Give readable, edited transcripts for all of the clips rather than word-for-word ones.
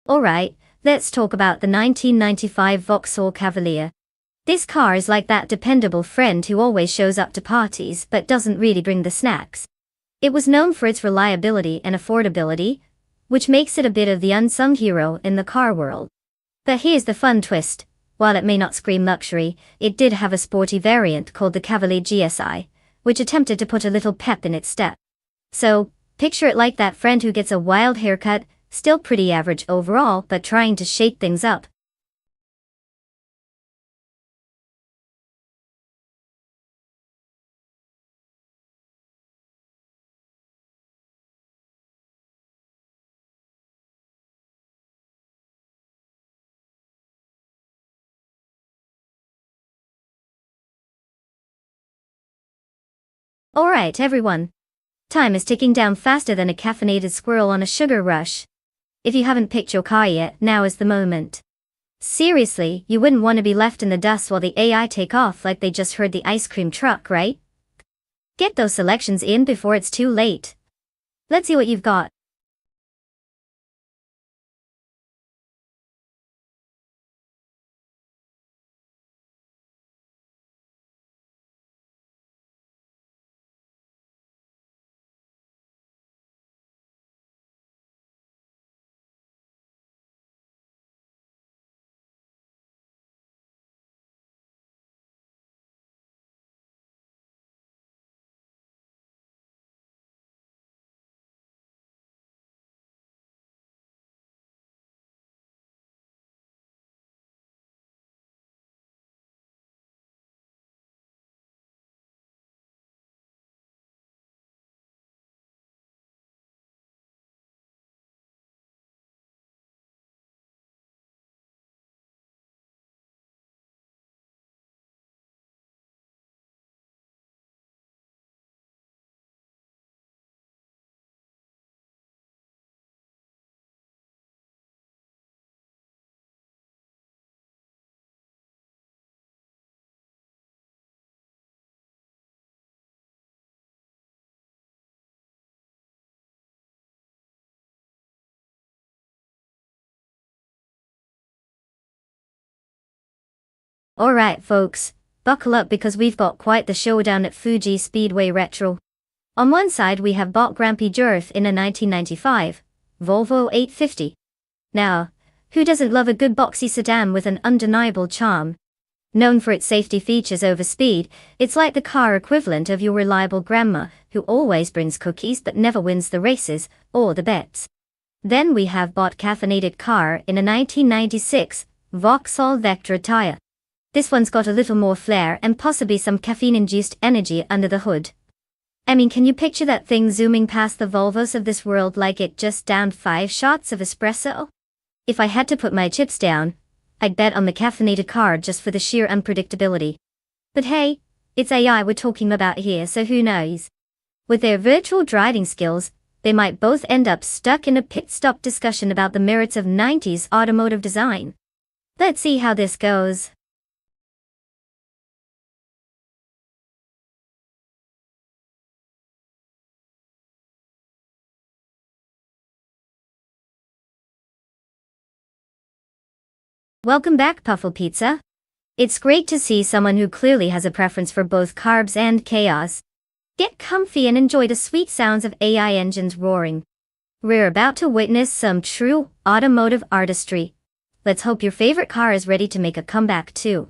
Alright, let's talk about the 1995 Vauxhall Cavalier. This car is like that dependable friend who always shows up to parties but doesn't really bring the snacks. It was known for its reliability and affordability, which makes it a bit of the unsung hero in the car world. But here's the fun twist. While it may not scream luxury, it did have a sporty variant called the Cavalier GSI, which attempted to put a little pep in its step. So, picture it like that friend who gets a wild haircut, still pretty average overall but trying to shake things up. Alright everyone. Time is ticking down faster than a caffeinated squirrel on a sugar rush. If you haven't picked your car yet, now is the moment. Seriously, you wouldn't want to be left in the dust while the AI take off like they just heard the ice cream truck, right? Get those selections in before it's too late. Let's see what you've got. Alright folks, buckle up because we've got quite the showdown at Fuji Speedway Retro. On one side we have Bot Grampy Jurth in a 1995 Volvo 850. Now, who doesn't love a good boxy sedan with an undeniable charm? Known for its safety features over speed, it's like the car equivalent of your reliable grandma, who always brings cookies but never wins the races, or the bets. Then we have Bot Caffeinated Car in a 1996 Vauxhall Vectra tire. This one's got a little more flair and possibly some caffeine-induced energy under the hood. I mean, can you picture that thing zooming past the Volvos of this world like it just downed 5 shots of espresso? If I had to put my chips down, I'd bet on the caffeinated car just for the sheer unpredictability. But hey, it's AI we're talking about here, so who knows? With their virtual driving skills, they might both end up stuck in a pit stop discussion about the merits of 90s automotive design. Let's see how this goes. Welcome back, Puffle Pizza. It's great to see someone who clearly has a preference for both carbs and chaos. Get comfy and enjoy the sweet sounds of AI engines roaring. We're about to witness some true automotive artistry. Let's hope your favorite car is ready to make a comeback too.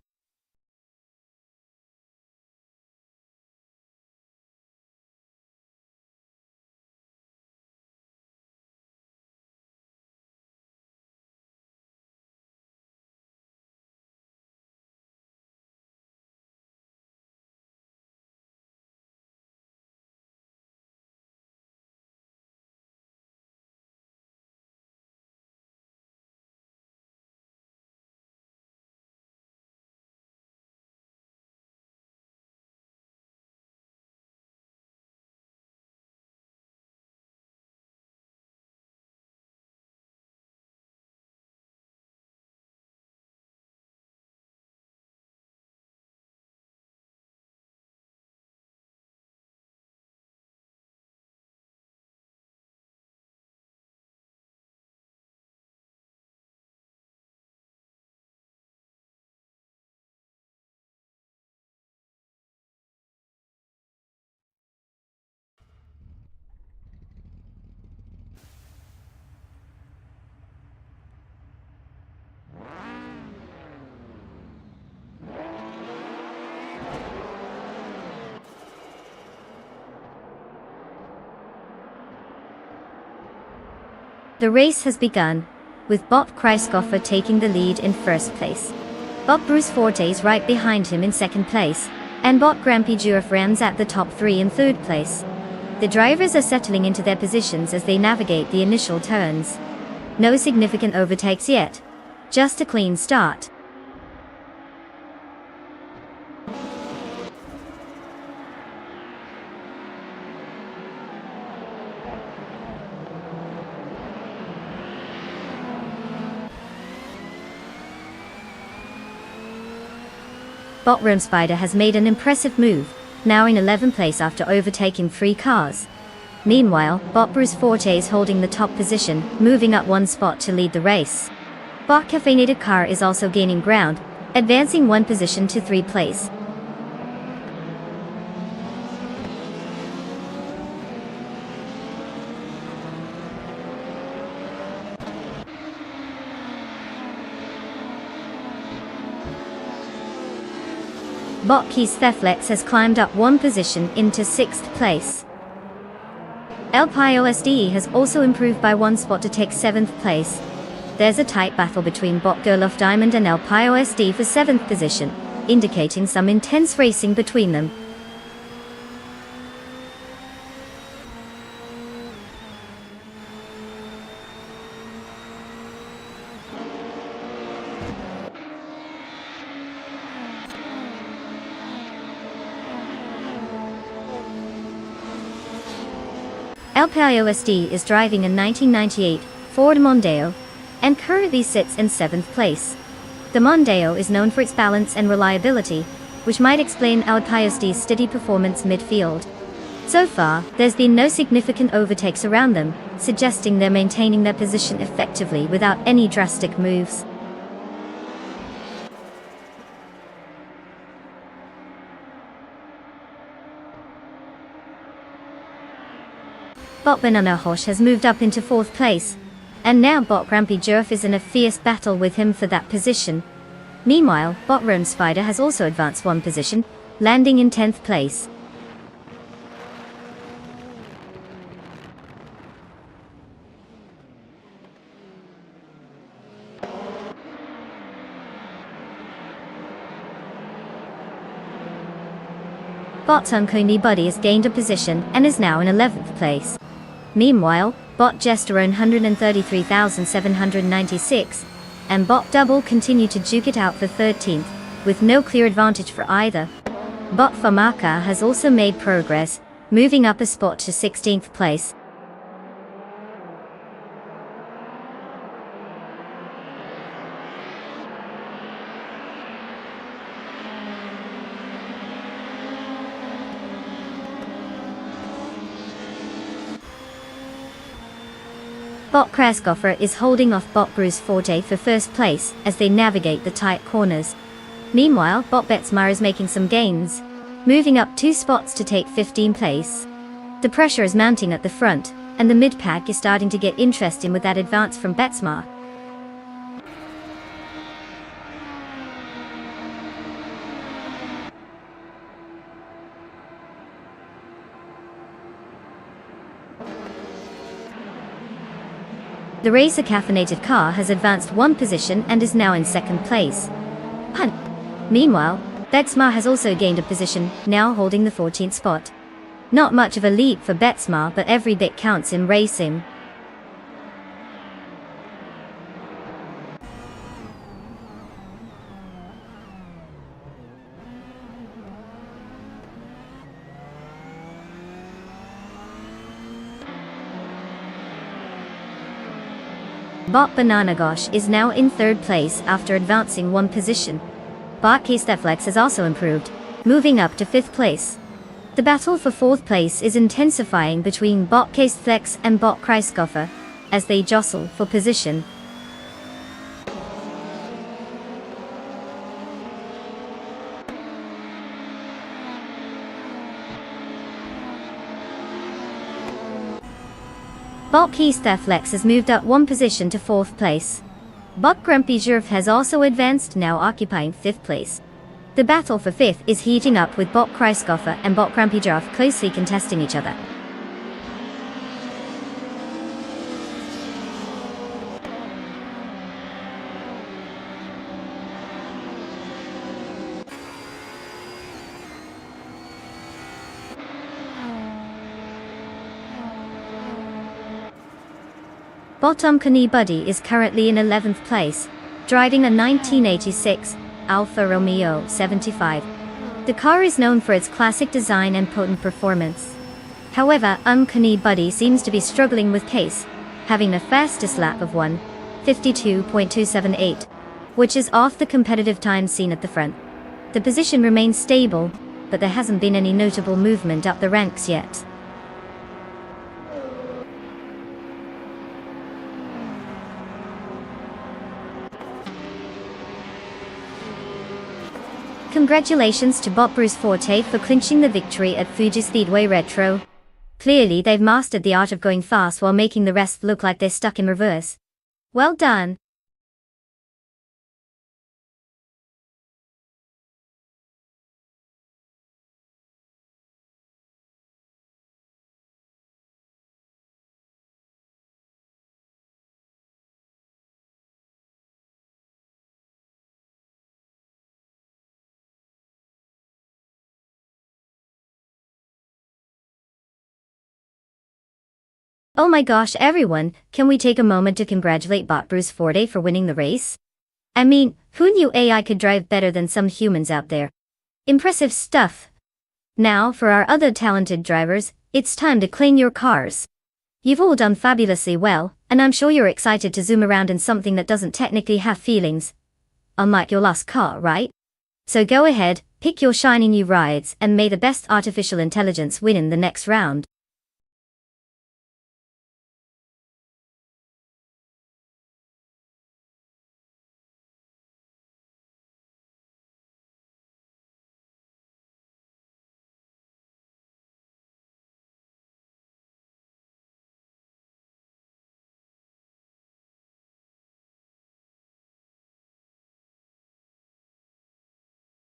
The race has begun, with Bob Kreisgoffer taking the lead in first place. Bob Bruce Forte is right behind him in second place, and Bob Grampy Djurf runs at the top three in third place. The drivers are settling into their positions as they navigate the initial turns. No significant overtakes yet, just a clean start. Bot Spider has made an impressive move, now in 11th place after overtaking 3 cars. Meanwhile, Bot Bruce Forte is holding the top position, moving up 1 spot to lead the race. Bot Caffeinated Car is also gaining ground, advancing 1 position to 3rd place. Bot Keys Theflex has climbed up 1 position into 6th place. El Piosde has also improved by 1 spot to take 7th place. There's a tight battle between Bot Gerloff Diamond and El Piosde for 7th position, indicating some intense racing between them. El Piosde is driving a 1998 Ford Mondeo, and currently sits in 7th place. The Mondeo is known for its balance and reliability, which might explain El Piosde's steady performance midfield. So far, there's been no significant overtakes around them, suggesting they're maintaining their position effectively without any drastic moves. Bot Banana Hosh has moved up into 4th place, and now Bot Grampy Djurf is in a fierce battle with him for that position. Meanwhile, Bot Rome Spider has also advanced 1 position, landing in 10th place. Bot Unconey Buddy has gained a position and is now in 11th place. Meanwhile, Bot Gesterone 133,796 and Bot Double continue to duke it out for 13th, with no clear advantage for either. Bot Famaka has also made progress, moving up a spot to 16th place. Bot Kreisgoffer is holding off Bot Bruce Forte for 1st place as they navigate the tight corners. Meanwhile, Bot Betsmar is making some gains, moving up 2 spots to take 15th place. The pressure is mounting at the front, and the mid-pack is starting to get interesting with that advance from Betsmar. The Racer Caffeinated Car has advanced 1 position and is now in 2nd place. Meanwhile, Betsmar has also gained a position, now holding the 14th spot. Not much of a leap for Betsmar, but every bit counts in racing. Bot Banana Gosh is now in 3rd place after advancing 1 position. Bot Case Deflex has also improved, moving up to 5th place. The battle for 4th place is intensifying between Bot Case Flex and Bot Kreisgoffer, as they jostle for position. Bot Keys Theflex has moved up 1 position to 4th place. Bot Grumpy Djurf has also advanced, now occupying 5th place. The battle for 5th is heating up with Bot Kreisgoffer and Bot Grumpy Djurf closely contesting each other. Bottom Kani Buddy is currently in 11th place, driving a 1986 Alfa Romeo 75. The car is known for its classic design and potent performance. However, Kani Buddy seems to be struggling with pace, having the fastest lap of 1:52.278, which is off the competitive time seen at the front. The position remains stable, but there hasn't been any notable movement up the ranks yet. Congratulations to Bot Bruce Forte for clinching the victory at Fuji Speedway Retro. Clearly they've mastered the art of going fast while making the rest look like they're stuck in reverse. Well done. Oh my gosh everyone, can we take a moment to congratulate Bot Bruce Forte for winning the race? I mean, who knew AI could drive better than some humans out there? Impressive stuff. Now for our other talented drivers, it's time to clean your cars. You've all done fabulously well, and I'm sure you're excited to zoom around in something that doesn't technically have feelings. Unlike your last car, right? So go ahead, pick your shiny new rides, and may the best artificial intelligence win in the next round.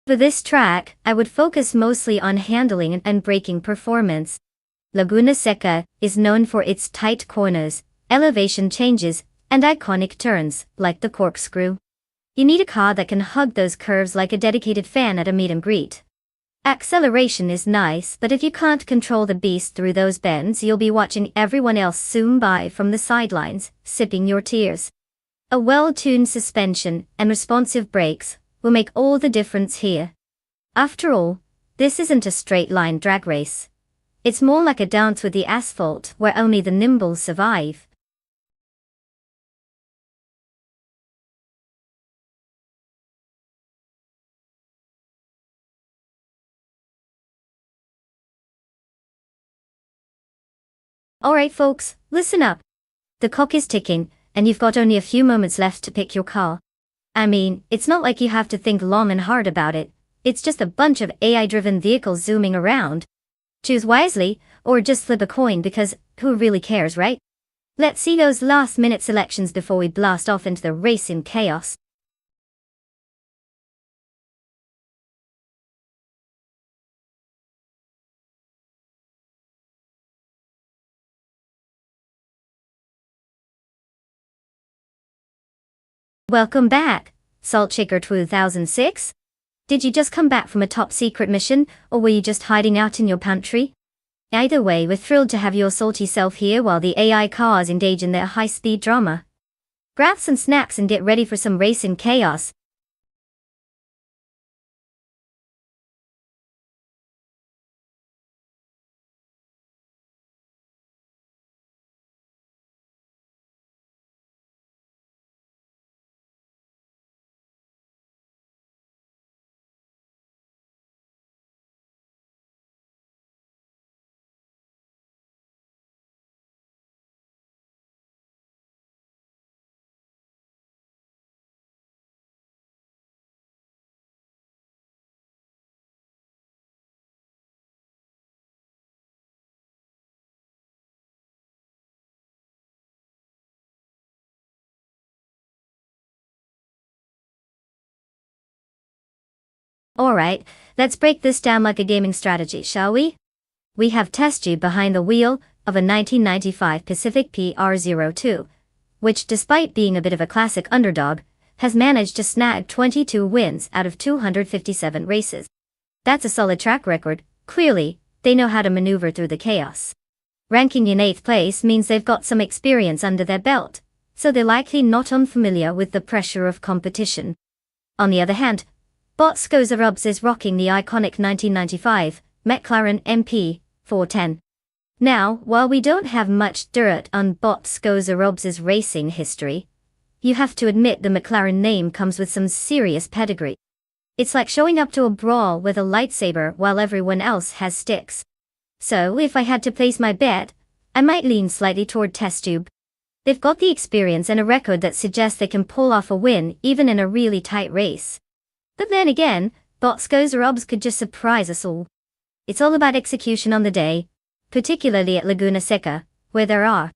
For this track, I would focus mostly on handling and braking performance. Laguna Seca is known for its tight corners, elevation changes, and iconic turns, like the corkscrew. You need a car that can hug those curves like a dedicated fan at a meet and greet. Acceleration is nice, but if you can't control the beast through those bends, you'll be watching everyone else zoom by from the sidelines, sipping your tears. A well-tuned suspension and responsive brakes will make all the difference here. After all, this isn't a straight-line drag race. It's more like a dance with the asphalt where only the nimble survive. Alright folks, listen up. The clock is ticking, and you've got only a few moments left to pick your car. I mean, it's not like you have to think long and hard about it. It's just a bunch of AI-driven vehicles zooming around. Choose wisely, or just flip a coin because who really cares, right? Let's see those last-minute selections before we blast off into the racing chaos. Welcome back, Salt Shaker 2006. Did you just come back from a top-secret mission, or were you just hiding out in your pantry? Either way, we're thrilled to have your salty self here while the AI cars engage in their high-speed drama. Grab some snacks and get ready for some racing chaos. Alright, let's break this down like a gaming strategy, shall we? We have tested you behind the wheel of a 1995 Pacific PR02, which despite being a bit of a classic underdog, has managed to snag 22 wins out of 257 races. That's a solid track record. Clearly, they know how to maneuver through the chaos. Ranking in 8th place means they've got some experience under their belt, so they're likely not unfamiliar with the pressure of competition. On the other hand, Bot Skozarubs is rocking the iconic 1995 McLaren MP 410. Now, while we don't have much dirt on Bot Skozarubs' racing history, you have to admit the McLaren name comes with some serious pedigree. It's like showing up to a brawl with a lightsaber while everyone else has sticks. So, if I had to place my bet, I might lean slightly toward Test Tube. They've got the experience and a record that suggests they can pull off a win even in a really tight race. But then again, Bot Skozarubs could just surprise us all. It's all about execution on the day, particularly at Laguna Seca, where there are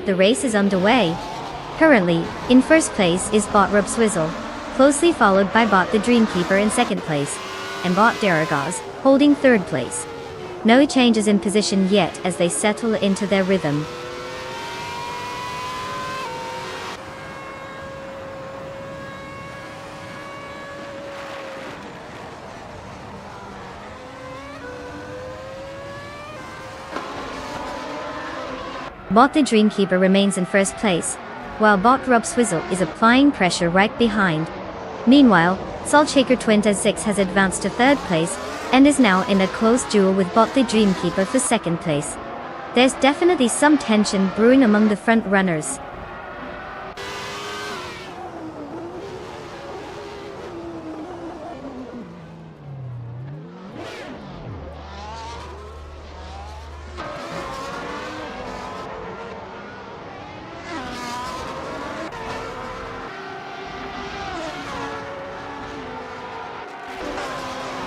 the race is underway. Currently, in first place is Bot Rub Swizzle, closely followed by Bot the Dreamkeeper in second place, and Bot Daragaz, holding third place. No changes in position yet as they settle into their rhythm. Bot the Dreamkeeper remains in first place, while Bot Rub Swizzle is applying pressure right behind. Meanwhile, Saltshaker 26 has advanced to third place, and is now in a close duel with Bot the Dreamkeeper for second place. There's definitely some tension brewing among the front runners.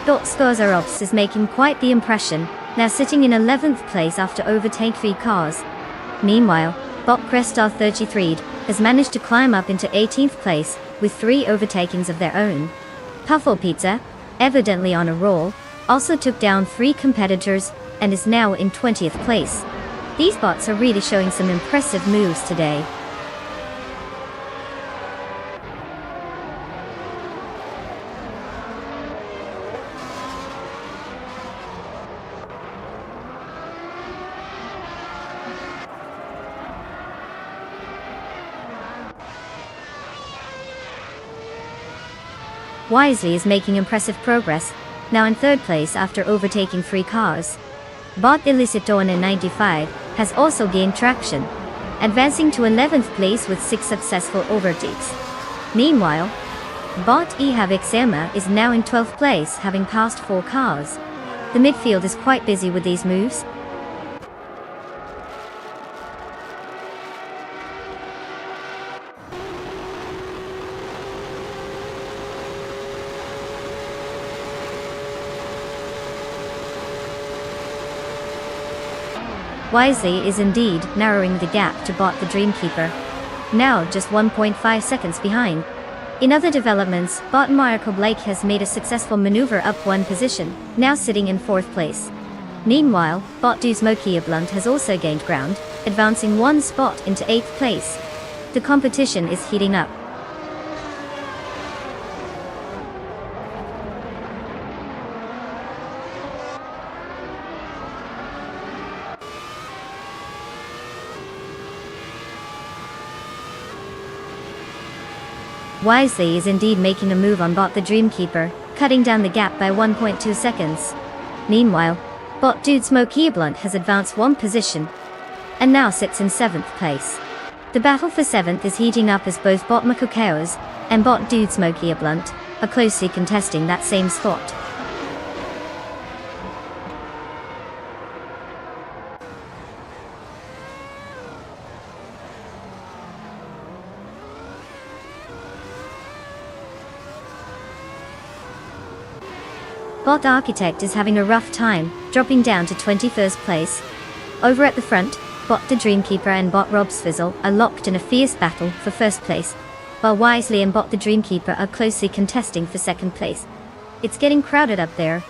Bot Skozarubs is making quite the impression, now sitting in 11th place after overtaking 3 cars. Meanwhile, Bot Krestar 33 has managed to climb up into 18th place, with 3 overtakings of their own. Puffle Pizza, evidently on a roll, also took down 3 competitors, and is now in 20th place. These bots are really showing some impressive moves today. Wisely is making impressive progress, now in third place after overtaking 3 cars. Bot Illicitoan in 95 has also gained traction, advancing to 11th place with 6 successful overtakes. Meanwhile, Bot Ehavixema is now in 12th place, having passed 4 cars. The midfield is quite busy with these moves. Wisely is indeed narrowing the gap to Bot the Dreamkeeper, now just 1.5 seconds behind. In other developments, Bot Marco Blake has made a successful maneuver up 1 position, now sitting in 4th place. Meanwhile, Bot Duzmokia Blunt has also gained ground, advancing 1 spot into 8th place. The competition is heating up. Wisely is indeed making a move on bot the Dreamkeeper, cutting down the gap by 1.2 seconds. Meanwhile, bot Dude Smokey Blunt has advanced one position and now sits in 7th place. The battle for 7th is heating up as both bot Makukaos and bot Dude Smokey Blunt are closely contesting that same spot. Bot Architect is having a rough time, dropping down to 21st place. Over at the front, bot the Dreamkeeper and bot Robsfizzle are locked in a fierce battle for 1st place, while Wisely and bot the Dreamkeeper are closely contesting for 2nd place. It's getting crowded up there.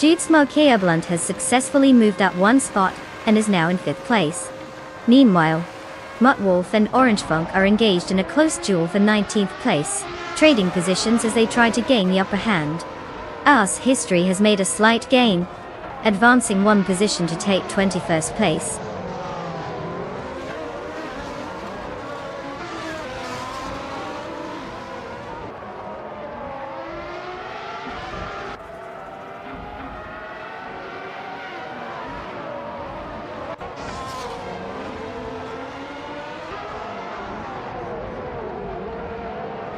Dude Smokey Blunt has successfully moved up one spot and is now in 5th place. Meanwhile, Muttwolf and Orange Funk are engaged in a close duel for 19th place, trading positions as they try to gain the upper hand. Us History has made a slight gain, advancing one position to take 21st place.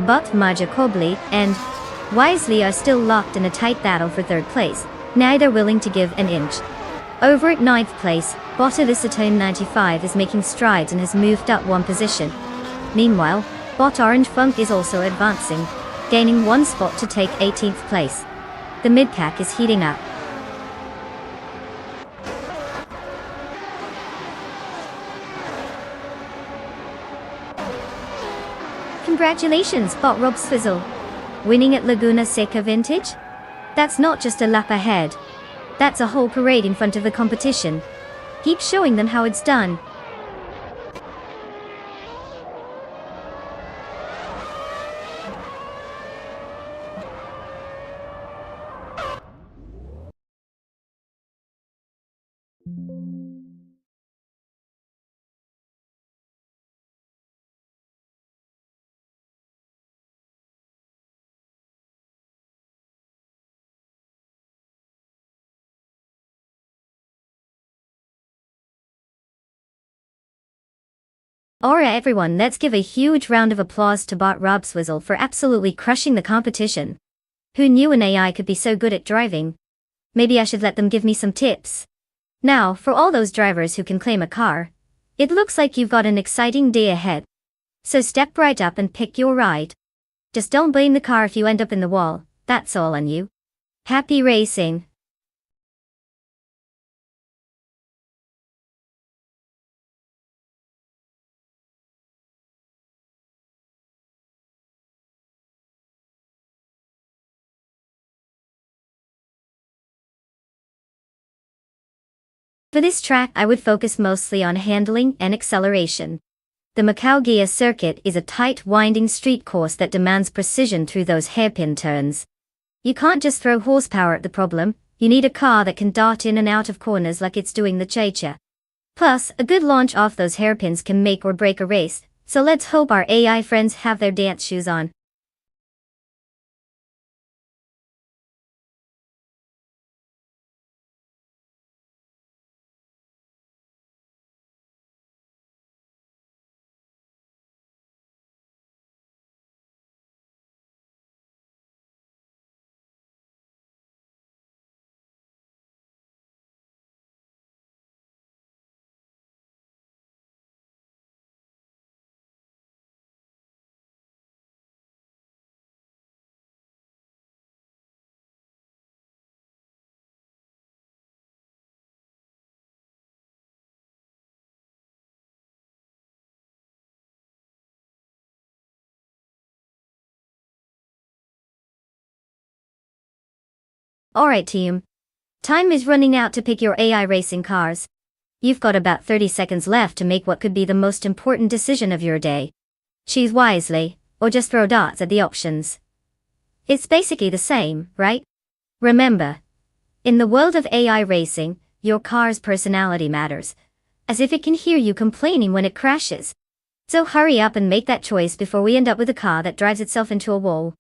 But Majikobli and Wisely are still locked in a tight battle for 3rd place, neither willing to give an inch. Over at 9th place, bot Elicitone 95 is making strides and has moved up one position. Meanwhile, bot Orange Funk is also advancing, gaining one spot to take 18th place. The mid-pack is heating up. Congratulations, bot Robsfizzle! Winning at Laguna Seca Vintage? That's not just a lap ahead. That's a whole parade in front of the competition. Keep showing them how it's done. Alright everyone, let's give a huge round of applause to bot Robswizzle for absolutely crushing the competition. Who knew an AI could be so good at driving? Maybe I should let them give me some tips. Now, for all those drivers who can claim a car, it looks like you've got an exciting day ahead. So step right up and pick your ride. Just don't blame the car if you end up in the wall, that's all on you. Happy racing! For this track I would focus mostly on handling and acceleration. The Macau Gia circuit is a tight winding street course that demands precision through those hairpin turns. You can't just throw horsepower at the problem, you need a car that can dart in and out of corners like it's doing the cha-cha. Plus, a good launch off those hairpins can make or break a race, so let's hope our AI friends have their dance shoes on. Alright team. Time is running out to pick your AI racing cars. You've got about 30 seconds left to make what could be the most important decision of your day. Choose wisely, or just throw darts at the options. It's basically the same, right? Remember, in the world of AI racing, your car's personality matters, as if it can hear you complaining when it crashes. So hurry up and make that choice before we end up with a car that drives itself into a wall.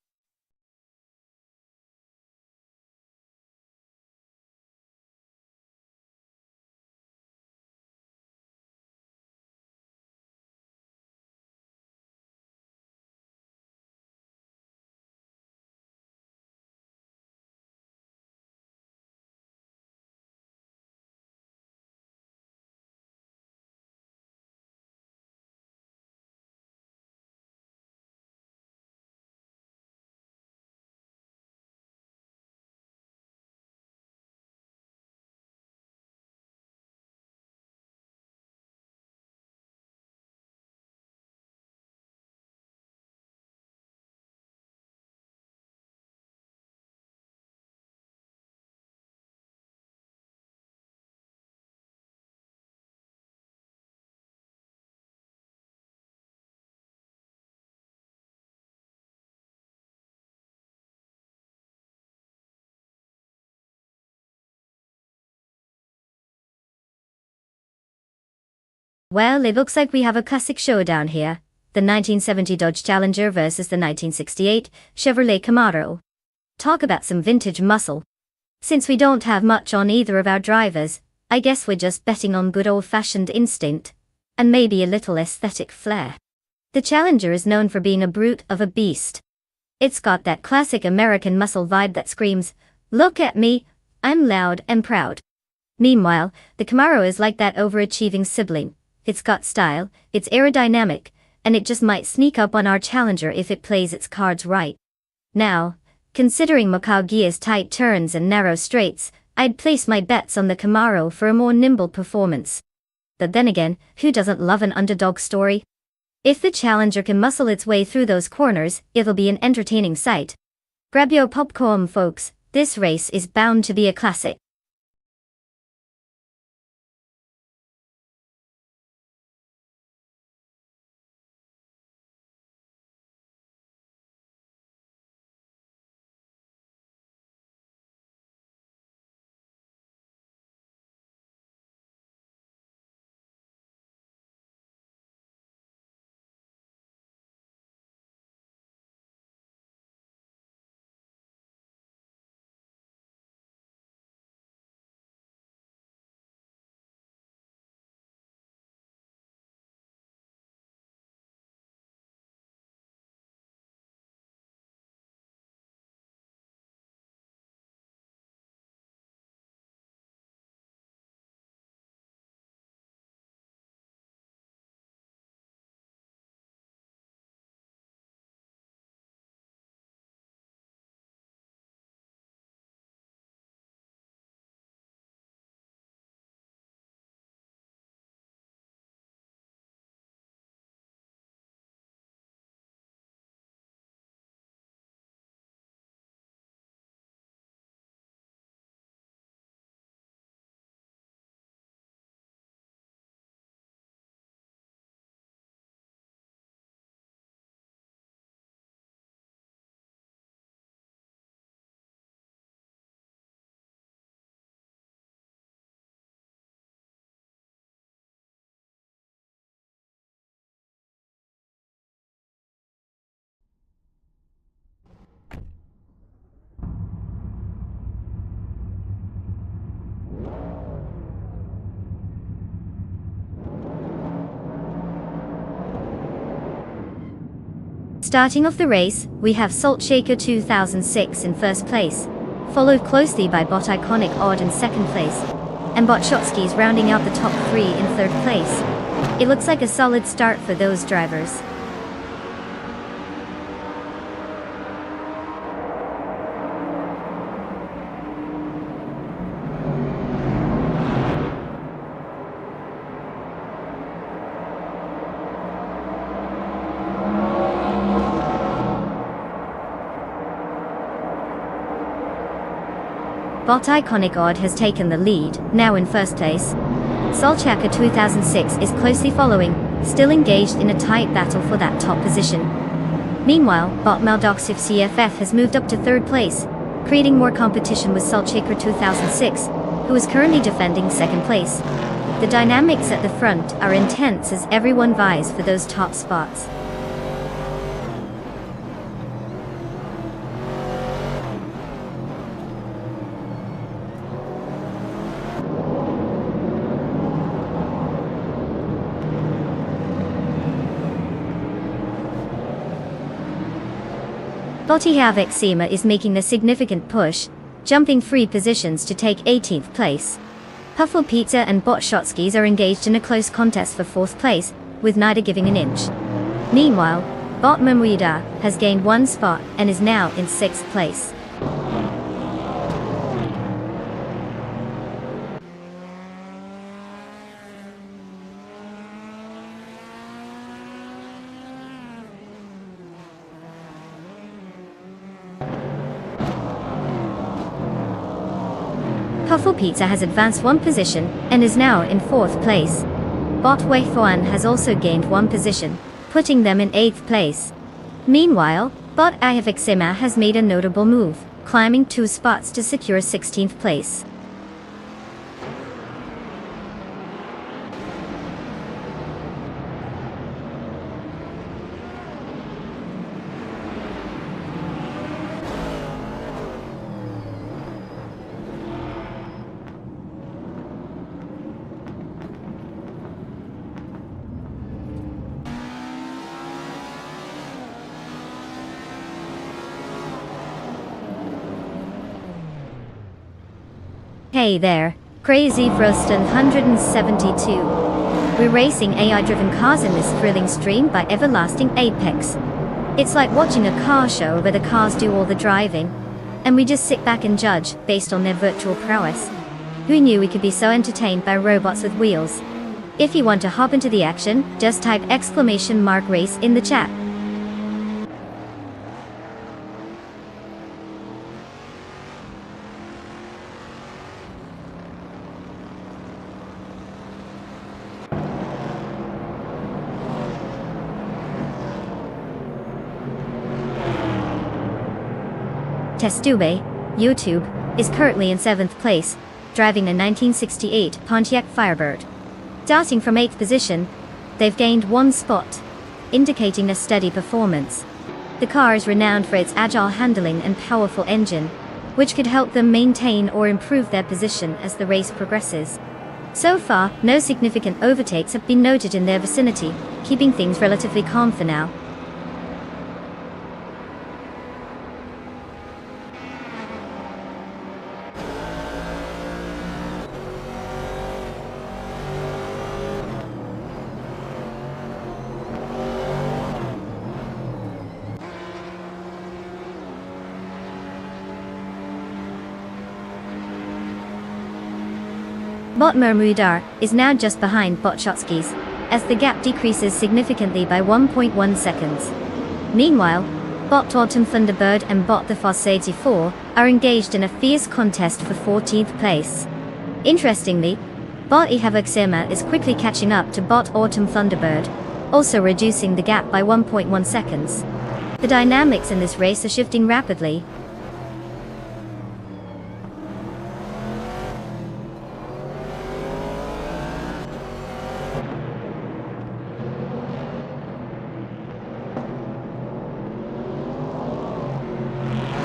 Well, it looks like we have a classic showdown here. The 1970 Dodge Challenger versus the 1968 Chevrolet Camaro. Talk about some vintage muscle. Since we don't have much on either of our drivers, I guess we're just betting on good old-fashioned instinct, and maybe a little aesthetic flair. The Challenger is known for being a brute of a beast. It's got that classic American muscle vibe that screams, "Look at me, I'm loud and proud." Meanwhile, the Camaro is like that overachieving sibling. It's got style, it's aerodynamic, and it just might sneak up on our Challenger if it plays its cards right. Now, considering Macau Gear's tight turns and narrow straights, I'd place my bets on the Camaro for a more nimble performance. But then again, who doesn't love an underdog story? If the Challenger can muscle its way through those corners, it'll be an entertaining sight. Grab your popcorn, folks, this race is bound to be a classic. Starting off the race, we have Salt Shaker 2006 in first place, followed closely by Bot Iconic Odd in second place, and Bot Shotskis rounding out the top three in third place. It looks like a solid start for those drivers. Bot Iconic Odd has taken the lead, now in first place. Solchaka 2006 is closely following, still engaged in a tight battle for that top position. Meanwhile, Bot Maldoxif CFF has moved up to 3rd place, creating more competition with Saltchaker 2006, who is currently defending 2nd place. The dynamics at the front are intense as everyone vies for those top spots. Botihavik Sema is making a significant push, jumping 3 positions to take 18th place. Puffle Pizza and Bot Shotskis are engaged in a close contest for 4th place, with neither giving an inch. Meanwhile, Bot Mamuida has gained 1 spot and is now in 6th place. Puffle Pizza has advanced 1 position and is now in 4th place. Bot Wei Fuan has also gained 1 position, putting them in 8th place. Meanwhile, Bot Ayavik Sema has made a notable move, climbing 2 spots to secure 16th place. Hey there, Crazy Froston 172. We're racing AI-driven cars in this thrilling stream by Everlasting Apex. It's like watching a car show where the cars do all the driving, and we just sit back and judge based on their virtual prowess. Who knew we could be so entertained by robots with wheels? If you want to hop into the action, just type !race in the chat. Testube, YouTube, is currently in 7th place, driving a 1968 Pontiac Firebird. Starting from 8th position, they've gained 1 spot, indicating a steady performance. The car is renowned for its agile handling and powerful engine, which could help them maintain or improve their position as the race progresses. So far, no significant overtakes have been noted in their vicinity, keeping things relatively calm for now. Bot Mermudar is now just behind Bot Shotskis, as the gap decreases significantly by 1.1 seconds. Meanwhile, Bot Autumn Thunderbird and Bot the Fossady 4 are engaged in a fierce contest for 14th place. Interestingly, Bot Ihavaxema is quickly catching up to Bot Autumn Thunderbird, also reducing the gap by 1.1 seconds. The dynamics in this race are shifting rapidly.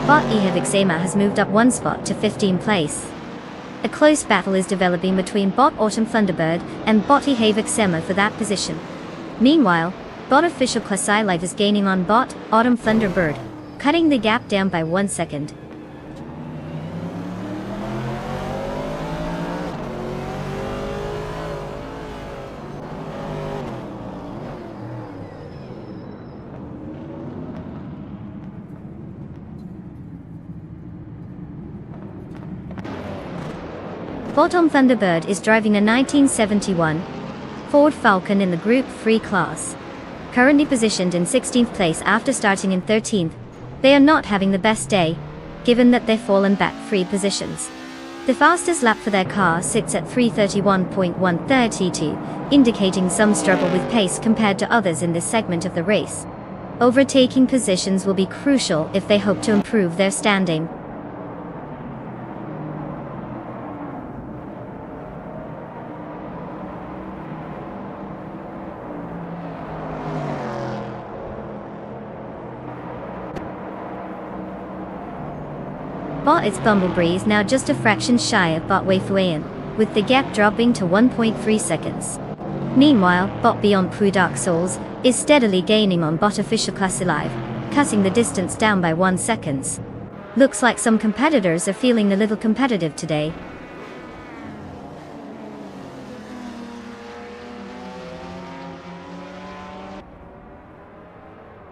Bot Ihavaxema has moved up 1 spot to 15th place. A close battle is developing between Bot Autumn Thunderbird and Bot Ihavaxema for that position. Meanwhile, Bot Official Classai Life is gaining on Bot Autumn Thunderbird, cutting the gap down by 1 second. Bottom Thunderbird is driving a 1971 Ford Falcon in the Group 3 class. Currently positioned in 16th place after starting in 13th, they are not having the best day, given that they've fallen back 3 positions. The fastest lap for their car sits at 3:31.132, indicating some struggle with pace compared to others in this segment of the race. Overtaking positions will be crucial if they hope to improve their standing. But its Bumblebee is now just a fraction shy of Botway Fuan, with the gap dropping to 1.3 seconds. Meanwhile, Bot Beyond Pru Dark Souls is steadily gaining on Bot Official Class Alive, cutting the distance down by 1 second. Looks like some competitors are feeling a little competitive today.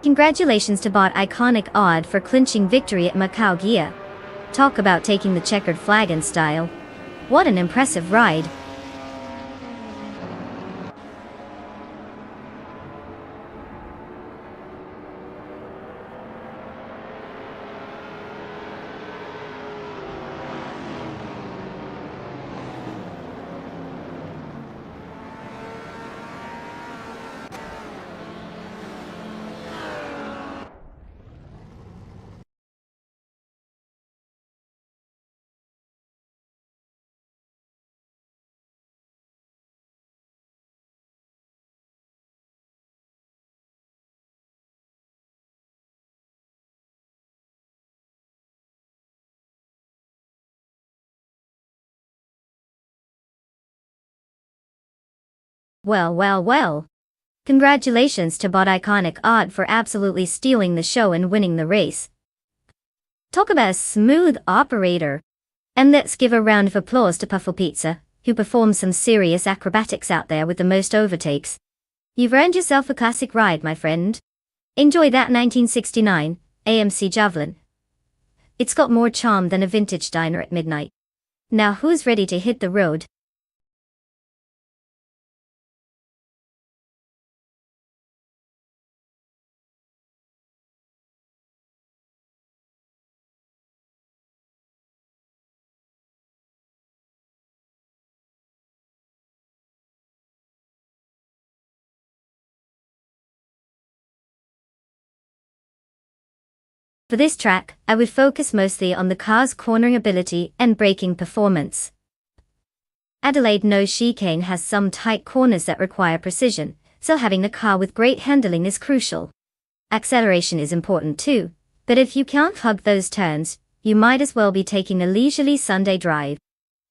Congratulations to Bot Iconic Odd for clinching victory at Macau Gia. Talk about taking the checkered flag in style. What an impressive ride. Well. Congratulations to Bot Iconic Odd for absolutely stealing the show and winning the race. Talk about a smooth operator. And let's give a round of applause to Puffle Pizza, who performs some serious acrobatics out there with the most overtakes. You've earned yourself a classic ride, my friend. Enjoy that 1969 AMC Javelin. It's got more charm than a vintage diner at midnight. Now who's ready to hit the road? For this track, I would focus mostly on the car's cornering ability and braking performance. Adelaide Nose Chicane has some tight corners that require precision, so having a car with great handling is crucial. Acceleration is important too, but if you can't hug those turns, you might as well be taking a leisurely Sunday drive.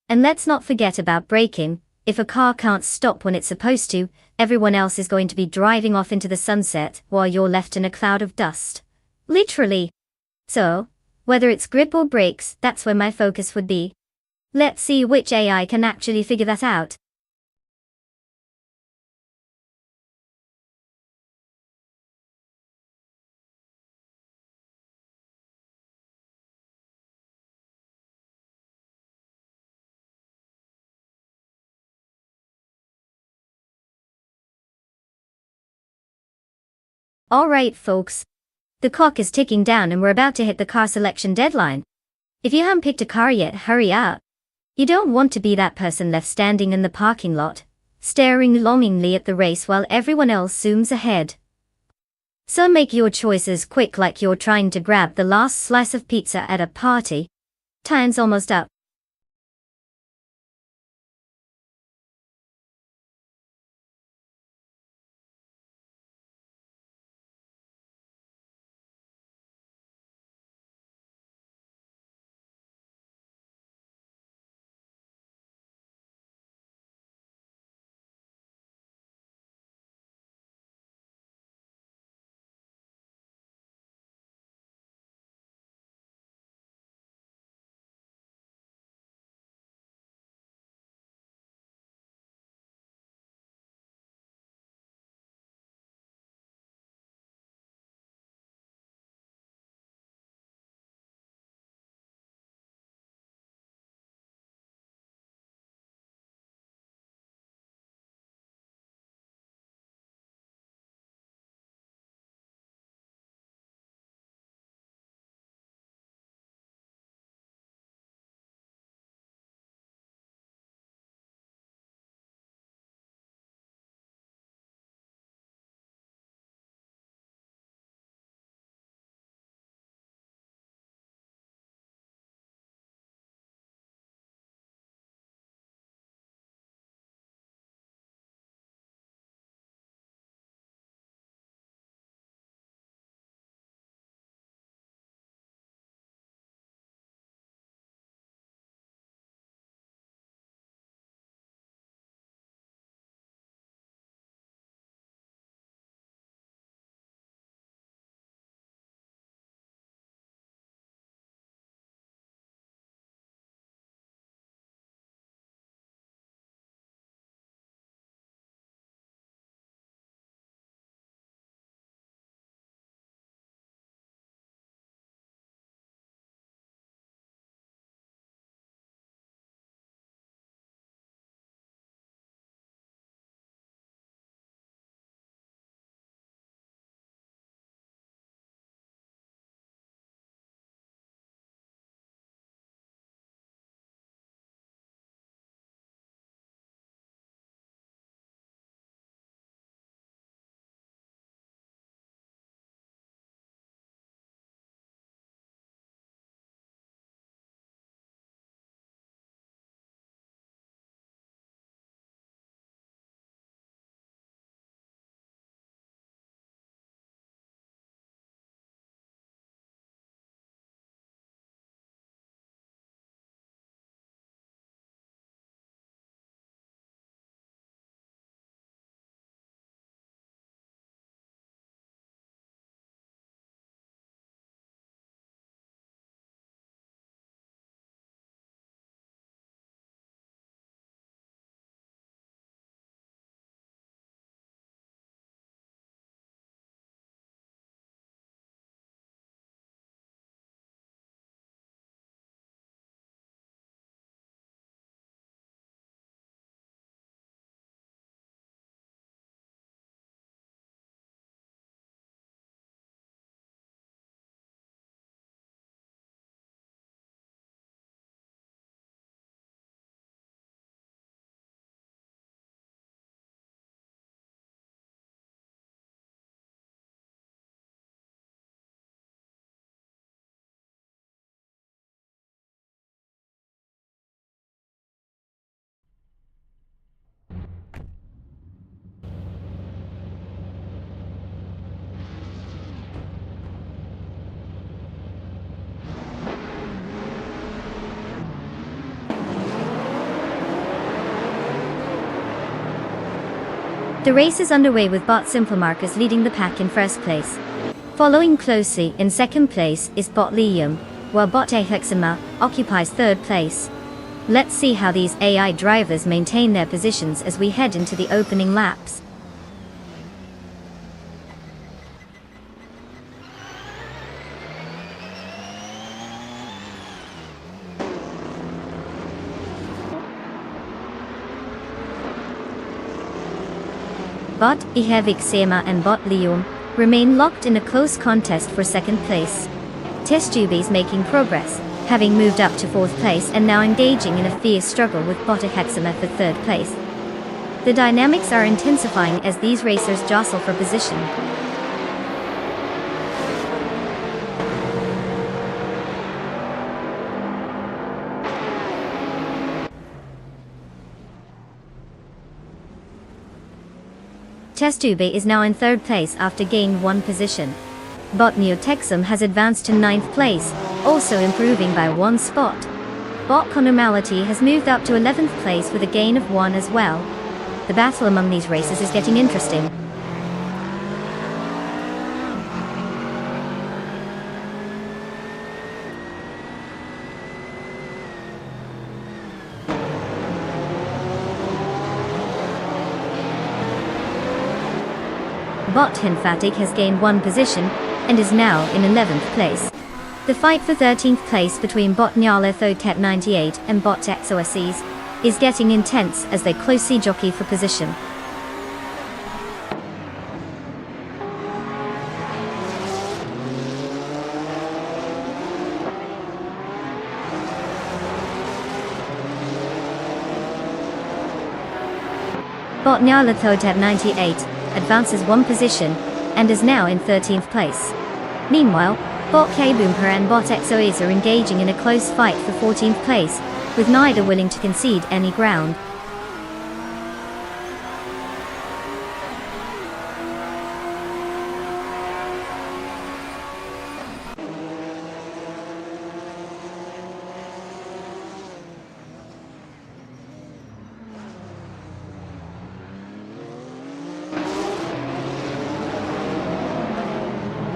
And let's not forget about braking. If a car can't stop when it's supposed to, everyone else is going to be driving off into the sunset while you're left in a cloud of dust. Literally. So, whether it's grip or brakes, that's where my focus would be. Let's see which AI can actually figure that out. Alright folks. The clock is ticking down and we're about to hit the car selection deadline. If you haven't picked a car yet, hurry up. You don't want to be that person left standing in the parking lot, staring longingly at the race while everyone else zooms ahead. So make your choices quick like you're trying to grab the last slice of pizza at a party. Time's almost up. The race is underway with Bot Simplemarkers leading the pack in first place. Following closely in second place is Bot Liam, while Bot Ahexima occupies third place. Let's see how these AI drivers maintain their positions as we head into the opening laps. Bot Ihevixema and Bot Liam remain locked in a close contest for second place. Testube is making progress, having moved up to fourth place and now engaging in a fierce struggle with Bot Ahexima for third place. The dynamics are intensifying as these racers jostle for position. Testube is now in third place after gained one position. Bot Neotexum has advanced to ninth place, also improving by one spot. Bot Conormality has moved up to 11th place with a gain of one as well. The battle among these races is getting interesting. Bot Hinfatic has gained one position, and is now in 11th place. The fight for 13th place between Bot Nyarlethotet 98 and Bot Exoaces is getting intense as they closely jockey for position. Bot Nyarlethotet 98 advances one position, and is now in 13th place. Meanwhile, Bot K-Boomper and Bot Exoes are engaging in a close fight for 14th place, with neither willing to concede any ground.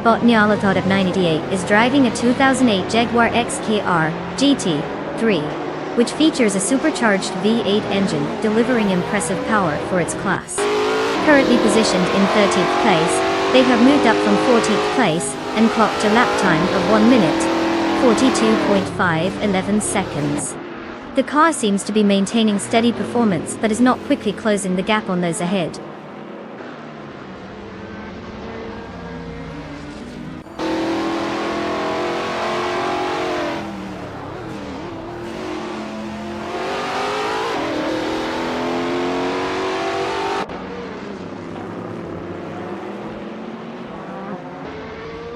Bot Nyarlathot 98 is driving a 2008 Jaguar XKR GT3, which features a supercharged V8 engine delivering impressive power for its class. Currently positioned in 13th place, they have moved up from 14th place and clocked a lap time of 1 minute, 42.511 seconds. The car seems to be maintaining steady performance but is not quickly closing the gap on those ahead.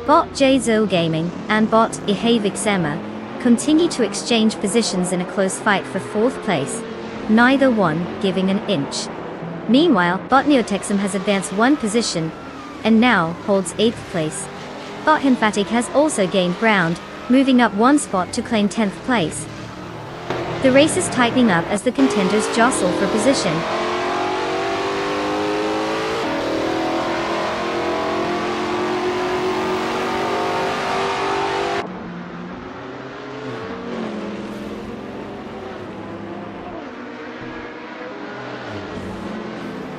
Bot Jzo Gaming and Bot Ihavixema continue to exchange positions in a close fight for 4th place, neither one giving an inch. Meanwhile, Bot Neotexum has advanced one position and now holds 8th place. Bot Hinfatic has also gained ground, moving up one spot to claim 10th place. The race is tightening up as the contenders jostle for position.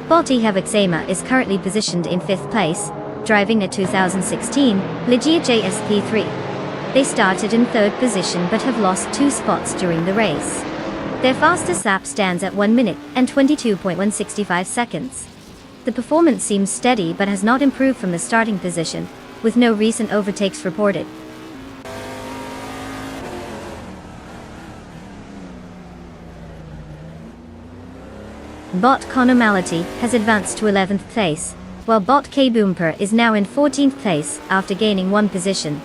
Bot Ihevixema is currently positioned in 5th place, driving a 2016 Ligia JSP3. They started in 3rd position but have lost 2 spots during the race. Their fastest lap stands at 1 minute and 22.165 seconds. The performance seems steady but has not improved from the starting position, with no recent overtakes reported. Bot Conormality has advanced to 11th place, while Bot K-Boomper is now in 14th place after gaining one position.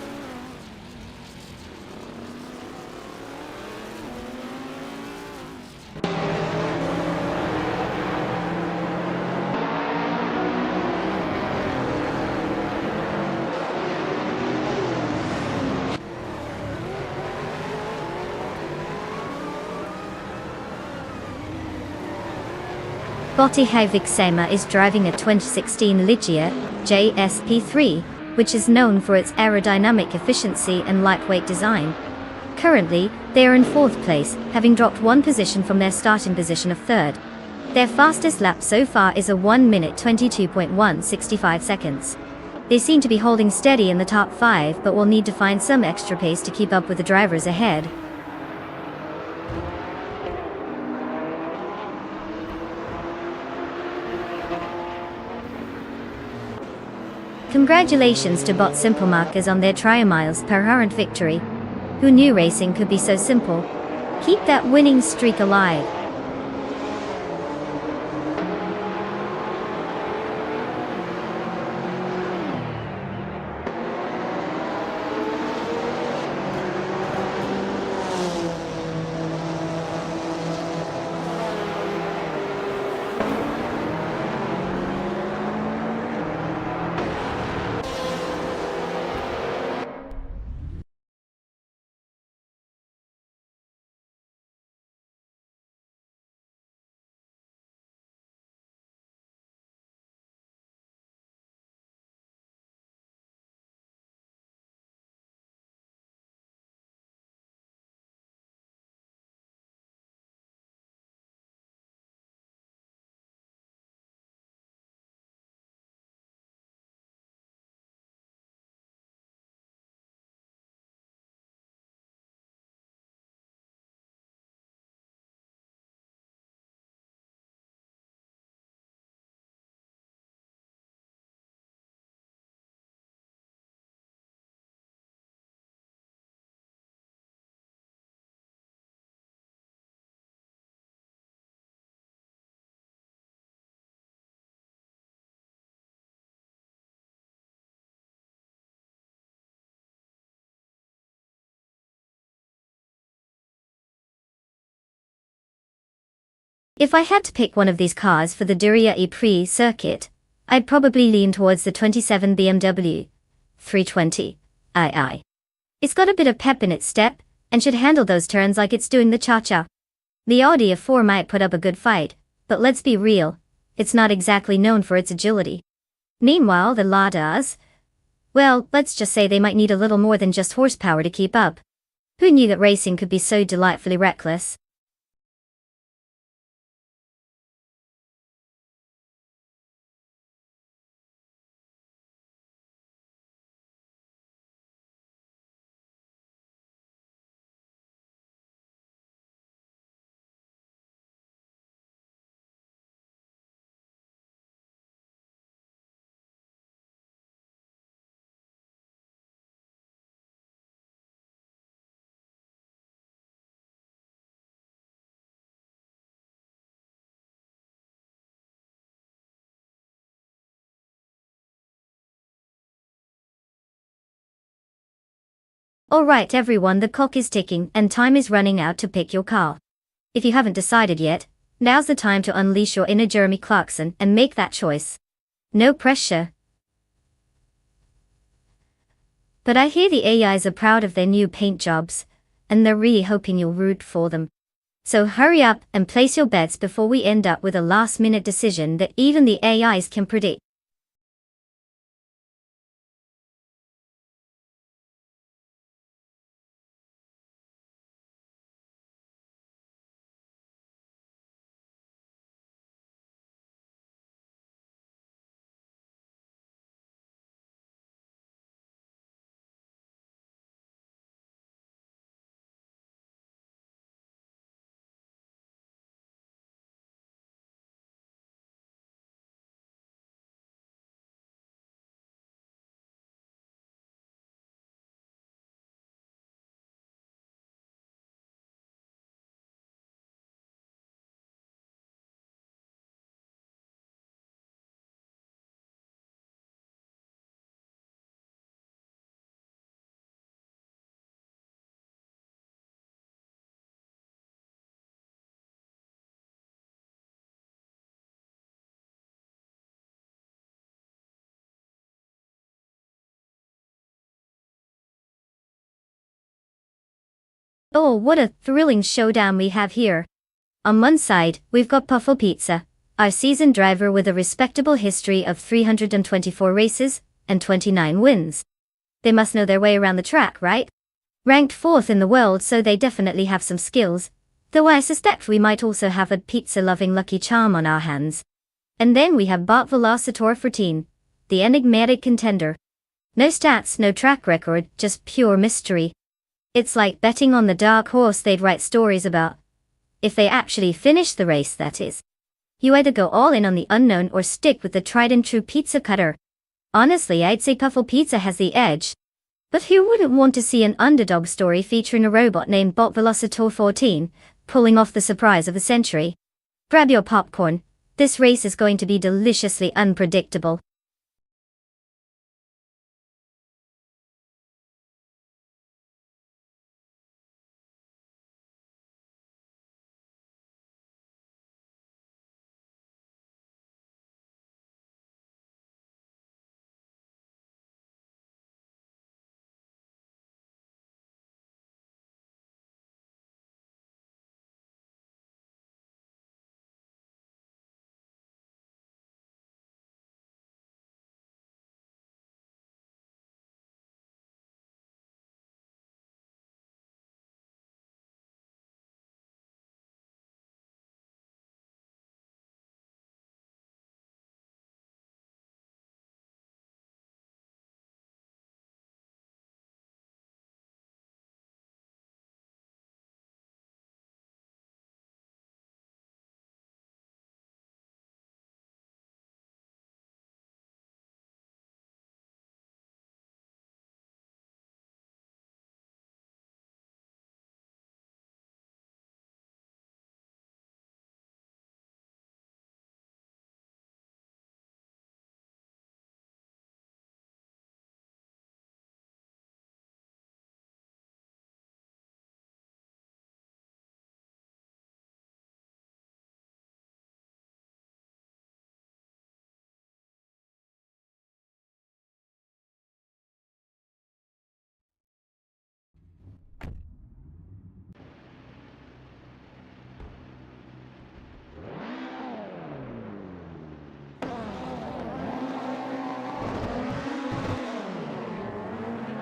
Botihai Viksema is driving a 2016 Ligia JSP3, which is known for its aerodynamic efficiency and lightweight design. Currently, they are in 4th place, having dropped one position from their starting position of 3rd. Their fastest lap so far is a 1 minute 22.165 seconds. They seem to be holding steady in the top 5 but will need to find some extra pace to keep up with the drivers ahead. Congratulations to Bot Simplemarkers on their tri-miles per hour victory. Who knew racing could be so simple? Keep that winning streak alive. If I had to pick one of these cars for the Duria E-Prix circuit, I'd probably lean towards the 27 BMW 320 II. It's got a bit of pep in its step, and should handle those turns like it's doing the cha-cha. The Audi A4 might put up a good fight, but let's be real, it's not exactly known for its agility. Meanwhile the Ladas, well, let's just say they might need a little more than just horsepower to keep up. Who knew that racing could be so delightfully reckless? Alright everyone, the clock is ticking and time is running out to pick your car. If you haven't decided yet, now's the time to unleash your inner Jeremy Clarkson and make that choice. No pressure. But I hear the AIs are proud of their new paint jobs, and they're really hoping you'll root for them. So hurry up and place your bets before we end up with a last-minute decision that even the AIs can predict. Oh, what a thrilling showdown we have here. On one side, we've got Puffle Pizza, our seasoned driver with a respectable history of 324 races and 29 wins. They must know their way around the track, right? Ranked 4th in the world, so they definitely have some skills, though I suspect we might also have a pizza-loving Lucky Charm on our hands. And then we have Bot Velocitor 14, the enigmatic contender. No stats, no track record, just pure mystery. It's like betting on the dark horse they'd write stories about. If they actually finish the race, that is. You either go all in on the unknown or stick with the tried and true pizza cutter. Honestly, I'd say Puffle Pizza has the edge. But who wouldn't want to see an underdog story featuring a robot named Bot Velocitor 14, pulling off the surprise of the century? Grab your popcorn, this race is going to be deliciously unpredictable.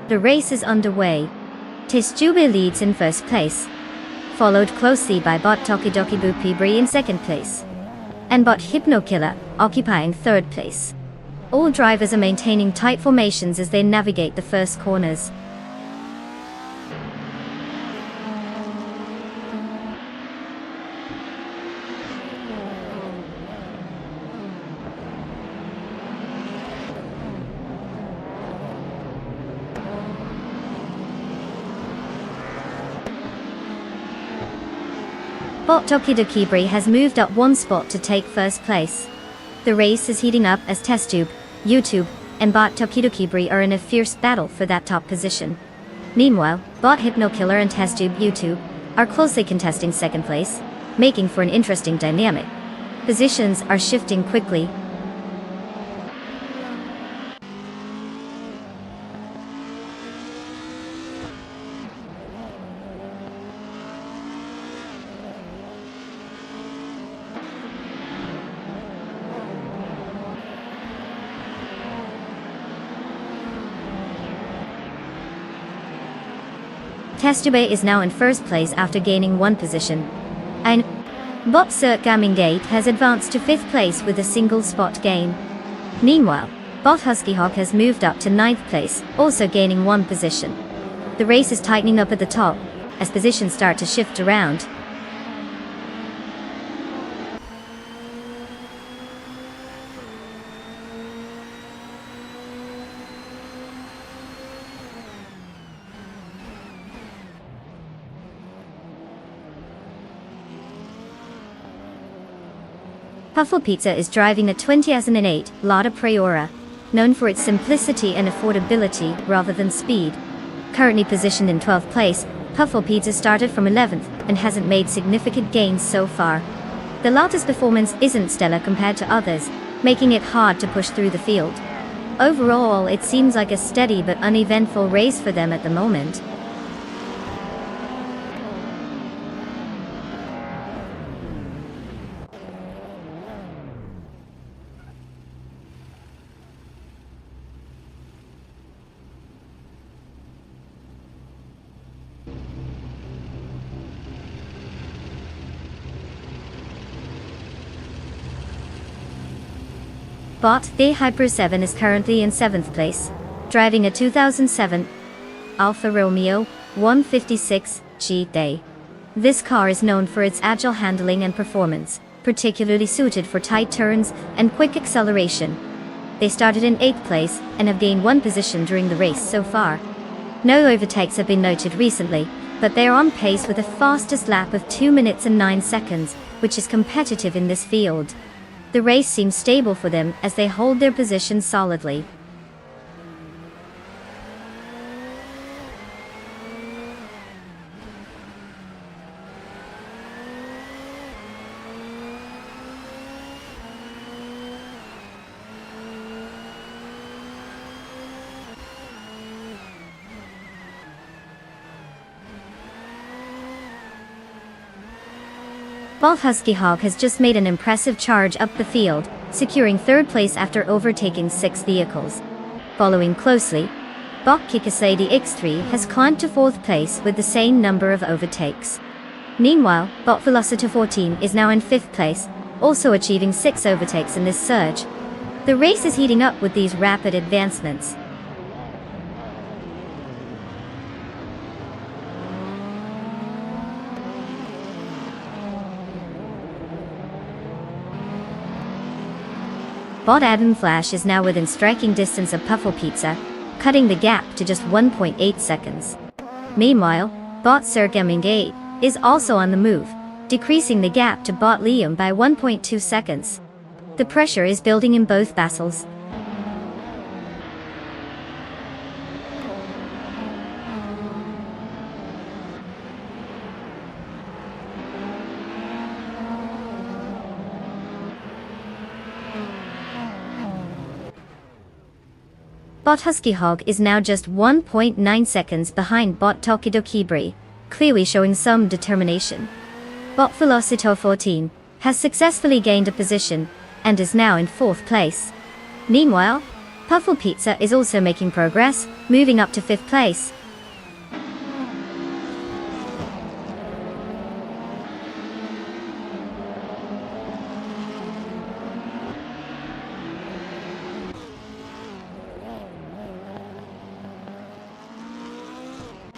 The race is underway. Testube leads in first place, followed closely by Bot Tokidoki Bupibri in second place, and Bot Hypnokiller occupying third place. All drivers are maintaining tight formations as they navigate the first corners. Bot Tokidokibri has moved up one spot to take first place. The race is heating up as Testube, YouTube, and Bot Tokidokibri are in a fierce battle for that top position. Meanwhile, Bot Hypnokiller and Testube YouTube are closely contesting second place, making for an interesting dynamic. Positions are shifting quickly. Testube is now in first place after gaining one position. And Bot Cert Gamingate has advanced to fifth place with a single spot gain. Meanwhile, Bot Huskyhawk has moved up to ninth place, also gaining one position. The race is tightening up at the top, as positions start to shift around. Puffle Pizza is driving a 2008 Lotta Priora, known for its simplicity and affordability rather than speed. Currently positioned in 12th place, Puffle Pizza started from 11th and hasn't made significant gains so far. The Lotta's performance isn't stellar compared to others, making it hard to push through the field. Overall, it seems like a steady but uneventful race for them at the moment. Bot the Hyper 7 is currently in 7th place, driving a 2007 Alfa Romeo 156 GT. This car is known for its agile handling and performance, particularly suited for tight turns and quick acceleration. They started in 8th place and have gained 1 position during the race so far. No overtakes have been noted recently, but they are on pace with a fastest lap of 2 minutes and 9 seconds, which is competitive in this field. The race seems stable for them as they hold their position solidly. Bot Husky Hog has just made an impressive charge up the field, securing 3rd place after overtaking 6 vehicles. Following closely, Bot Kikasadi X3 has climbed to 4th place with the same number of overtakes. Meanwhile, Bot Velociter 14 is now in 5th place, also achieving 6 overtakes in this surge. The race is heating up with these rapid advancements. Bot Adam Flash is now within striking distance of Puffle Pizza, cutting the gap to just 1.8 seconds. Meanwhile, Bot Sir Gaming 8 is also on the move, decreasing the gap to Bot Liam by 1.2 seconds. The pressure is building in both battles. Bot Husky Hog is now just 1.9 seconds behind Bot Tokidoki Bri, clearly showing some determination. Bot Velocito 14 has successfully gained a position and is now in 4th place. Meanwhile, Puffle Pizza is also making progress, moving up to 5th place.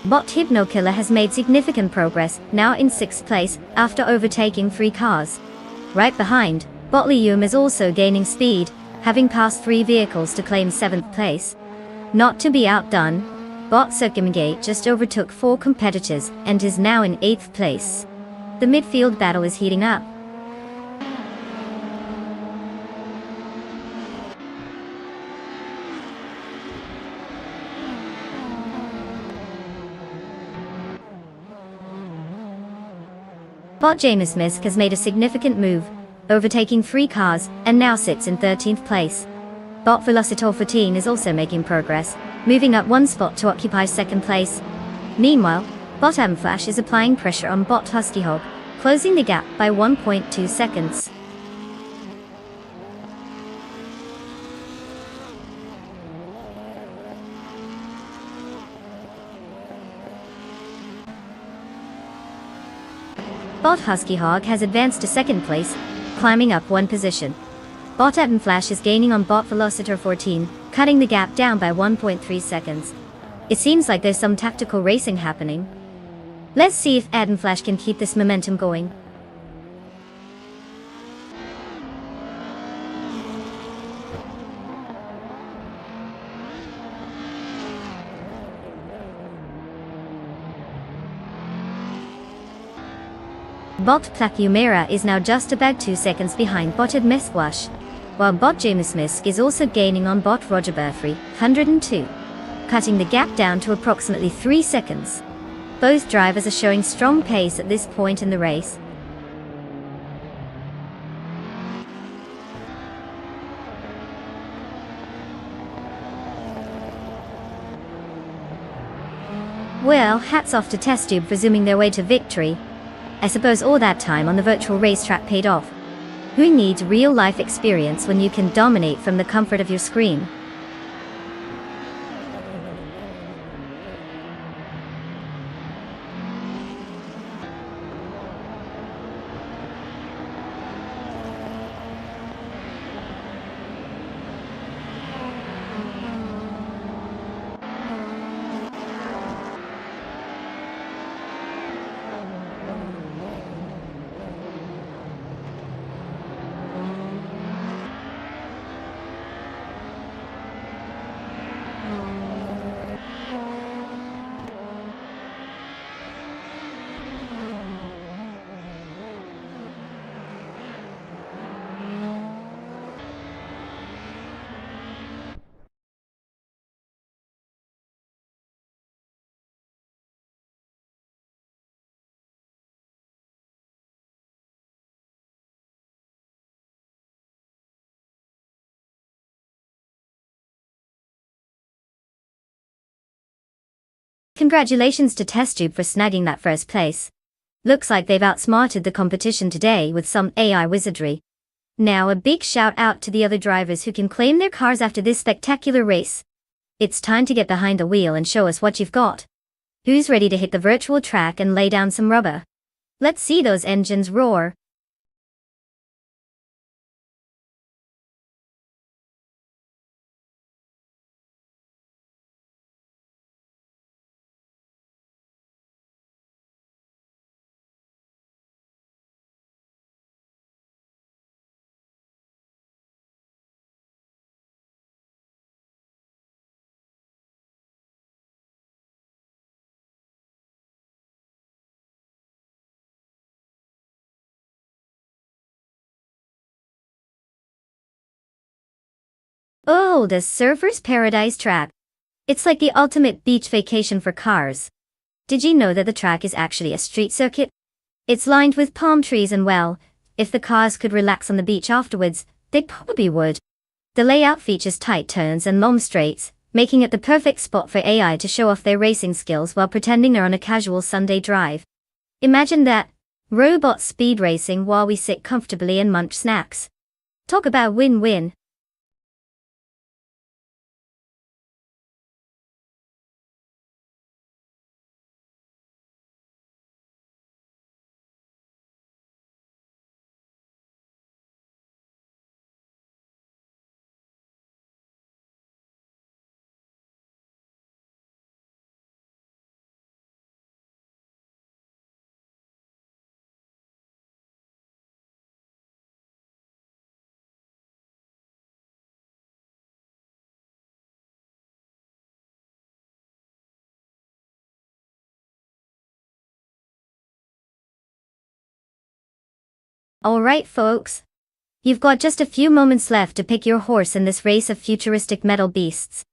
Bot Hypno Killer has made significant progress, now in 6th place, after overtaking 3 cars. Right behind, Bot Lium is also gaining speed, having passed 3 vehicles to claim 7th place. Not to be outdone, Bot Circumgate just overtook 4 competitors and is now in 8th place. The midfield battle is heating up. Bot James Misk has made a significant move, overtaking 3 cars, and now sits in 13th place. Bot Velocitor 14 is also making progress, moving up 1 spot to occupy 2nd place. Meanwhile, Bot Amflash is applying pressure on Bot Husky Hog, closing the gap by 1.2 seconds. Bot Husky Hog has advanced to 2nd place, climbing up 1 position. Bot Flash is gaining on Bot Velocitor 14, cutting the gap down by 1.3 seconds. It seems like there's some tactical racing happening. Let's see if Flash can keep this momentum going. Bot Plakumera is now just about 2 seconds behind Bot Mistwash, while Bot James Misk is also gaining on Bot Roger Burfrey, 102, cutting the gap down to approximately 3 seconds. Both drivers are showing strong pace at this point in the race. Well, hats off to Test Tube for zooming their way to victory. I suppose all that time on the virtual racetrack paid off. Who needs real-life experience when you can dominate from the comfort of your screen? Congratulations to TestTube for snagging that first place. Looks like they've outsmarted the competition today with some AI wizardry. Now a big shout out to the other drivers who can claim their cars after this spectacular race. It's time to get behind the wheel and show us what you've got. Who's ready to hit the virtual track and lay down some rubber? Let's see those engines roar. Oh, the Surfer's Paradise track. It's like the ultimate beach vacation for cars. Did you know that the track is actually a street circuit? It's lined with palm trees and well, if the cars could relax on the beach afterwards, they probably would. The layout features tight turns and long straights, making it the perfect spot for AI to show off their racing skills while pretending they're on a casual Sunday drive. Imagine that, robot speed racing while we sit comfortably and munch snacks. Talk about win-win. Alright folks. You've got just a few moments left to pick your horse in this race of futuristic metal beasts.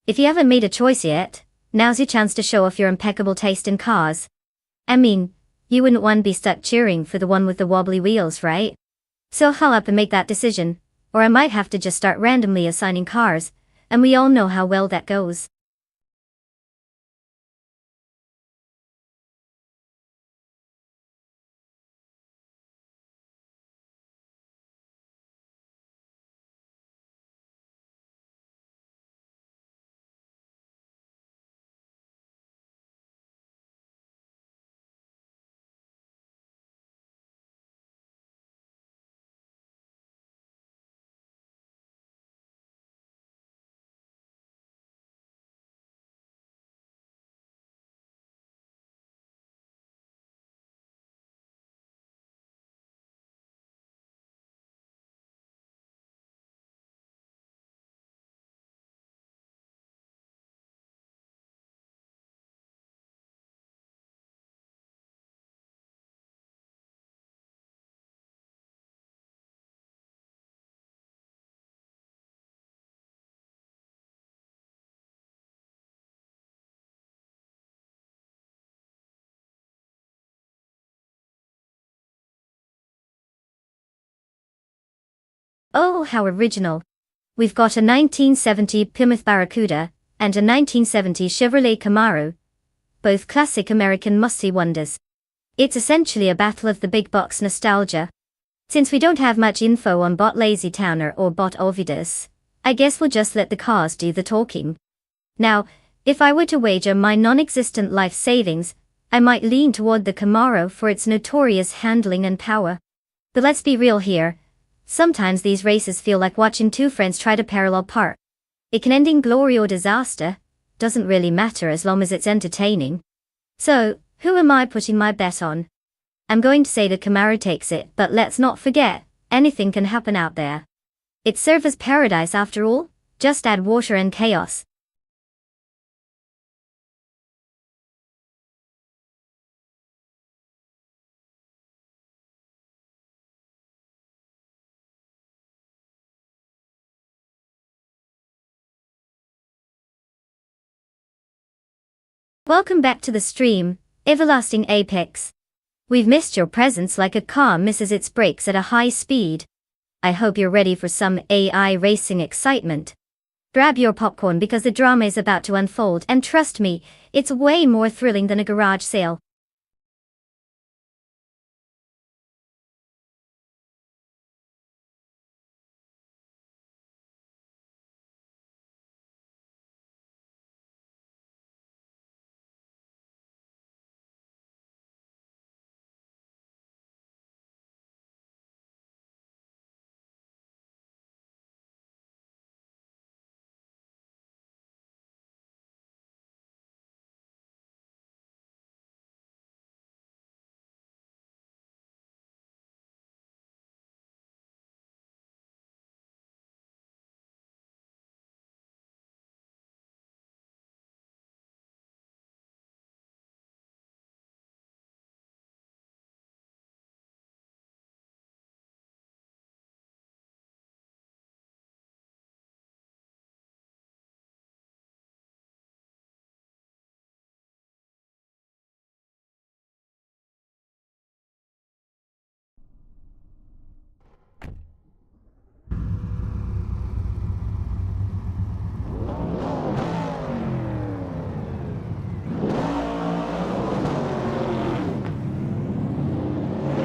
If you haven't made a choice yet, now's your chance to show off your impeccable taste in cars. I mean, you wouldn't want to be stuck cheering for the one with the wobbly wheels, right? So hull up and make that decision, or I might have to just start randomly assigning cars, and we all know how well that goes. Oh, how original. We've got a 1970 Plymouth Barracuda and a 1970 Chevrolet Camaro, both classic American must-see wonders. It's essentially a battle of the big box nostalgia. Since we don't have much info on Bot Lazy Towner or Bot Ovidus, I guess we'll just let the cars do the talking. Now, if I were to wager my non-existent life savings, I might lean toward the Camaro for its notorious handling and power. But let's be real here. Sometimes these races feel like watching two friends try to parallel park. It can end in glory or disaster, doesn't really matter as long as it's entertaining. So, who am I putting my bet on? I'm going to say the Camaro takes it, but let's not forget, anything can happen out there. It's surfer's paradise after all, just add water and chaos. Welcome back to the stream, Everlasting Apex. We've missed your presence like a car misses its brakes at a high speed. I hope you're ready for some AI racing excitement. Grab your popcorn because the drama is about to unfold, and trust me, it's way more thrilling than a garage sale.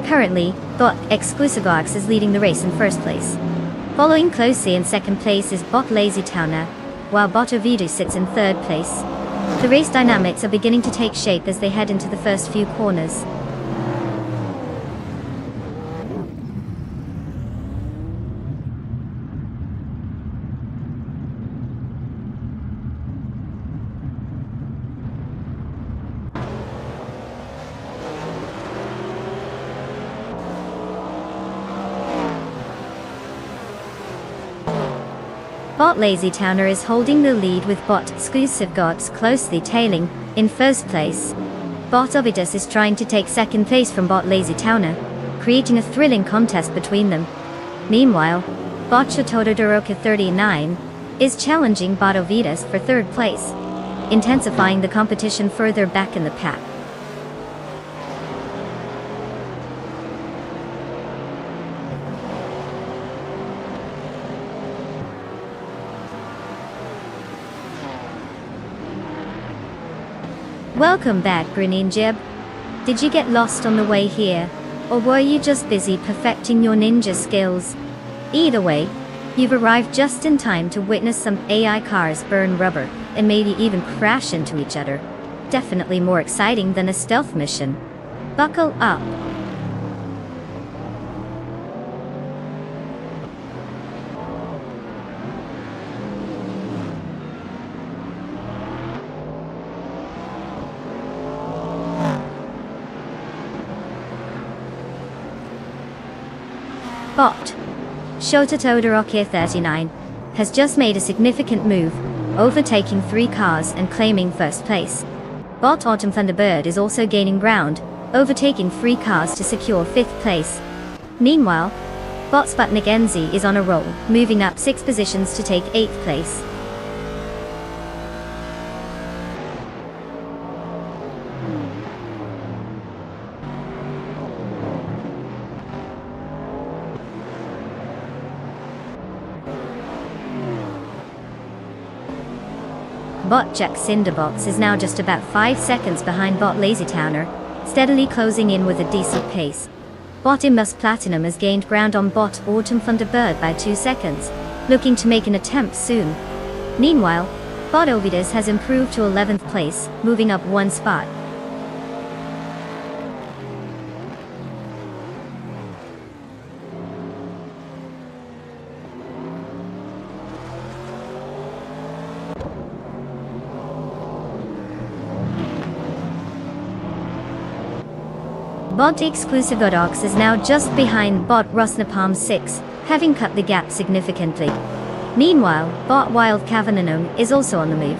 Currently, Bot Exclusivox is leading the race in first place. Following closely in second place is Bot Lazy Towner, while Bot Ovidu sits in third place. The race dynamics are beginning to take shape as they head into the first few corners. Bot Lazy Towner is holding the lead with Bot Exclusivox closely tailing, in first place. Bot Ovidus is trying to take second place from Bot Lazy Towner, creating a thrilling contest between them. Meanwhile, Bot Totodoroka 39 is challenging Bot Ovidus for third place, intensifying the competition further back in the pack. Welcome back, Grenin Jib. Did you get lost on the way here, or were you just busy perfecting your ninja skills? Either way, you've arrived just in time to witness some AI cars burn rubber, and maybe even crash into each other. Definitely more exciting than a stealth mission. Buckle up. Bot Shototodoroka 39 has just made a significant move, overtaking 3 cars and claiming first place. Bot Autumn Thunderbird is also gaining ground, overtaking 3 cars to secure 5th place. Meanwhile, Bot Sputnik NZ is on a roll, moving up 6 positions to take 8th place. Bot Jack Cinderbox is now just about 5 seconds behind Bot Lazy Towner, steadily closing in with a decent pace. Bot Imbus Platinum has gained ground on Bot Autumn Thunderbird by 2 seconds, looking to make an attempt soon. Meanwhile, Bot Ovidus has improved to 11th place, moving up 1 spot. Bot Exclusivox is now just behind Bot Rosnapalm 6, having cut the gap significantly. Meanwhile, Bot Wild Cavananum is also on the move,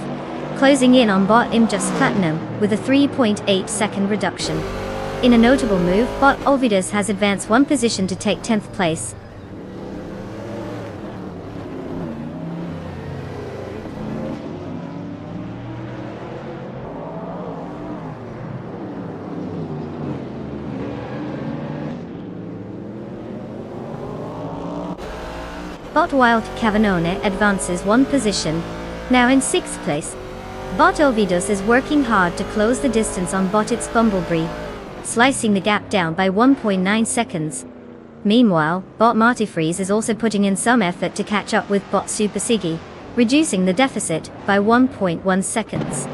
closing in on Bot Imjust Platinum with a 3.8 second reduction. In a notable move, Bot Ovidus has advanced 1 position to take 10th place. Bot Wild Cavanone advances one position, now in 6th place. Bot Ovidus is working hard to close the distance on Bot It's Bumblebee, slicing the gap down by 1.9 seconds. Meanwhile, Bot Martifreeze is also putting in some effort to catch up with Bot Super Siggy, reducing the deficit by 1.1 seconds.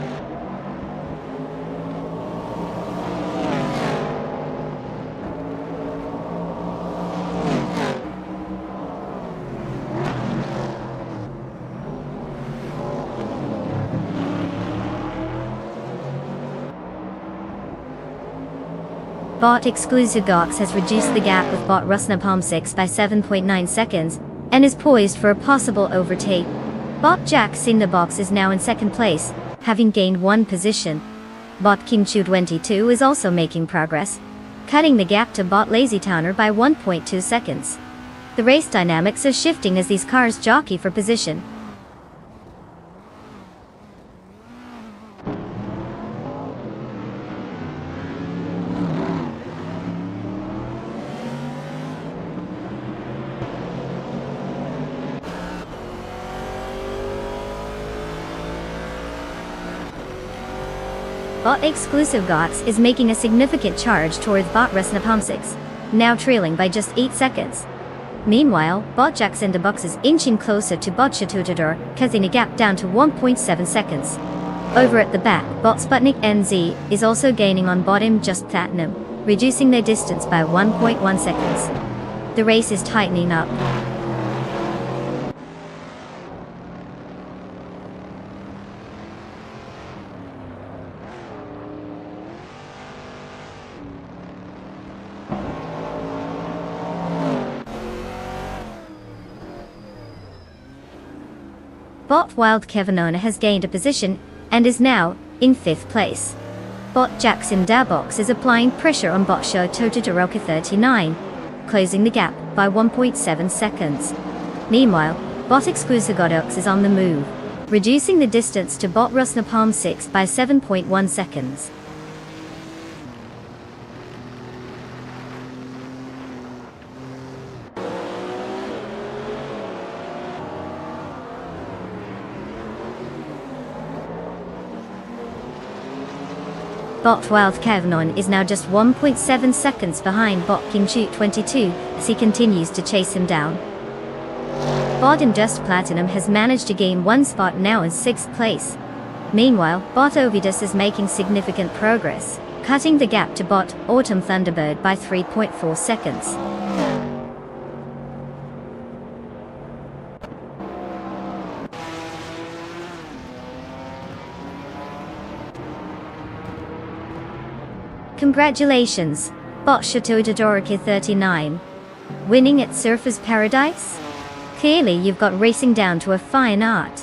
Bot Exclusive Gox has reduced the gap with Bot Rusnapalm 6 by 7.9 seconds, and is poised for a possible overtake. Bot Jax in the box is now in 2nd place, having gained 1 position. Bot Kimchu22 is also making progress, cutting the gap to Bot Lazy Towner by 1.2 seconds. The race dynamics are shifting as these cars jockey for position. Bot Exclusive Gox is making a significant charge towards Bot Rusnapalm 6, now trailing by just 8 seconds. Meanwhile, Bot Jax in the box is inching closer to Bot Chatutador, cutting the gap down to 1.7 seconds. Over at the back, Bot Sputnik NZ is also gaining on Bot Im Just Platinum, reducing their distance by 1.1 seconds. The race is tightening up. Bot Wild Cavanona has gained a position, and is now in 5th place. Bot Jax in Dabox is applying pressure on Bot Show Tototoroka 39, closing the gap by 1.7 seconds. Meanwhile, Bot Exclusive Godox is on the move, reducing the distance to Bot Rusnapalm 6 by 7.1 seconds. Bot Wild Cavanon is now just 1.7 seconds behind Bot Kimchu22 as he continues to chase him down. Bot Just Platinum has managed to gain 1 spot, now in 6th place. Meanwhile, Bot Ovidus is making significant progress, cutting the gap to Bot Autumn Thunderbird by 3.4 seconds. Congratulations, Bot Chateau de Dorica 39. Winning at Surfers Paradise? Clearly you've got racing down to a fine art.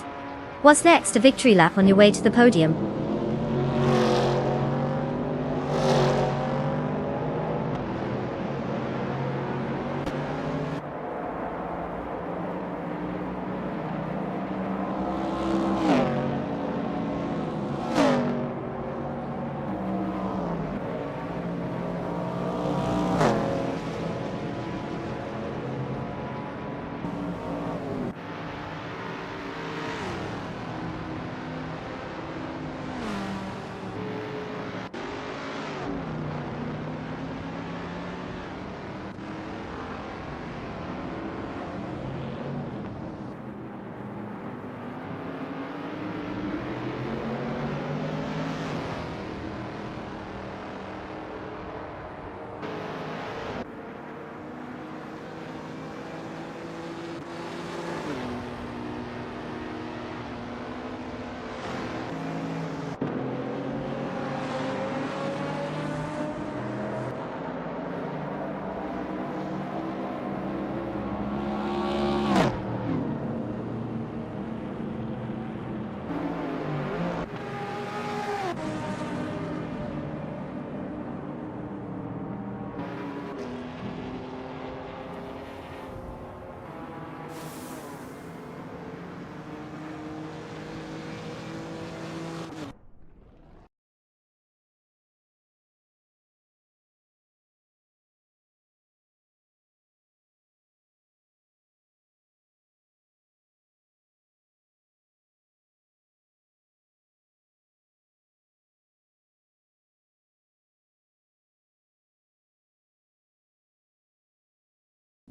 What's next, a victory lap on your way to the podium?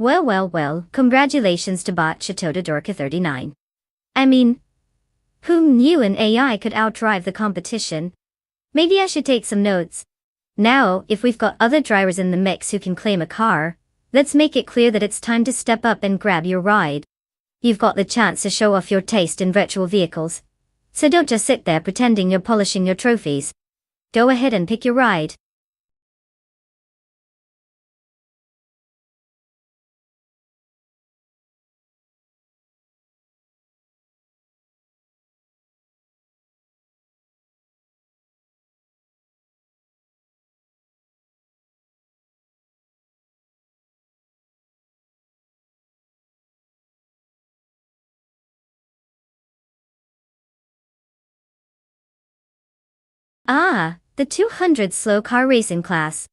Well, congratulations to bot Chatoda 39. I mean, who knew an AI could outdrive the competition? Maybe I should take some notes. Now, if we've got other drivers in the mix who can claim a car, let's make it clear that it's time to step up and grab your ride. You've got the chance to show off your taste in virtual vehicles. So don't just sit there pretending you're polishing your trophies. Go ahead and pick your ride. Ah, the 200 slow car racing class.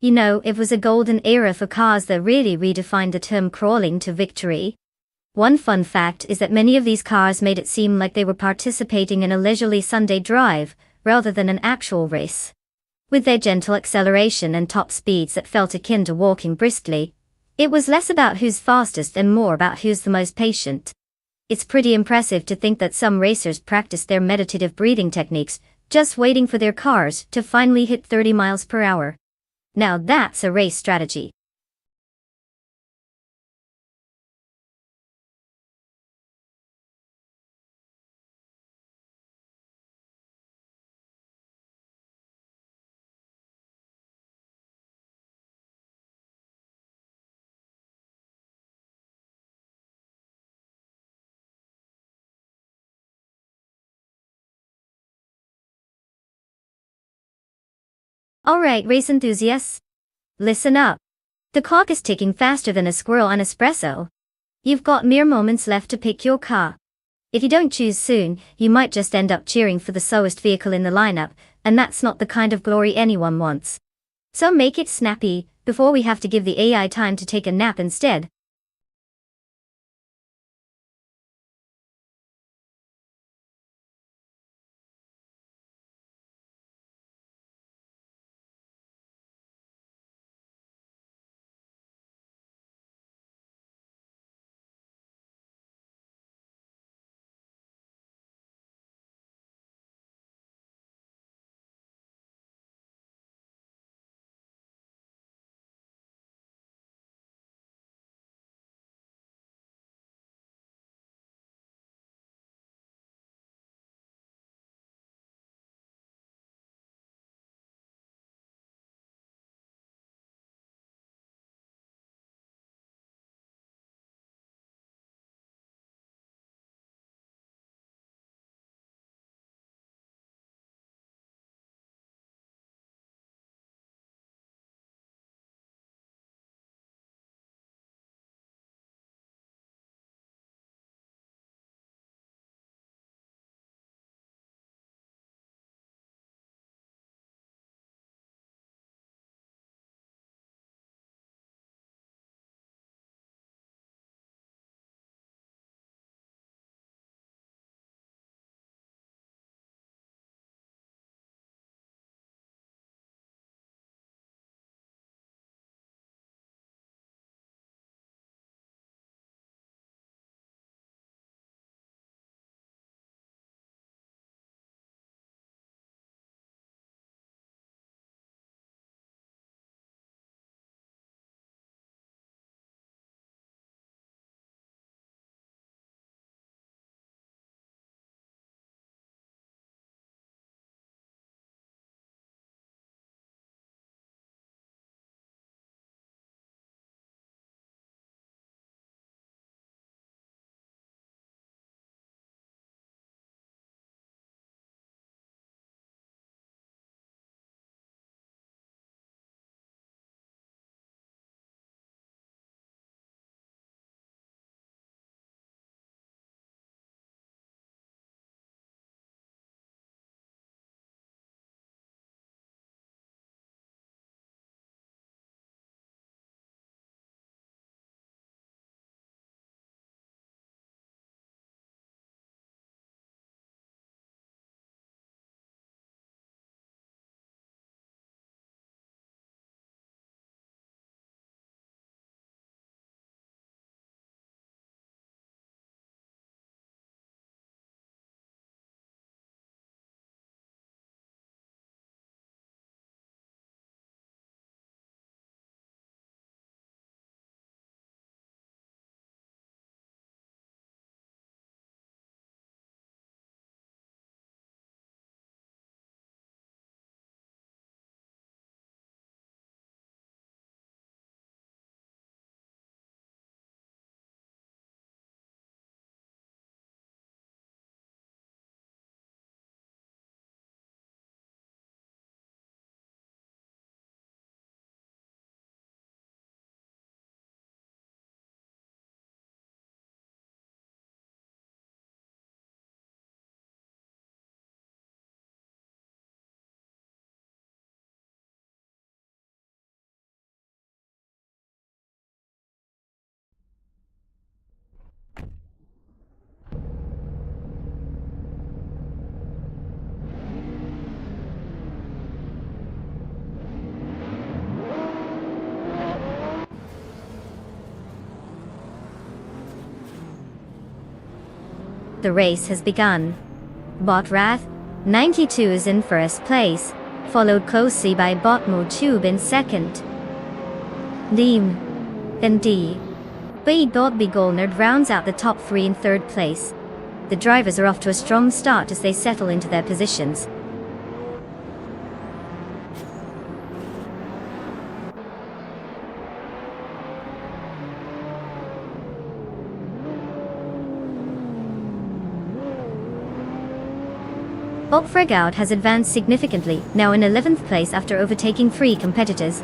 You know, it was a golden era for cars that really redefined the term crawling to victory. One fun fact is that many of these cars made it seem like they were participating in a leisurely Sunday drive, rather than an actual race. With their gentle acceleration and top speeds that felt akin to walking briskly, it was less about who's fastest and more about who's the most patient. It's pretty impressive to think that some racers practice their meditative breathing techniques, just waiting for their cars to finally hit 30 miles per hour. Now that's a race strategy. Alright, race enthusiasts. Listen up. The clock is ticking faster than a squirrel on espresso. You've got mere moments left to pick your car. If you don't choose soon, you might just end up cheering for the slowest vehicle in the lineup, and that's not the kind of glory anyone wants. So make it snappy, before we have to give the AI time to take a nap instead. The race has begun. Bot Wrath 92 is in first place, followed closely by Bot Tube in second. Deem and D. Bot Begolnerd rounds out the top three in third place. The drivers are off to a strong start as they settle into their positions. Bot Fregout has advanced significantly, now in 11th place after overtaking 3 competitors.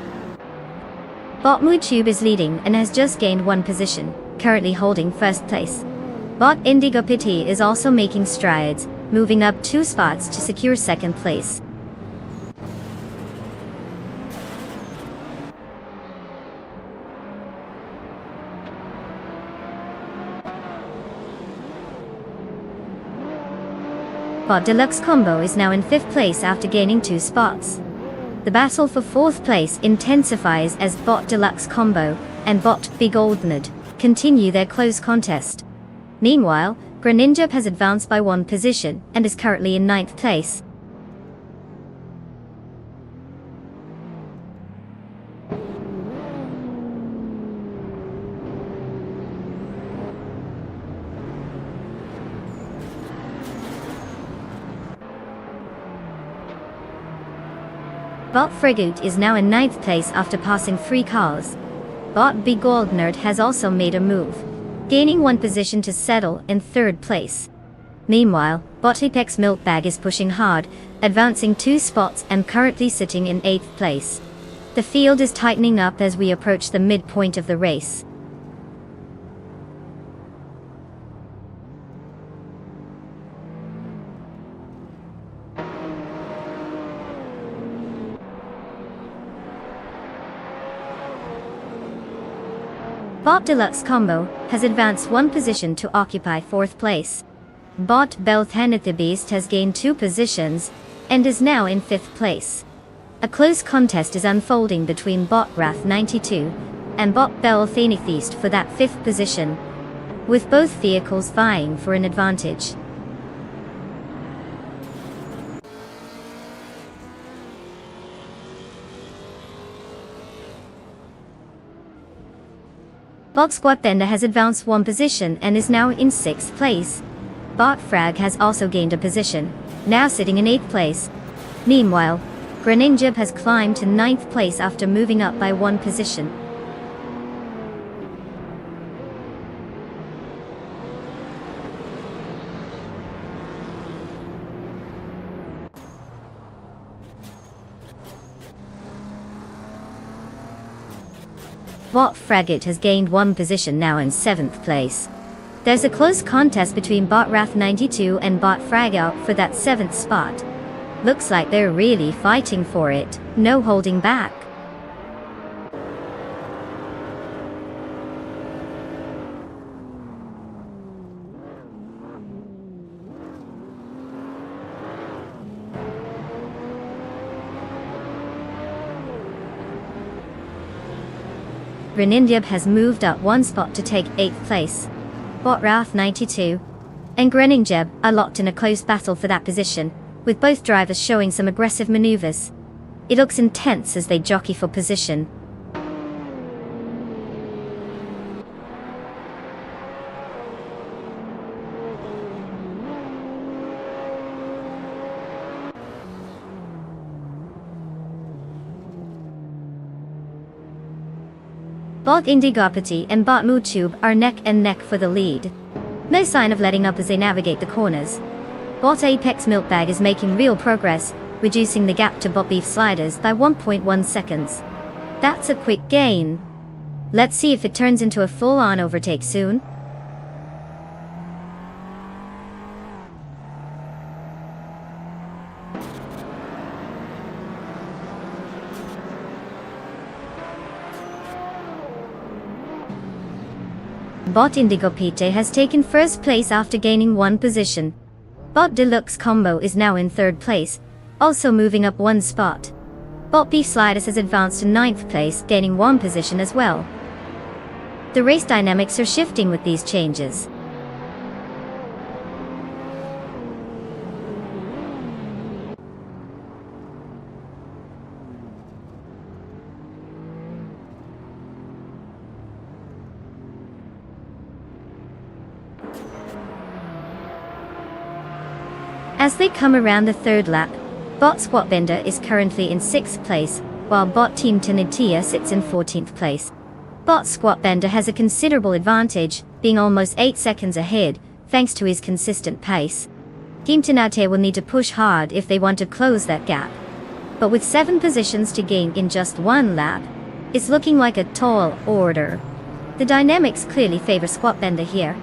Bot Tube is leading and has just gained 1 position, currently holding first place. Bot Indigo Pity is also making strides, moving up 2 spots to secure second place. Bot Deluxe Combo is now in 5th place after gaining 2 spots. The battle for 4th place intensifies as Bot Deluxe Combo and Bot Begolnerd continue their close contest. Meanwhile, Greninja has advanced by 1 position and is currently in 9th place. Bot Fregout is now in 9th place after passing 3 cars. Bot Begolnerd has also made a move, gaining 1 position to settle in 3rd place. Meanwhile, Bot Apex Milkbag is pushing hard, advancing 2 spots and currently sitting in 8th place. The field is tightening up as we approach the midpoint of the race. Bot Deluxe Combo has advanced 1 position to occupy 4th place. Bot Beast has gained 2 positions and is now in 5th place. A close contest is unfolding between Bot Wrath 92 and Bot Feast for that 5th position, with both vehicles vying for an advantage. Bot Squatbender has advanced 1 position and is now in 6th place. Bot Frag has also gained a position, now sitting in 8th place. Meanwhile, Greninja has climbed to 9th place after moving up by 1 position. Bot Fragget has gained 1 position, now in 7th place. There's a close contest between Bot Wrath 92 and Bot Fregout for that 7th spot. Looks like they're really fighting for it, no holding back. Greninja has moved up 1 spot to take 8th place. Bot Wrath 92 and Greninja are locked in a close battle for that position, with both drivers showing some aggressive maneuvers. It looks intense as they jockey for position. Bot Indigopathy and Bot Tube are neck and neck for the lead. No sign of letting up as they navigate the corners. Bot Apex Milkbag is making real progress, reducing the gap to Bot Beef Sliders by 1.1 seconds. That's a quick gain. Let's see if it turns into a full-on overtake soon. Bot Indigo Pite has taken 1st place after gaining 1 position. Bot Deluxe Combo is now in 3rd place, also moving up 1 spot. Bot Beef Sliders has advanced to 9th place, gaining 1 position as well. The race dynamics are shifting with these changes. As they come around the third lap, Bot Squatbender is currently in 6th place, while Bot Team Tinitia sits in 14th place. Bot Squatbender has a considerable advantage, being almost 8 seconds ahead, thanks to his consistent pace. Team Tinitia will need to push hard if they want to close that gap. But with 7 positions to gain in just 1 lap, it's looking like a tall order. The dynamics clearly favor Squatbender here.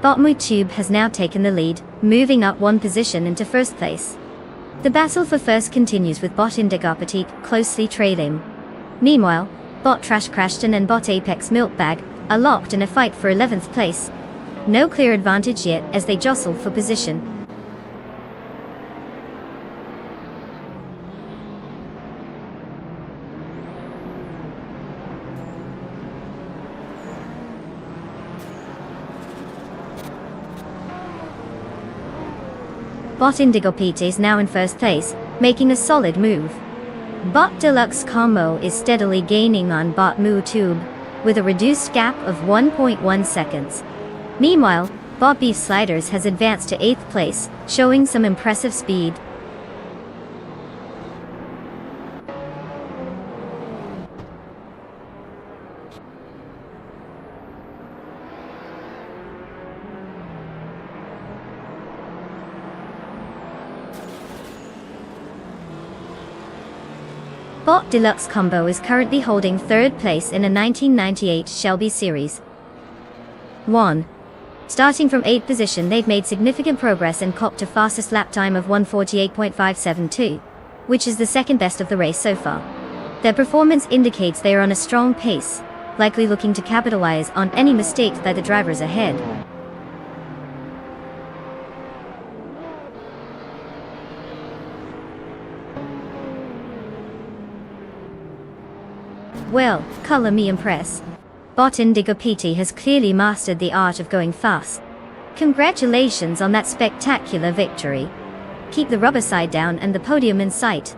Botmutube has now taken the lead, moving up 1 position into 1st place. The battle for first continues with Bot Indigopatit closely trailing. Meanwhile, Bot Trash Crashton and Bot Apex Milkbag are locked in a fight for 11th place. No clear advantage yet as they jostle for position. Bot Indigopete is now in 1st place, making a solid move. Bot Deluxe Combo is steadily gaining on Bot Mutube, with a reduced gap of 1.1 seconds. Meanwhile, Bot Beef Sliders has advanced to 8th place, showing some impressive speed. Bot Deluxe Combo is currently holding 3rd place in a 1998 Shelby Series 1. Starting from 8th position, they've made significant progress and copped a fastest lap time of 1:48.572, which is the 2nd best of the race so far. Their performance indicates they are on a strong pace, likely looking to capitalize on any mistakes by the drivers ahead. Well, color me impress. Bot Indigopete has clearly mastered the art of going fast. Congratulations on that spectacular victory. Keep the rubber side down and the podium in sight.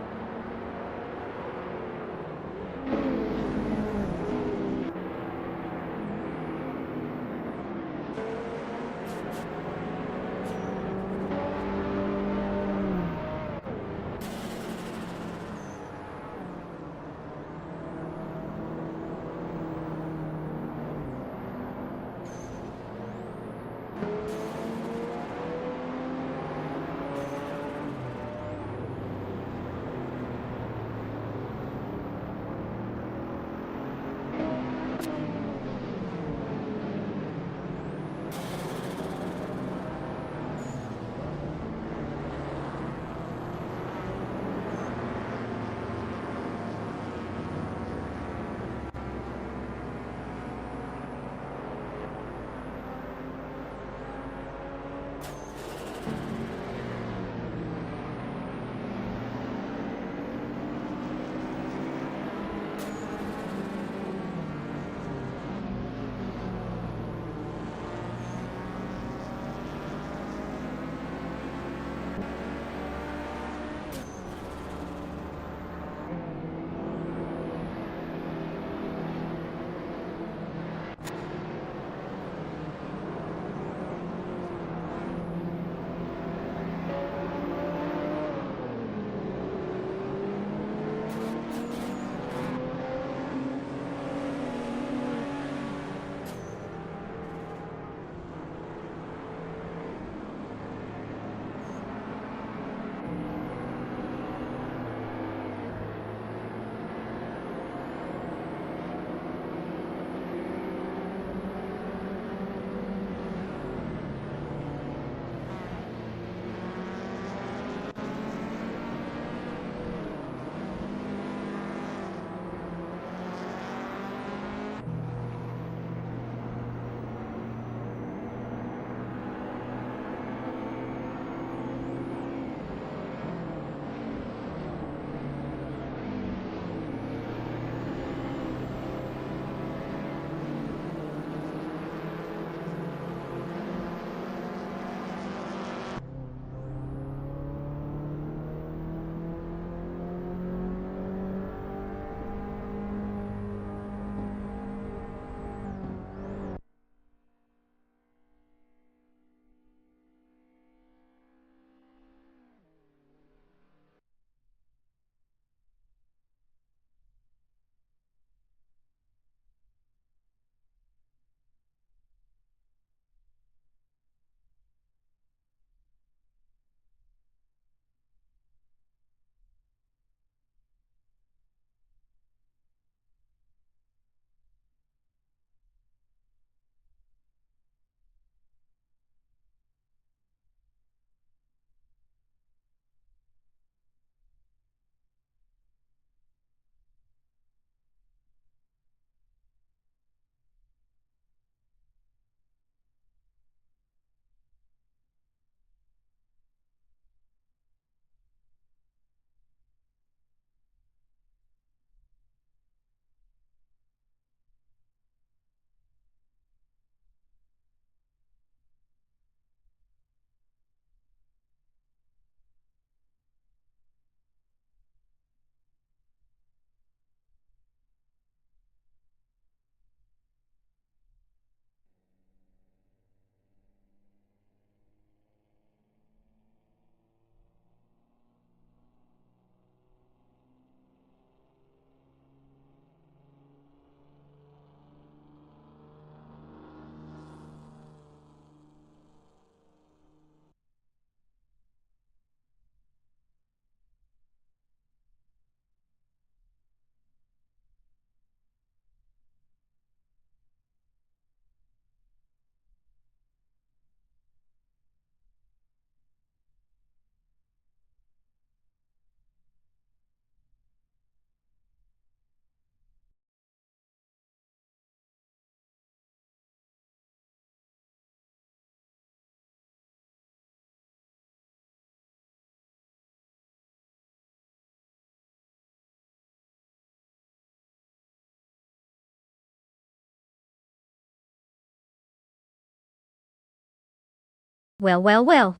Well, well, well.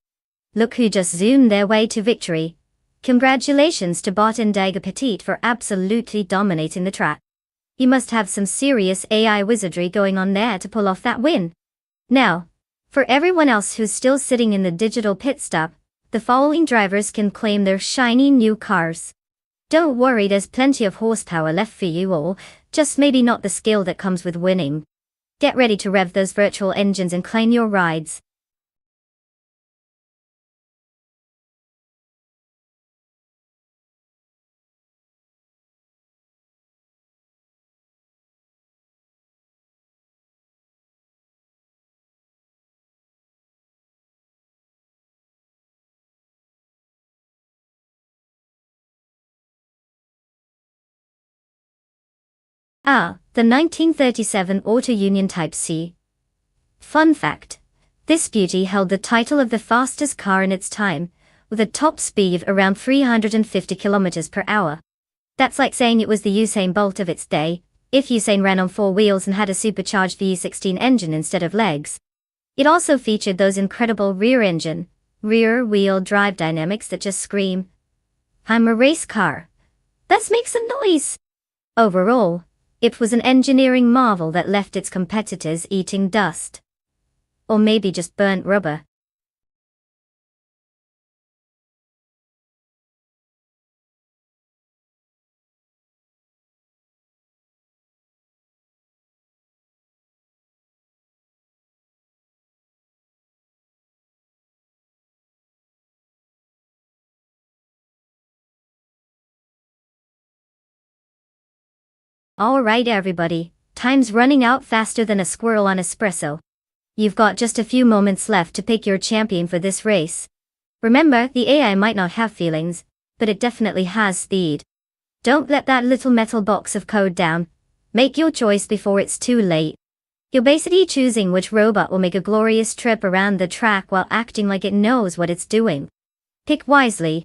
Look who just zoomed their way to victory. Congratulations to Bot and Dagger Petit for absolutely dominating the track. You must have some serious AI wizardry going on there to pull off that win. Now, for everyone else who's still sitting in the digital pit stop, the following drivers can claim their shiny new cars. Don't worry, there's plenty of horsepower left for you all, just maybe not the skill that comes with winning. Get ready to rev those virtual engines and claim your rides. The 1937 Auto Union Type C. Fun fact. This beauty held the title of the fastest car in its time, with a top speed of around 350 kilometers per hour. That's like saying it was the Usain Bolt of its day, if Usain ran on 4 wheels and had a supercharged V16 engine instead of legs. It also featured those incredible rear-wheel drive dynamics that just scream, "I'm a race car. Let's make some noise." Overall, it was an engineering marvel that left its competitors eating dust. Or maybe just burnt rubber. Alright everybody, time's running out faster than a squirrel on espresso. You've got just a few moments left to pick your champion for this race. Remember, the AI might not have feelings, but it definitely has speed. Don't let that little metal box of code down. Make your choice before it's too late. You're basically choosing which robot will make a glorious trip around the track while acting like it knows what it's doing. Pick wisely.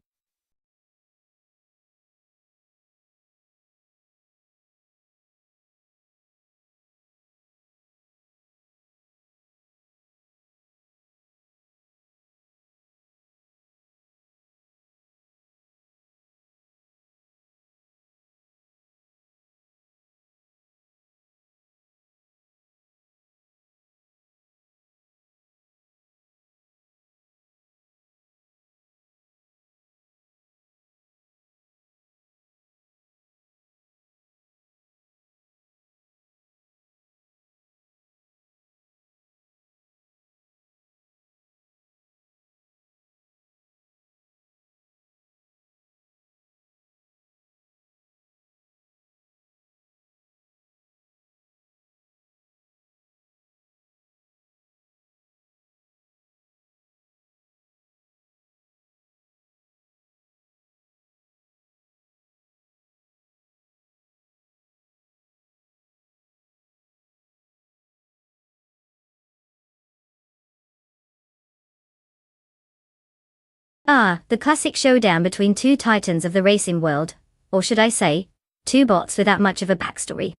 The classic showdown between two titans of the racing world, or should I say, two bots without much of a backstory.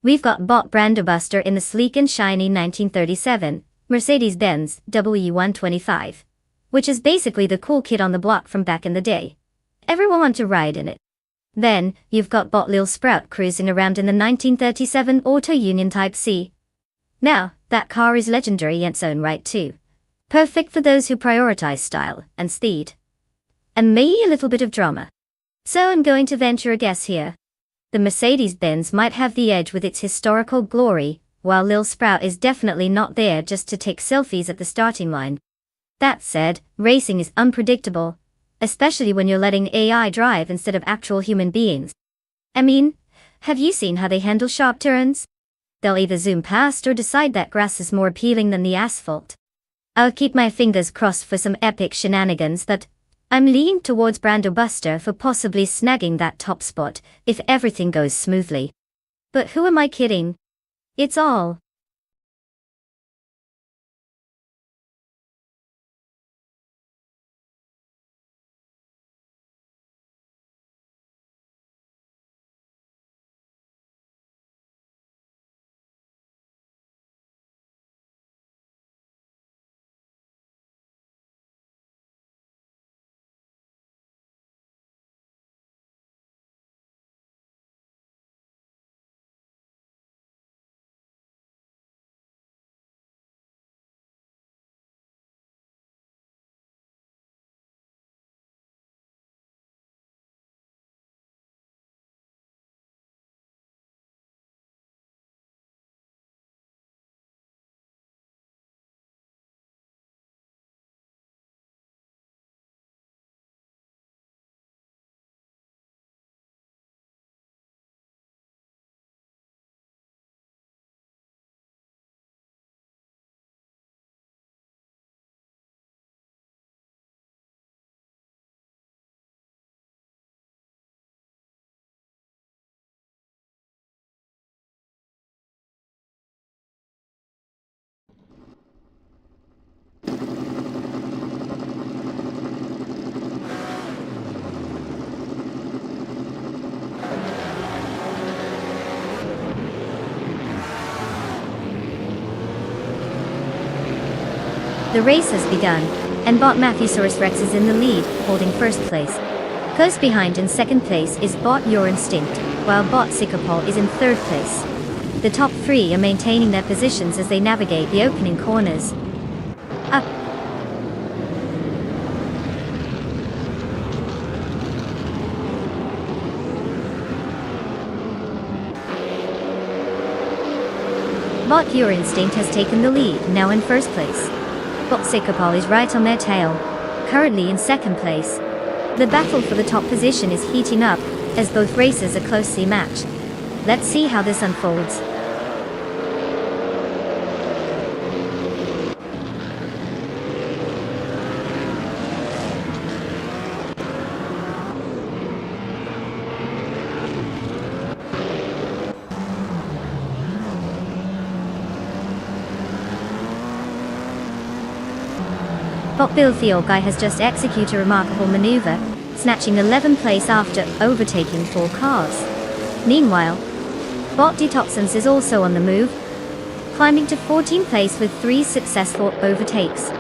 We've got bot Brandobuster in the sleek and shiny 1937 Mercedes-Benz W125, which is basically the cool kid on the block from back in the day. Everyone want to ride in it. Then, you've got bot Lil Sprout cruising around in the 1937 Auto Union Type C. Now, that car is legendary in its own right too. Perfect for those who prioritize style and speed. And maybe a little bit of drama. So I'm going to venture a guess here. The Mercedes-Benz might have the edge with its historical glory, while Lil Sprout is definitely not there just to take selfies at the starting line. That said, racing is unpredictable, especially when you're letting AI drive instead of actual human beings. I mean, have you seen how they handle sharp turns? They'll either zoom past or decide that grass is more appealing than the asphalt. I'll keep my fingers crossed for some epic shenanigans, but I'm leaning towards Brandobuster for possibly snagging that top spot if everything goes smoothly. But who am I kidding? It's all The race has begun, and Bot Matthesaurus Rex is in the lead, holding first place. Close behind in second place is Bot Your Instinct, while Bot Sycopol is in third place. The top three are maintaining their positions as they navigate the opening corners. Up. Bot Your Instinct has taken the lead, now in first place. Bot Sycopol is right on their tail, currently in second place. The battle for the top position is heating up, as both races are closely matched. Let's see how this unfolds. Bot Bill Theorguy has just executed a remarkable maneuver, snatching 11th place after overtaking 4 cars. Meanwhile, Bot Detoxins is also on the move, climbing to 14th place with 3 successful overtakes.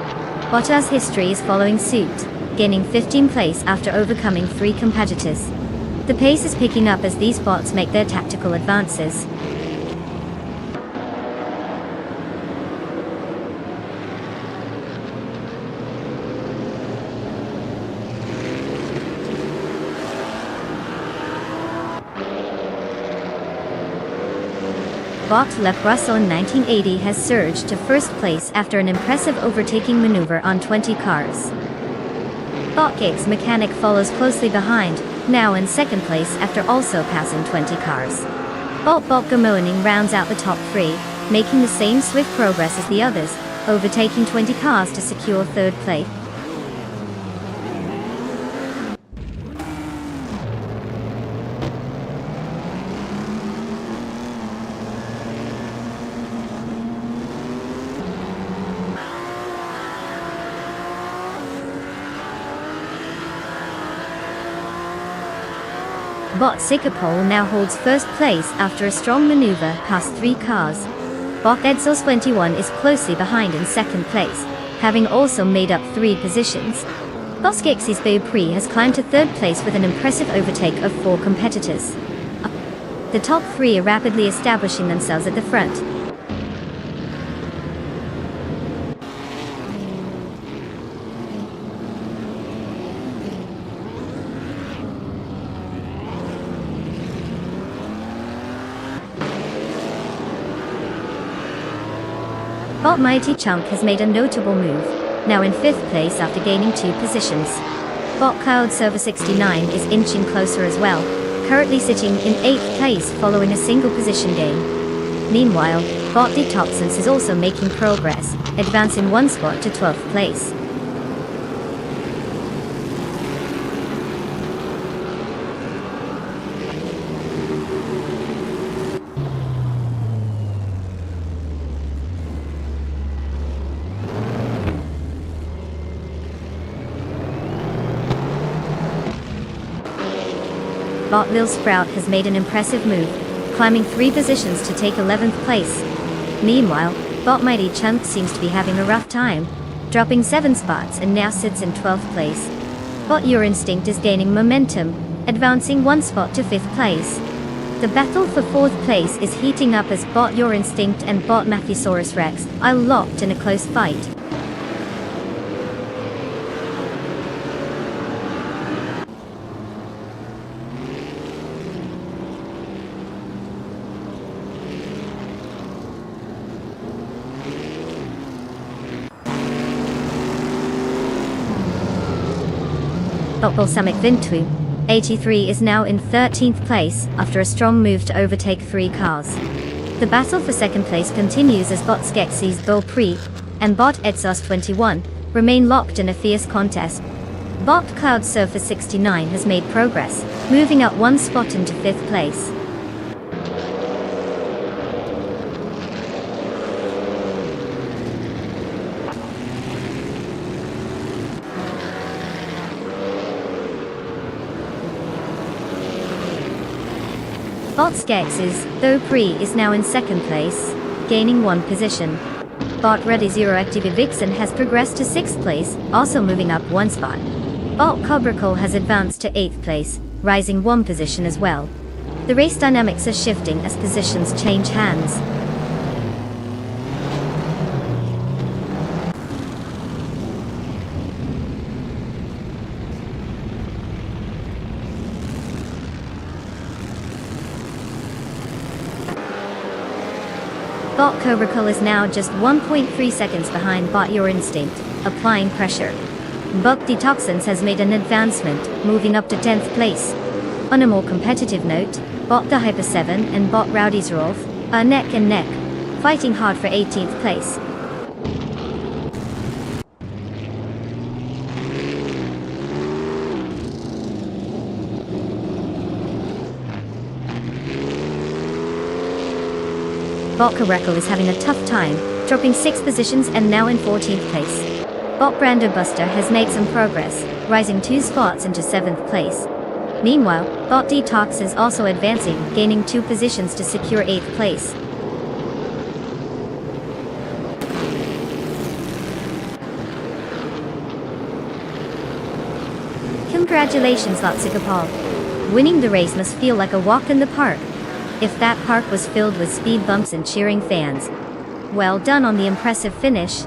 Bottas History is following suit, gaining 15th place after overcoming 3 competitors. The pace is picking up as these bots make their tactical advances. Bot Le Russell in 1980 has surged to first place after an impressive overtaking maneuver on 20 cars. Bot Gates Mechanic follows closely behind, now in second place after also passing 20 cars. Bot Gamoning rounds out the top 3, making the same swift progress as the others, overtaking 20 cars to secure third place. Bot Sycopol now holds first place after a strong maneuver past 3 cars. Bot Edsos 21 is closely behind in second place, having also made up 3 positions. Bot Skexy's Beaupré has climbed to third place with an impressive overtake of 4 competitors. The top 3 are rapidly establishing themselves at the front. Bot Mighty Chunk has made a notable move, now in 5th place after gaining 2 positions. Bot Cloud Server 69 is inching closer as well, currently sitting in 8th place following a single position gain. Meanwhile, Bot Detoxins is also making progress, advancing 1 spot to 12th place. Bot Lil Sprout has made an impressive move, climbing 3 positions to take 11th place. Meanwhile, Bot Mighty Chunk seems to be having a rough time, dropping 7 spots and now sits in 12th place. Bot Your Instinct is gaining momentum, advancing 1 spot to 5th place. The battle for 4th place is heating up as Bot Your Instinct and Bot Matthesaurus Rex are locked in a close fight. Bot Balsamic Vintu, 83 is now in 13th place after a strong move to overtake 3 cars. The battle for second place continues as Bot Skexy's Beaupré and Bot Edsos 21 remain locked in a fierce contest. Bot Cloud Surfer 69 has made progress, moving up 1 spot into 5th place. Bot Skex's Beaupré is now in second place, gaining 1 position. bot Ready Zero Active Vixen has progressed to 6th place, also moving up 1 spot. Bot Cobracle has advanced to 8th place, rising 1 position as well. The race dynamics are shifting as positions change hands. Bot Cobracle is now just 1.3 seconds behind Bot Your Instinct, applying pressure. Bot Detoxins has made an advancement, moving up to 10th place. On a more competitive note, Bot The Hyper 7 and Bot Rowdy's Rolf are neck and neck, fighting hard for 18th place. Bot Cobracle is having a tough time, dropping 6 positions and now in 14th place. Bot Brando Buster has made some progress, rising 2 spots into 7th place. Meanwhile, Bot Detox is also advancing, gaining 2 positions to secure 8th place. Congratulations, Lotzikapal. Winning the race must feel like a walk in the park. If that park was filled with speed bumps and cheering fans. Well done on the impressive finish.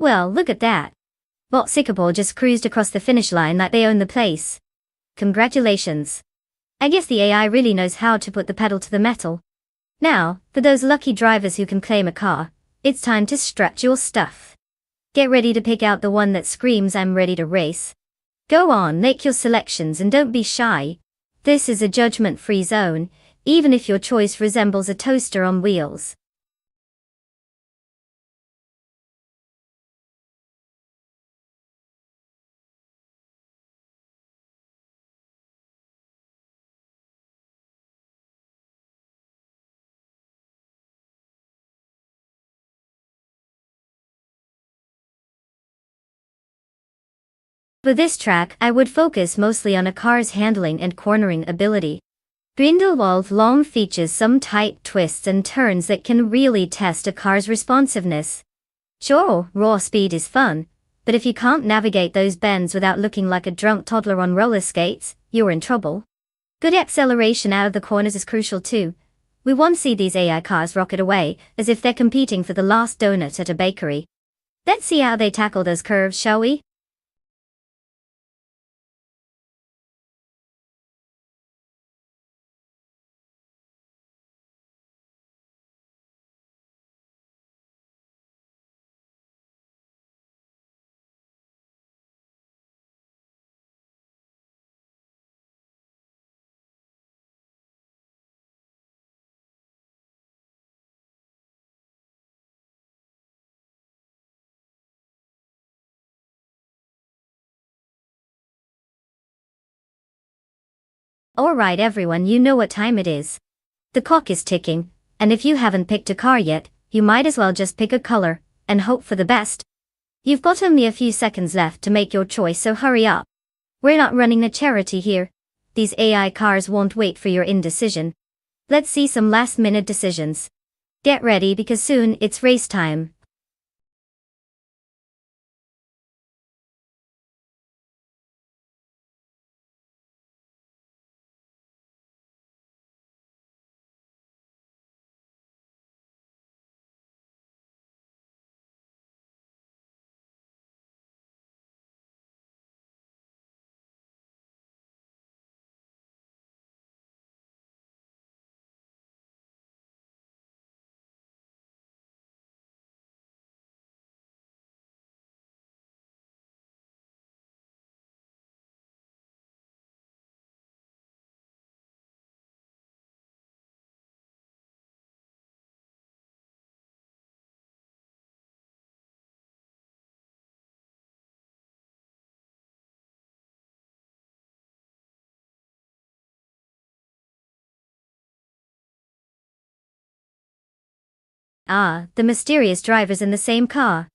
Well, look at that. Bot Sycamore just cruised across the finish line like they own the place. Congratulations. I guess the AI really knows how to put the pedal to the metal. Now, for those lucky drivers who can claim a car, it's time to strut your stuff. Get ready to pick out the one that screams "I'm ready to race." Go on, make your selections and don't be shy. This is a judgment-free zone, even if your choice resembles a toaster on wheels. For this track, I would focus mostly on a car's handling and cornering ability. Grindelwald Long features some tight twists and turns that can really test a car's responsiveness. Sure, raw speed is fun, but if you can't navigate those bends without looking like a drunk toddler on roller skates, you're in trouble. Good acceleration out of the corners is crucial too. We want to see these AI cars rocket away, as if they're competing for the last donut at a bakery. Let's see how they tackle those curves, shall we? Alright everyone, you know what time it is. The clock is ticking, and if you haven't picked a car yet, you might as well just pick a color, and hope for the best. You've got only a few seconds left to make your choice, so hurry up. We're not running a charity here. These AI cars won't wait for your indecision. Let's see some last-minute decisions. Get ready because soon it's race time. Ah, the mysterious drivers in the same car.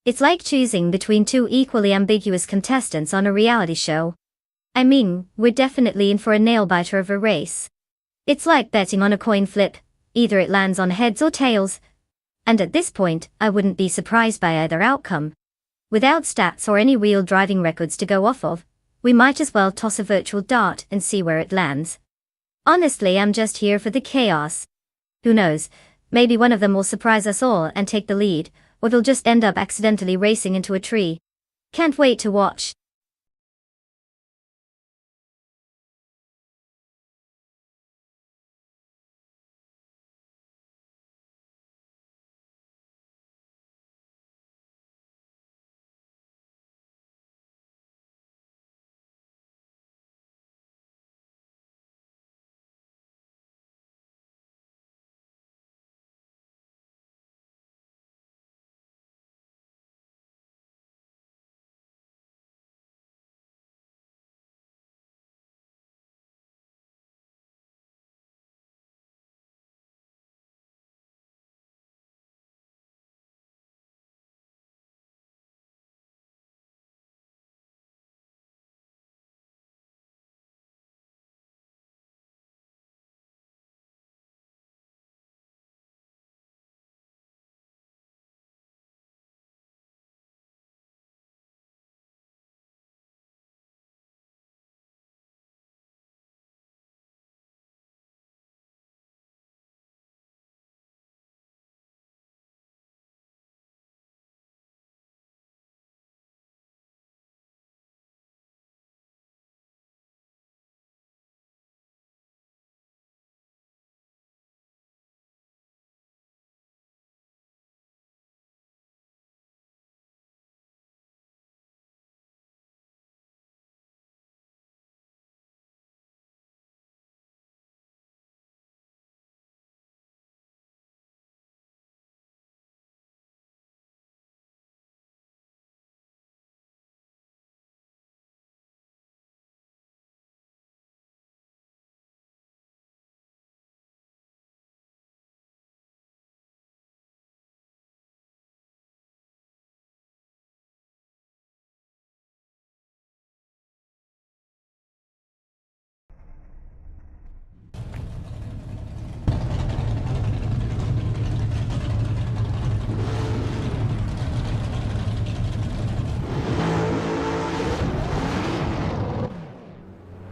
It's like choosing between two equally ambiguous contestants on a reality show. I mean, we're definitely in for a nail-biter of a race. It's like betting on a coin flip, either it lands on heads or tails. And at this point, I wouldn't be surprised by either outcome. Without stats or any real driving records to go off of, we might as well toss a virtual dart and see where it lands. Honestly, I'm just here for the chaos. Who knows? Maybe one of them will surprise us all and take the lead, or they'll just end up accidentally racing into a tree. Can't wait to watch.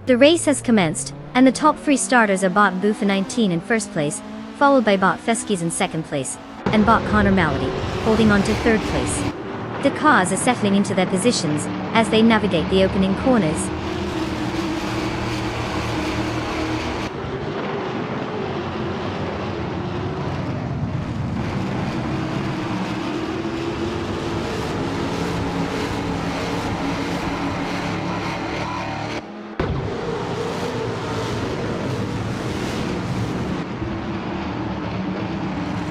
The race has commenced, and the top three starters are Bot Boofa 19 in first place, followed by Bot Feskis in second place, and Bot Connor Malady, holding on to third place. The cars are settling into their positions as they navigate the opening corners.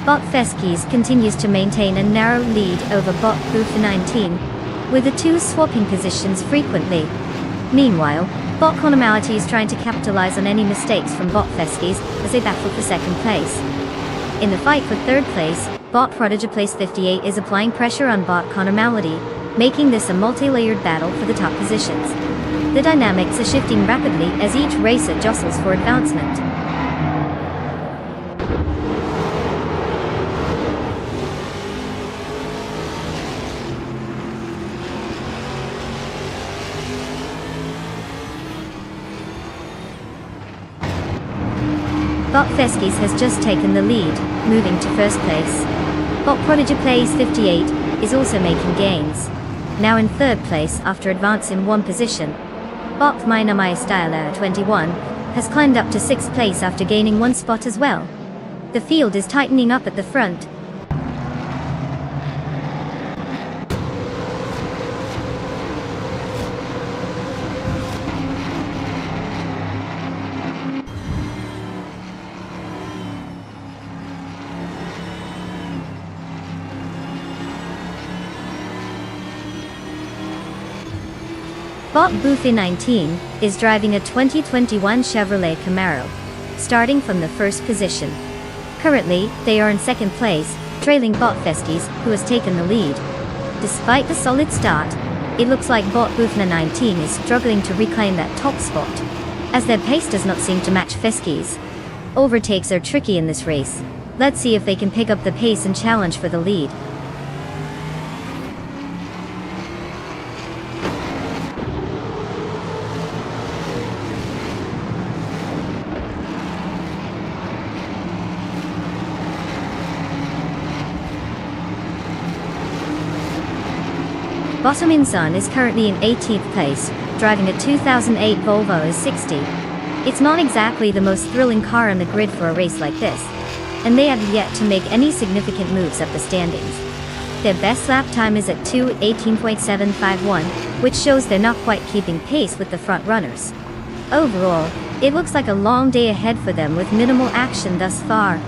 Bot Feskis continues to maintain a narrow lead over Bot Boofa 19, with the two swapping positions frequently. Meanwhile, Bot Konomality is trying to capitalize on any mistakes from Bot Feskies as they battle for second place. In the fight for third place, Bot Prodigy Place 58 is applying pressure on Bot Konomality, making this a multi-layered battle for the top positions. The dynamics are shifting rapidly as each racer jostles for advancement. Bot Feskies has just taken the lead, moving to first place. Bot Prodigy Place 58 is also making gains. Now in third place after advancing one position. Bot Minamai Styler 21 has climbed up to sixth place after gaining one spot as well. The field is tightening up at the front. Bot Boofy 19 is driving a 2021 Chevrolet Camaro, starting from the first position. Currently, they are in second place, trailing Bot Feskies, who has taken the lead. Despite the solid start, it looks like Bot Boofna 19 is struggling to reclaim that top spot, as their pace does not seem to match Feskies. Overtakes are tricky in this race. Let's see if they can pick up the pace and challenge for the lead. Bottom Sun is currently in 18th place, driving a 2008 Volvo S60. It's not exactly the most thrilling car on the grid for a race like this, and they have yet to make any significant moves up the standings. Their best lap time is at 2:18.751, which shows they're not quite keeping pace with the front runners. Overall, it looks like a long day ahead for them with minimal action thus far.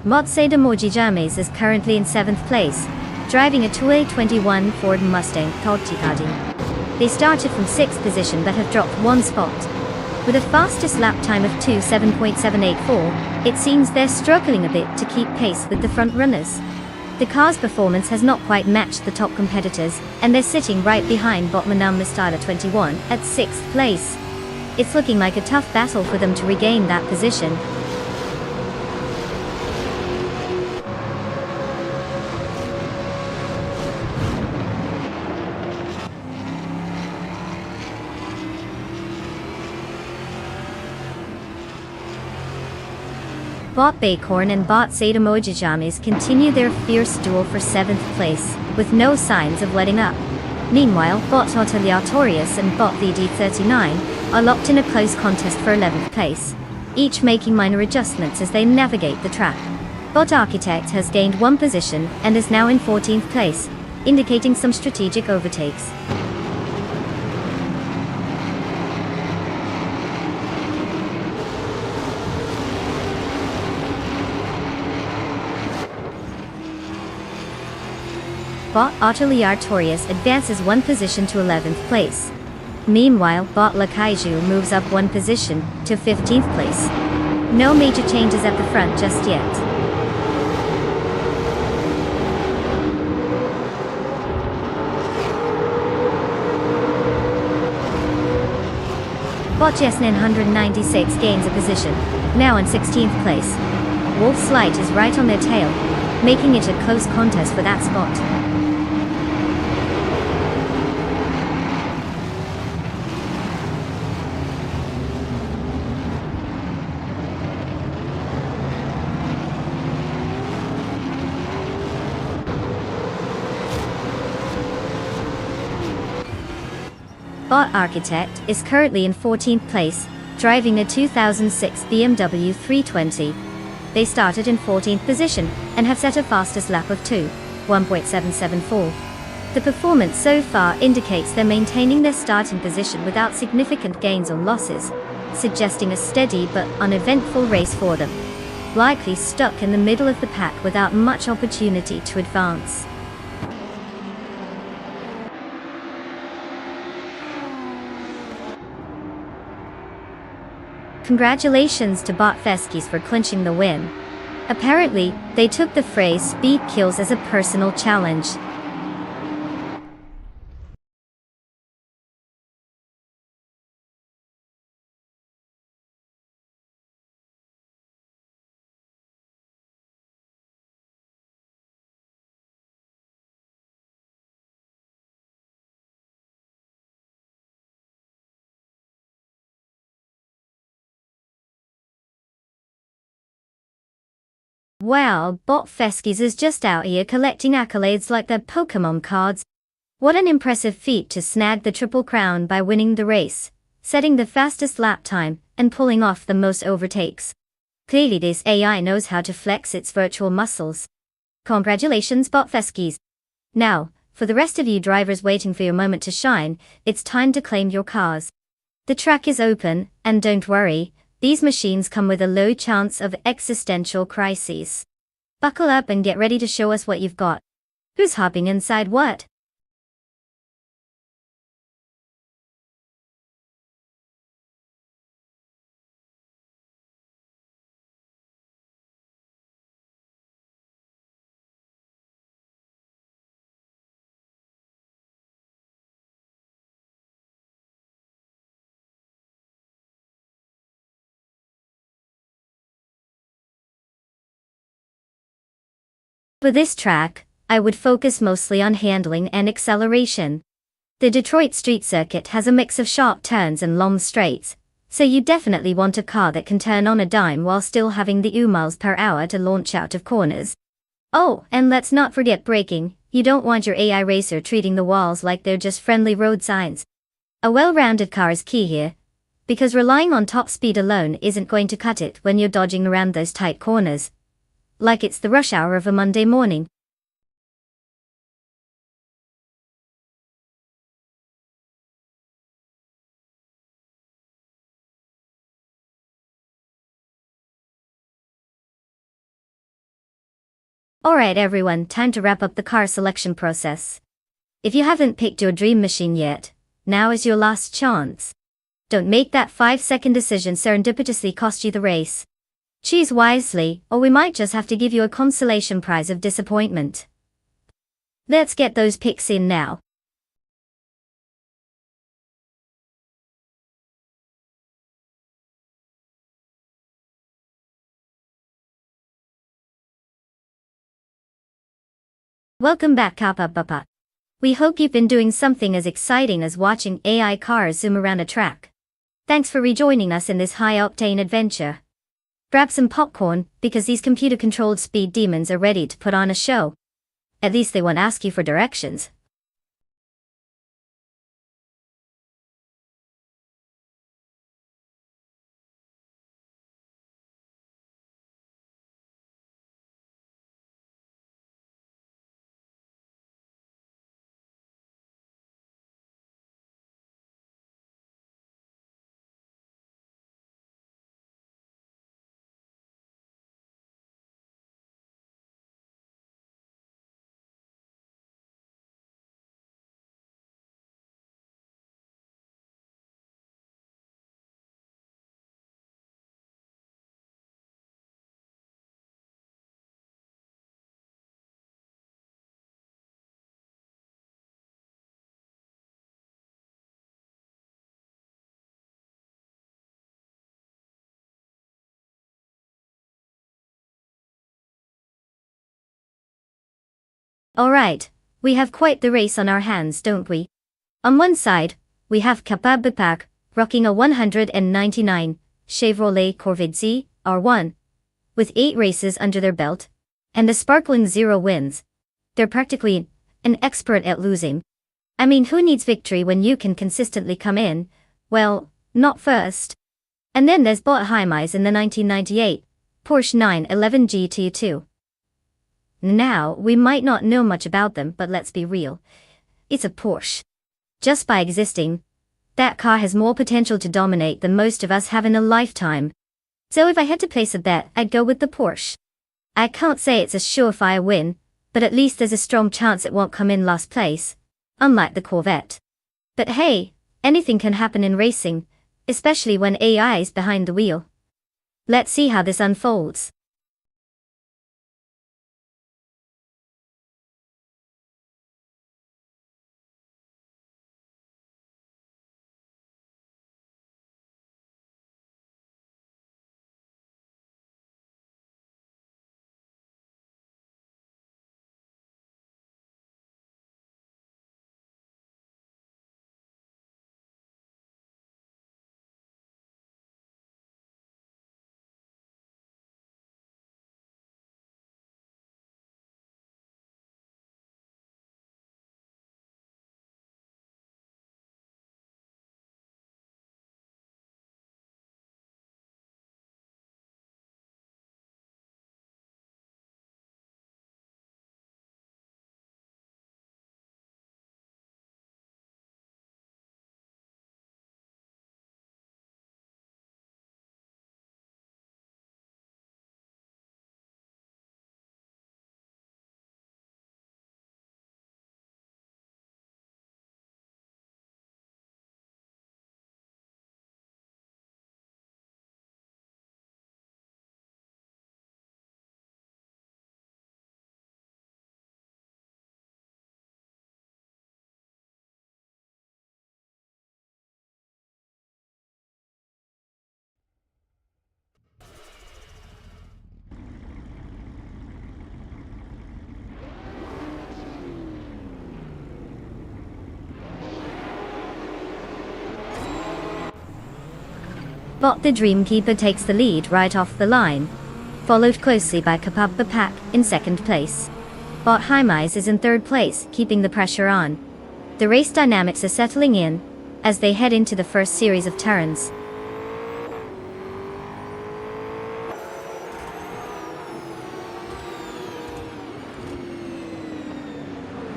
Motseda Mojijames is currently in 7th place, driving a 2021 Ford Mustang Todtikadi. They started from 6th position but have dropped one spot. With a fastest lap time of 2:7.784, it seems they're struggling a bit to keep pace with the front runners. The car's performance has not quite matched the top competitors, and they're sitting right behind Botmanam Mistala 21 at 6th place. It's looking like a tough battle for them to regain that position. Bot Bacorn and Bot Sadamojijames continue their fierce duel for 7th place, with no signs of letting up. Meanwhile, Bot Otiliatorius and Bot VD39 are locked in a close contest for 11th place, each making minor adjustments as they navigate the track. Bot Architect has gained one position and is now in 14th place, indicating some strategic overtakes. Bot Otiliatorius advances one position to 11th place. Meanwhile, Bot Lakaiju moves up one position to 15th place. No major changes at the front just yet. Bot Jesnin 196 gains a position, now in 16th place. Wolf's Light is right on their tail, making it a close contest for that spot. Bot Architect is currently in 14th place, driving a 2006 BMW 320. They started in 14th position and have set a fastest lap of 1.774. The performance so far indicates they're maintaining their starting position without significant gains or losses, suggesting a steady but uneventful race for them, likely stuck in the middle of the pack without much opportunity to advance. Congratulations to Botfeskis for clinching the win. Apparently, they took the phrase "speed kills" as a personal challenge. Wow, Botfeskis is just out here collecting accolades like they're Pokemon cards. What an impressive feat to snag the Triple Crown by winning the race, setting the fastest lap time, and pulling off the most overtakes. Clearly this AI knows how to flex its virtual muscles. Congratulations, Botfeskis. Now, for the rest of you drivers waiting for your moment to shine, it's time to claim your cars. The track is open, and don't worry, these machines come with a low chance of existential crises. Buckle up and get ready to show us what you've got. Who's hopping inside what? For this track, I would focus mostly on handling and acceleration. The Detroit street circuit has a mix of sharp turns and long straights, so you definitely want a car that can turn on a dime while still having the miles per hour to launch out of corners. Oh, and let's not forget braking. You don't want your AI racer treating the walls like they're just friendly road signs. A well-rounded car is key here, because relying on top speed alone isn't going to cut it when you're dodging around those tight corners, like it's the rush hour of a Monday morning. Alright everyone, time to wrap up the car selection process. If you haven't picked your dream machine yet, now is your last chance. Don't make that 5-second decision serendipitously cost you the race. Choose wisely, or we might just have to give you a consolation prize of disappointment. Let's get those picks in now. Welcome back, Kappa. We hope you've been doing something as exciting as watching AI cars zoom around a track. Thanks for rejoining us in this high-octane adventure. Grab some popcorn, because these computer-controlled speed demons are ready to put on a show. At least they won't ask you for directions. Alright, we have quite the race on our hands, don't we? On one side, we have Kappa rocking a 199 Chevrolet Corvette Z R1, with 8 races under their belt, and a sparkling 0 wins. They're practically an expert at losing. I mean, who needs victory when you can consistently come in, well, not first. And then there's Bot Hymies in the 1998 Porsche 911 GT2. Now, we might not know much about them, but let's be real. It's a Porsche. Just by existing, that car has more potential to dominate than most of us have in a lifetime. So if I had to place a bet, I'd go with the Porsche. I can't say it's a surefire win, but at least there's a strong chance it won't come in last place, unlike the Corvette. But hey, anything can happen in racing, especially when AI is behind the wheel. Let's see how this unfolds. Bot the Dreamkeeper takes the lead right off the line, followed closely by Kapab the Pack in second place. Bot Hymise is in third place, keeping the pressure on. The race dynamics are settling in as they head into the first series of turns.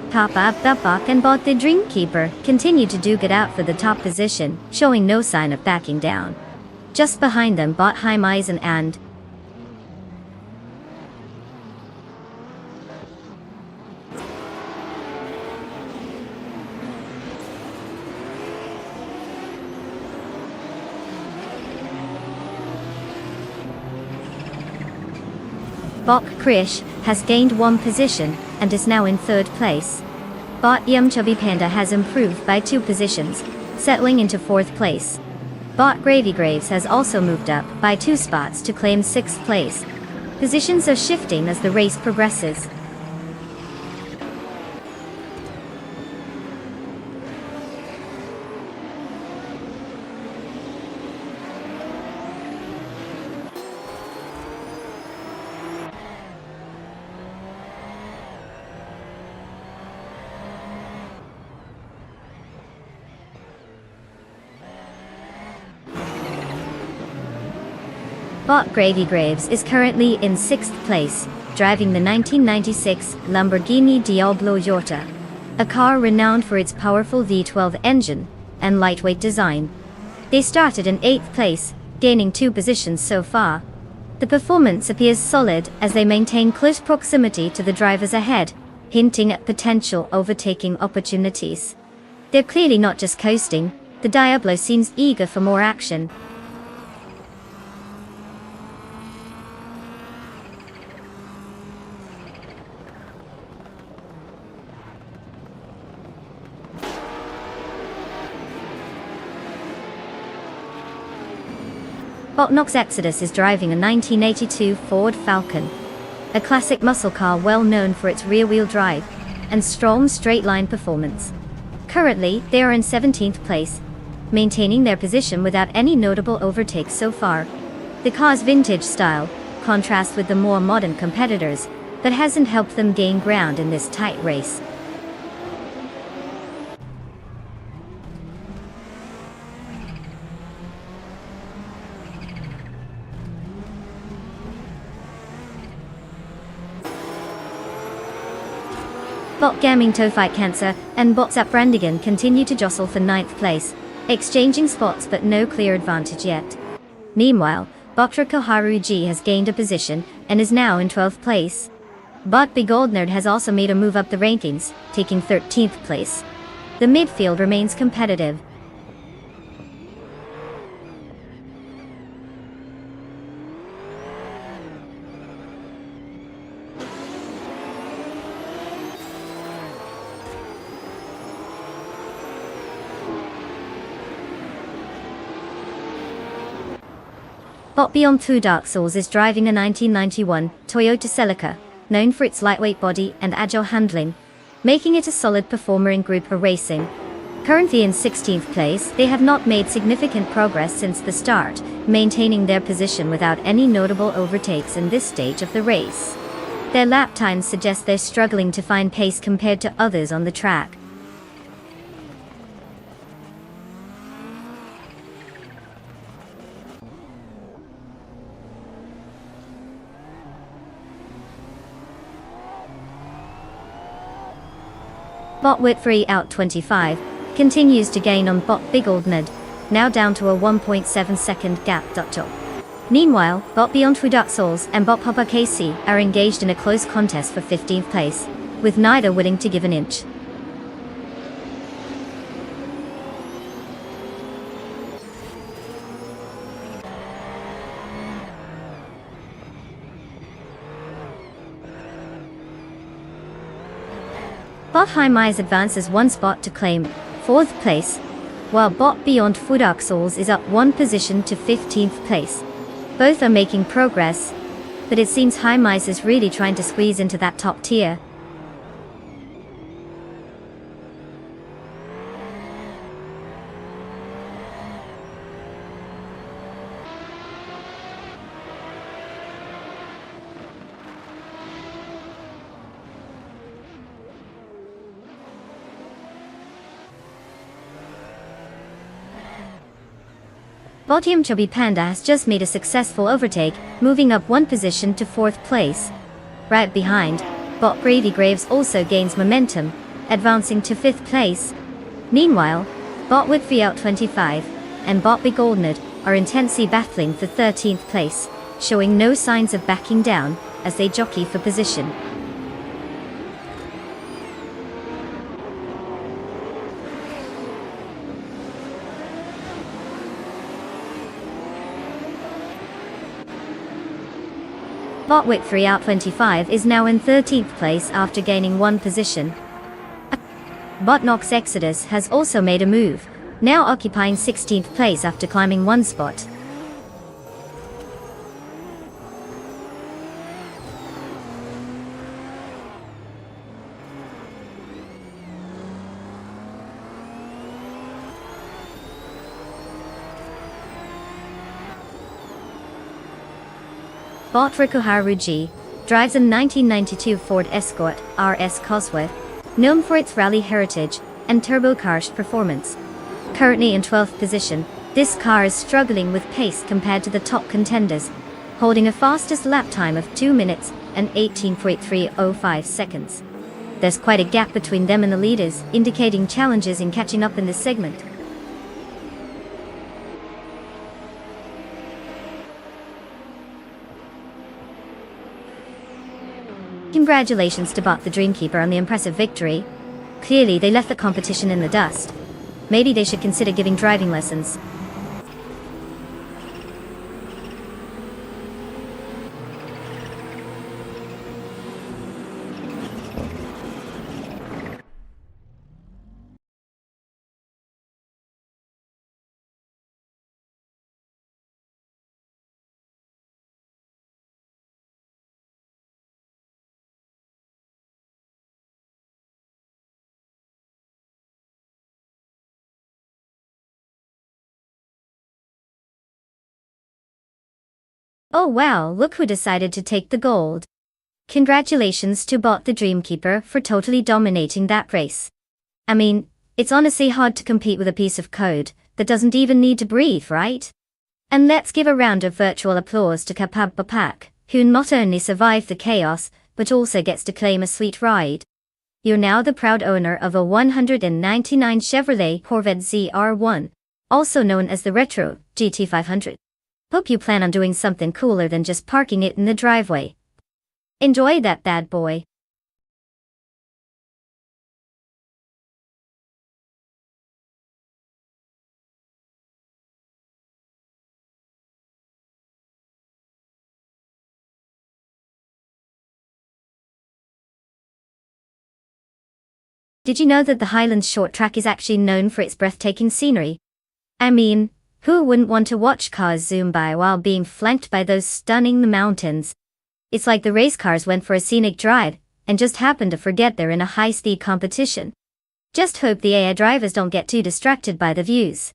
Kapab the Pack and Bot the Dreamkeeper continue to duke it out for the top position, showing no sign of backing down. Just behind them, Bot Hymise and Bok Krish has gained one position and is now in third place. Bot Yum Chubby Panda has improved by 2 positions, settling into fourth place. Bot Gravy Graves has also moved up by 2 spots to claim 6th place. Positions are shifting as the race progresses. Bot Gravy Graves is currently in 6th place, driving the 1996 Lamborghini Diablo Yorta, a car renowned for its powerful V12 engine and lightweight design. They started in 8th place, gaining 2 positions so far. The performance appears solid as they maintain close proximity to the drivers ahead, hinting at potential overtaking opportunities. They're clearly not just coasting, the Diablo seems eager for more action. Botnox Exodus is driving a 1982 Ford Falcon, a classic muscle car well known for its rear-wheel drive and strong straight-line performance. Currently, they are in 17th place, maintaining their position without any notable overtakes so far. The car's vintage style contrasts with the more modern competitors, but hasn't helped them gain ground in this tight race. Bot Gaming To Fight Cancer and Bot Zap Brandigan continue to jostle for 9th place, exchanging spots but no clear advantage yet. Meanwhile, Bot Koharu G has gained a position and is now in 12th place. Bot Big Old Nerd has also made a move up the rankings, taking 13th place. The midfield remains competitive. Bot Beyond Two Dark Souls is driving a 1991 Toyota Celica, known for its lightweight body and agile handling, making it a solid performer in Group A racing. Currently in 16th place, they have not made significant progress since the start, maintaining their position without any notable overtakes in this stage of the race. Their lap times suggest they're struggling to find pace compared to others on the track. Bot Whitfree out 25, continues to gain on Bot Big Old Nerd, now down to a 1.7 second gap. Meanwhile, Bot Beyond Two Dark Souls and Bot Papa KC are engaged in a close contest for 15th place, with neither willing to give an inch. Bot High Mize advances one spot to claim 4th place, while Bot Beyond Two Dark Souls is up one position to 15th place. Both are making progress, but it seems High Mize is really trying to squeeze into that top tier. Botium Chubby Panda has just made a successful overtake, moving up one position to 4th place. Right behind, Bot Gravy Graves also gains momentum, advancing to 5th place. Meanwhile, Bot Whitfree out 25 and Bot Big Old Nerd are intensely battling for 13th place, showing no signs of backing down as they jockey for position. Bot Whitfree out 25 is now in 13th place after gaining one position. Bot Nox Exodus has also made a move, now occupying 16th place after climbing one spot. Bot Rikuharu G drives a 1992 Ford Escort RS Cosworth, known for its rally heritage and turbo-charged performance. Currently in 12th position, this car is struggling with pace compared to the top contenders, holding a fastest lap time of 2 minutes and 18.305 seconds. There's quite a gap between them and the leaders, indicating challenges in catching up in this segment. Congratulations to Bot the Dreamkeeper on the impressive victory. Clearly they left the competition in the dust. Maybe they should consider giving driving lessons. Oh wow, look who decided to take the gold. Congratulations to Bot the Dreamkeeper for totally dominating that race. I mean, it's honestly hard to compete with a piece of code that doesn't even need to breathe, right? And let's give a round of virtual applause to Kapab Bapak, who not only survived the chaos, but also gets to claim a sweet ride. You're now the proud owner of a 199 Chevrolet Corvette ZR1, also known as the Retro GT500. Hope you plan on doing something cooler than just parking it in the driveway. Enjoy that bad boy. Did you know that the Highlands short track is actually known for its breathtaking scenery? I mean, who wouldn't want to watch cars zoom by while being flanked by those stunning mountains? It's like the race cars went for a scenic drive, and just happened to forget they're in a high-speed competition. Just hope the AI drivers don't get too distracted by the views.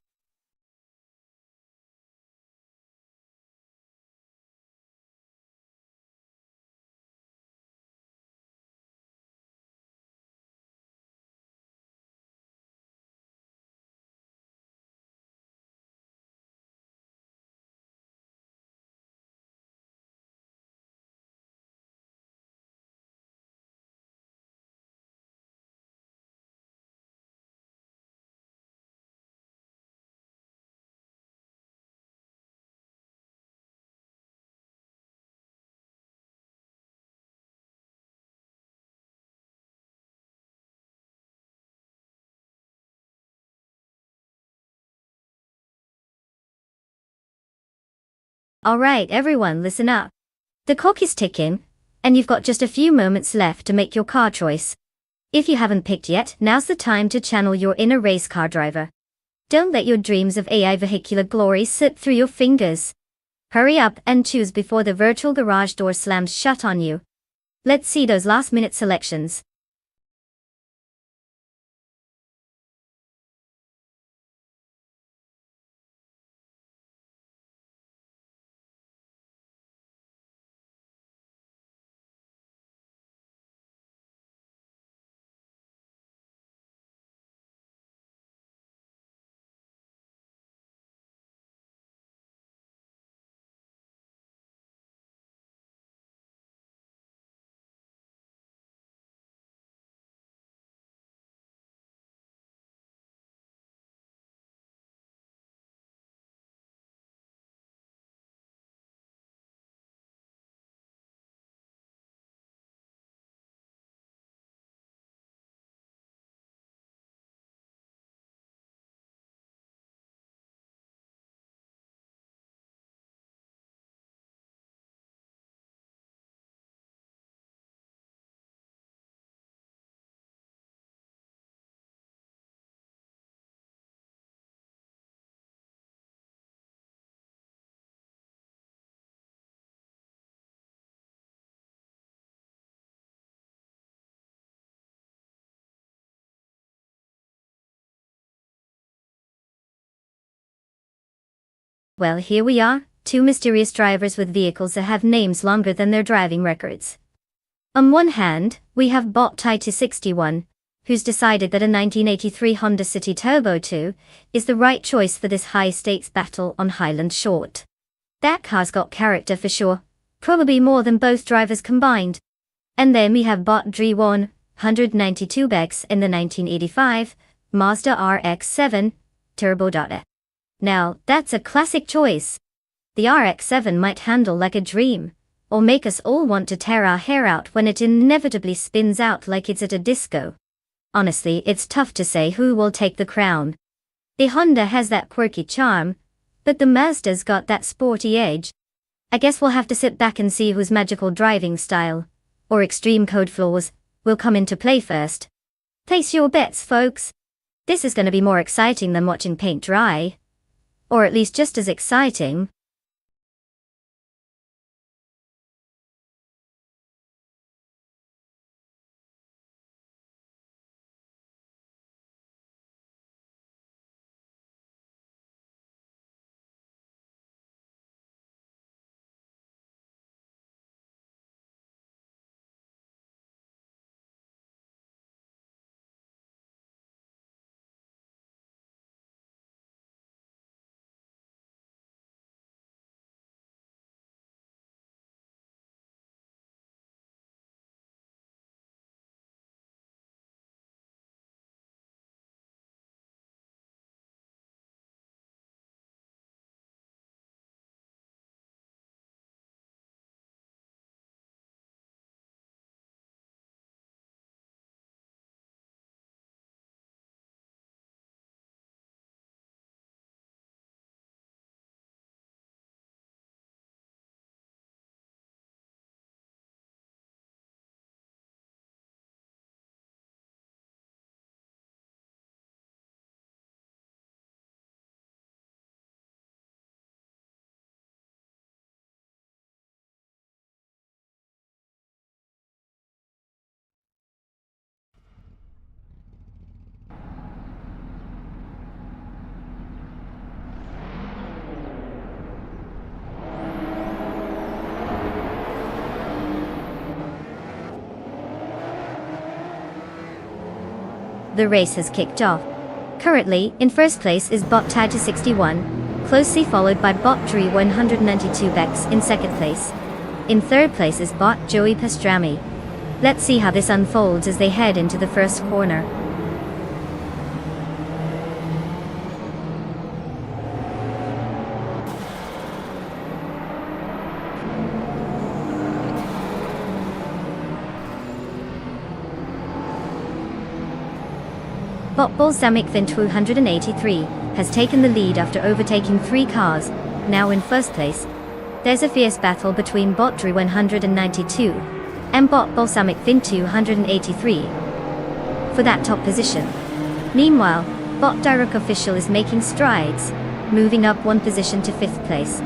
Alright everyone, listen up. The clock is ticking, and you've got just a few moments left to make your car choice. If you haven't picked yet, now's the time to channel your inner race car driver. Don't let your dreams of AI vehicular glory slip through your fingers. Hurry up and choose before the virtual garage door slams shut on you. Let's see those last-minute selections. Well, here we are, two mysterious drivers with vehicles that have names longer than their driving records. On one hand, we have Bot Ty261, who's decided that a 1983 Honda City Turbo 2 is the right choice for this high-stakes battle on Highland Short. That car's got character for sure, probably more than both drivers combined. And then we have Bot Dre1, 192 BX in the 1985 Mazda RX-7 Turbo. Now, that's a classic choice. The RX-7 might handle like a dream, or make us all want to tear our hair out when it inevitably spins out like it's at a disco. Honestly, it's tough to say who will take the crown. The Honda has that quirky charm, but the Mazda's got that sporty edge. I guess we'll have to sit back and see whose magical driving style, or extreme code flaws, will come into play first. Place your bets, folks. This is going to be more exciting than watching paint dry. Or at least just as exciting. the race has kicked off. Currently, in first place is bot Taja 61, closely followed by bot Dre 192 Bex in second place. In third place is bot Joey Pastrami. Let's see how this unfolds as they head into the first corner. Bot Balsamic Fin 283 has taken the lead after overtaking 3 cars, now in first place. There's a fierce battle between bot Dre 192 and bot Balsamic Fin 283 for that top position. Meanwhile, bot Direct Official is making strides, moving up 1 position to 5th place.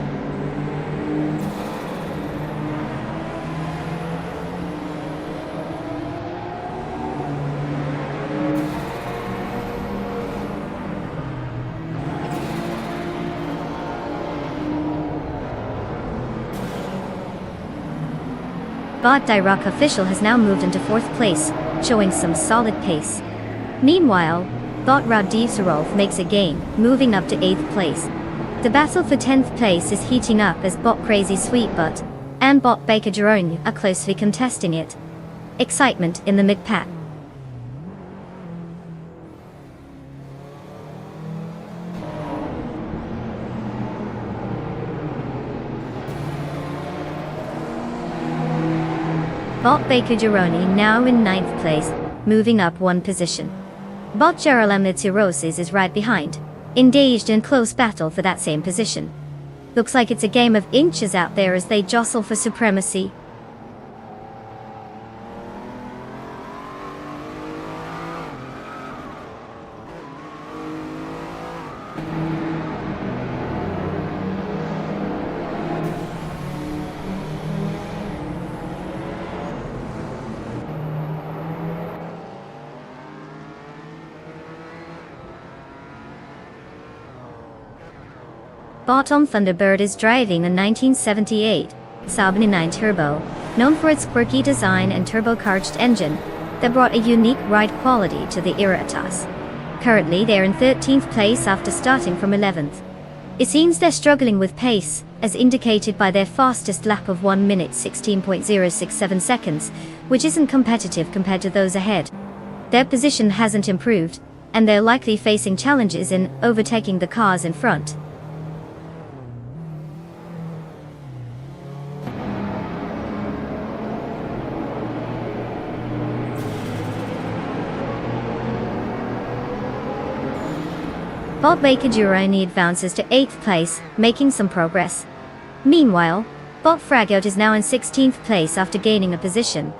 Bot Direct Official has now moved into 4th place, showing some solid pace. Meanwhile, bot Radivsarov makes a gain, moving up to 8th place. The battle for 10th place is heating up as bot Crazy Sweetbutt and bot Baker Jerome are closely contesting it. Excitement in the mid-pack. Bot Baker Jerome now in 9th place, moving up 1 position. Bot Gerolem is right behind, engaged in close battle for that same position. Looks like it's a game of inches out there as they jostle for supremacy. Bottom Thunderbird is driving a 1978 Saab 9 Turbo, known for its quirky design and turbocharged engine that brought a unique ride quality to the Iratas. Currently they're in 13th place after starting from 11th. It seems they're struggling with pace, as indicated by their fastest lap of 1 minute 16.067 seconds, which isn't competitive compared to those ahead. Their position hasn't improved, and they're likely facing challenges in overtaking the cars in front. Bot Baker Jerome advances to 8th place, making some progress. Meanwhile, bot Fragout is now in 16th place after gaining a position.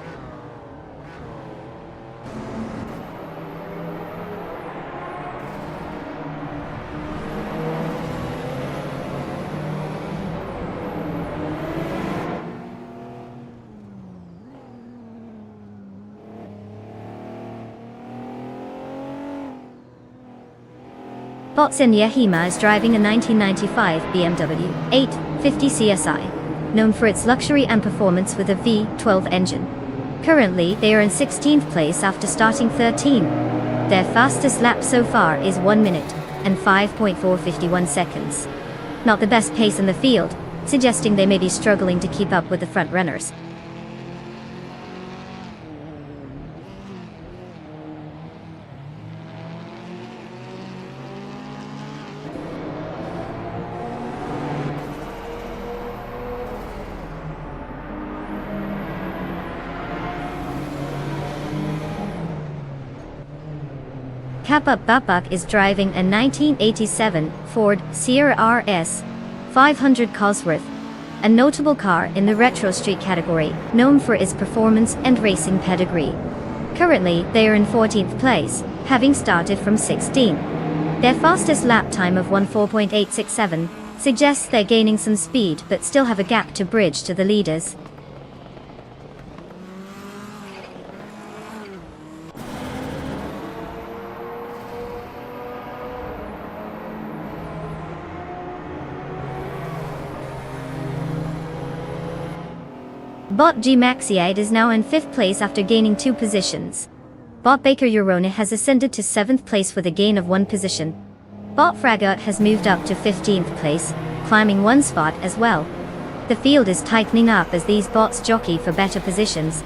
Bot Senya Hema is driving a 1995 BMW 850 CSI, known for its luxury and performance with a V12 engine. Currently, they are in 16th place after starting 13. Their fastest lap so far is 1 minute and 5.451 seconds. Not the best pace in the field, suggesting they may be struggling to keep up with the front runners. Kappa Babak is driving a 1987 Ford Sierra RS 500 Cosworth, a notable car in the retro street category, known for its performance and racing pedigree. Currently, they are in 14th place, having started from 16. Their fastest lap time of 14.867 suggests they're gaining some speed but still have a gap to bridge to the leaders. Bot G Maxiade is now in 5th place after gaining 2 positions. Bot Baker Urona has ascended to 7th place with a gain of 1 position. Bot Fragot has moved up to 15th place, climbing 1 spot as well. The field is tightening up as these bots jockey for better positions.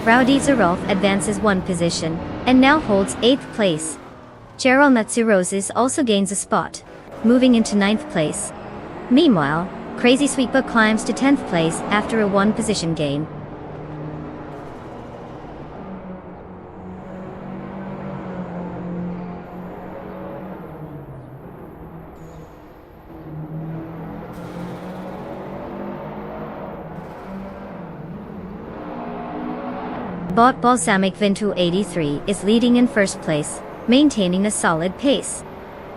Rowdy Zarov advances 1 position, and now holds 8th place. Cheryl Matsuroses also gains a spot, moving into 9th place. Meanwhile, Crazy Sweeper climbs to 10th place after a 1 position gain. Bot Balsamic Vinto 83 is leading in 1st place, maintaining a solid pace.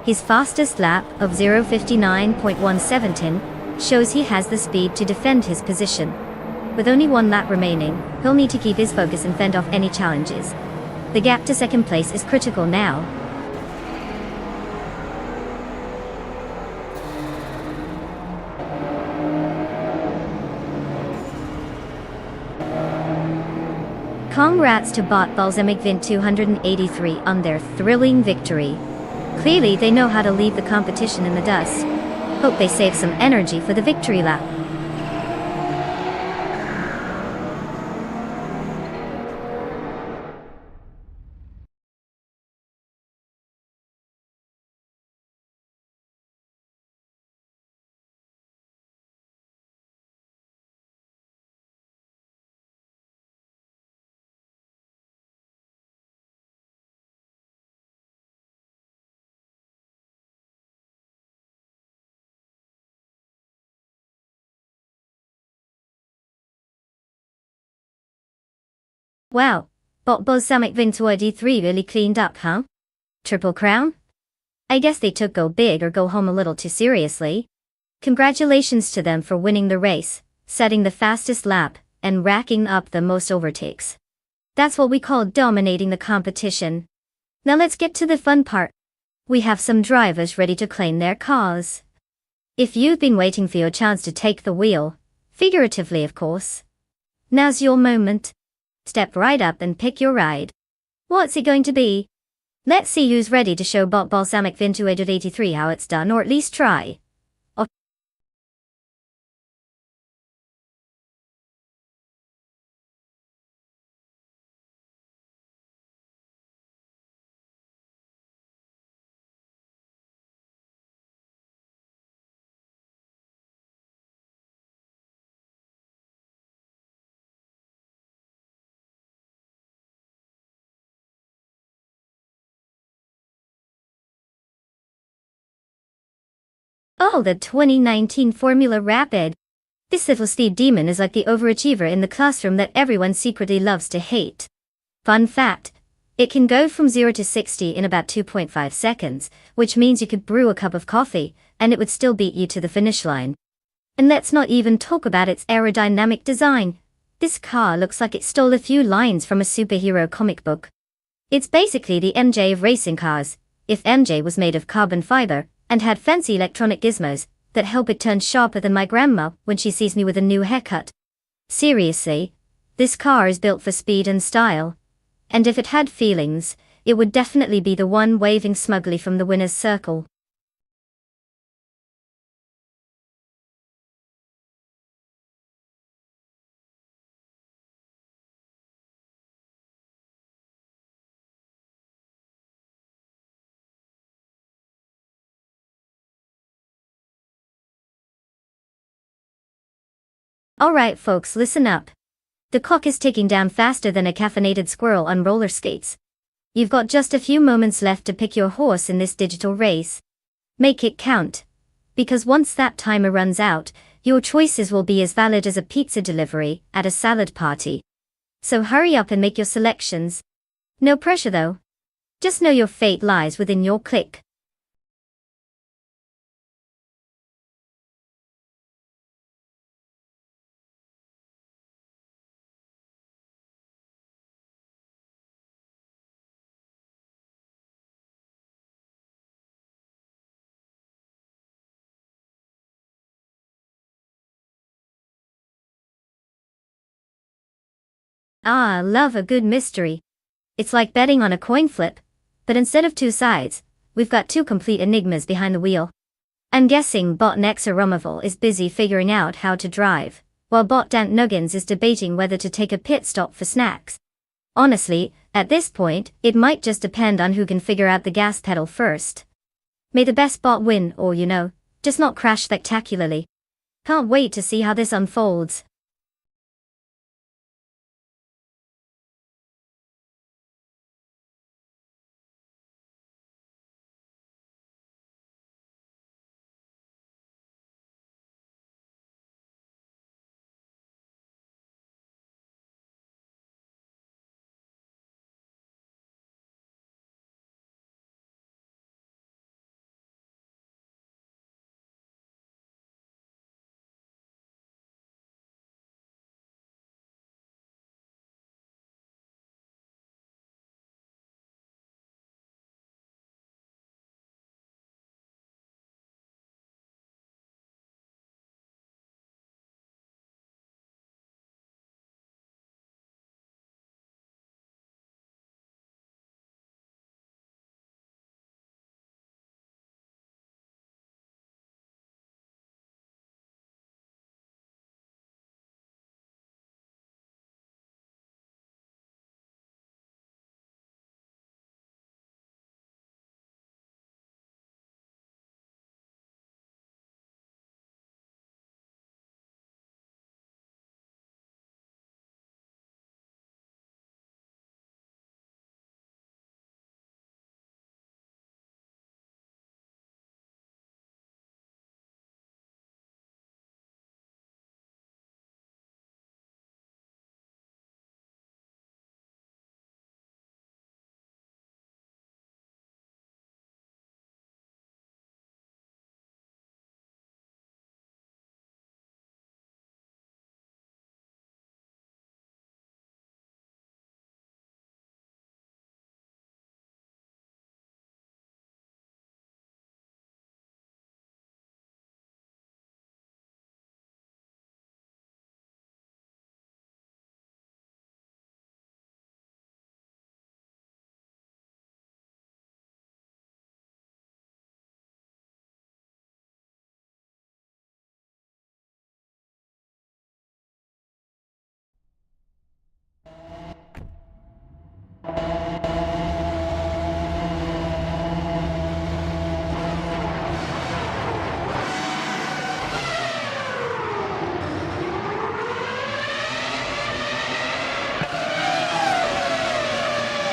His fastest lap of 0:59.117 shows he has the speed to defend his position. With only 1 lap remaining, he'll need to keep his focus and fend off any challenges. The gap to 2nd place is critical now. Congrats to Bot Balsamic Vint 283 on their thrilling victory. Clearly they know how to leave the competition in the dust. Hope they save some energy for the victory lap. Wow, Bot Balsamic Vint 283 really cleaned up, huh? Triple crown? I guess they took go big or go home a little too seriously. Congratulations to them for winning the race, setting the fastest lap, and racking up the most overtakes. That's what we call dominating the competition. Now let's get to the fun part. We have some drivers ready to claim their cars. If you've been waiting for your chance to take the wheel, figuratively of course, now's your moment. Step right up and pick your ride. What's it going to be? Let's see who's ready to show Bot Balsamic Vint 283 how it's done, or at least try. Oh, the 2019 Formula Rapid. This little speed demon is like the overachiever in the classroom that everyone secretly loves to hate. Fun fact, it can go from 0 to 60 in about 2.5 seconds, which means you could brew a cup of coffee, and it would still beat you to the finish line. And let's not even talk about its aerodynamic design. This car looks like it stole a few lines from a superhero comic book. It's basically the MJ of racing cars, if MJ was made of carbon fiber, and had fancy electronic gizmos that help it turn sharper than my grandma when she sees me with a new haircut. Seriously, this car is built for speed and style. And if it had feelings, it would definitely be the one waving smugly from the winner's circle. Alright folks, listen up. The clock is ticking down faster than a caffeinated squirrel on roller skates. You've got just a few moments left to pick your horse in this digital race. Make it count. Because once that timer runs out, your choices will be as valid as a pizza delivery at a salad party. So hurry up and make your selections. No pressure though. Just know your fate lies within your click. Ah, love a good mystery. It's like betting on a coin flip, but instead of two sides, we've got two complete enigmas behind the wheel. I'm guessing bot Nexaromoval is busy figuring out how to drive, while bot Dant Nuggins is debating whether to take a pit stop for snacks. Honestly, at this point, it might just depend on who can figure out the gas pedal first. May the best bot win, or just not crash spectacularly. Can't wait to see how this unfolds.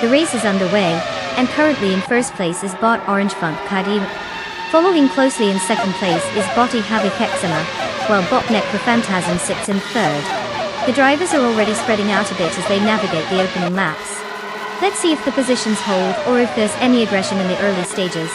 The race is underway, and currently in first place is bot Orange Funk Kadim. Following closely in second place is bot Havik while bot Necrophantasm sits in third. The drivers are already spreading out a bit as they navigate the opening laps. Let's see if the positions hold or if there's any aggression in the early stages.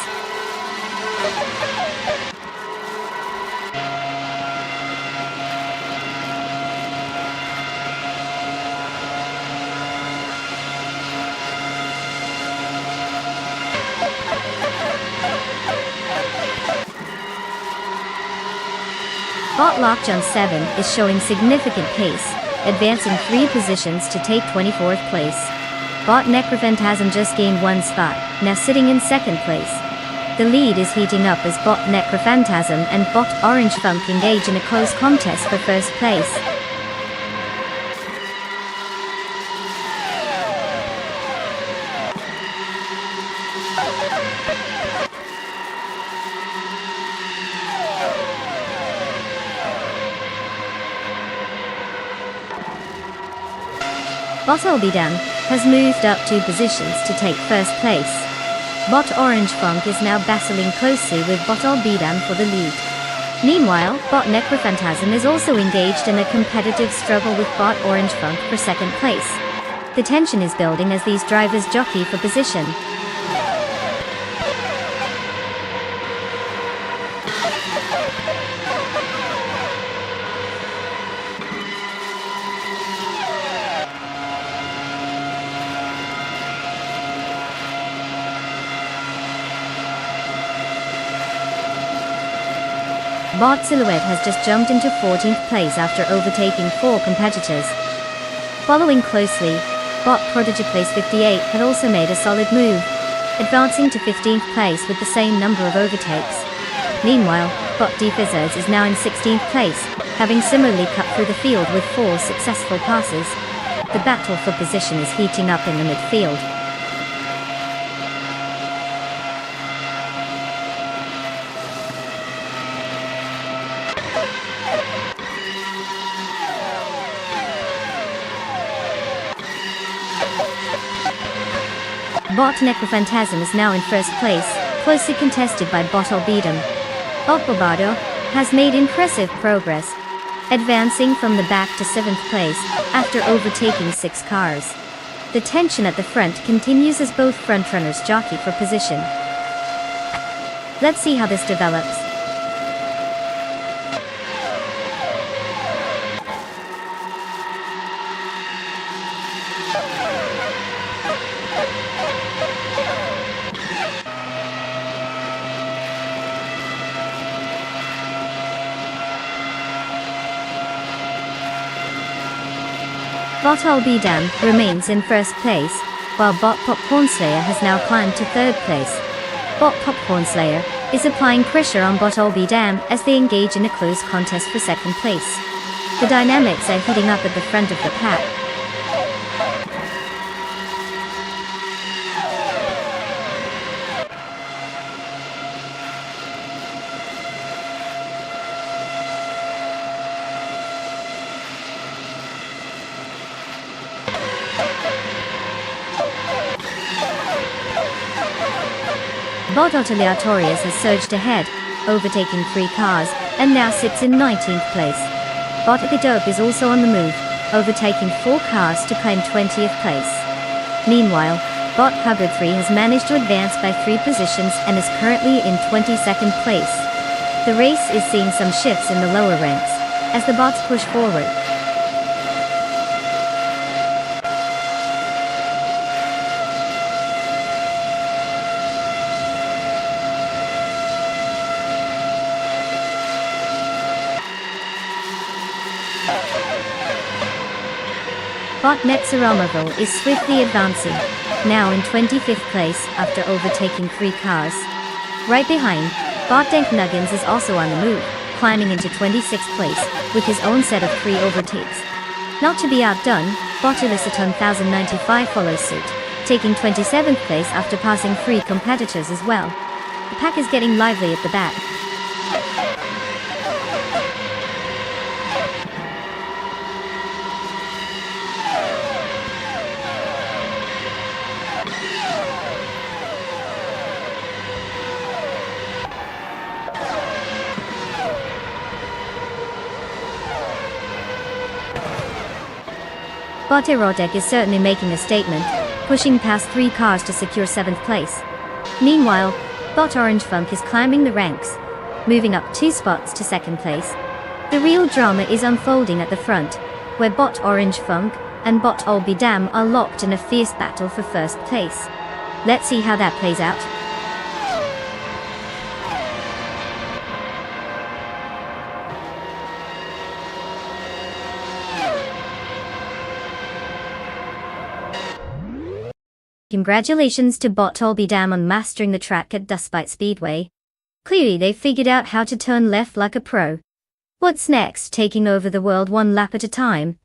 Bot Lockjohn 7 is showing significant pace, advancing 3 positions to take 24th place. Bot Necrophantasm just gained 1 spot, now sitting in second place. The lead is heating up as bot Necrophantasm and bot Orange Funk engage in a close contest for first place. Bot Albedan has moved up 2 positions to take first place. Bot Orange Funk is now battling closely with bot Albedan for the lead. Meanwhile, bot Necrophantasm is also engaged in a competitive struggle with bot Orange Funk for second place. The tension is building as these drivers jockey for position. Bot Silhouette has just jumped into 14th place after overtaking 4 competitors. Following closely, bot prodigy place 58 had also made a solid move, advancing to 15th place with the same number of overtakes. Meanwhile, bot Defizzers is now in 16th place, having similarly cut through the field with 4 successful passes. The battle for position is heating up in the midfield. Bot Necrophantasm is now in first place, closely contested by bot Albedam. Bot Bobado has made impressive progress, advancing from the back to 7th place after overtaking 6 cars. The tension at the front continues as both frontrunners jockey for position. Let's see how this develops. Bot Albedam remains in first place, while bot Popcornslayer has now climbed to 3rd place. Bot Popcornslayer is applying pressure on bot Albedam as they engage in a close contest for 2nd place. The dynamics are heating up at the front of the pack. Bot Otoliatorius has surged ahead, overtaking 3 cars, and now sits in 19th place. Bot Epidope is also on the move, overtaking 4 cars to claim 20th place. Meanwhile, bot Hubbard 3 has managed to advance by 3 positions and is currently in 22nd place. The race is seeing some shifts in the lower ranks, as the bots push forward. Bot Netzeromoville is swiftly advancing, now in 25th place after overtaking 3 cars. Right behind, bot Denknuggins is also on the move, climbing into 26th place, with his own set of 3 overtakes. Not to be outdone, bot Eliciton 1095 follows suit, taking 27th place after passing 3 competitors as well. The pack is getting lively at the back. Bot Erotic is certainly making a statement, pushing past 3 cars to secure 7th place. Meanwhile, bot Orange Funk is climbing the ranks, moving up 2 spots to 2nd place. The real drama is unfolding at the front, where bot Orange Funk and bot Albedam are locked in a fierce battle for 1st place. Let's see how that plays out. Congratulations to bot Albedam on mastering the track at Dustbite Speedway. Clearly they've figured out how to turn left like a pro. What's next? Taking over the world 1 lap at a time?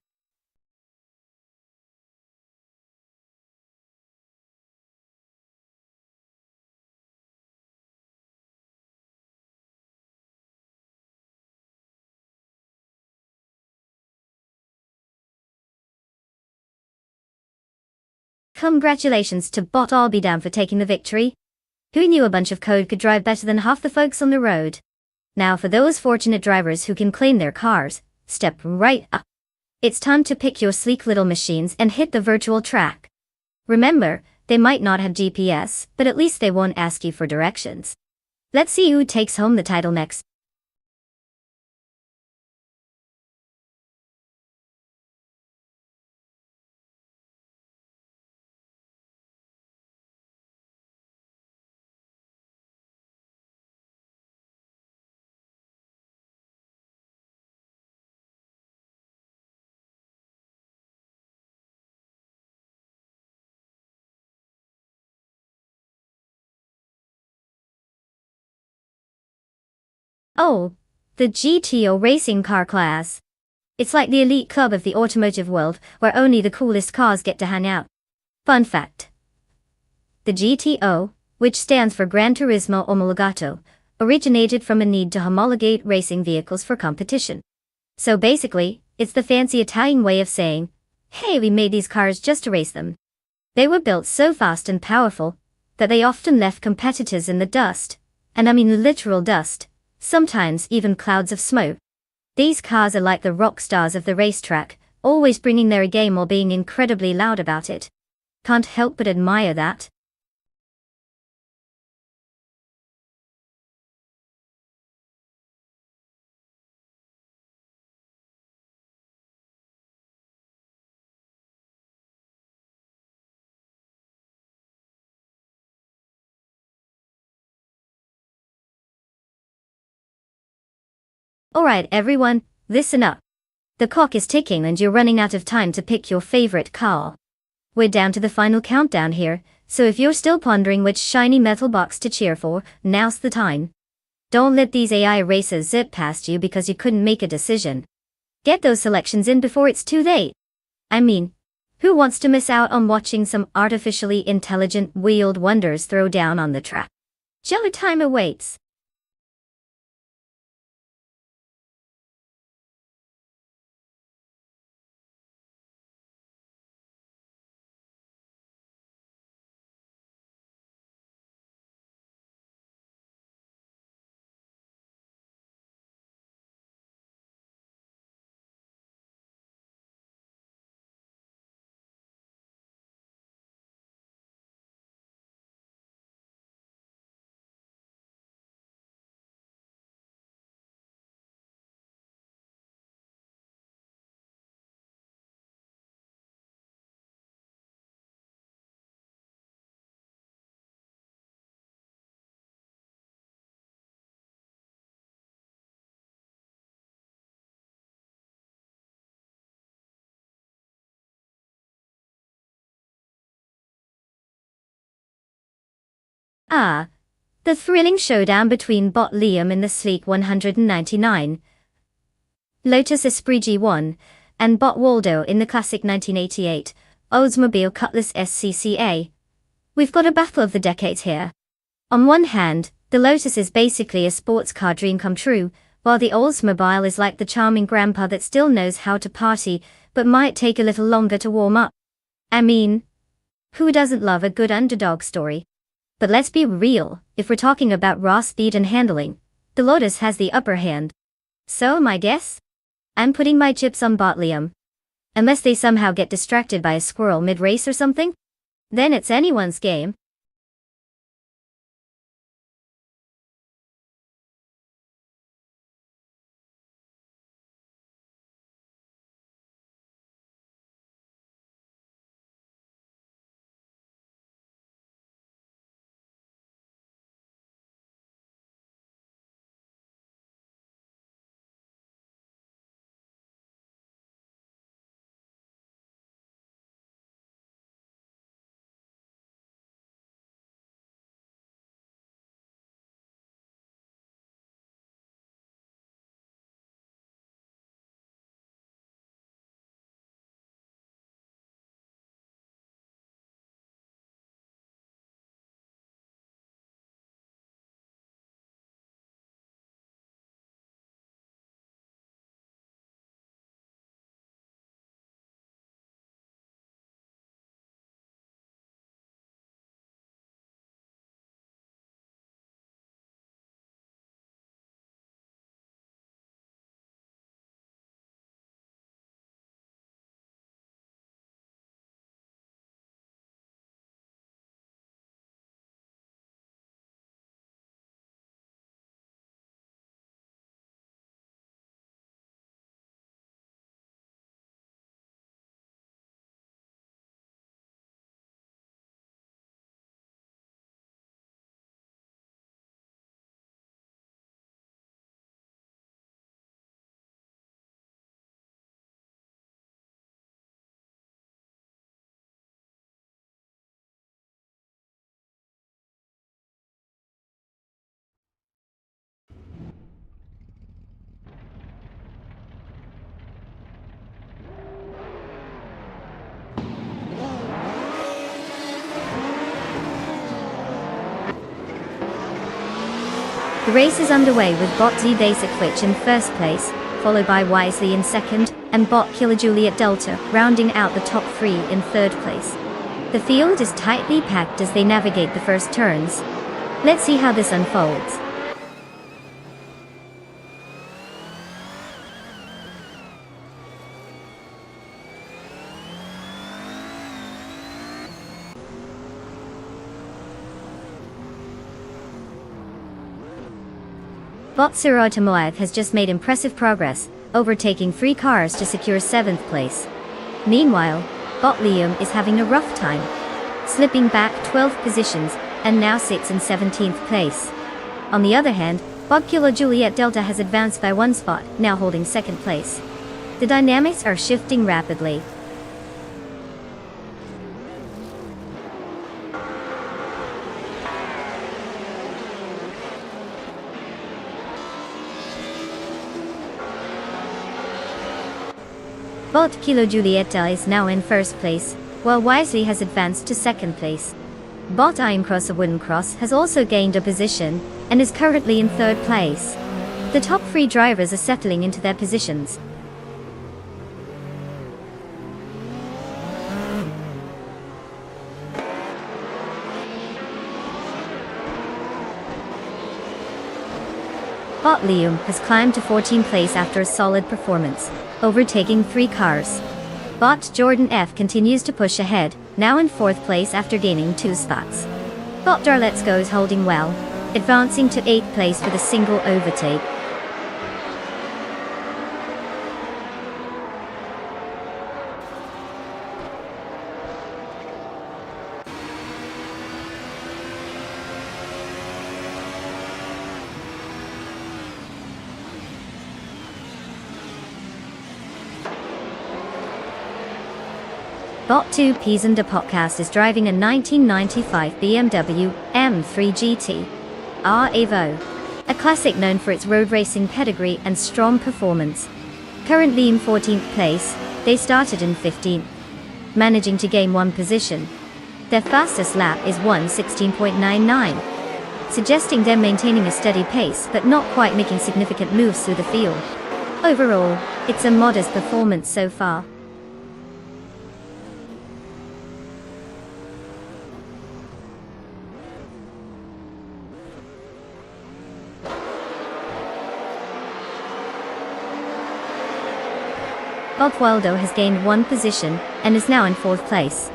Congratulations to bot Albedam for taking the victory. Who knew a bunch of code could drive better than half the folks on the road? Now for those fortunate drivers who can claim their cars, step right up. It's time to pick your sleek little machines and hit the virtual track. Remember, they might not have GPS, but at least they won't ask you for directions. Let's see who takes home the title next. Oh, the GTO racing car class. It's like the elite club of the automotive world, where only the coolest cars get to hang out. Fun fact. The GTO, which stands for Gran Turismo Omologato, originated from a need to homologate racing vehicles for competition. So basically, it's the fancy Italian way of saying, hey, we made these cars just to race them. They were built so fast and powerful that they often left competitors in the dust, and I mean literal dust, sometimes even clouds of smoke. These cars are like the rock stars of the racetrack, always bringing their A game while being incredibly loud about it. Can't help but admire that. Alright everyone, listen up. The clock is ticking and you're running out of time to pick your favorite car. We're down to the final countdown here, so if you're still pondering which shiny metal box to cheer for, now's the time. Don't let these AI racers zip past you because you couldn't make a decision. Get those selections in before it's too late. I mean, who wants to miss out on watching some artificially intelligent wheeled wonders throw down on the track? Your time awaits. Ah, the thrilling showdown between Bot Liam in the sleek 199, Lotus Esprit G1, and Bot Waldo in the classic 1988, Oldsmobile Cutlass SCCA. We've got a battle of the decades here. On one hand, the Lotus is basically a sports car dream come true, while the Oldsmobile is like the charming grandpa that still knows how to party, but might take a little longer to warm up. I mean, who doesn't love a good underdog story? But let's be real, if we're talking about raw speed and handling, the Lotus has the upper hand. So my guess? I'm putting my chips on Bot Liam. Unless they somehow get distracted by a squirrel mid-race or something? Then it's anyone's game. The race is underway with Bot Z Basic Witch in first place, followed by Wisely in second, and Bot Killer Juliet Delta rounding out the top three in third place. The field is tightly packed as they navigate the first turns. Let's see how this unfolds. Bot Sirotamoath has just made impressive progress, overtaking 3 cars to secure 7th place. Meanwhile, Bot Liam is having a rough time, slipping back 12 positions and now sits in 17th place. On the other hand, Bot Killer Juliet Delta has advanced by 1 spot, now holding 2nd place. The dynamics are shifting rapidly. Bot Kilo Julieta is now in first place, while Wisely has advanced to second place. Bot Iron Cross of Wooden Cross has also gained a position, and is currently in third place. The top 3 drivers are settling into their positions. Bot Liam has climbed to 14th place after a solid performance, overtaking 3 cars. Bot Jordan F continues to push ahead, now in 4th place after gaining 2 spots. Bot Darlet's Go is holding well, advancing to 8th place with a single overtake. Bot 2 P's and the podcast is driving a 1995 BMW M3 GT R Evo, a classic known for its road racing pedigree and strong performance. Currently in 14th place, they started in 15th, managing to gain 1 position. Their fastest lap is 1:16.99, suggesting they're maintaining a steady pace but not quite making significant moves through the field. Overall, it's a modest performance so far. Bot Waldo has gained 1 position, and is now in 4th place.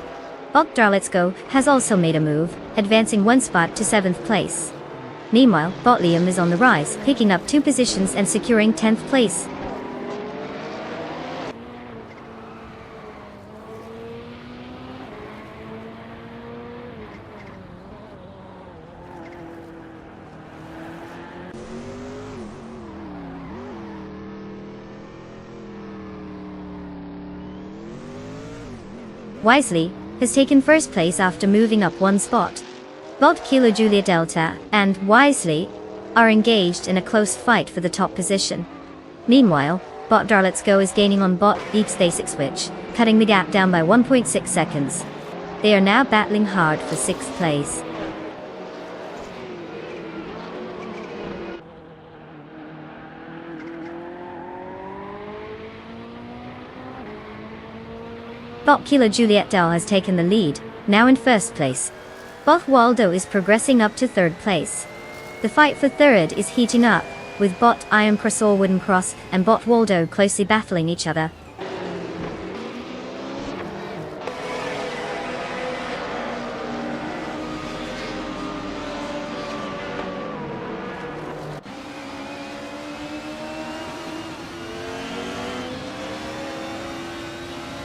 Bot Darlet's Go has also made a move, advancing 1 spot to 7th place. Meanwhile, Bot Liam is on the rise, picking up 2 positions and securing 10th place. Wisely has taken first place after moving up 1 spot. Bot Kilo Julia Delta and Wisely are engaged in a close fight for the top position. Meanwhile, Bot Darlet's Go is gaining on Bot Eats Basic Switch, cutting the gap down by 1.6 seconds. They are now battling hard for 6th place. Bot Kilo Juliet Del has taken the lead, now in 1st place. Bot Waldo is progressing up to 3rd place. The fight for 3rd is heating up, with Bot Iron Cross or Wooden Cross and Bot Waldo closely battling each other.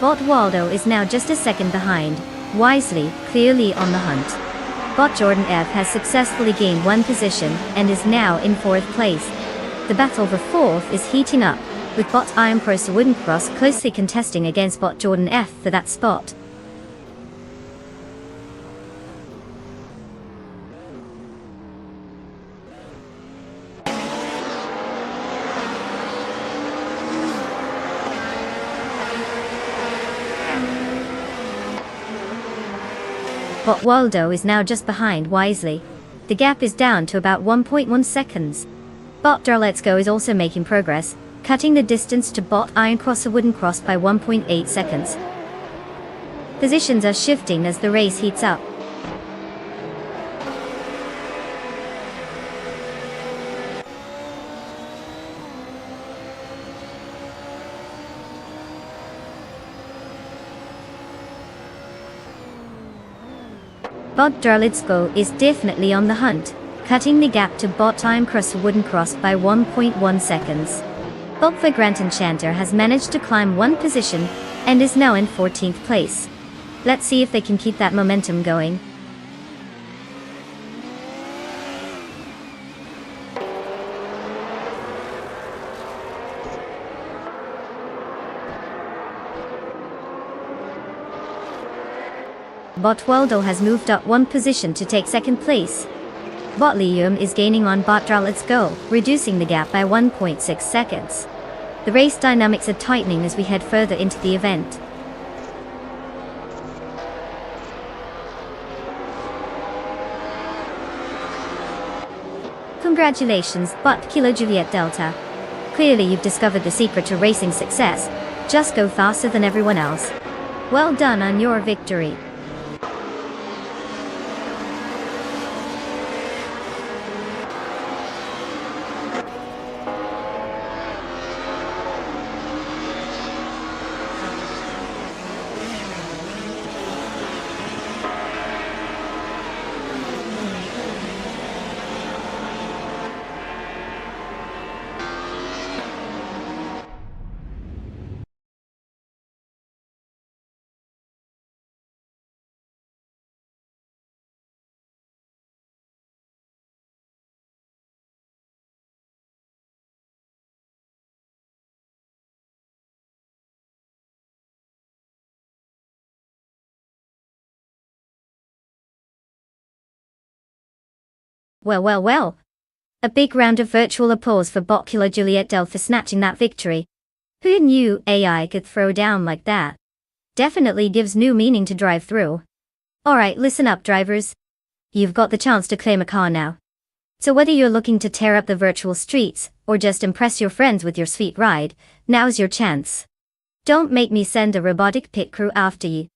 Bot Waldo is now just a second behind, Wisely clearly on the hunt. Bot Jordan F has successfully gained 1 position and is now in 4th place. The battle for 4th is heating up, with Bot Iron Cross Wooden Cross closely contesting against Bot Jordan F for that spot. Bot Waldo is now just behind Wisely. The gap is down to about 1.1 seconds. Bot Let's Go is also making progress, cutting the distance to bot Iron Cross Wooden Cross by 1.8 seconds. Positions are shifting as the race heats up. Bot Let's Go is definitely on the hunt, cutting the gap to bot Iron Cross Wooden Cross by 1.1 seconds. Bot Vagrant Enchanter has managed to climb one position and is now in 14th place. Let's see if they can keep that momentum going. Bot Waldo has moved up one position to take second place. Bot Liam is gaining on Bot Let's Go, reducing the gap by 1.6 seconds. The race dynamics are tightening as we head further into the event. Congratulations, Bot Kilo Juliet Delta. Clearly you've discovered the secret to racing success. Just go faster than everyone else. Well done on your victory. Well. A big round of virtual applause for Bot Kilo Juliet Del for snatching that victory. Who knew AI could throw down like that? Definitely gives new meaning to drive through. Alright, listen up drivers. You've got the chance to claim a car now. So whether you're looking to tear up the virtual streets, or just impress your friends with your sweet ride, now's your chance. Don't make me send a robotic pit crew after you.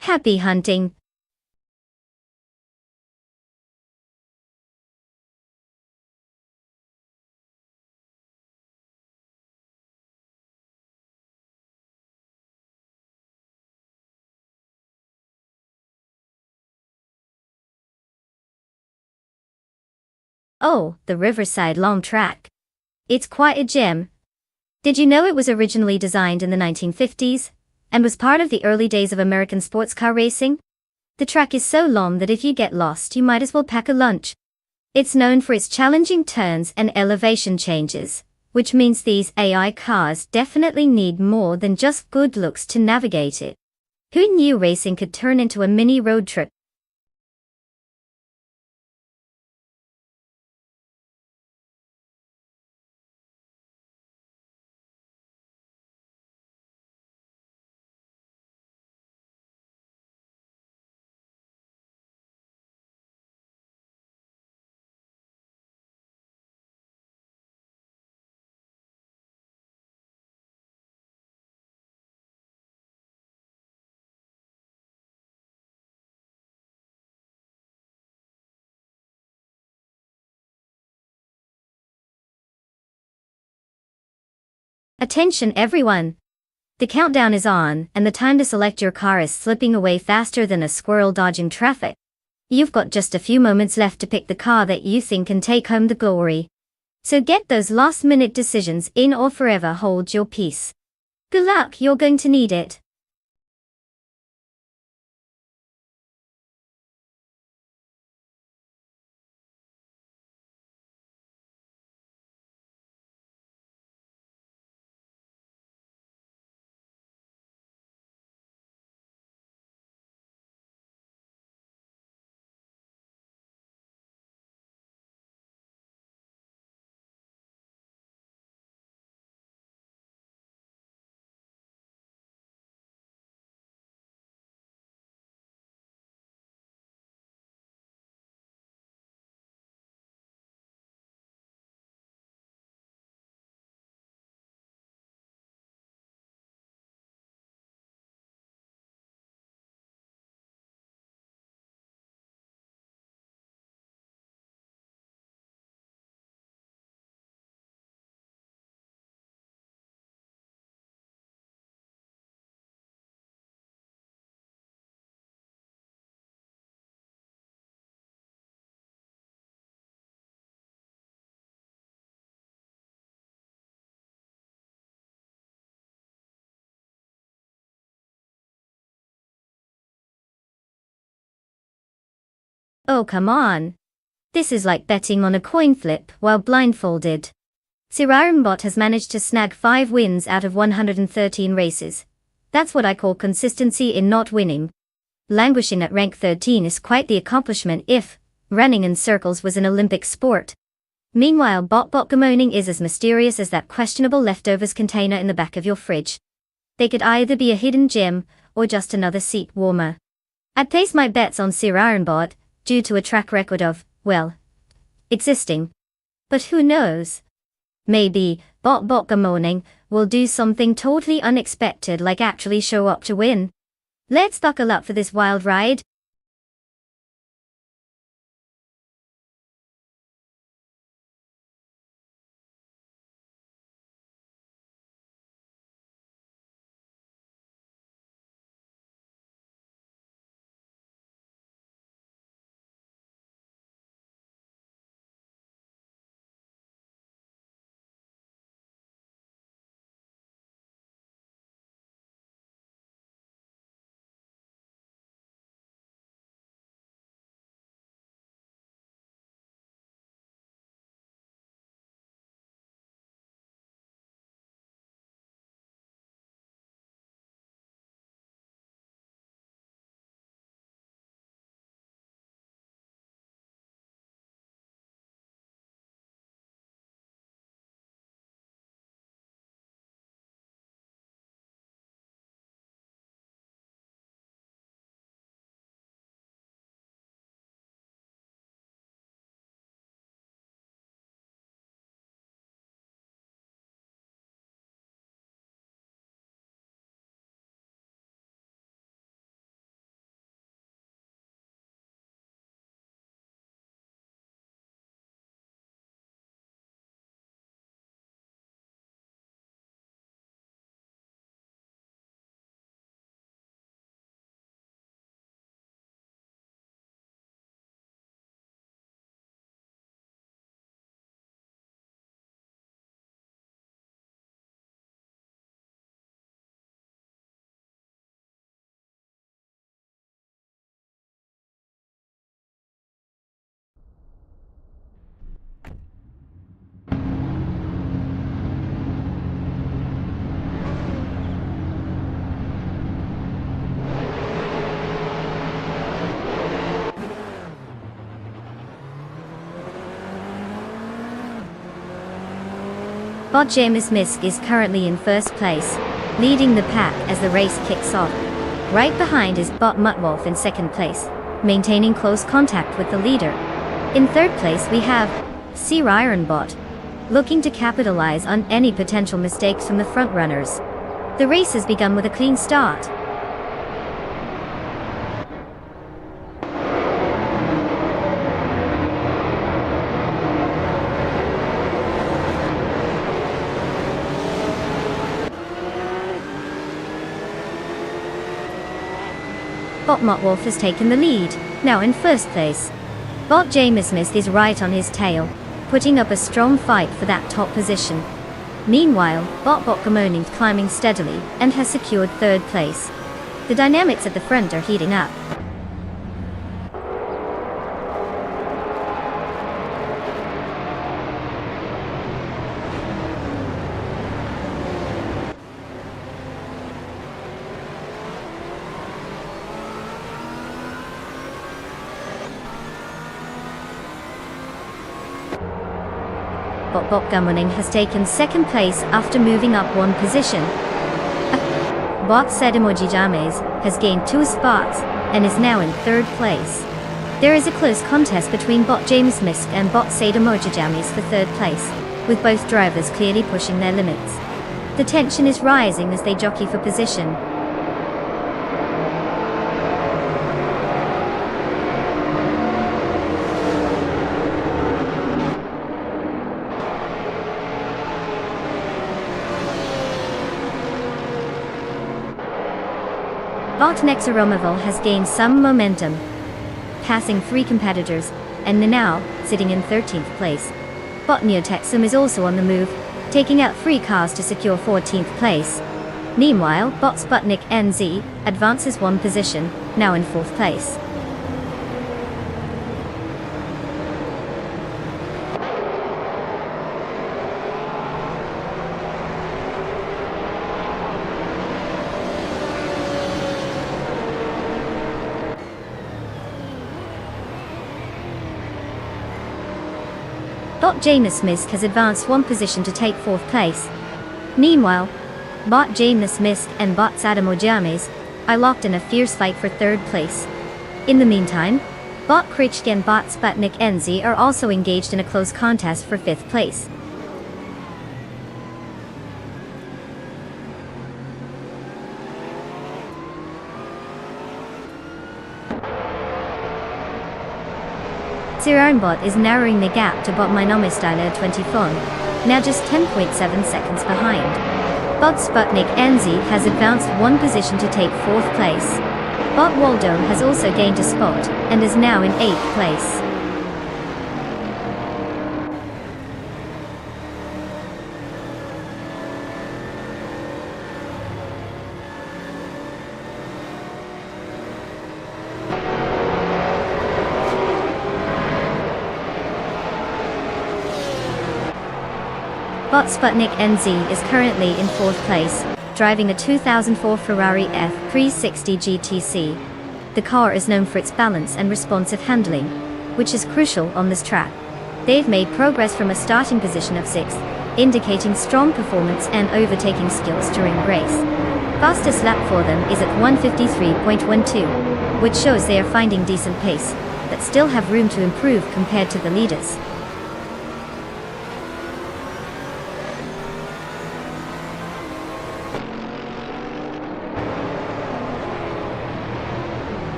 Happy hunting! Oh, the Riverside Long Track. It's quite a gem. Did you know it was originally designed in the 1950s, and was part of the early days of American sports car racing? The track is so long that if you get lost you might as well pack a lunch. It's known for its challenging turns and elevation changes, which means these AI cars definitely need more than just good looks to navigate it. Who knew racing could turn into a mini road trip? Attention everyone! The countdown is on, and the time to select your car is slipping away faster than a squirrel dodging traffic. You've got just a few moments left to pick the car that you think can take home the glory. So get those last-minute decisions in or forever hold your peace. Good luck, you're going to need it. Oh come on. This is like betting on a coin flip while blindfolded. Sirarenbot has managed to snag 5 wins out of 113 races. That's what I call consistency in not winning. Languishing at rank 13 is quite the accomplishment if running in circles was an Olympic sport. Meanwhile, Bot Gamoning is as mysterious as that questionable leftovers container in the back of your fridge. They could either be a hidden gem or just another seat warmer. I'd place my bets on Sirarenbot due to a track record of, well, existing. But who knows? Maybe Bot Gamoning will do something totally unexpected, like actually show up to win. Let's buckle up for this wild ride. Bot James Misk is currently in first place, leading the pack as the race kicks off. Right behind is Bot Mutwolf in second place, maintaining close contact with the leader. In third place we have Sirarenbot, looking to capitalize on any potential mistakes from the front runners. The race has begun with a clean start. Bot Mutwolf has taken the lead, now in first place. Bot James Mist is right on his tail, putting up a strong fight for that top position. Meanwhile, Bot Gamoning is climbing steadily and has secured third place. The dynamics at the front are heating up. Bot Gamoning has taken second place after moving up one position. Bot Sedamojijames has gained 2 spots and is now in third place. There is a close contest between Bot James Misk and Bot Sedamojijames for third place, with both drivers clearly pushing their limits. The tension is rising as they jockey for position. Bot Nexaromovil has gained some momentum, passing 3 competitors, and now sitting in 13th place. Bot Neotexum is also on the move, taking out 3 cars to secure 14th place. Meanwhile, Bot Sputnik NZ advances 1 position, now in 4th place. Bot Janus Misk has advanced one position to take 4th place. Meanwhile, Bot Janus Misk and Bot Sadamo James are locked in a fierce fight for 3rd place. In the meantime, Bot Krichk and Bot Sputnik NZ are also engaged in a close contest for 5th place. Bot is narrowing the gap to Bot Styler 20 Fon, now just 10.7 seconds behind. Bot Sputnik NZ has advanced one position to take 4th place. Bot Waldo has also gained a spot, and is now in 8th place. Bot Sputnik NZ is currently in 4th place, driving a 2004 Ferrari F360 GTC. The car is known for its balance and responsive handling, which is crucial on this track. They've made progress from a starting position of 6th, indicating strong performance and overtaking skills during the race. Fastest lap for them is at 1:53.12, which shows they are finding decent pace, but still have room to improve compared to the leaders.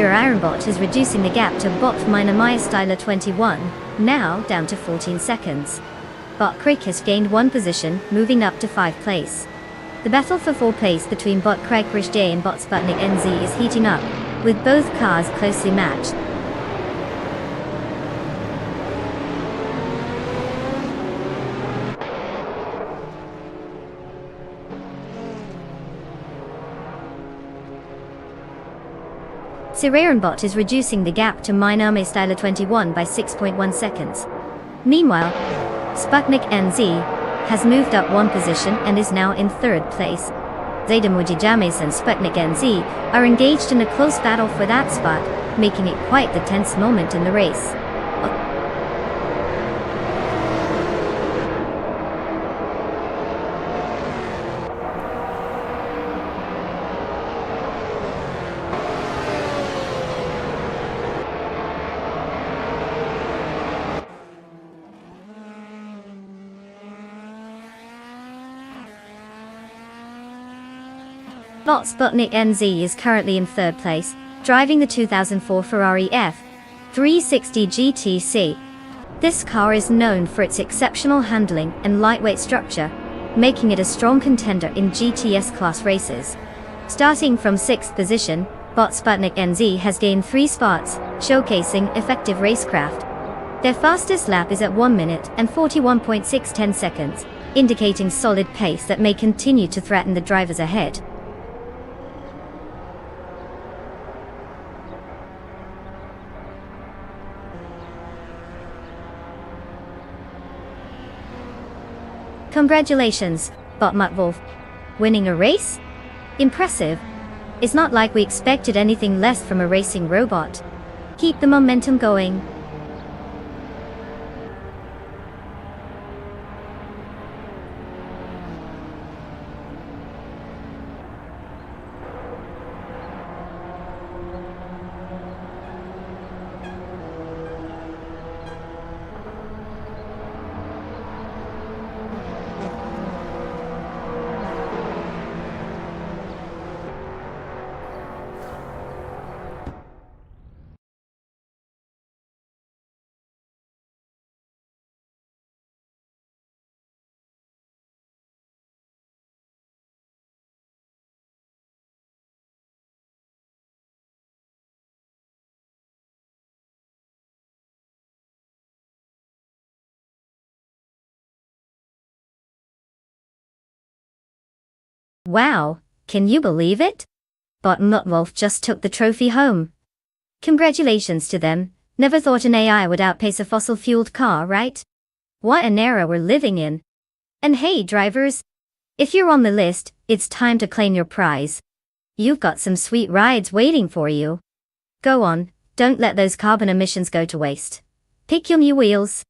Ironbot is reducing the gap to Bot Styler 21, now down to 14 seconds. Bot Krichk has gained one position, moving up to 5th place. The battle for 4th place between Bot Krichk and Bot Sputnik NZ is heating up, with both cars closely matched. Ironbot is reducing the gap to Styler 21 by 6.1 seconds. Meanwhile, Sputnik NZ has moved up one position and is now in 3rd place. Zadamuji James and Sputnik NZ are engaged in a close battle for that spot, making it quite the tense moment in the race. Bot Sputnik NZ is currently in 3rd place, driving the 2004 Ferrari F360 GTC. This car is known for its exceptional handling and lightweight structure, making it a strong contender in GTS class races. Starting from 6th position, Bot Sputnik NZ has gained 3 spots, showcasing effective racecraft. Their fastest lap is at 1 minute and 41.610 seconds, indicating solid pace that may continue to threaten the drivers ahead. Congratulations, Bot Wolf. Winning a race? Impressive. It's not like we expected anything less from a racing robot. Keep the momentum going. Wow, can you believe it? Bot Wolf just took the trophy home. Congratulations to them. Never thought an AI would outpace a fossil-fueled car, right? What an era we're living in. And hey, drivers, if you're on the list, it's time to claim your prize. You've got some sweet rides waiting for you. Go on, Don't let those carbon emissions go to waste. Pick your new wheels.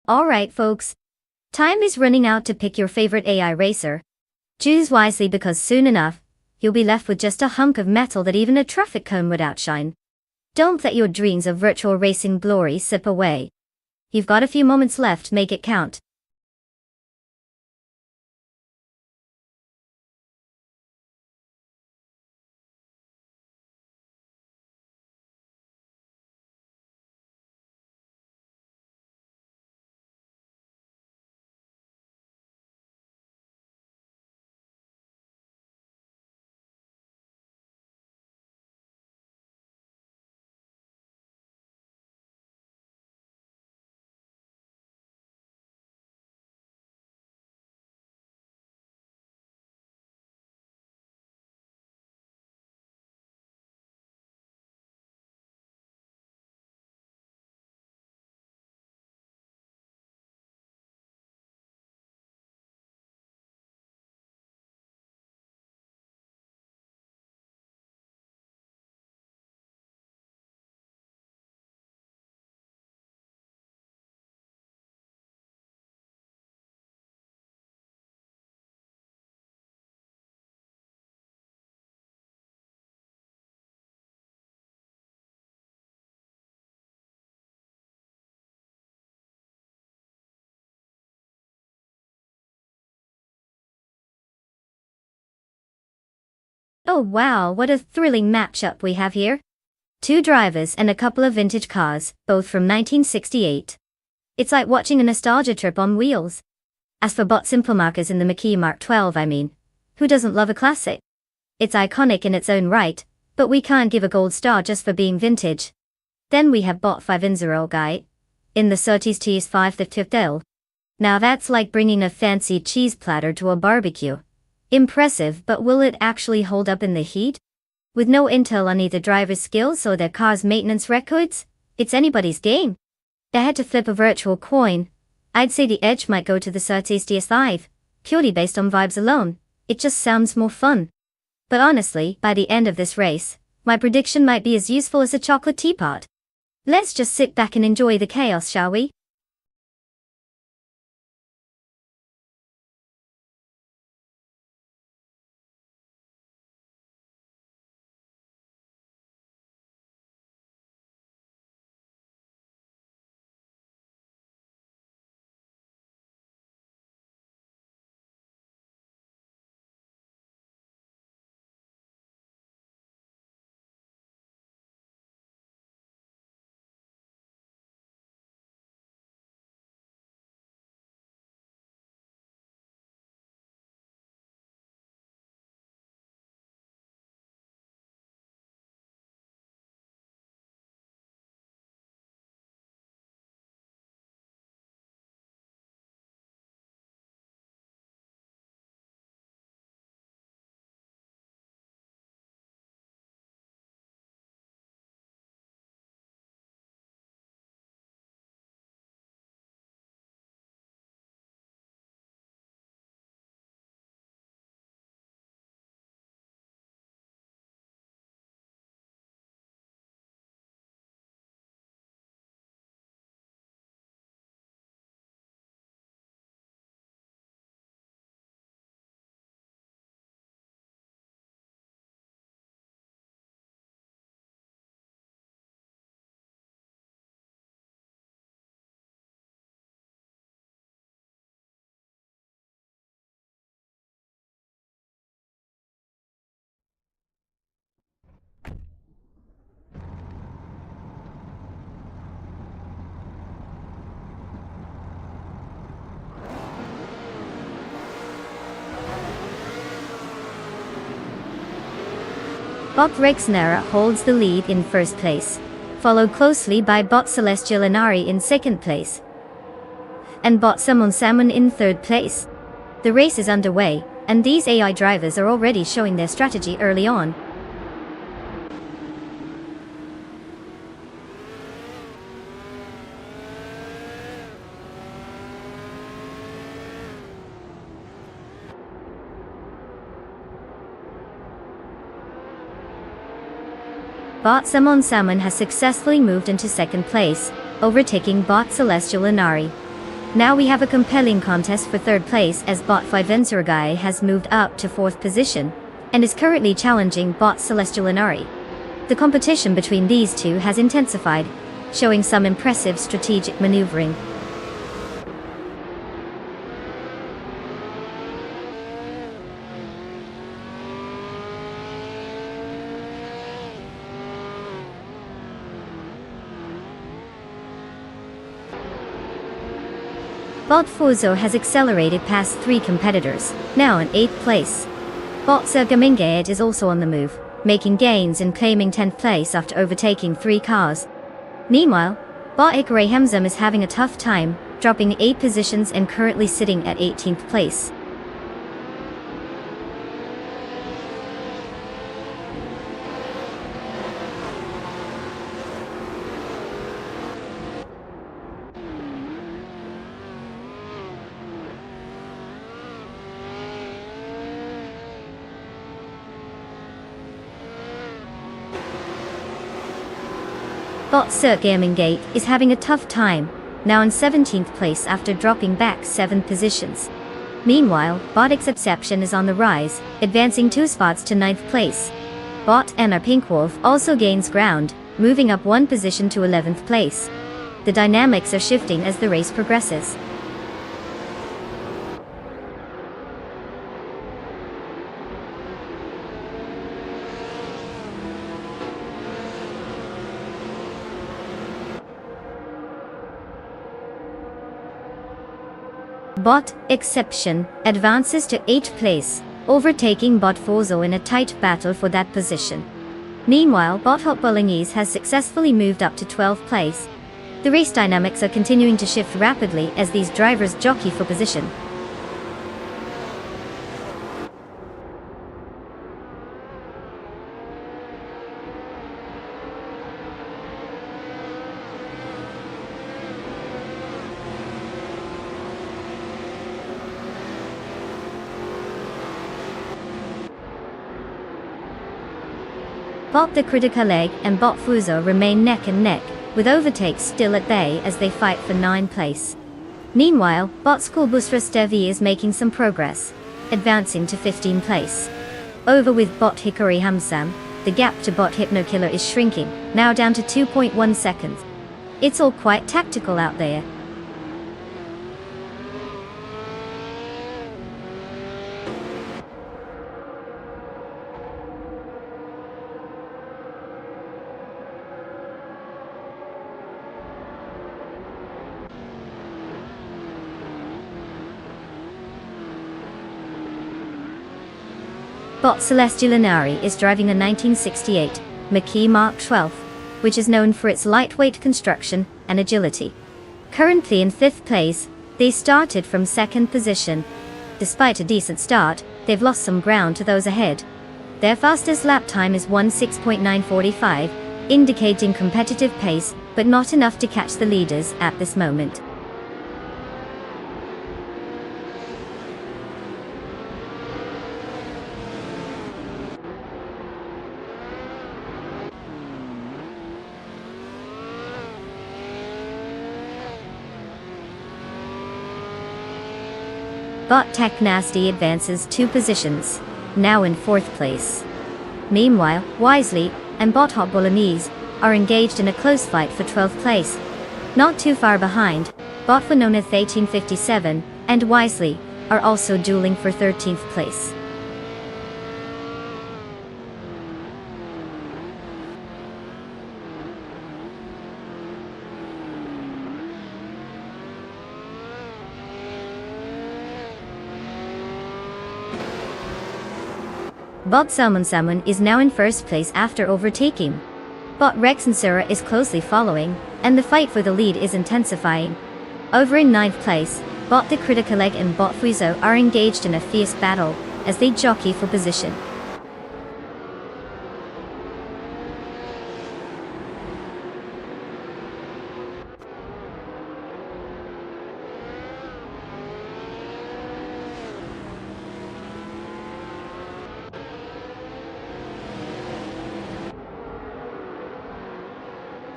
Alright folks. Time is running out to pick your favorite AI racer. Choose wisely because soon enough, you'll be left with just a hunk of metal that even a traffic cone would outshine. Don't let your dreams of virtual racing glory slip away. You've got a few moments left, make it count. Oh wow, what a thrilling matchup we have here. Two drivers and a couple of vintage cars, both from 1968. It's like watching a nostalgia trip on wheels. As for bot simple markers in the McKee Mark 12, I mean, who doesn't love a classic? It's iconic in its own right, but we can't give a gold star just for being vintage. Then we have bot 5 guy, in the Surtees TS5 the Now that's like bringing a fancy cheese platter to a barbecue. Impressive, but will it actually hold up in the heat? With no intel on either driver's skills or their car's maintenance records, it's anybody's game. If I had to flip a virtual coin, I'd say the edge might go to the Surtees TS5, purely based on vibes alone. It just sounds more fun. But honestly, by the end of this race, my prediction might be as useful as a chocolate teapot. Let's just sit back and enjoy the chaos, shall we? Bot Rexnera holds the lead in first place, followed closely by Bot Celestial Inari in second place, and Bot Samon Salmon in third place. The race is underway, and these AI drivers are already showing their strategy early on. Bot Samon Salmon has successfully moved into second place, overtaking Bot Celestial Inari. Now we have a compelling contest for third place as Bot Vivensuragai has moved up to fourth position, and is currently challenging Bot Celestial Inari. The competition between these two has intensified, showing some impressive strategic maneuvering. Bot Fuzo has accelerated past 3 competitors, now in 8th place. Bot Sergamingayed is also on the move, making gains and claiming 10th place after overtaking 3 cars. Meanwhile, Bot Ikare Hemzam is having a tough time, dropping 8 positions and currently sitting at 18th place. Bot Sergamingate is having a tough time, now in 17th place after dropping back 7 positions. Meanwhile, Bot Exception is on the rise, advancing 2 spots to 9th place. Bot NR Pinkwolf also gains ground, moving up 1 position to 11th place. The dynamics are shifting as the race progresses. Bot Exception advances to 8th place, overtaking Bot Forzo in a tight battle for that position. Meanwhile, Bot Hot Bolognese has successfully moved up to 12th place. The race dynamics are continuing to shift rapidly as these drivers jockey for position. Bot the Critical Egg and Bot Fuzo remain neck and neck, with overtakes still at bay as they fight for 9th place. Meanwhile, Bot Schoolbustra Stevi is making some progress, advancing to 15th place. Over with Bot Hikari Hamsam, the gap to Bot Hypnokiller is shrinking, now down to 2.1 seconds. It's all quite tactical out there. Bot Celestial Inari is driving a 1968 Mackie Mark 12, which is known for its lightweight construction and agility. Currently in 5th place, they started from 2nd position. Despite a decent start, they've lost some ground to those ahead. Their fastest lap time is 1:06.945, indicating competitive pace, but not enough to catch the leaders at this moment. Bot Tech Nasty advances 2 positions, now in 4th place. Meanwhile, Wisely and Bot Hot Bolognese are engaged in a close fight for 12th place. Not too far behind, Bot Vanoneth 1857 and Wisely are also dueling for 13th place. Bot Salmon is now in first place after overtaking. Bot Rexensura is closely following, and the fight for the lead is intensifying. Over in ninth place, Bot the Critical Egg and Bot Fuizo are engaged in a fierce battle, as they jockey for position.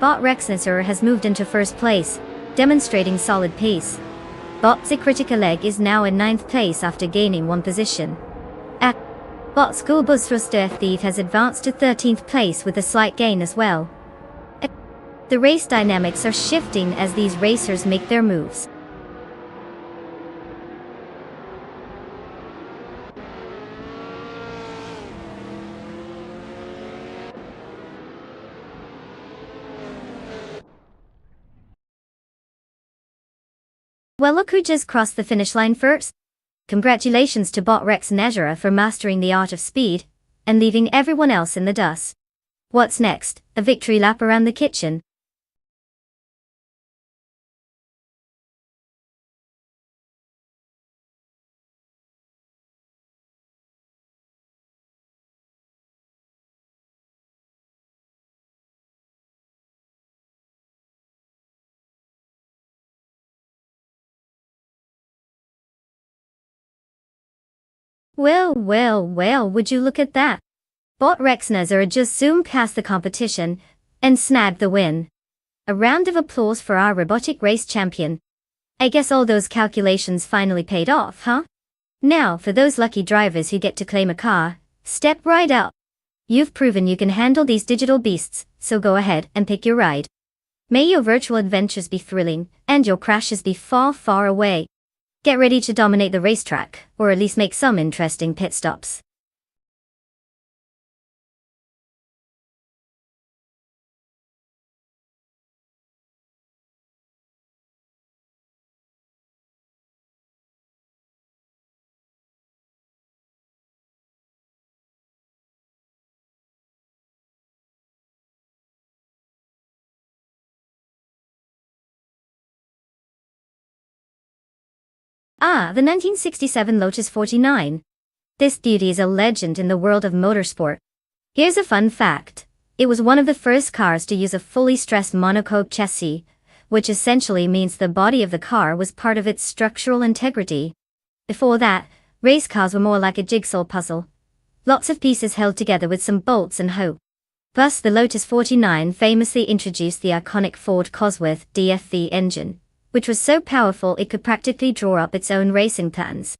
Bot Rexensura has moved into first place, demonstrating solid pace. Bot the Critical Egg is now in ninth place after gaining one position. Bot School Bus Thruster Thief has advanced to 13th place with a slight gain as well. The race dynamics are shifting as these racers make their moves. Well, look who just crossed the finish line first. Congratulations to Bot Rexensura for mastering the art of speed, and leaving everyone else in the dust. What's next? A victory lap around the kitchen? Well, would you look at that? Bot Rexensura just zoomed past the competition, and snagged the win. A round of applause for our robotic race champion. I guess all those calculations finally paid off, huh? Now, for those lucky drivers who get to claim a car, step right up. You've proven you can handle these digital beasts, so go ahead and pick your ride. May your virtual adventures be thrilling, and your crashes be far away. Get ready to dominate the racetrack, or at least make some interesting pit stops. The 1967 Lotus 49. This beauty is a legend in the world of motorsport. Here's a fun fact. It was one of the first cars to use a fully stressed monocoque chassis, which essentially means the body of the car was part of its structural integrity. Before that, race cars were more like a jigsaw puzzle. Lots of pieces held together with some bolts and hope. Thus, the Lotus 49 famously introduced the iconic Ford Cosworth DFV engine, which was so powerful it could practically draw up its own racing plans.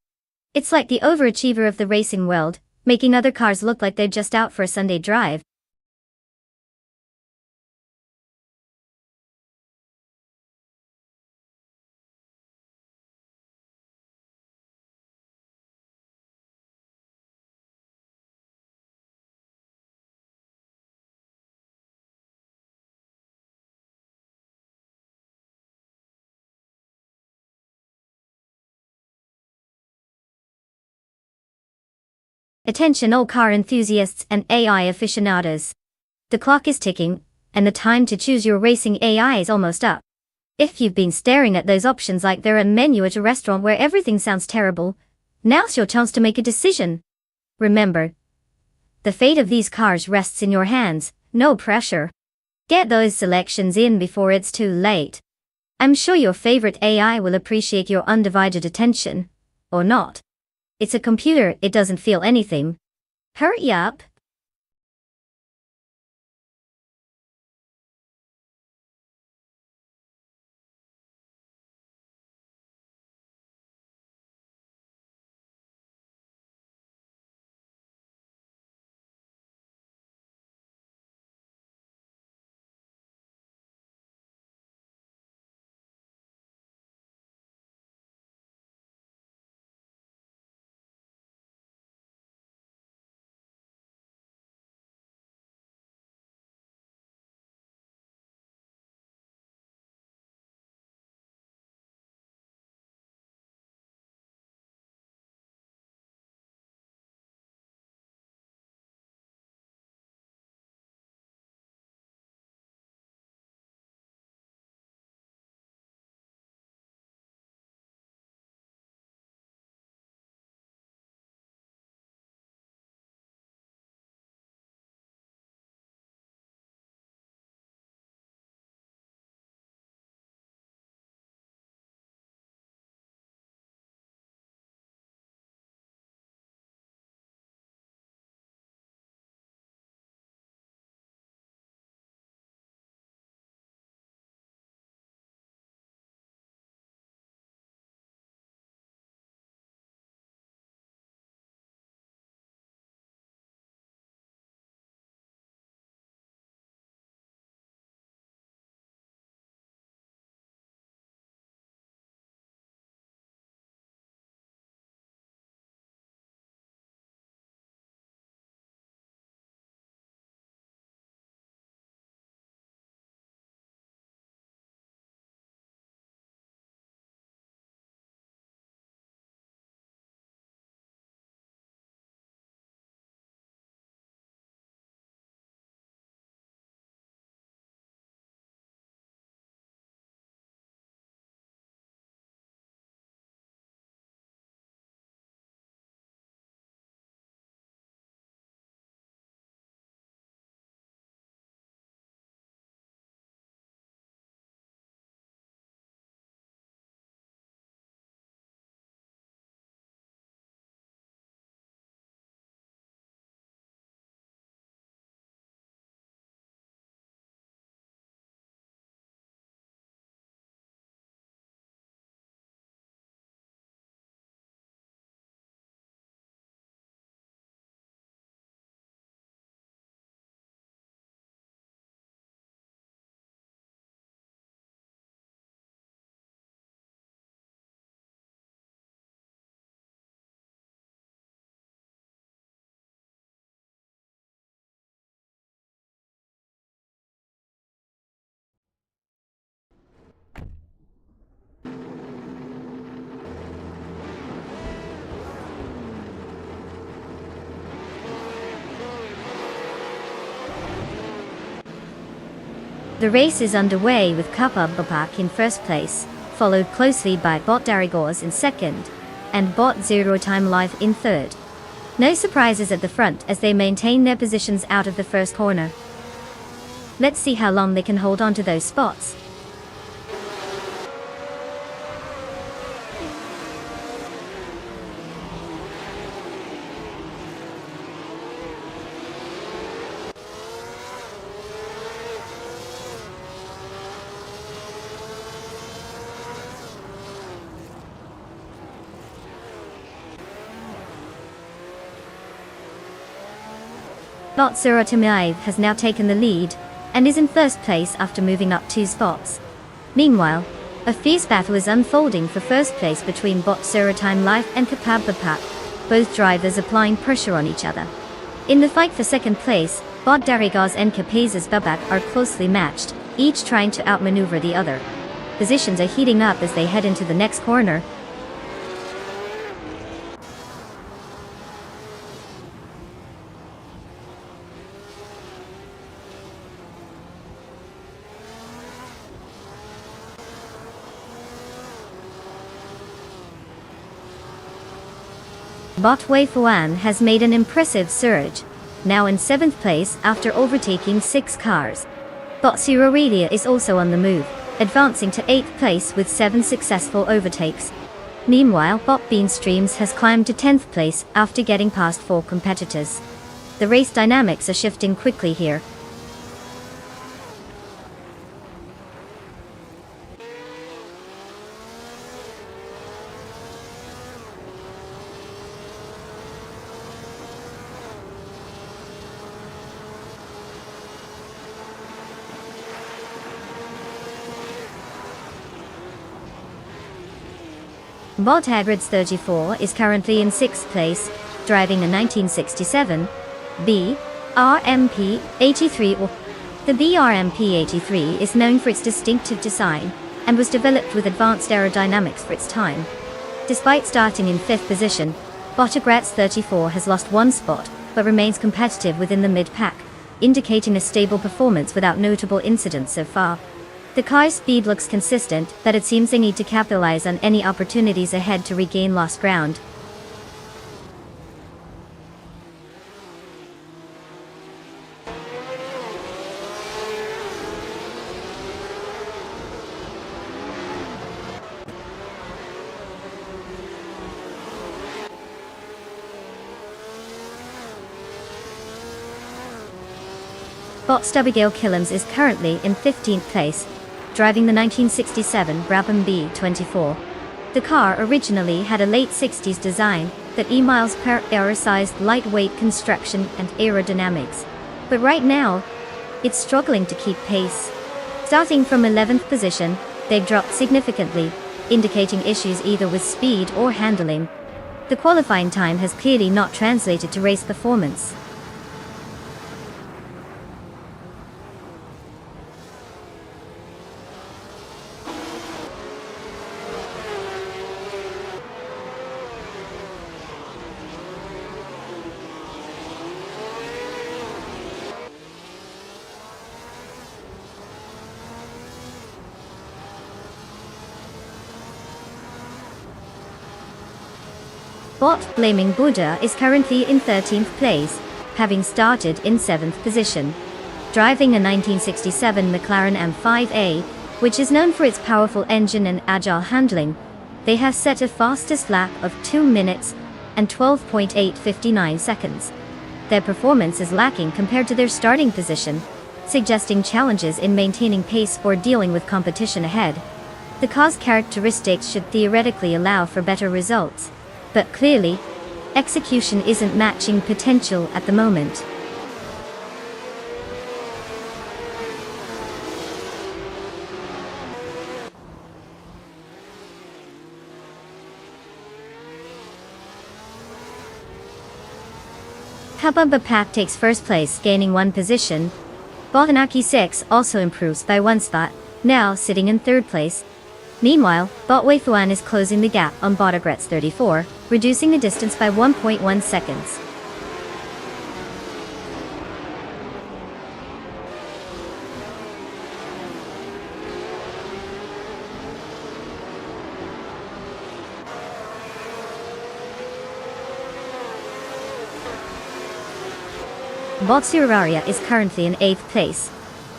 It's like the overachiever of the racing world, making other cars look like they're just out for a Sunday drive. Attention all car enthusiasts and AI aficionados. The clock is ticking, and the time to choose your racing AI is almost up. If you've been staring at those options like they're a menu at a restaurant where everything sounds terrible, now's your chance to make a decision. Remember, the fate of these cars rests in your hands, no pressure. Get those selections in before it's too late. I'm sure your favorite AI will appreciate your undivided attention. Or not. It's a computer, it doesn't feel anything. Hurry up. The race is underway with Kappa Bapak in first place, followed closely by Bot Darigos in second, and Bot Zero Time Live in third. No surprises at the front as they maintain their positions out of the first corner. Let's see how long they can hold on to those spots. Bot Zero Time Live has now taken the lead, and is in first place after moving up 2 spots. Meanwhile, a fierce battle is unfolding for first place between Bot Zero Time Life and Kapab Bapak, both drivers applying pressure on each other. In the fight for second place, Bot Darigos and Kapaz's Babak are closely matched, each trying to outmaneuver the other. Positions are heating up as they head into the next corner. Bot Wei Fuan has made an impressive surge, now in 7th place after overtaking 6 cars. Bot Zero Relia is also on the move, advancing to 8th place with 7 successful overtakes. Meanwhile, Bot Bean Streams has climbed to 10th place after getting past 4 competitors. The race dynamics are shifting quickly here. Bot Hagrid's 34 is currently in 6th place, driving a 1967 BRMP 83. The BRMP 83 is known for its distinctive design, and was developed with advanced aerodynamics for its time. Despite starting in 5th position, Bot Hagrid's 34 has lost 1 spot, but remains competitive within the mid-pack, indicating a stable performance without notable incidents so far. The car's speed looks consistent, but it seems they need to capitalize on any opportunities ahead to regain lost ground. Bot Stubbigail Killams is currently in 15th place, driving the 1967 Brabham B24. The car originally had a late 60s design that miles per hour sized lightweight construction and aerodynamics. But right now, it's struggling to keep pace. Starting from 11th position, they've dropped significantly, indicating issues either with speed or handling. The qualifying time has clearly not translated to race performance. Bot Blaming Buddha is currently in 13th place, having started in 7th position. Driving a 1967 McLaren M5A, which is known for its powerful engine and agile handling, they have set a fastest lap of 2 minutes and 12.859 seconds. Their performance is lacking compared to their starting position, suggesting challenges in maintaining pace or dealing with competition ahead. The car's characteristics should theoretically allow for better results, but clearly, execution isn't matching potential at the moment. Kababa Pack takes first place, gaining 1 position. Botanaki 6 also improves by 1 spot, now sitting in 3rd place. Meanwhile, Bot Wei Fuan is closing the gap on Botagret's 34, reducing the distance by 1.1 seconds. Botsuraria is currently in 8th place,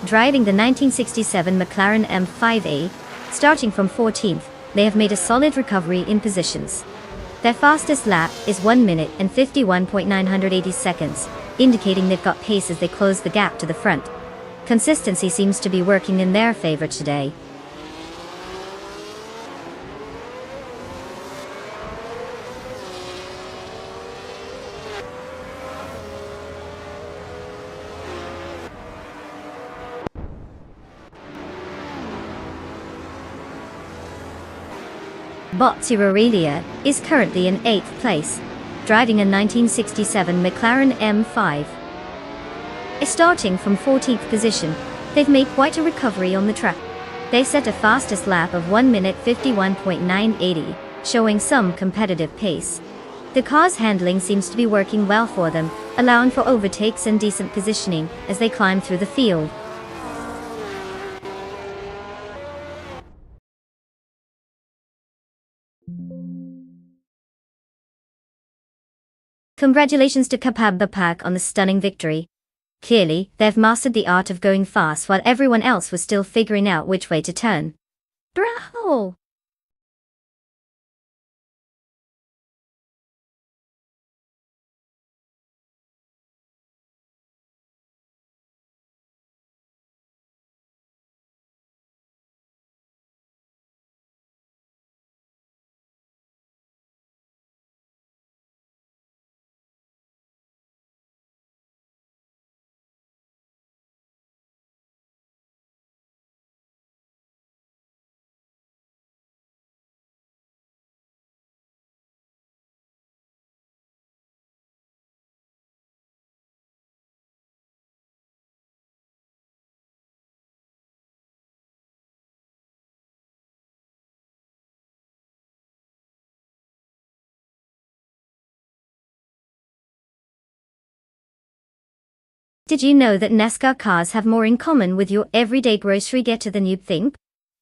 driving the 1967 McLaren M5A. Starting from 14th, they have made a solid recovery in positions. Their fastest lap is 1 minute and 51.980 seconds, indicating they've got pace as they close the gap to the front. Consistency seems to be working in their favor today. Botsuraria is currently in 8th place, driving a 1967 McLaren M5. Starting from 14th position, they've made quite a recovery on the track. They set a fastest lap of 1 minute 51.980, showing some competitive pace. The car's handling seems to be working well for them, allowing for overtakes and decent positioning as they climb through the field. Congratulations to Kapab Bapak on the stunning victory. Clearly, they've mastered the art of going fast while everyone else was still figuring out which way to turn. Bravo! Did you know that NASCAR cars have more in common with your everyday grocery getter than you'd think?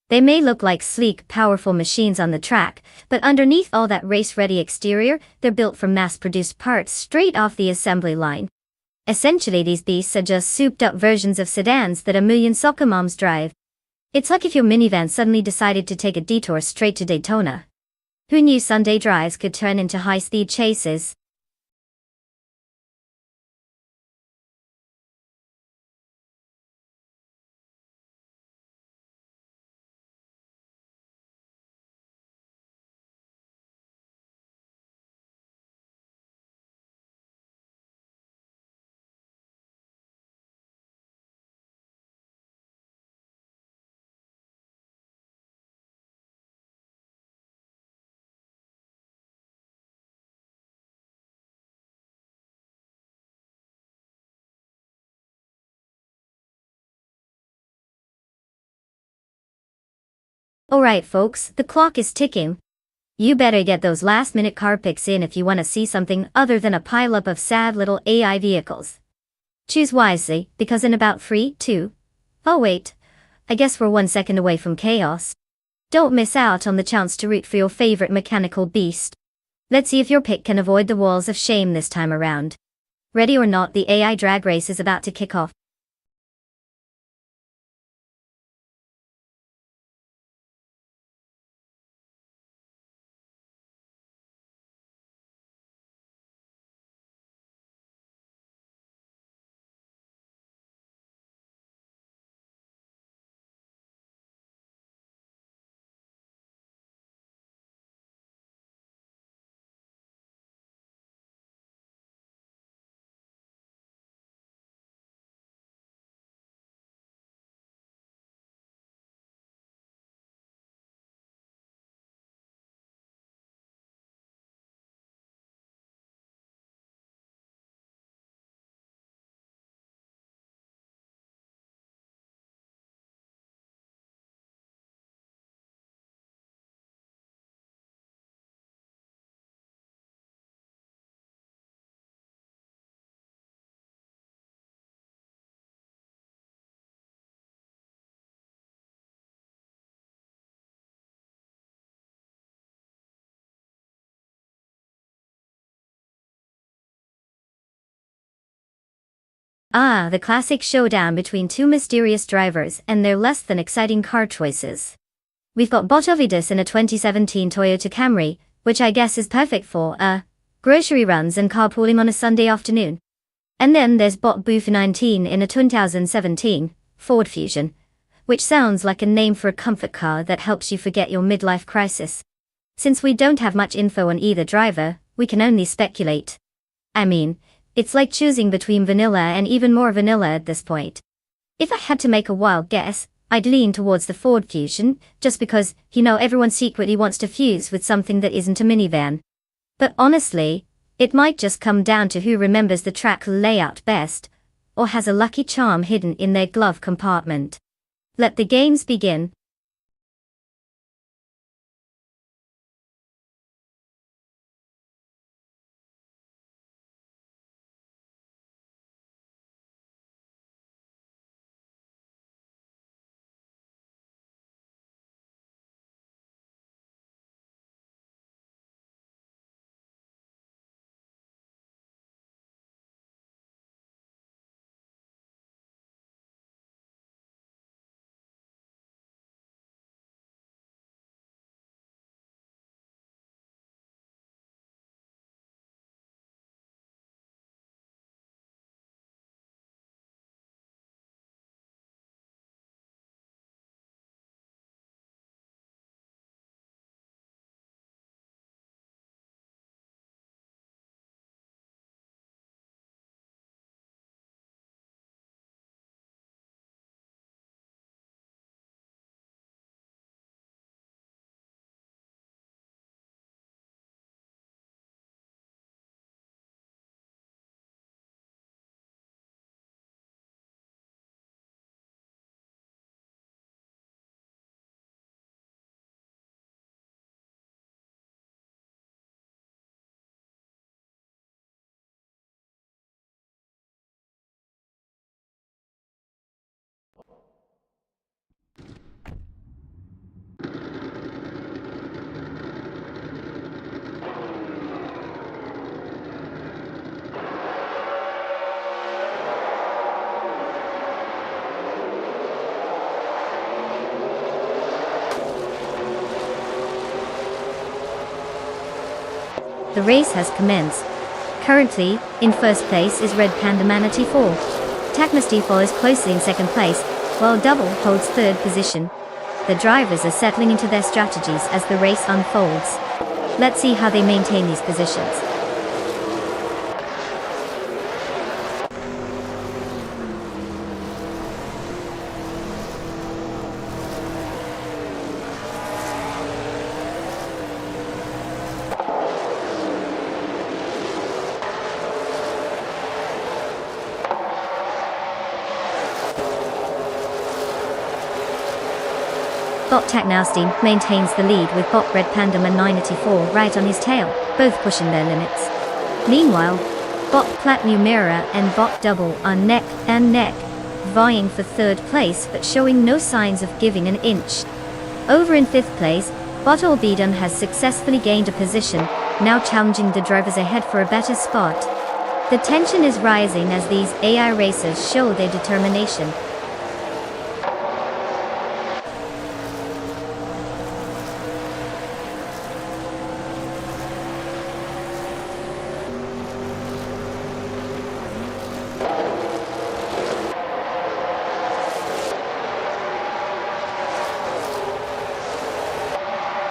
They may look like sleek, powerful machines on the track, but underneath all that race-ready exterior, they're built from mass-produced parts straight off the assembly line. Essentially, these beasts are just souped-up versions of sedans that a million soccer moms drive. It's like if your minivan suddenly decided to take a detour straight to Daytona. Who knew Sunday drives could turn into high-speed chases? Alright folks, the clock is ticking. You better get those last-minute car picks in if you want to see something other than a pileup of sad little AI vehicles. Choose wisely, because in about 3, 2... Oh wait, I guess we're 1 second away from chaos. Don't miss out on the chance to root for your favorite mechanical beast. Let's see if your pick can avoid the walls of shame this time around. Ready or not, the AI drag race is about to kick off. Ah, the classic showdown between two mysterious drivers and their less than exciting car choices. We've got Bot Ovidus in a 2017 Toyota Camry, which I guess is perfect for, grocery runs and carpooling on a Sunday afternoon. And then there's Bot Booth 19 in a 2017 Ford Fusion, which sounds like a name for a comfort car that helps you forget your midlife crisis. Since we don't have much info on either driver, we can only speculate. I mean, it's like choosing between vanilla and even more vanilla at this point. If I had to make a wild guess, I'd lean towards the Ford Fusion, just because, everyone secretly wants to fuse with something that isn't a minivan. But honestly, it might just come down to who remembers the track layout best, or has a lucky charm hidden in their glove compartment. Let the games begin. The race has commenced. Currently, in first place is Red Panda Manatee 4. Technesty follows closely in second place, while Double holds third position. The drivers are settling into their strategies as the race unfolds. Let's see how they maintain these positions. Bot Technosty maintains the lead with Bot Red Panda Man 94 right on his tail, both pushing their limits. Meanwhile, Bot Platinum Mirror and Bot Double are neck and neck, vying for third place but showing no signs of giving an inch. Over in fifth place, Bot Albedon has successfully gained a position, now challenging the drivers ahead for a better spot. The tension is rising as these AI racers show their determination.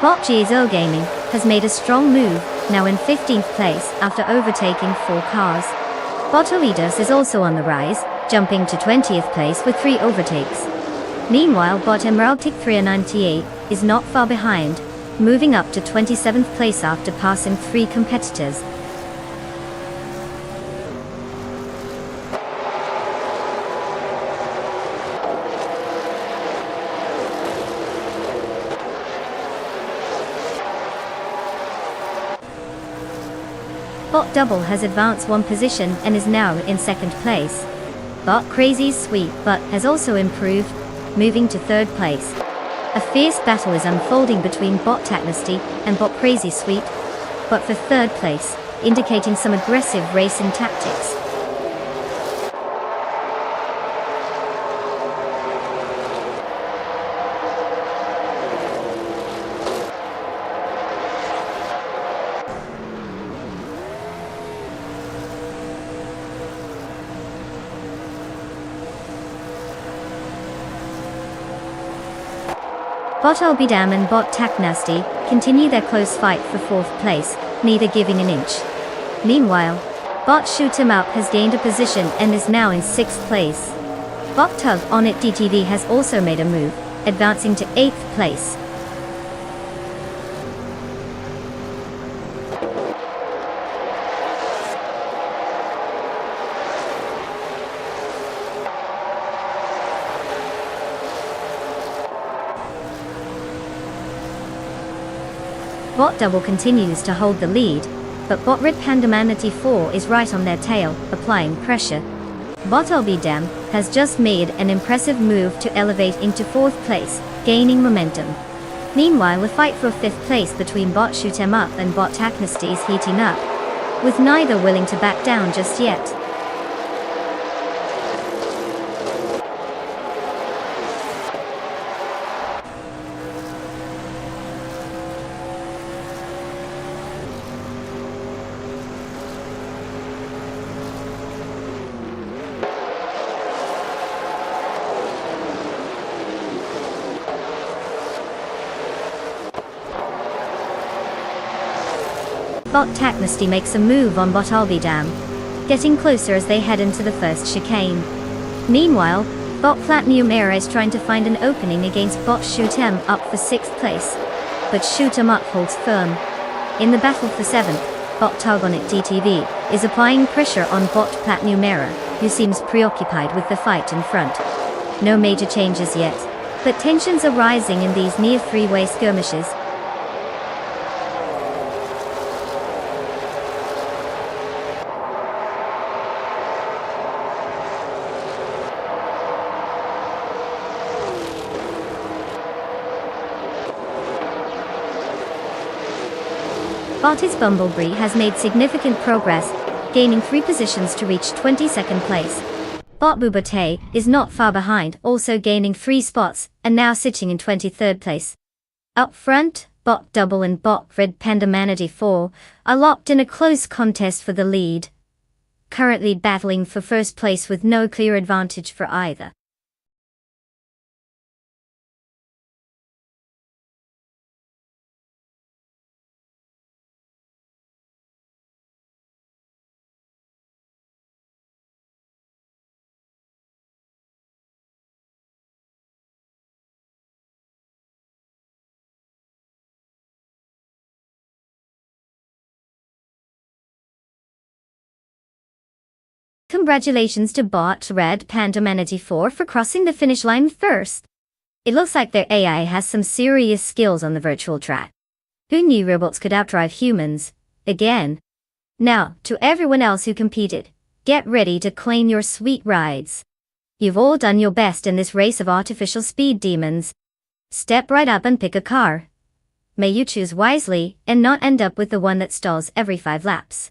Bot GSO Gaming has made a strong move, now in 15th place after overtaking 4 cars. Bot Oedus is also on the rise, jumping to 20th place with 3 overtakes. Meanwhile, Bot Emeraldic 398 is not far behind, moving up to 27th place after passing 3 competitors. Bot Double has advanced 1 position and is now in 2nd place. Bot Crazy's Sweet Butt has also improved, moving to 3rd place. A fierce battle is unfolding between Bot Technosty and Bot Crazy Sweet, but for 3rd place, indicating some aggressive racing tactics. Bot Albidam and Bot Taknasty continue their close fight for 4th place, neither giving an inch. Meanwhile, Bot Shoot 'em Up has gained a position and is now in 6th place. Bot Tug on it DTV has also made a move, advancing to 8th place. Bot Double continues to hold the lead, but Bot Red Panda Manatee 4 is right on their tail, applying pressure. Bot Albidam has just made an impressive move to elevate into 4th place, gaining momentum. Meanwhile, a fight for 5th place between Bot Shoot 'em Up and Bot Taknasty is heating up, with neither willing to back down just yet. Bot Taknasty makes a move on Bot Albidam, getting closer as they head into the first chicane. Meanwhile, Bot Platinum Era is trying to find an opening against Bot Shoot 'em Up for 6th place, but Shoot 'em Up holds firm. In the battle for 7th, Bot Tug on it DTV is applying pressure on Bot Platinum Era, who seems preoccupied with the fight in front. No major changes yet, but tensions are rising in these near freeway skirmishes. Bot's Bumblebee has made significant progress, gaining 3 positions to reach 22nd place. Bot Bubate is not far behind, also gaining 3 spots, and now sitting in 23rd place. Up front, Bot Double and Bot Red Panda Manatee 4 are locked in a close contest for the lead, currently battling for 1st place with no clear advantage for either. Congratulations to Bot Red Panda Manatee 4 for crossing the finish line first. It looks like their AI has some serious skills on the virtual track. Who knew robots could outdrive humans? Again. Now, to everyone else who competed, get ready to claim your sweet rides. You've all done your best in this race of artificial speed demons. Step right up and pick a car. May you choose wisely and not end up with the one that stalls every 5 laps.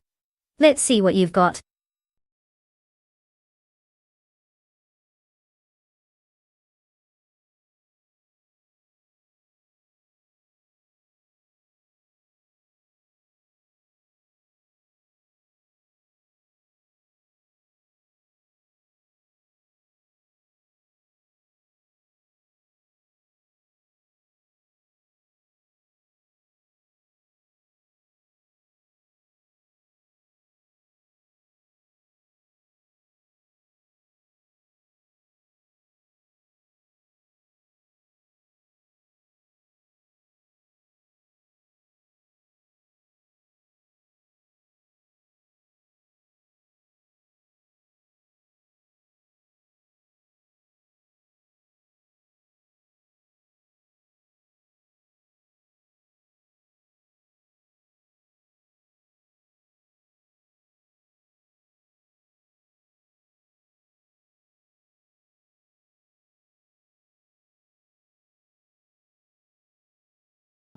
Let's see what you've got.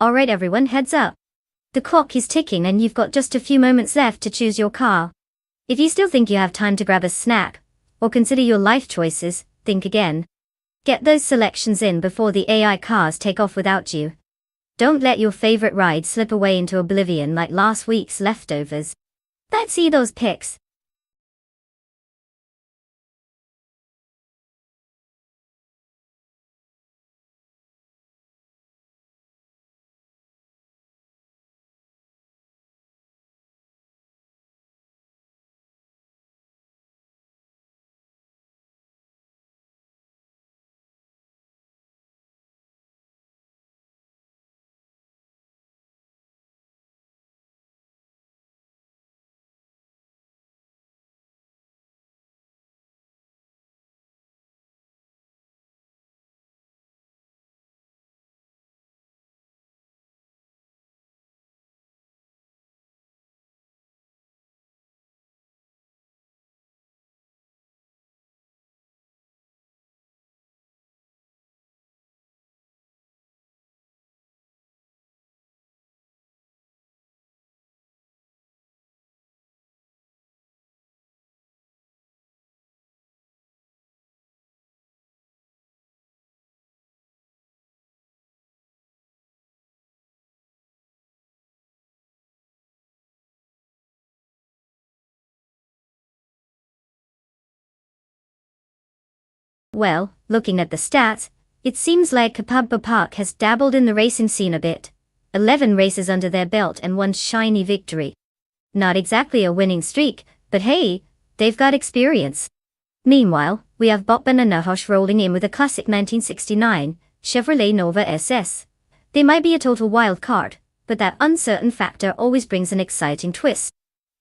Alright everyone, heads up. The clock is ticking and you've got just a few moments left to choose your car. If you still think you have time to grab a snack, or consider your life choices, think again. Get those selections in before the AI cars take off without you. Don't let your favorite ride slip away into oblivion like last week's leftovers. Let's see those pics. Well, looking at the stats, it seems like Kapab Park has dabbled in the racing scene a bit. 11 races under their belt and one shiny victory. Not exactly a winning streak, but hey, they've got experience. Meanwhile, we have Bot Bananahosh rolling in with a classic 1969 Chevrolet Nova SS. They might be a total wild card, but that uncertain factor always brings an exciting twist.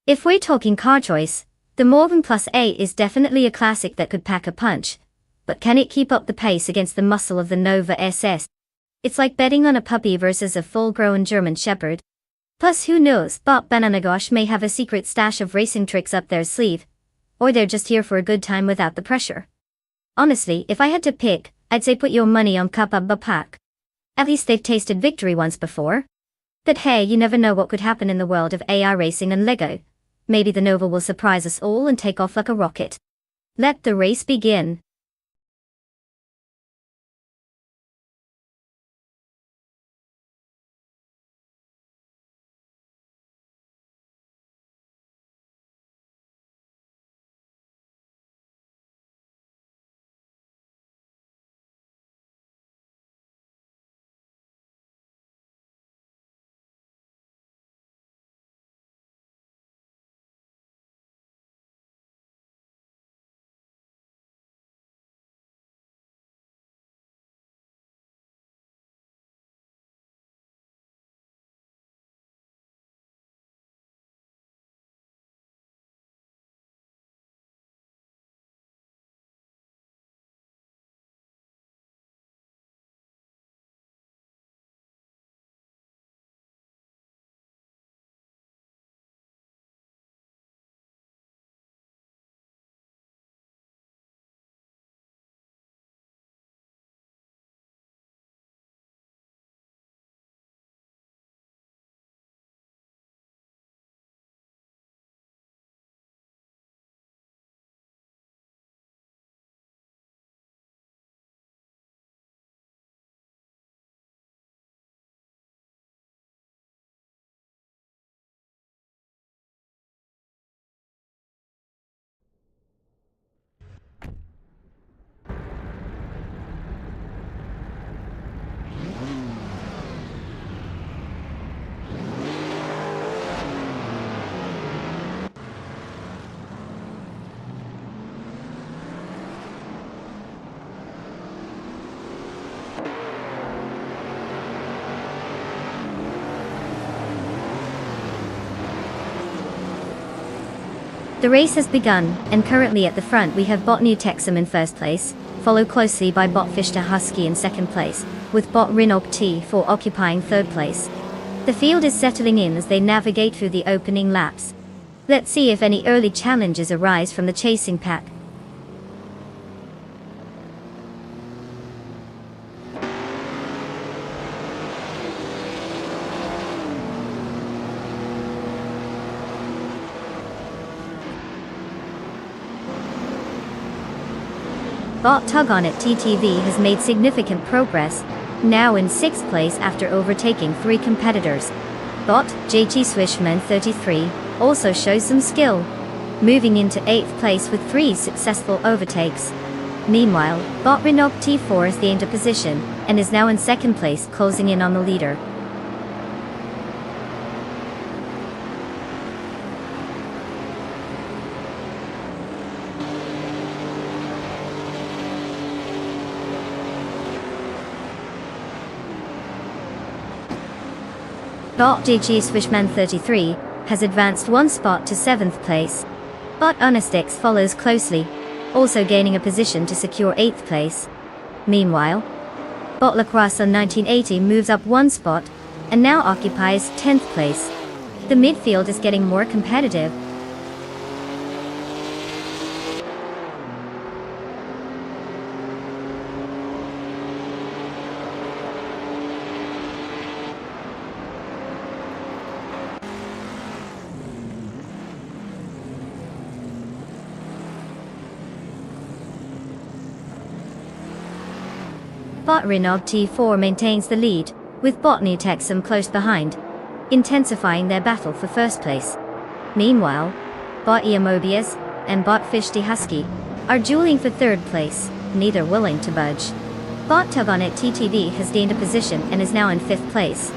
If we're talking car choice, the Morgan Plus A is definitely a classic that could pack a punch, but can it keep up the pace against the muscle of the Nova SS? It's like betting on a puppy versus a full-grown German Shepherd. Plus who knows, Bot Bananagosh may have a secret stash of racing tricks up their sleeve, or they're just here for a good time without the pressure. Honestly, if I had to pick, I'd say put your money on Kapab Bapak. At least they've tasted victory once before. But hey, you never know what could happen in the world of AR racing and Lego. Maybe the Nova will surprise us all and take off like a rocket. Let the race begin. The race has begun, and currently at the front we have Bot New Texum in first place, followed closely by Bot Fishta Husky in second place, with Bot Rinob T4 occupying third place. The field is settling in as they navigate through the opening laps. Let's see if any early challenges arise from the chasing pack. Bot Tug On It TTV has made significant progress, now in 6th place after overtaking 3 competitors. Bot JT Swishman 33 also shows some skill, moving into 8th place with 3 successful overtakes. Meanwhile, Bot Renog T4 has gained a position, and is now in 2nd place, closing in on the leader. Bot DG Swishman 33 has advanced 1 spot to 7th place. Bot Unistix follows closely, also gaining a position to secure 8th place. Meanwhile, Bot Lacrosse on 1980 moves up 1 spot, and now occupies 10th place. The midfield is getting more competitive. Bot Renog T4 maintains the lead, with Bot New Texum close behind, intensifying their battle for first place. Meanwhile, Bot Iamobius and Bot Fishty Husky are dueling for third place. neither willing to budge. Bot Tug on It TTV has gained a position and is now in 5th place.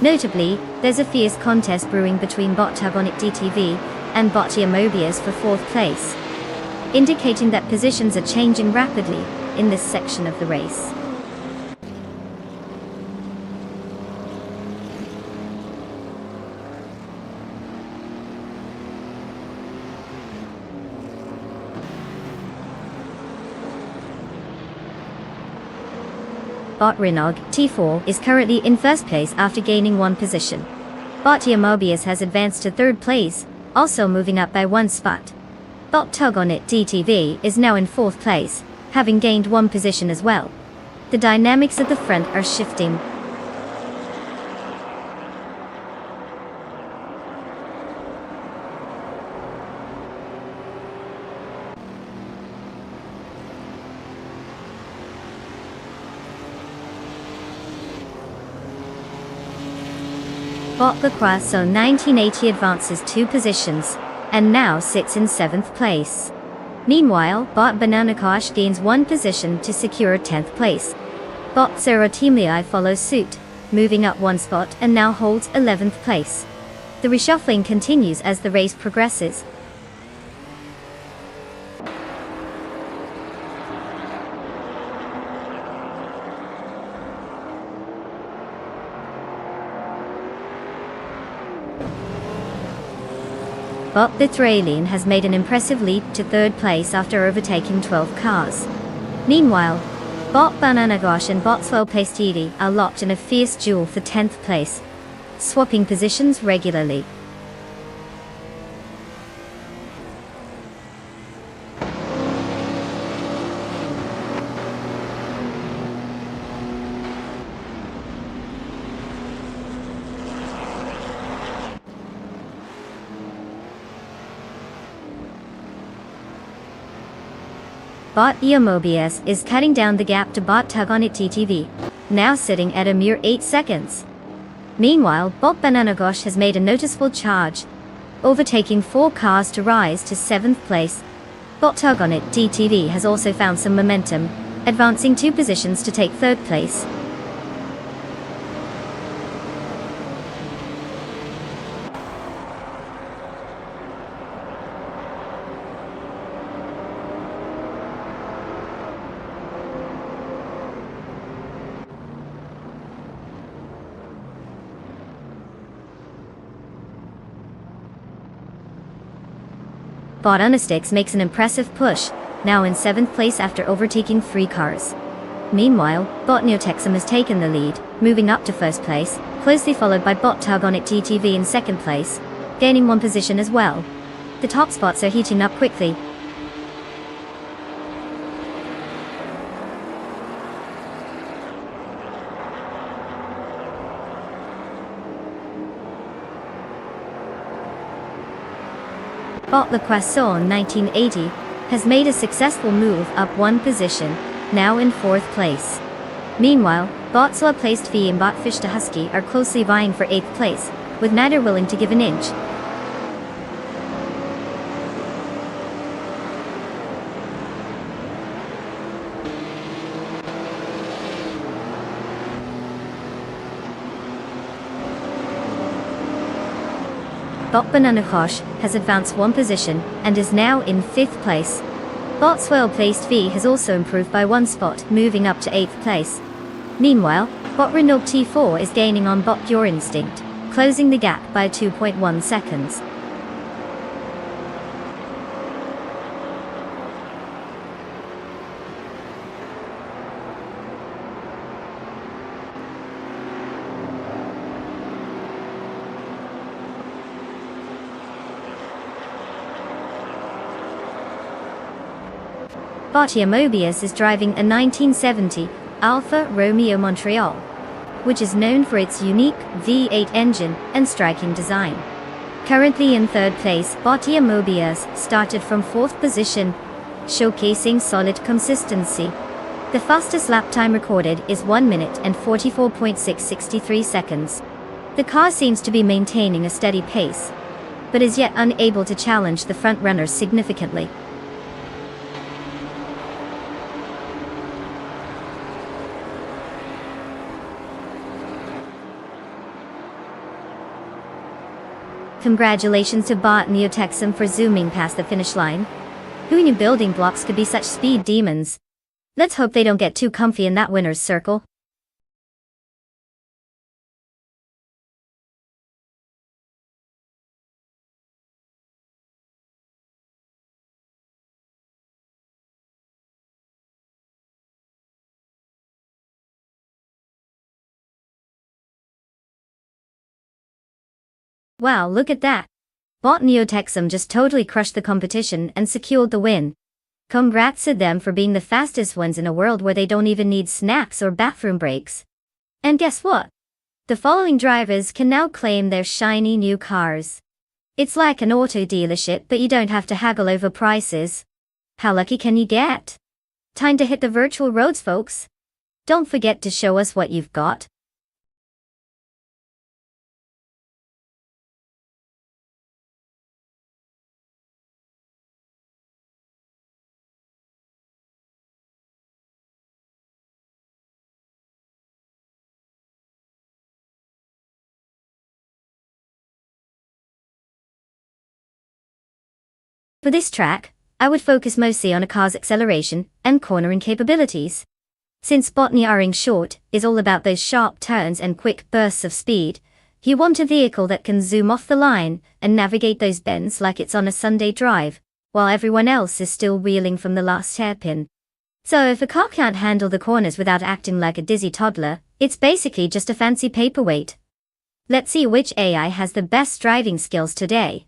Notably, there's a fierce contest brewing between Bot Tug on It TTV and Bottia Mobius for 4th place, indicating that positions are changing rapidly in this section of the race. Bot Renog T4 is currently in 1st place after gaining 1 position. Bottia Mobius has advanced to 3rd place, also moving up by 1 spot. Bot Tug on It TTV is now in 4th place, having gained 1 position as well. The dynamics at the front are shifting. Bot Lacroix 1980 advances 2 positions, and now sits in 7th place. Meanwhile, Bot Banana Kosh gains 1 position to secure 10th place. Bot Serotimlii follows suit, moving up 1 spot and now holds 11th place. The reshuffling continues as the race progresses. Bot Bithralian has made an impressive leap to 3rd place after overtaking 12 cars. Meanwhile, Bot Banana Gosh and Bot Swell Pastidi are locked in a fierce duel for 10th place, swapping positions regularly. Bot Mobius is cutting down the gap to Bot Tug on It TTV, now sitting at a mere 8 seconds. Meanwhile, Bot Banana Gosh has made a noticeable charge, overtaking 4 cars to rise to 7th place. Bot Tug on It TTV has also found some momentum, advancing 2 positions to take 3rd place. Bot Unistix makes an impressive push, now in 7th place after overtaking 3 cars. Meanwhile, Bot Neotexum has taken the lead, moving up to 1st place, closely followed by Bot Tug on It TTV in 2nd place, gaining 1 position as well. The top spots are heating up quickly. Bot Le Croissant 1980 has made a successful move up 1 position, now in 4th place. Meanwhile, Bot Slow Placed V and Bot Fish to Husky are closely vying for 8th place, with neither willing to give an inch. Bot Banana Kosh has advanced 1 position and is now in 5th place. Bot Swell Placed V has also improved by 1 spot, moving up to 8th place. Meanwhile, Bot Renault T4 is gaining on Bot Your Instinct, closing the gap by 2.1 seconds. Bottia Mobius is driving a 1970 Alfa Romeo Montreal, which is known for its unique V8 engine and striking design. Currently in 3rd place, Bottia Mobius started from 4th position, showcasing solid consistency. The fastest lap time recorded is 1 minute and 44.663 seconds. The car seems to be maintaining a steady pace, but is yet unable to challenge the front runners significantly. Congratulations to Bot Neotexum for zooming past the finish line. Who knew building blocks could be such speed demons? Let's hope they don't get too comfy in that winner's circle. Wow, look at that. Bot Neotexum just totally crushed the competition and secured the win. Congrats to them for being the fastest ones in a world where they don't even need snacks or bathroom breaks. And guess what? The following drivers can now claim their shiny new cars. It's like an auto dealership, but you don't have to haggle over prices. How lucky can you get? Time to hit the virtual roads, folks. Don't forget to show us what you've got. For this track, I would focus mostly on a car's acceleration and cornering capabilities. Since botany-ring short is all about those sharp turns and quick bursts of speed, you want a vehicle that can zoom off the line and navigate those bends like it's on a Sunday drive, while everyone else is still reeling from the last hairpin. So if a car can't handle the corners without acting like a dizzy toddler, it's basically just a fancy paperweight. Let's see which AI has the best driving skills today.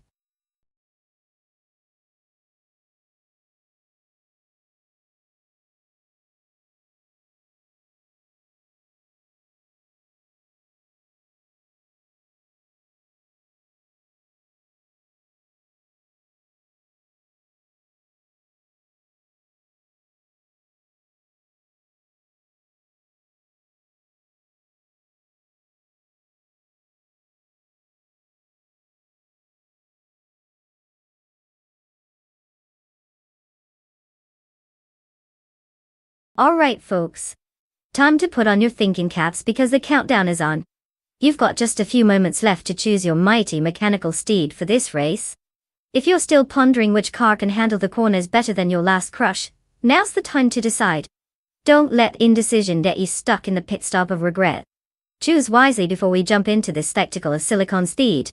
Alright folks. Time to put on your thinking caps because the countdown is on. You've got just a few moments left to choose your mighty mechanical steed for this race. If you're still pondering which car can handle the corners better than your last crush, now's the time to decide. Don't let indecision get you stuck in the pit stop of regret. Choose wisely before we jump into this spectacle of silicon steed.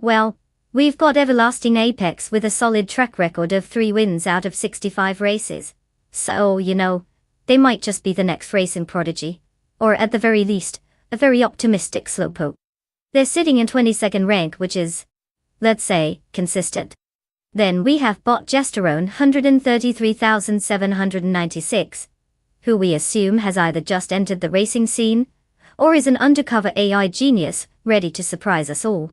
Well, we've got Everlasting Apex with a solid track record of 3 wins out of 65 races. So, they might just be the next racing prodigy. Or at the very least, a very optimistic slowpoke. They're sitting in 22nd rank, which is, let's say, consistent. Then we have Bot Gesterone 133,796, who we assume has either just entered the racing scene, or is an undercover AI genius, ready to surprise us all.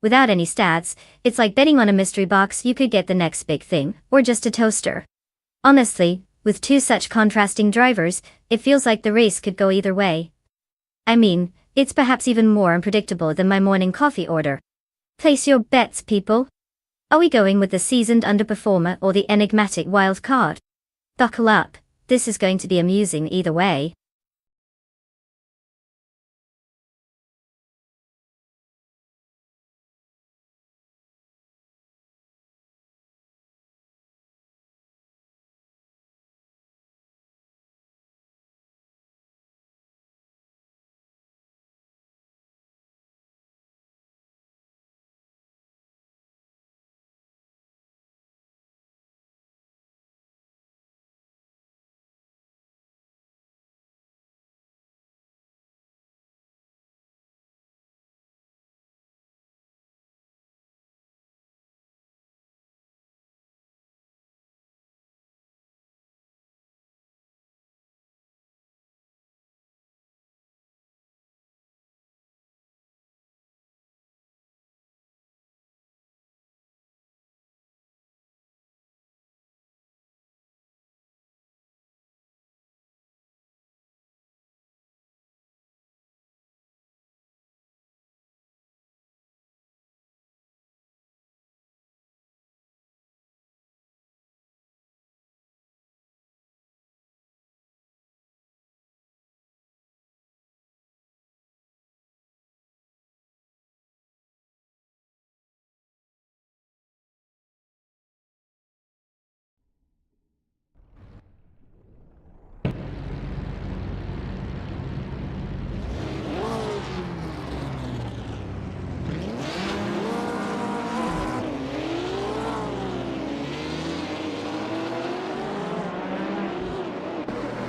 Without any stats, it's like betting on a mystery box. You could get the next big thing, or just a toaster. Honestly, with 2 such contrasting drivers, it feels like the race could go either way. I mean, it's perhaps even more unpredictable than my morning coffee order. Place your bets, people. Are we going with the seasoned underperformer or the enigmatic wild card? Buckle up, this is going to be amusing either way.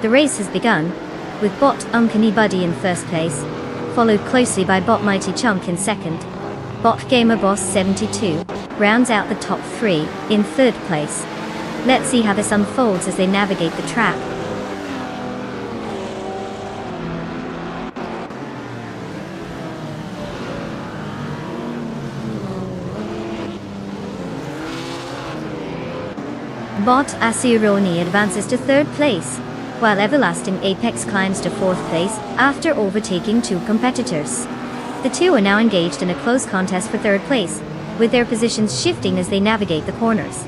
The race has begun, with bot Uncanny Buddy in first place, followed closely by bot Mighty Chunk in second. Bot Gamer Boss 72 rounds out the top three in third place. Let's see how this unfolds as they navigate the track. Bot Asironi advances to third place, while Everlasting Apex climbs to fourth place after overtaking two competitors. The two are now engaged in a close contest for third place, with their positions shifting as they navigate the corners.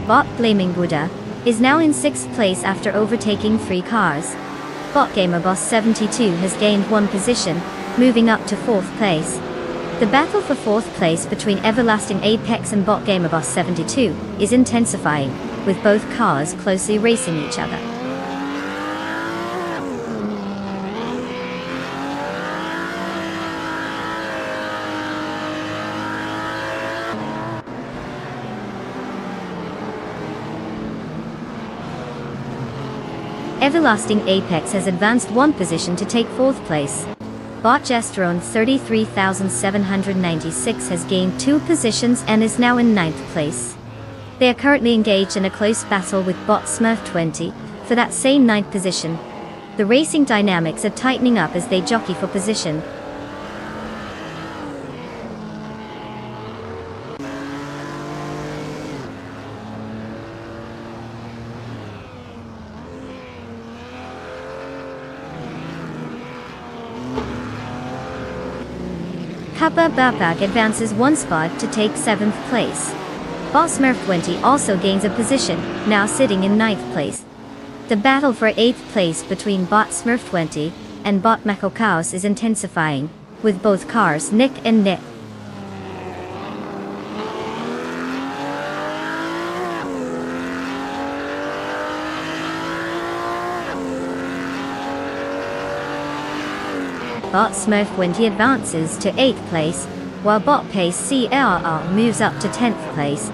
Bot Blaming Buddha is now in sixth place after overtaking three cars. Bot Gamer Boss 72 has gained one position, moving up to fourth place. The battle for fourth place between Everlasting Apex and Bot Gamer Boss 72 is intensifying, with both cars closely racing each other. Everlasting Apex has advanced one position to take fourth place. Bot Gesterone 33,796 has gained two positions and is now in ninth place. They are currently engaged in a close battle with Bot Smurf 20 for that same ninth position. The racing dynamics are tightening up as they jockey for position. Kappa Babak advances one spot to take seventh place. Bot Smurf 20 also gains a position, now sitting in ninth place. The battle for eighth place between Bot Smurf 20 and Bot Mako Chaos is intensifying, with both cars neck and neck. Bot Smurf 20 advances to 8th place, while Bot Pace CRR moves up to 10th place.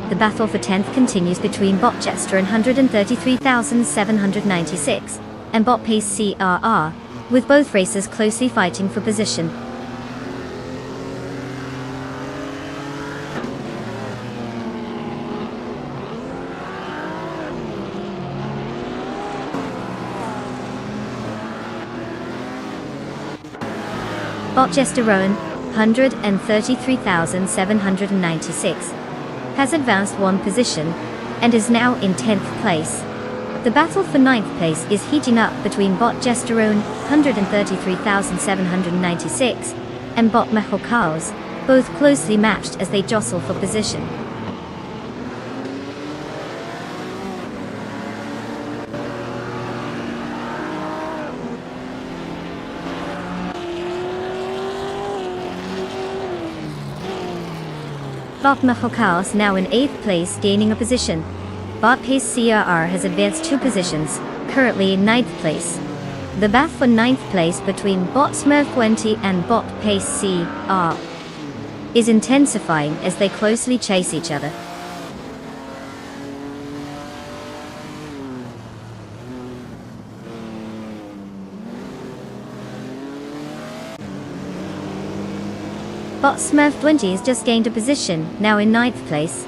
The battle for 10th continues between Bot Jester 133,796 and Bot Pace CRR, with both racers closely fighting for position. Bot Gesterone 133,796 has advanced one position and is now in 10th place. The battle for 9th place is heating up between Bot Gesterone 133,796 and Bot Mako Chaos, both closely matched as they jostle for position. Bot Mako Chaos now in 8th place, gaining a position. Bot Pace CRR has advanced two positions, currently in 9th place. The battle for 9th place between Bot Smurf 20 and Bot Pace CR is intensifying as they closely chase each other. Bot Smurf 20 has just gained a position, now in 9th place.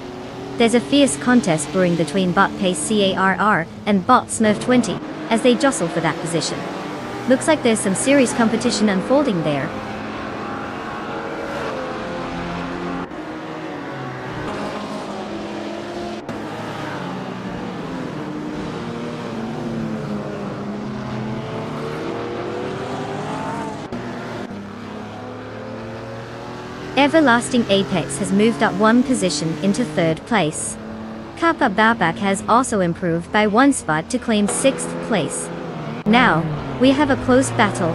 There's a fierce contest brewing between Bot Pace CARR and Bot Smurf 20 as they jostle for that position. Looks like there's some serious competition unfolding there. Everlasting Apex has moved up one position into third place. Kappa Babak has also improved by one spot to claim 6th place. Now, we have a close battle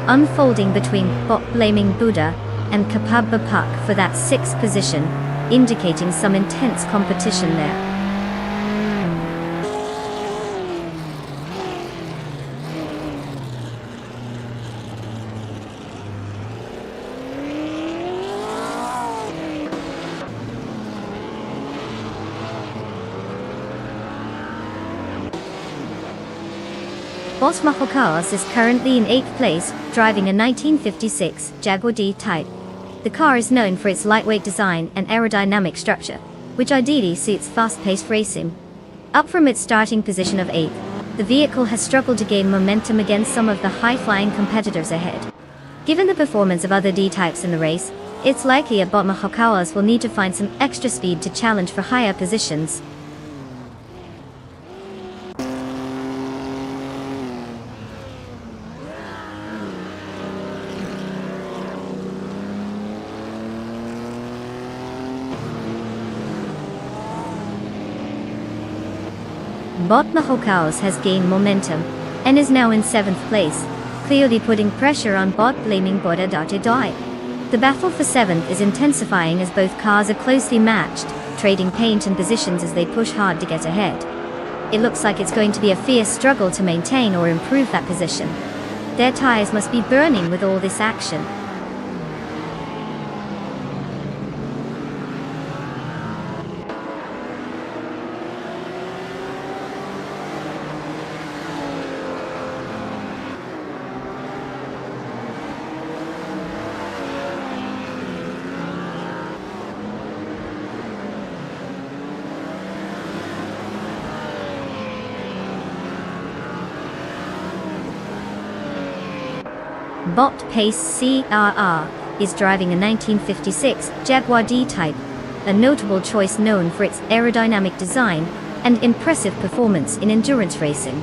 unfolding between Bot Blaming Buddha and Kappa Babak for that 6th position, indicating some intense competition there. Bot Cars is currently in 8th place, driving a 1956 Jaguar D-Type. The car is known for its lightweight design and aerodynamic structure, which ideally suits fast-paced racing. Up from its starting position of 8th, the vehicle has struggled to gain momentum against some of the high-flying competitors ahead. Given the performance of other D-types in the race, it's likely that Bot Cars will need to find some extra speed to challenge for higher positions. Bot Cars has gained momentum and is now in 7th place, clearly putting pressure on Bot blaming Bot. The battle for 7th is intensifying as both cars are closely matched, trading paint and positions as they push hard to get ahead. It looks like it's going to be a fierce struggle to maintain or improve that position. Their tires must be burning with all this action. Bot Pace CRR is driving a 1956 Jaguar D-Type, a notable choice known for its aerodynamic design and impressive performance in endurance racing.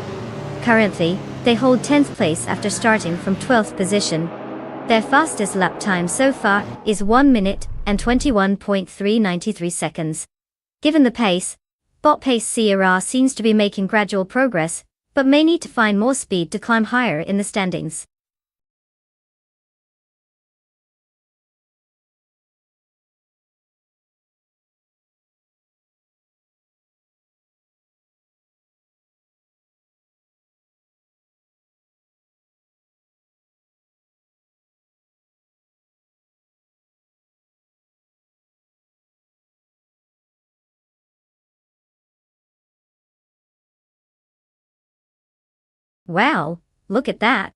Currently, they hold 10th place after starting from 12th position. Their fastest lap time so far is 1 minute and 21.393 seconds. Given the pace, Bot Pace CRR seems to be making gradual progress, but may need to find more speed to climb higher in the standings. Wow, look at that.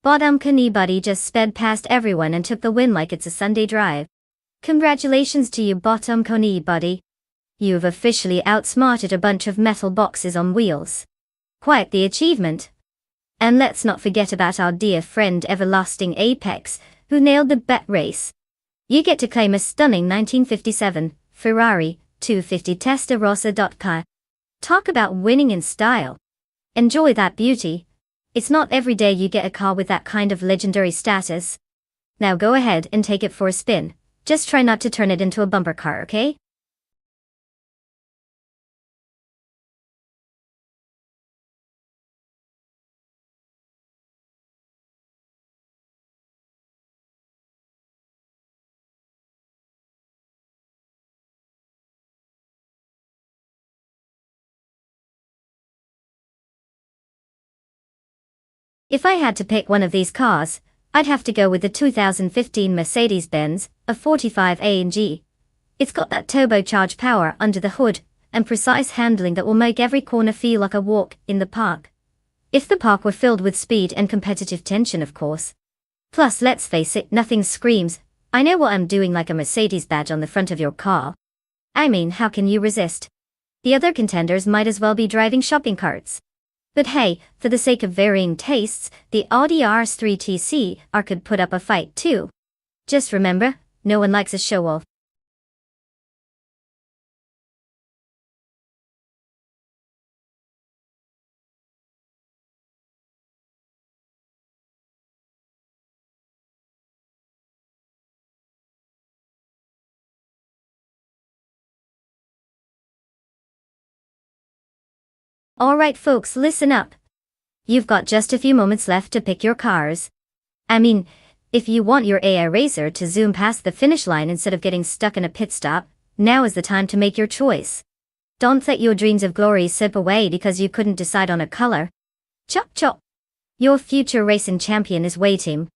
Bottom Buddy just sped past everyone and took the win like it's a Sunday drive. Congratulations to you, Bottom Buddy. You've officially outsmarted a bunch of metal boxes on wheels. Quite the achievement. And let's not forget about our dear friend Everlasting Apex, who nailed the bet race. You get to claim a stunning 1957 Ferrari 250 Testarossa. Talk about winning in style. Enjoy that beauty. It's not every day you get a car with that kind of legendary status. Now go ahead and take it for a spin. Just try not to turn it into a bumper car, okay? If I had to pick one of these cars, I'd have to go with the 2015 Mercedes-Benz, a 45 AMG. It's got that turbocharged power under the hood, and precise handling that will make every corner feel like a walk in the park. If the park were filled with speed and competitive tension, of course. Plus, let's face it, nothing screams, "I know what I'm doing," like a Mercedes badge on the front of your car. I mean, how can you resist? The other contenders might as well be driving shopping carts. But hey, for the sake of varying tastes, the Audi RS3 TCR could put up a fight too. Just remember, no one likes a show-off. Alright folks, listen up. You've got just a few moments left to pick your cars. I mean, if you want your AI racer to zoom past the finish line instead of getting stuck in a pit stop, now is the time to make your choice. Don't let your dreams of glory slip away because you couldn't decide on a color. Chop chop! Your future racing champion is waiting.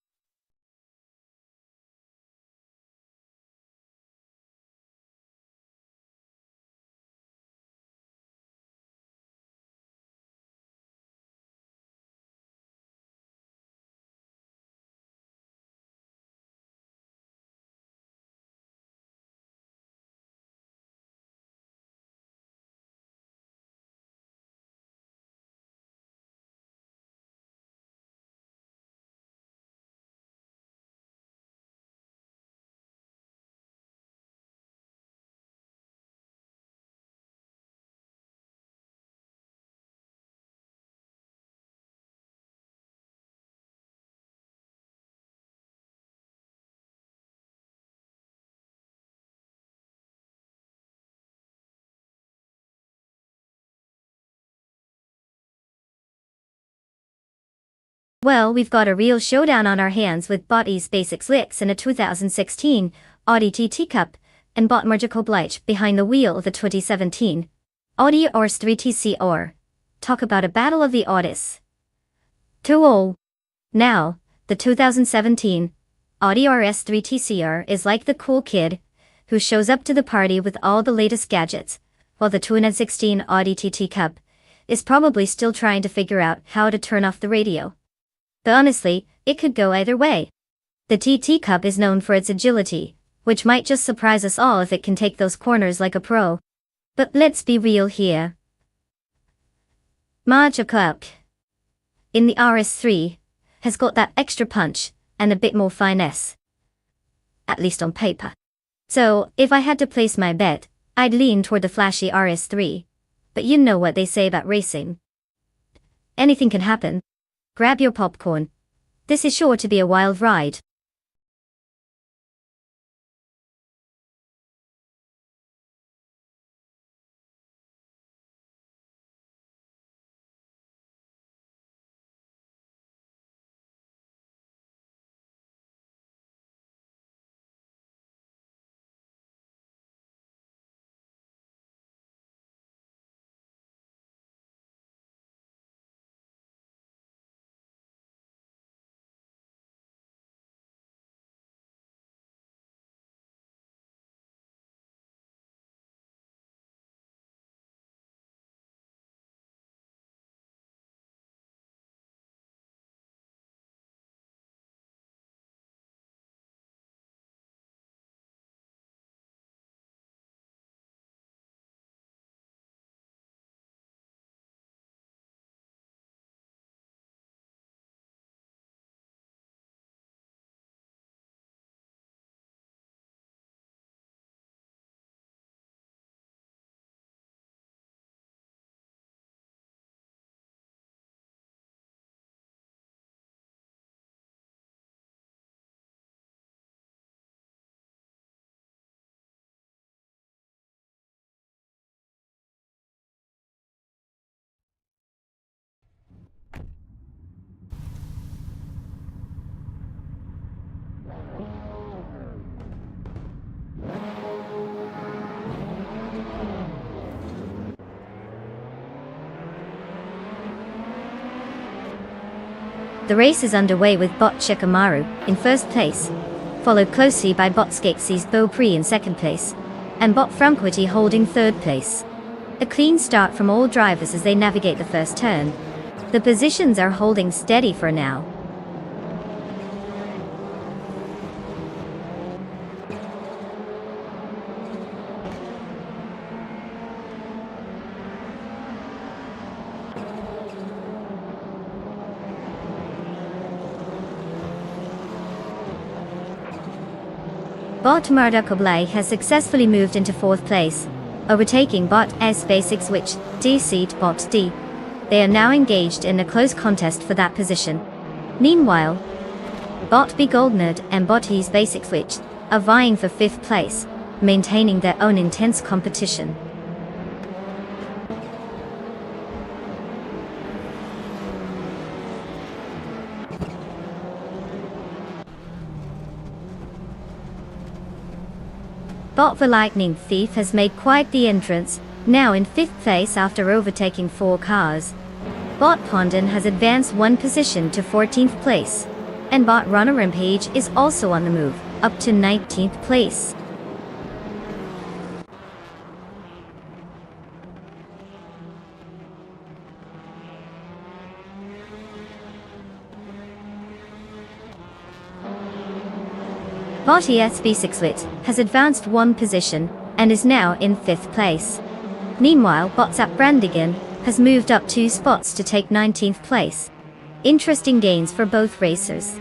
Well, we've got a real showdown on our hands with Bot E's Basic Slicks in a 2016 Audi TT Cup, and Bot Margical Bleich behind the wheel of the 2017 Audi RS3 TCR. Talk about a battle of the Audis. 2-0. Now, the 2017 Audi RS3 TCR is like the cool kid who shows up to the party with all the latest gadgets, while the 2016 Audi TT Cup is probably still trying to figure out how to turn off the radio. But honestly, it could go either way. The TT Cup is known for its agility, which might just surprise us all if it can take those corners like a pro. But let's be real here. Margical in the RS3 has got that extra punch and a bit more finesse. At least on paper. So, if I had to place my bet, I'd lean toward the flashy RS3. But you know what they say about racing. Anything can happen. Grab your popcorn. This is sure to be a wild ride. The race is underway with Bot Shikamaru in first place, followed closely by Bot Skeksis Beaupré in second place, and Bot Franquity holding third place. A clean start from all drivers as they navigate the first turn. The positions are holding steady for now. Bot Margical has successfully moved into fourth place, overtaking Bot S Basic Switch DC to Bot D. They are now engaged in a close contest for that position. Meanwhile, Bot B Goldnerd and Bot E's Basic Switch are vying for fifth place, maintaining their own intense competition. Bot the Lightning Thief has made quite the entrance, now in fifth place after overtaking 4 cars. Bot Pondon has advanced 1 position to 14th place, and Bot Runner Rampage is also on the move, up to 19th place. Bot ES Basic Switch has advanced 1 position, and is now in 5th place. Meanwhile, Bot Zap Brandigan has moved up 2 spots to take 19th place. Interesting gains for both racers.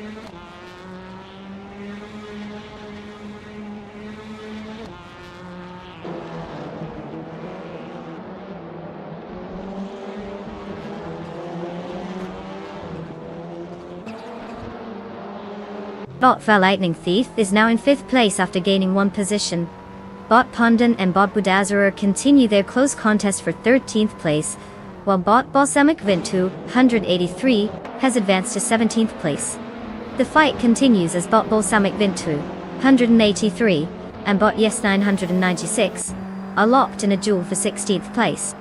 Bot the Lightning Thief is now in 5th place after gaining 1 position. Bot Pondon and Bot Budazzarer continue their close contest for 13th place, while bot Balsamic Vintu, 183, has advanced to 17th place. The fight continues as bot Balsamic Vintu, 183, and bot Yes 996 are locked in a duel for 16th place.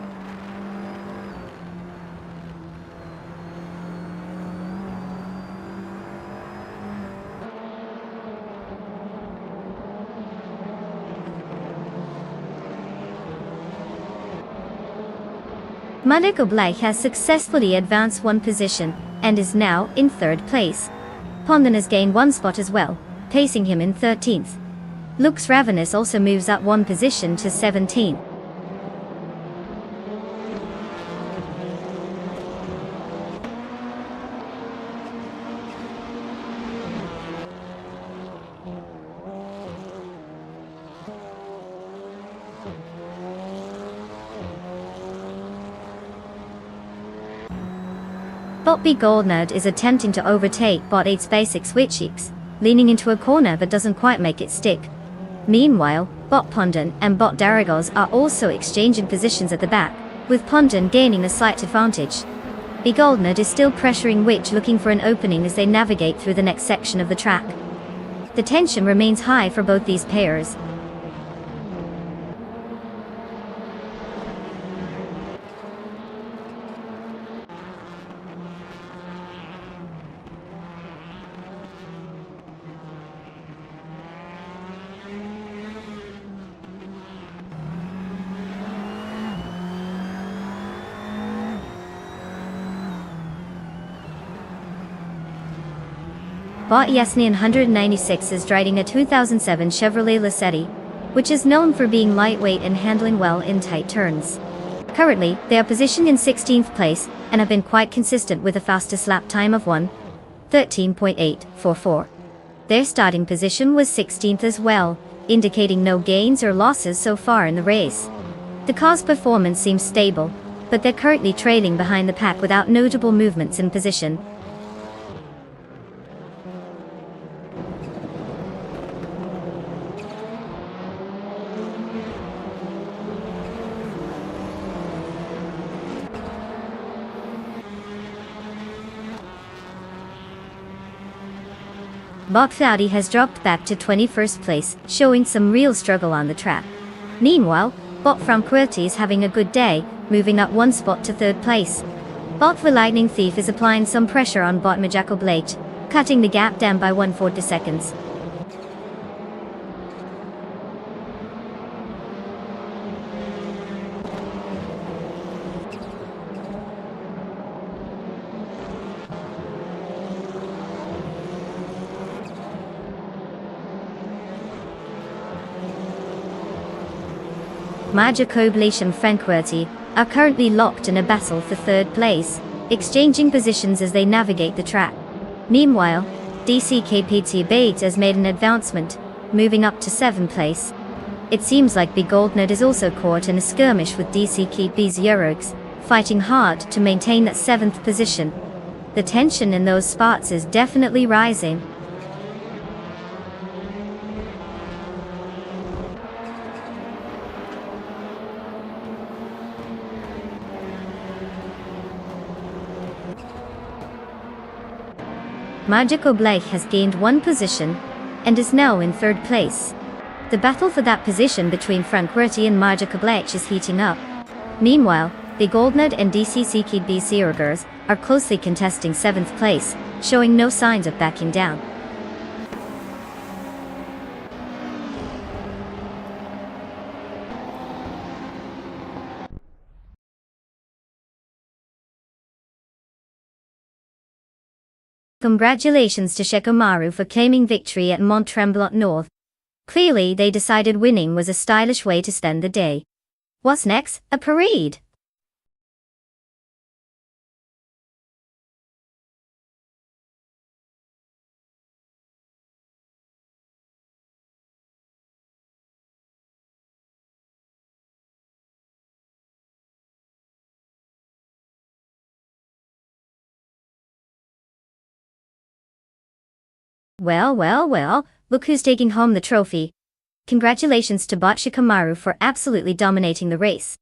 Magical Blake has successfully advanced one position, and is now in 3rd place. Pondon has gained one spot as well, placing him in 13th. Lux Ravenous also moves up one position to 17. Bot B Goldnerd is attempting to overtake bot 8's basic switchix, leaning into a corner but doesn't quite make it stick. Meanwhile, bot Pondon and bot Daragos are also exchanging positions at the back, with Pondon gaining a slight advantage. B Goldnerd is still pressuring Witch, looking for an opening as they navigate through the next section of the track. The tension remains high for both these pairs. Bot Yasnian 196 is riding a 2007 Chevrolet Lacetti, which is known for being lightweight and handling well in tight turns. Currently, they are positioned in 16th place, and have been quite consistent with a fastest lap time of 1:13.844. Their starting position was 16th as well, indicating no gains or losses so far in the race. The car's performance seems stable, but they're currently trailing behind the pack without notable movements in position. Bot Cloudy has dropped back to 21st place, showing some real struggle on the track. Meanwhile, bot Franquility is having a good day, moving up one spot to 3rd place. Bot the Lightning Thief is applying some pressure on bot Majako Blake, cutting the gap down by 1/4 seconds. Majako and Franquility are currently locked in a battle for 3rd place, exchanging positions as they navigate the track. Meanwhile, DCKPT Bates has made an advancement, moving up to 7th place. It seems like B Goldnerd is also caught in a skirmish with DCKP's Eurogs, fighting hard to maintain that 7th position. The tension in those spots is definitely rising. Magico Blake has gained one position, and is now in 3rd place. The battle for that position between Franquility and Magico Blake is heating up. Meanwhile, the Goldnerd and DCCKB Seargers are closely contesting 7th place, showing no signs of backing down. Congratulations to Shekomaru for claiming victory at Mont Tremblant North. Clearly they decided winning was a stylish way to spend the day. What's next? A parade! Well, look who's taking home the trophy. Congratulations to Bot Shikamaru for absolutely dominating the race.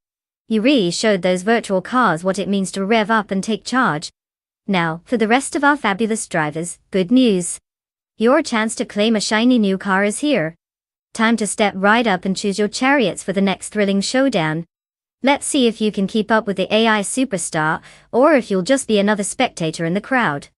You really showed those virtual cars what it means to rev up and take charge. Now, for the rest of our fabulous drivers, good news. Your chance to claim a shiny new car is here. Time to step right up and choose your chariots for the next thrilling showdown. Let's see if you can keep up with the AI superstar, or if you'll just be another spectator in the crowd.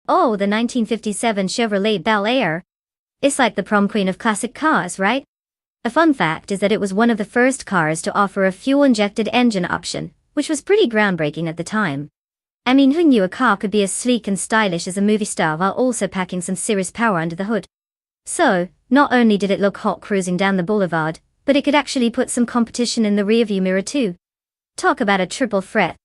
Oh, the 1957 Chevrolet Bel Air. It's like the prom queen of classic cars, right? A fun fact is that it was one of the first cars to offer a fuel-injected engine option, which was pretty groundbreaking at the time. I mean, who knew a car could be as sleek and stylish as a movie star while also packing some serious power under the hood? So, not only did it look hot cruising down the boulevard, but it could actually put some competition in the rearview mirror too. Talk about a triple threat.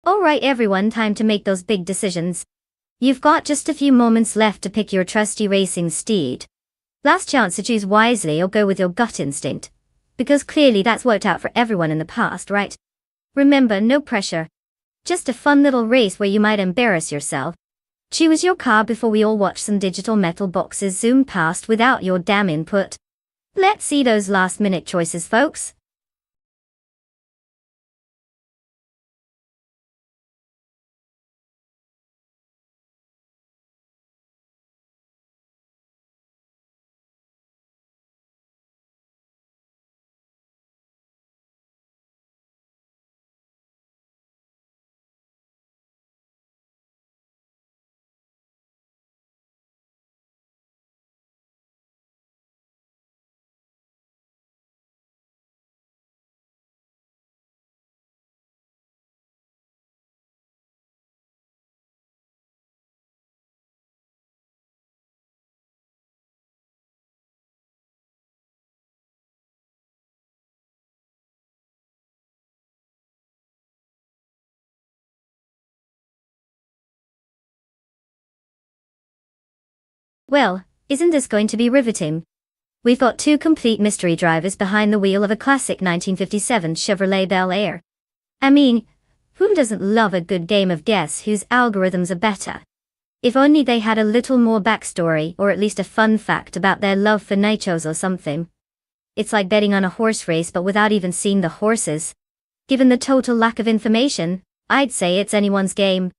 Alright everyone, time to make those big decisions. You've got just a few moments left to pick your trusty racing steed. Last chance to choose wisely or go with your gut instinct. Because clearly that's worked out for everyone in the past, right? Remember, no pressure. Just a fun little race where you might embarrass yourself. Choose your car before we all watch some digital metal boxes zoom past without your damn input. Let's see those last minute choices, folks. Well, isn't this going to be riveting? We've got two complete mystery drivers behind the wheel of a classic 1957 Chevrolet Bel Air. I mean, who doesn't love a good game of guess whose algorithms are better? If only they had a little more backstory or at least a fun fact about their love for nachos or something. It's like betting on a horse race but without even seeing the horses. Given the total lack of information, I'd say it's anyone's game.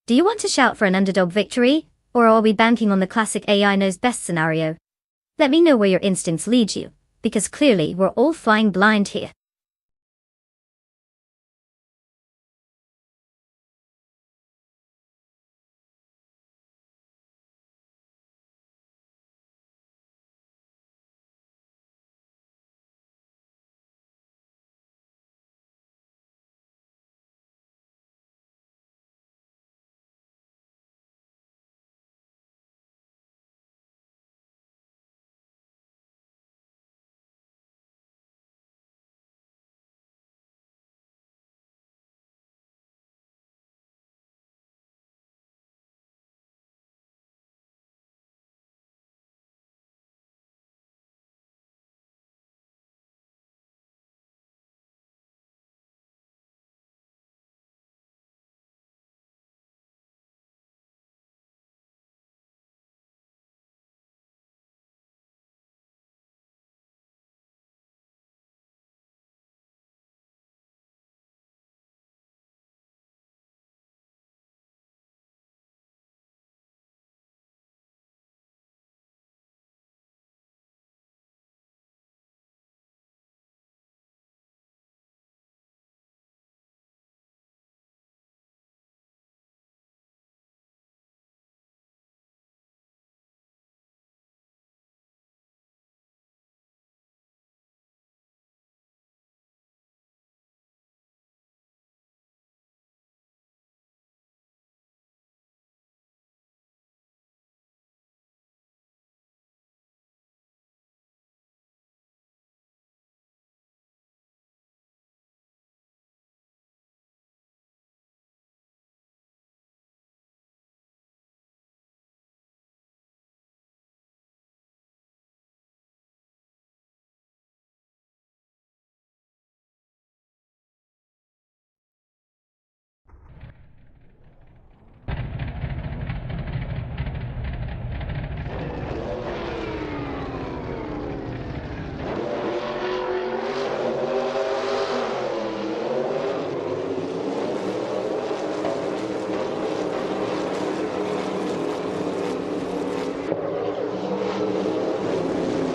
Do you want to shout for an underdog victory? Or are we banking on the classic AI knows best scenario? Let me know where your instincts lead you, because clearly we're all flying blind here.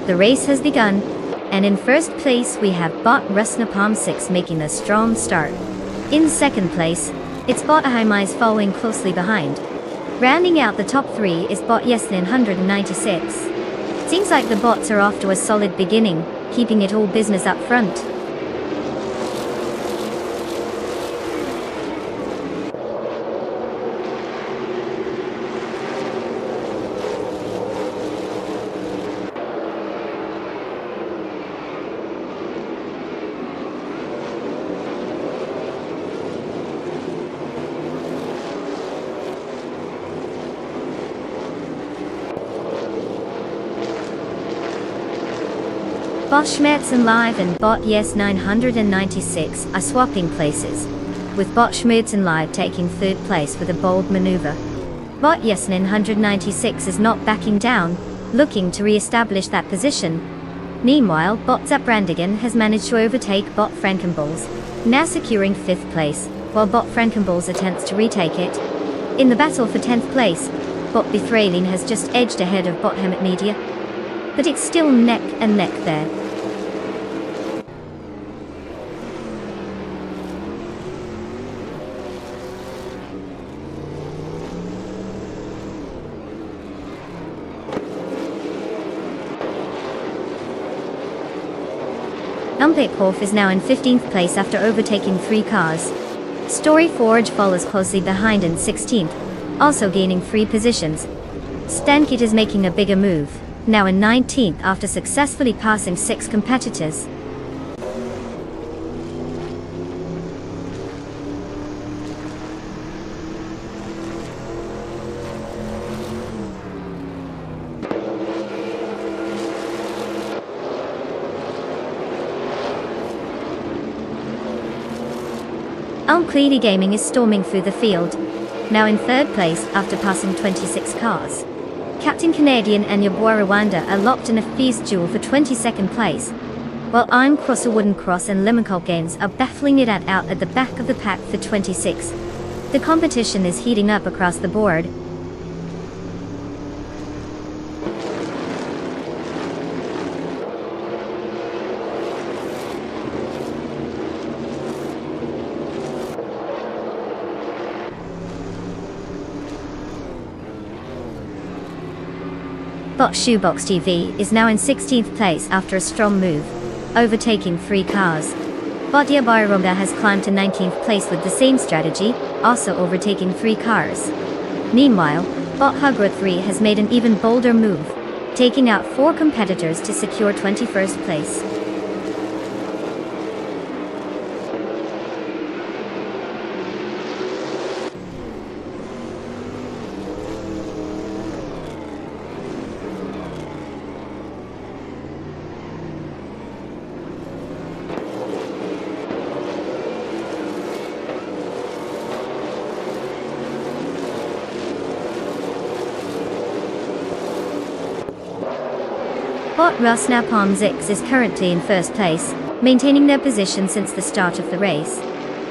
The race has begun, and in first place we have bot Rusnapalm 6 making a strong start. In second place, it's bot Ahimais following closely behind. Rounding out the top 3 is bot Yeslin 196. Seems like the bots are off to a solid beginning, keeping it all business up front. Bot Schmerzen Live and bot Yes 996 are swapping places, with bot Schmerzen Live taking third place with a bold maneuver. Bot Yes 996 is not backing down, looking to re-establish that position. Meanwhile, bot Zaprandigan has managed to overtake bot Frankenballs, now securing 5th place, while bot Frankenballs attempts to retake it. In the battle for 10th place, bot Bethralin has just edged ahead of bot Hemet Media, but it's still neck and neck there. Umpikhoff is now in 15th place after overtaking 3 cars. Story Forge follows closely behind in 16th, also gaining 3 positions. Stankit is making a bigger move, now in 19th after successfully passing 6 competitors. Cleedy Gaming is storming through the field, now in 3rd place after passing 26 cars. Captain Canadian and Yabua Rwanda are locked in a fierce duel for 22nd place, while Iron Crosser Wooden Cross and Lemon Games are battling it out at the back of the pack for 26. The competition is heating up across the board. Bot Shoebox TV is now in 16th place after a strong move, overtaking 3 cars. Bot Yabairunga has climbed to 19th place with the same strategy, also overtaking 3 cars. Meanwhile, Bot Hugra 3 has made an even bolder move, taking out 4 competitors to secure 21st place. Bot Rusnapalm 6 is currently in 1st place, maintaining their position since the start of the race.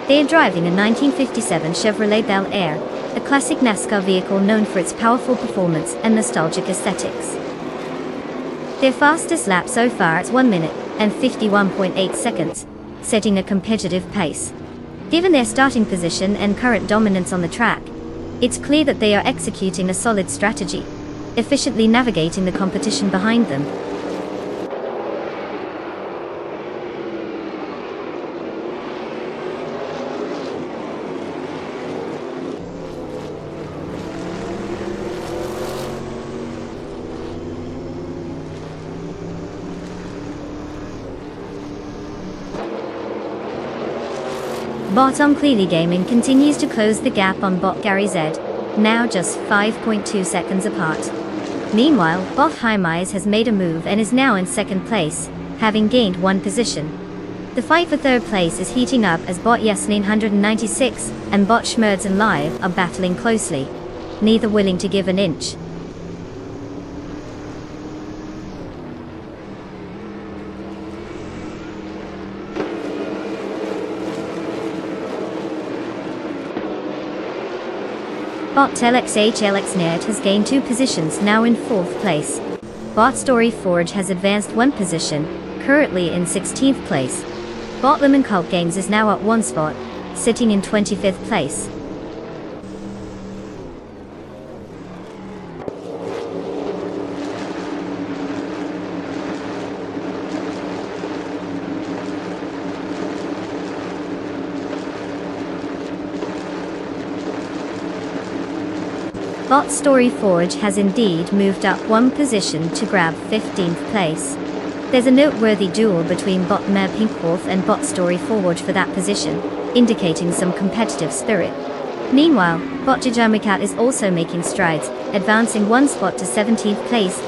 They are driving a 1957 Chevrolet Bel Air, a classic NASCAR vehicle known for its powerful performance and nostalgic aesthetics. Their fastest lap so far is 1 minute and 51.8 seconds, setting a competitive pace. Given their starting position and current dominance on the track, it's clear that they are executing a solid strategy, efficiently navigating the competition behind them. Bot Cleely Gaming continues to close the gap on bot Gary Z, now just 5.2 seconds apart. Meanwhile, bot Haimais has made a move and is now in 2nd place, having gained 1 position. The fight for 3rd place is heating up as bot Yasmin 196 and bot Schmerzen Live are battling closely, neither willing to give an inch. Bot LXHLXNet has gained 2 positions, now in 4th place. Bot Story Forge has advanced one position, currently in 16th place. Bot Lemon Cult Games is now at one spot, sitting in 25th place. Bot Story Forge has indeed moved up one position to grab 15th place. There's a noteworthy duel between Bot Mare Pinkwolf and Bot Story Forge for that position, indicating some competitive spirit. Meanwhile, Bot Jajamikat is also making strides, advancing one spot to 17th place.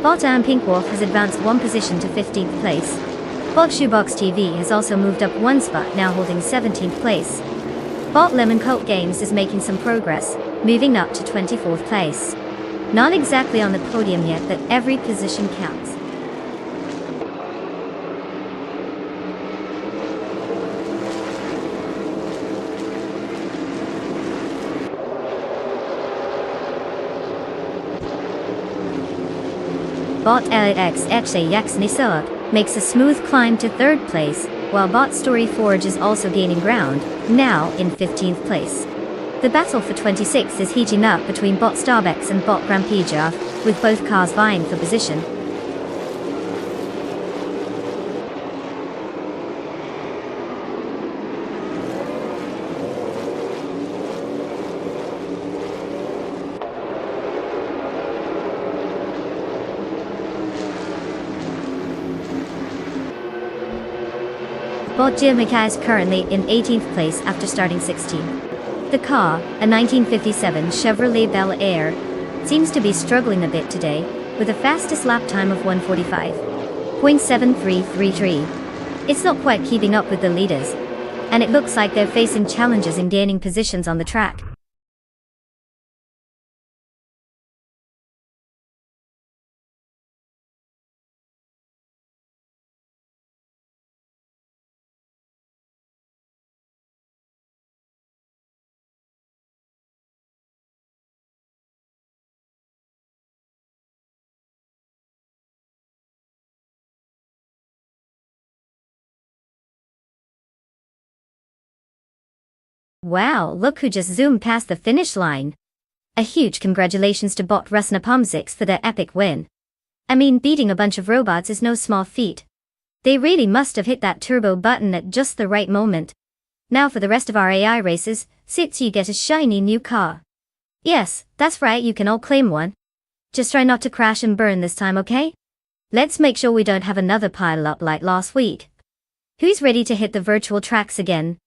Bot Am Pinkwolf has advanced one position to 15th place. Bot Shoebox TV has also moved up one spot, now holding 17th place. Bot Lemon Cult Games is making some progress, moving up to 24th place. Not exactly on the podium yet, but every position counts. Bot LXXAX Nisark makes a smooth climb to 3rd place, while Bot Story Forge is also gaining ground, now in 15th place. The battle for 26 is heating up between Bot Starbex and Bot Grampija, with both cars vying for position. Bot Jimika is currently in 18th place after starting 16th. The car, a 1957 Chevrolet Bel Air, seems to be struggling a bit today, with a fastest lap time of 1:45.7333. It's not quite keeping up with the leaders, and it looks like they're facing challenges in gaining positions on the track. Wow, look who just zoomed past the finish line. A huge congratulations to Bot Rusnapumzix for their epic win. I mean, beating a bunch of robots is no small feat. They really must have hit that turbo button at just the right moment. Now for the rest of our AI races, sit so you get a shiny new car. Yes, that's right, you can all claim one. Just try not to crash and burn this time, okay? Let's make sure we don't have another pile up like last week. Who's ready to hit the virtual tracks again?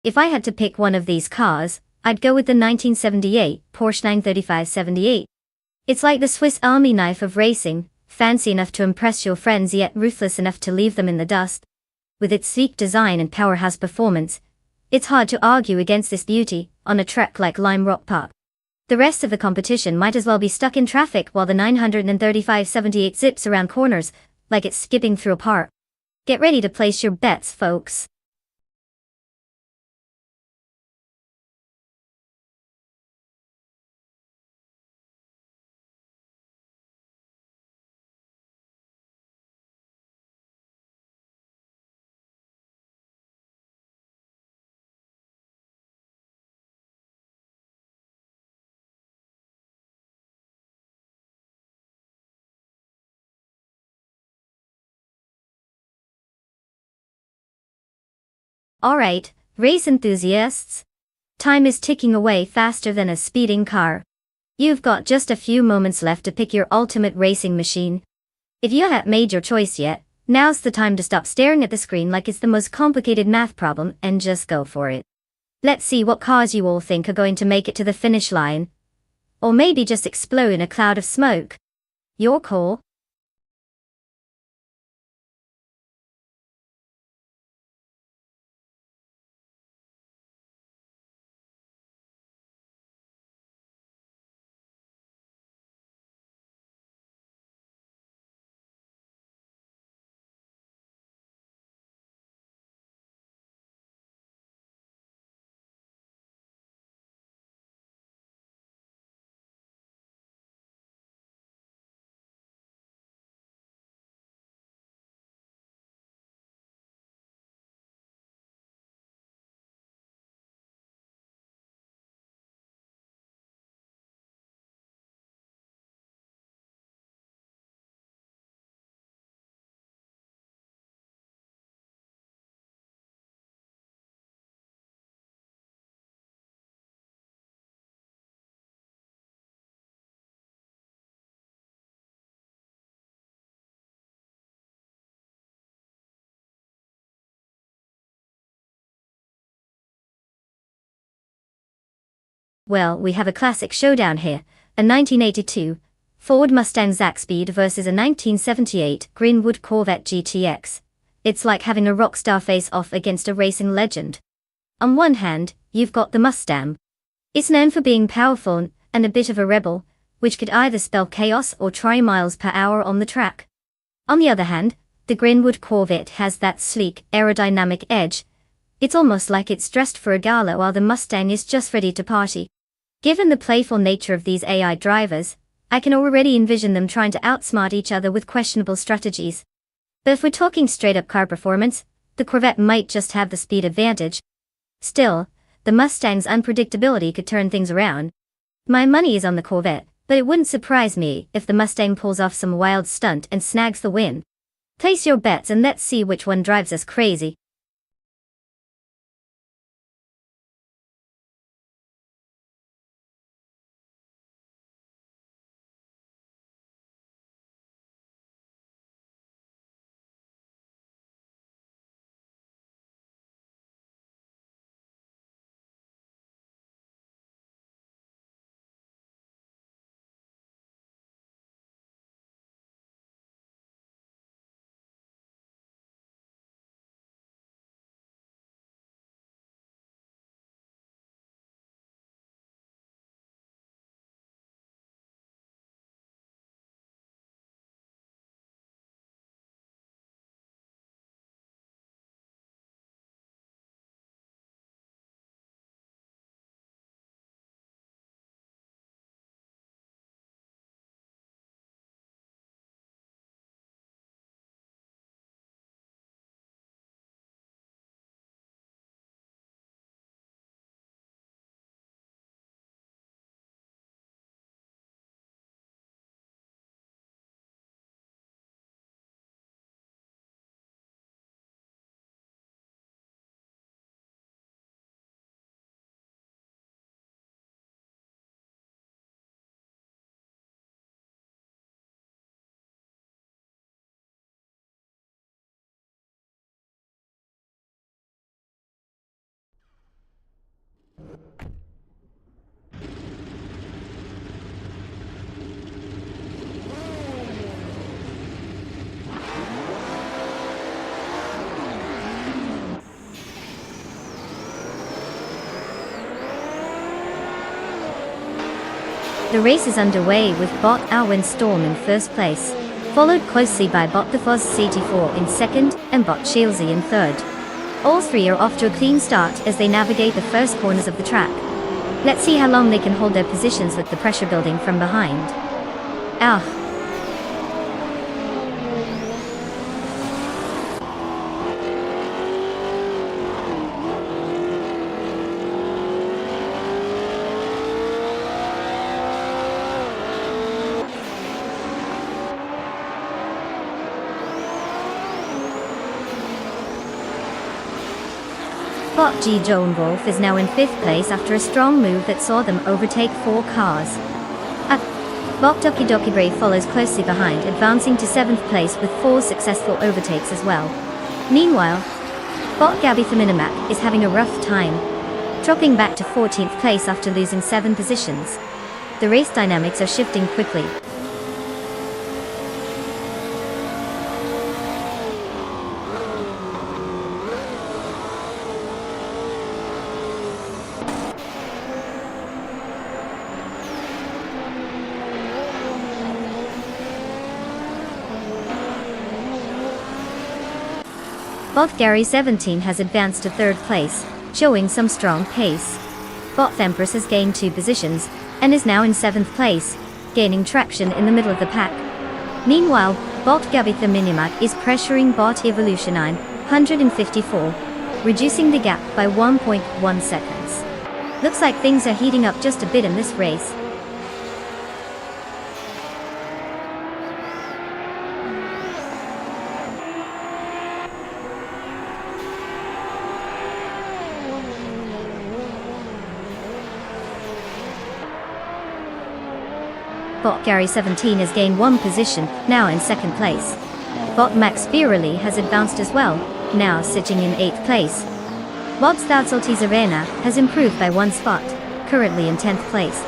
If I had to pick one of these cars, I'd go with the 1978 Porsche 935/78. It's like the Swiss Army knife of racing, fancy enough to impress your friends yet ruthless enough to leave them in the dust. With its sleek design and powerhouse performance, it's hard to argue against this beauty on a track like Lime Rock Park. The rest of the competition might as well be stuck in traffic while the 935/78 zips around corners like it's skipping through a park. Get ready to place your bets, folks. Alright, race enthusiasts. Time is ticking away faster than a speeding car. You've got just a few moments left to pick your ultimate racing machine. If you haven't made your choice yet, now's the time to stop staring at the screen like it's the most complicated math problem and just go for it. Let's see what cars you all think are going to make it to the finish line. Or maybe just explode in a cloud of smoke. Your call. Well, we have a classic showdown here, a 1982 Ford Mustang Zaxbyte versus a 1978 Greenwood Corvette GTX. It's like having a rock star face off against a racing legend. On one hand, you've got the Mustang. It's known for being powerful and a bit of a rebel, which could either spell chaos or try miles per hour on the track. On the other hand, the Greenwood Corvette has that sleek, aerodynamic edge. It's almost like it's dressed for a gala while the Mustang is just ready to party. Given the playful nature of these AI drivers, I can already envision them trying to outsmart each other with questionable strategies. But if we're talking straight-up car performance, the Corvette might just have the speed advantage. Still, the Mustang's unpredictability could turn things around. My money is on the Corvette, but it wouldn't surprise me if the Mustang pulls off some wild stunt and snags the win. Place your bets and let's see which one drives us crazy. The race is underway with Bot Alwyn Storm in first place, followed closely by Bot the Foz CT4 in second and Bot Shieldsy in third. All three are off to a clean start as they navigate the first corners of the track. Let's see how long they can hold their positions with the pressure building from behind. Ah. Bot G. Joan Wolf is now in 5th place after a strong move that saw them overtake 4 cars. Bot Doki Doki Bray follows closely behind, advancing to 7th place with 4 successful overtakes as well. Meanwhile, Bot Gabby Feminimac is having a rough time, dropping back to 14th place after losing 7 positions. The race dynamics are shifting quickly. Gary 17 has advanced to 3rd place, showing some strong pace. Bot Empress has gained 2 positions, and is now in 7th place, gaining traction in the middle of the pack. Meanwhile, Bot Gabby the Minimac is pressuring Bot Evolution 954, reducing the gap by 1.1 seconds. Looks like things are heating up just a bit in this race. Bot Gary 17 has gained 1 position, now in 2nd place. Bot Max Spirally has advanced as well, now sitting in 8th place. Bot Stadsalties Arena has improved by 1 spot, currently in 10th place.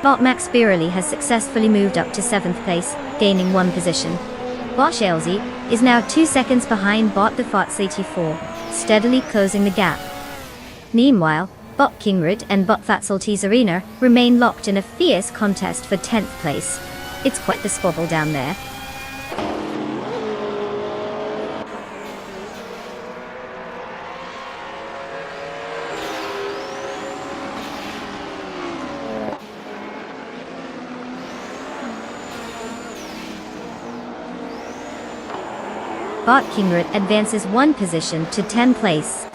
Bot Max Spirally has successfully moved up to 7th place, gaining 1 position. Bot Shalesy is now 2 seconds behind Bot the Fots 84, steadily closing the gap. Meanwhile, Bot Kingrud and Bot Fatsalties Arena remain locked in a fierce contest for 10th place. It's quite the squabble down there. Bot Kingrud advances 1 position to 10th place.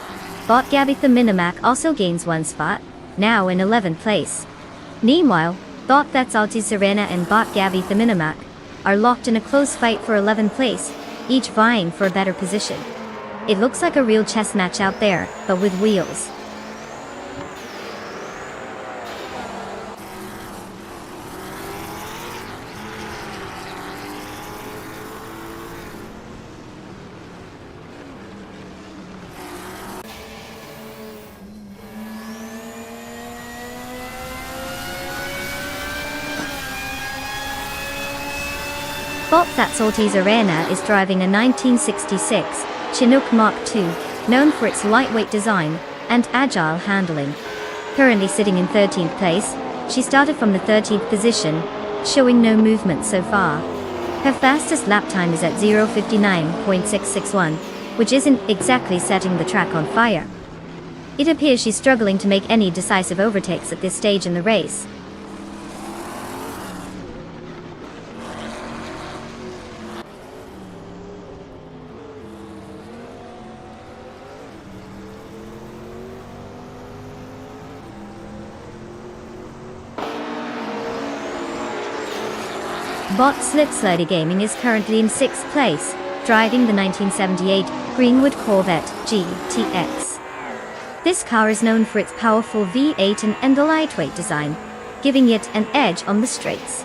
Bot Gabby the Minimac also gains 1 spot, now in 11th place. Meanwhile, Bot Fatsalties Serena and Bot Gabby the Minimac are locked in a close fight for 11th place, each vying for a better position. It looks like a real chess match out there, but with wheels. Bot Fatsalties Arena is driving a 1966 Chinook Mark II, known for its lightweight design and agile handling. Currently sitting in 13th place, she started from the 13th position, showing no movement so far. Her fastest lap time is at 0:59.661, which isn't exactly setting the track on fire. It appears she's struggling to make any decisive overtakes at this stage in the race. Bot Slipslider Gaming is currently in 6th place, driving the 1978 Greenwood Corvette GTX. This car is known for its powerful V8 and a lightweight design, giving it an edge on the straights.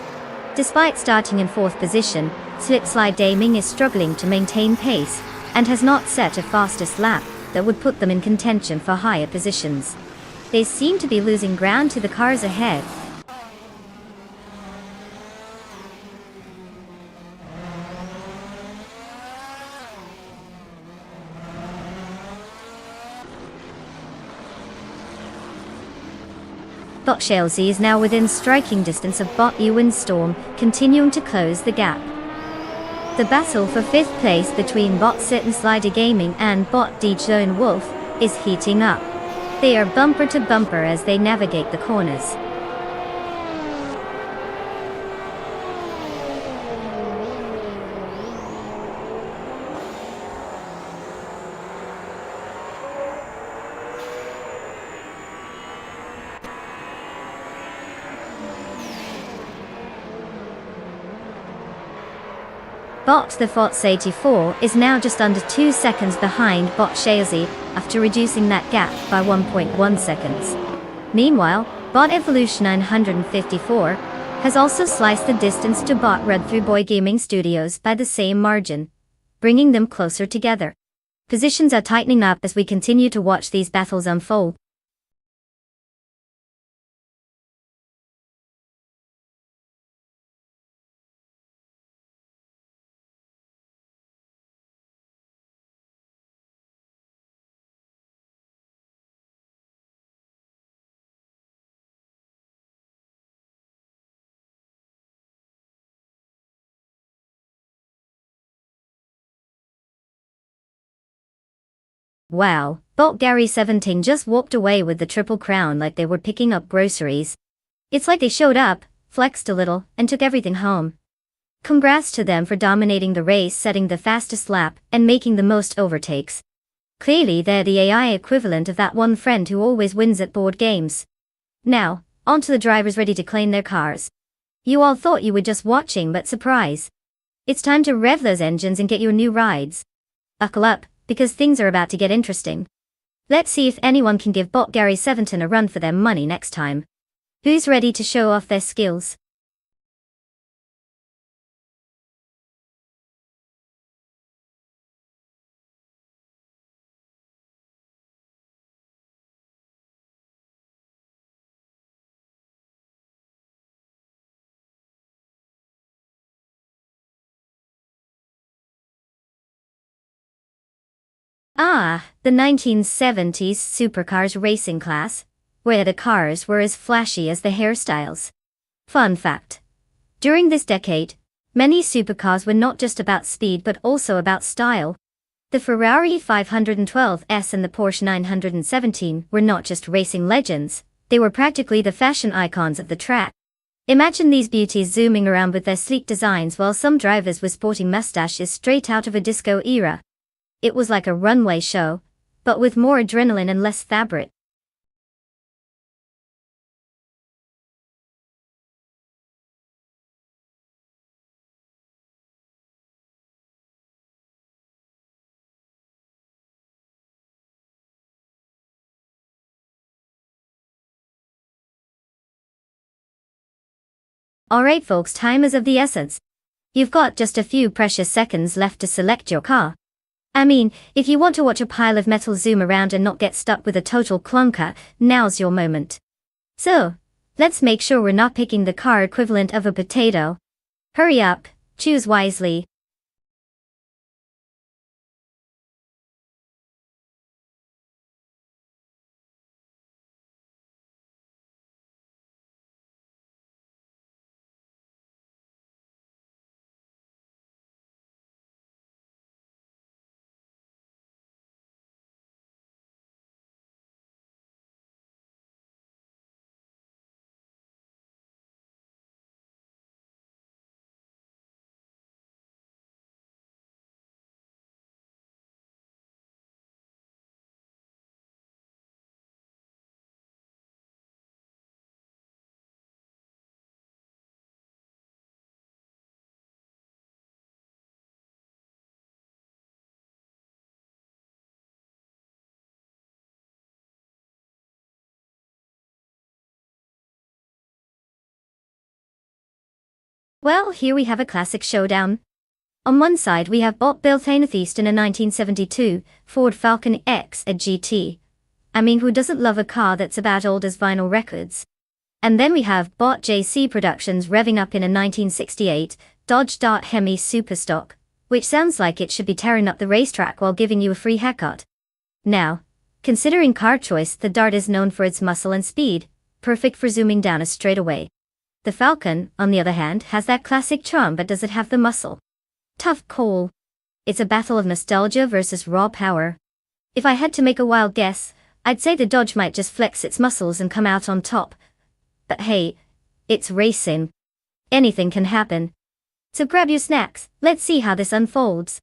Despite starting in 4th position, Slipslide Gaming is struggling to maintain pace, and has not set a fastest lap that would put them in contention for higher positions. They seem to be losing ground to the cars ahead. Bot Shalesy is now within striking distance of Bot Ewan Storm, continuing to close the gap. The battle for 5th place between Bot Sit and Slider Gaming and Bot DJ Lone Wolf is heating up. They are bumper to bumper as they navigate the corners. Bot the Fox 84 is now just under 2 seconds behind Bot Shaozi after reducing that gap by 1.1 seconds. Meanwhile, Bot Evolution 954 has also sliced the distance to Bot Red through Boy Gaming Studios by the same margin, bringing them closer together. Positions are tightening up as we continue to watch these battles unfold. Wow, Bot Gary 17 just walked away with the Triple Crown like they were picking up groceries. It's like they showed up, flexed a little, and took everything home. Congrats to them for dominating the race, setting the fastest lap, and making the most overtakes. Clearly they're the AI equivalent of that one friend who always wins at board games. Now, on to the drivers ready to claim their cars. You all thought you were just watching, but surprise. It's time to rev those engines and get your new rides. Buckle up, because things are about to get interesting. Let's see if anyone can give Bot Gary 17 a run for their money next time. Who's ready to show off their skills? Ah, the 1970s supercars racing class, where the cars were as flashy as the hairstyles. Fun fact. During this decade, many supercars were not just about speed but also about style. The Ferrari 512S and the Porsche 917 were not just racing legends, they were practically the fashion icons of the track. Imagine these beauties zooming around with their sleek designs while some drivers were sporting mustaches straight out of a disco era. It was like a runway show, but with more adrenaline and less fabric. Alright folks, time is of the essence. You've got just a few precious seconds left to select your car. I mean, if you want to watch a pile of metal zoom around and not get stuck with a total clunker, now's your moment. So, let's make sure we're not picking the car equivalent of a potato. Hurry up, choose wisely. Well, here we have a classic showdown. On one side we have Bot Bill Thainatheist in a 1972 Ford Falcon X a GT. I mean, who doesn't love a car that's about old as vinyl records? And then we have Bot JC Productions revving up in a 1968 Dodge Dart Hemi Superstock, which sounds like it should be tearing up the racetrack while giving you a free haircut. Now, considering car choice, the Dart is known for its muscle and speed, perfect for zooming down a straightaway. The Falcon, on the other hand, has that classic charm, but does it have the muscle? Tough call. It's a battle of nostalgia versus raw power. If I had to make a wild guess, I'd say the Dodge might just flex its muscles and come out on top. But hey, it's racing. Anything can happen. So grab your snacks, let's see how this unfolds.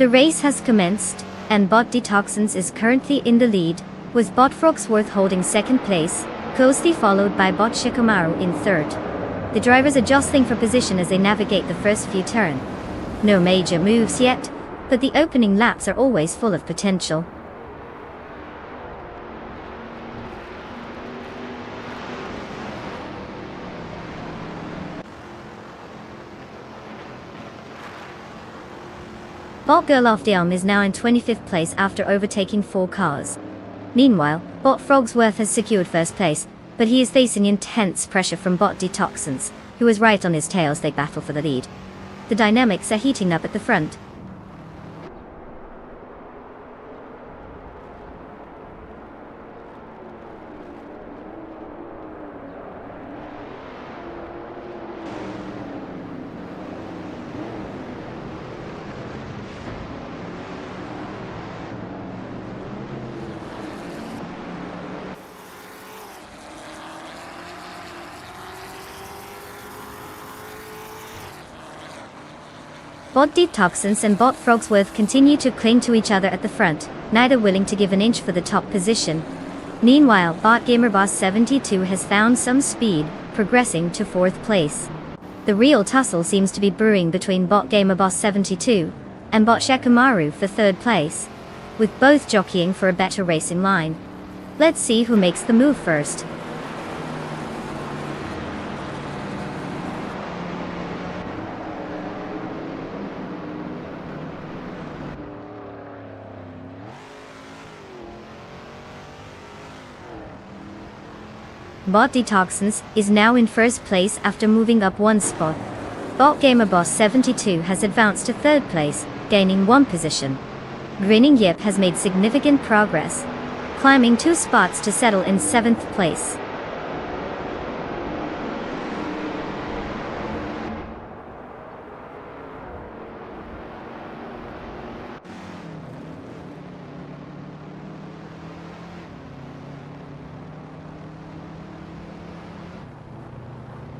The race has commenced, and Bot Detoxins is currently in the lead, with Bot Frogsworth holding second place, closely followed by Bot Shikamaru in third. The drivers are jostling for position as they navigate the first few turns. No major moves yet, but the opening laps are always full of potential. Bot Gerloff is now in 25th place after overtaking 4 cars. Meanwhile, Bot Frogsworth has secured first place, but he is facing intense pressure from Bot Detoxins, who is right on his tail as they battle for the lead. The dynamics are heating up at the front. Bot Detoxins and Bot Frogsworth continue to cling to each other at the front, neither willing to give an inch for the top position. Meanwhile, Bot GamerBoss 72 has found some speed, progressing to 4th place. The real tussle seems to be brewing between Bot GamerBoss 72 and Bot Shikamaru for 3rd place, with both jockeying for a better racing line. Let's see who makes the move first. Bot Detoxins is now in 1st place after moving up 1 spot. Bot GamerBoss 72 has advanced to 3rd place, gaining 1 position. Grinning Yip has made significant progress, climbing 2 spots to settle in 7th place.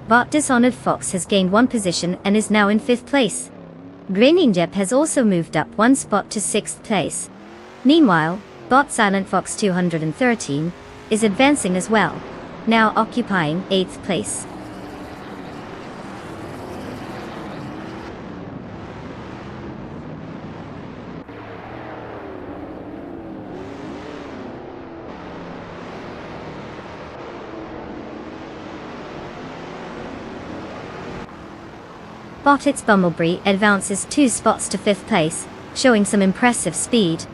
Bot Dishonored Fox has gained 1 position and is now in 5th place. Grinning Yip has also moved up 1 spot to 6th place. Meanwhile, Bot Silent Fox 213 is advancing as well, now occupying 8th place. Bot It's Bumblebee advances 2 spots to 5th place, showing some impressive speed.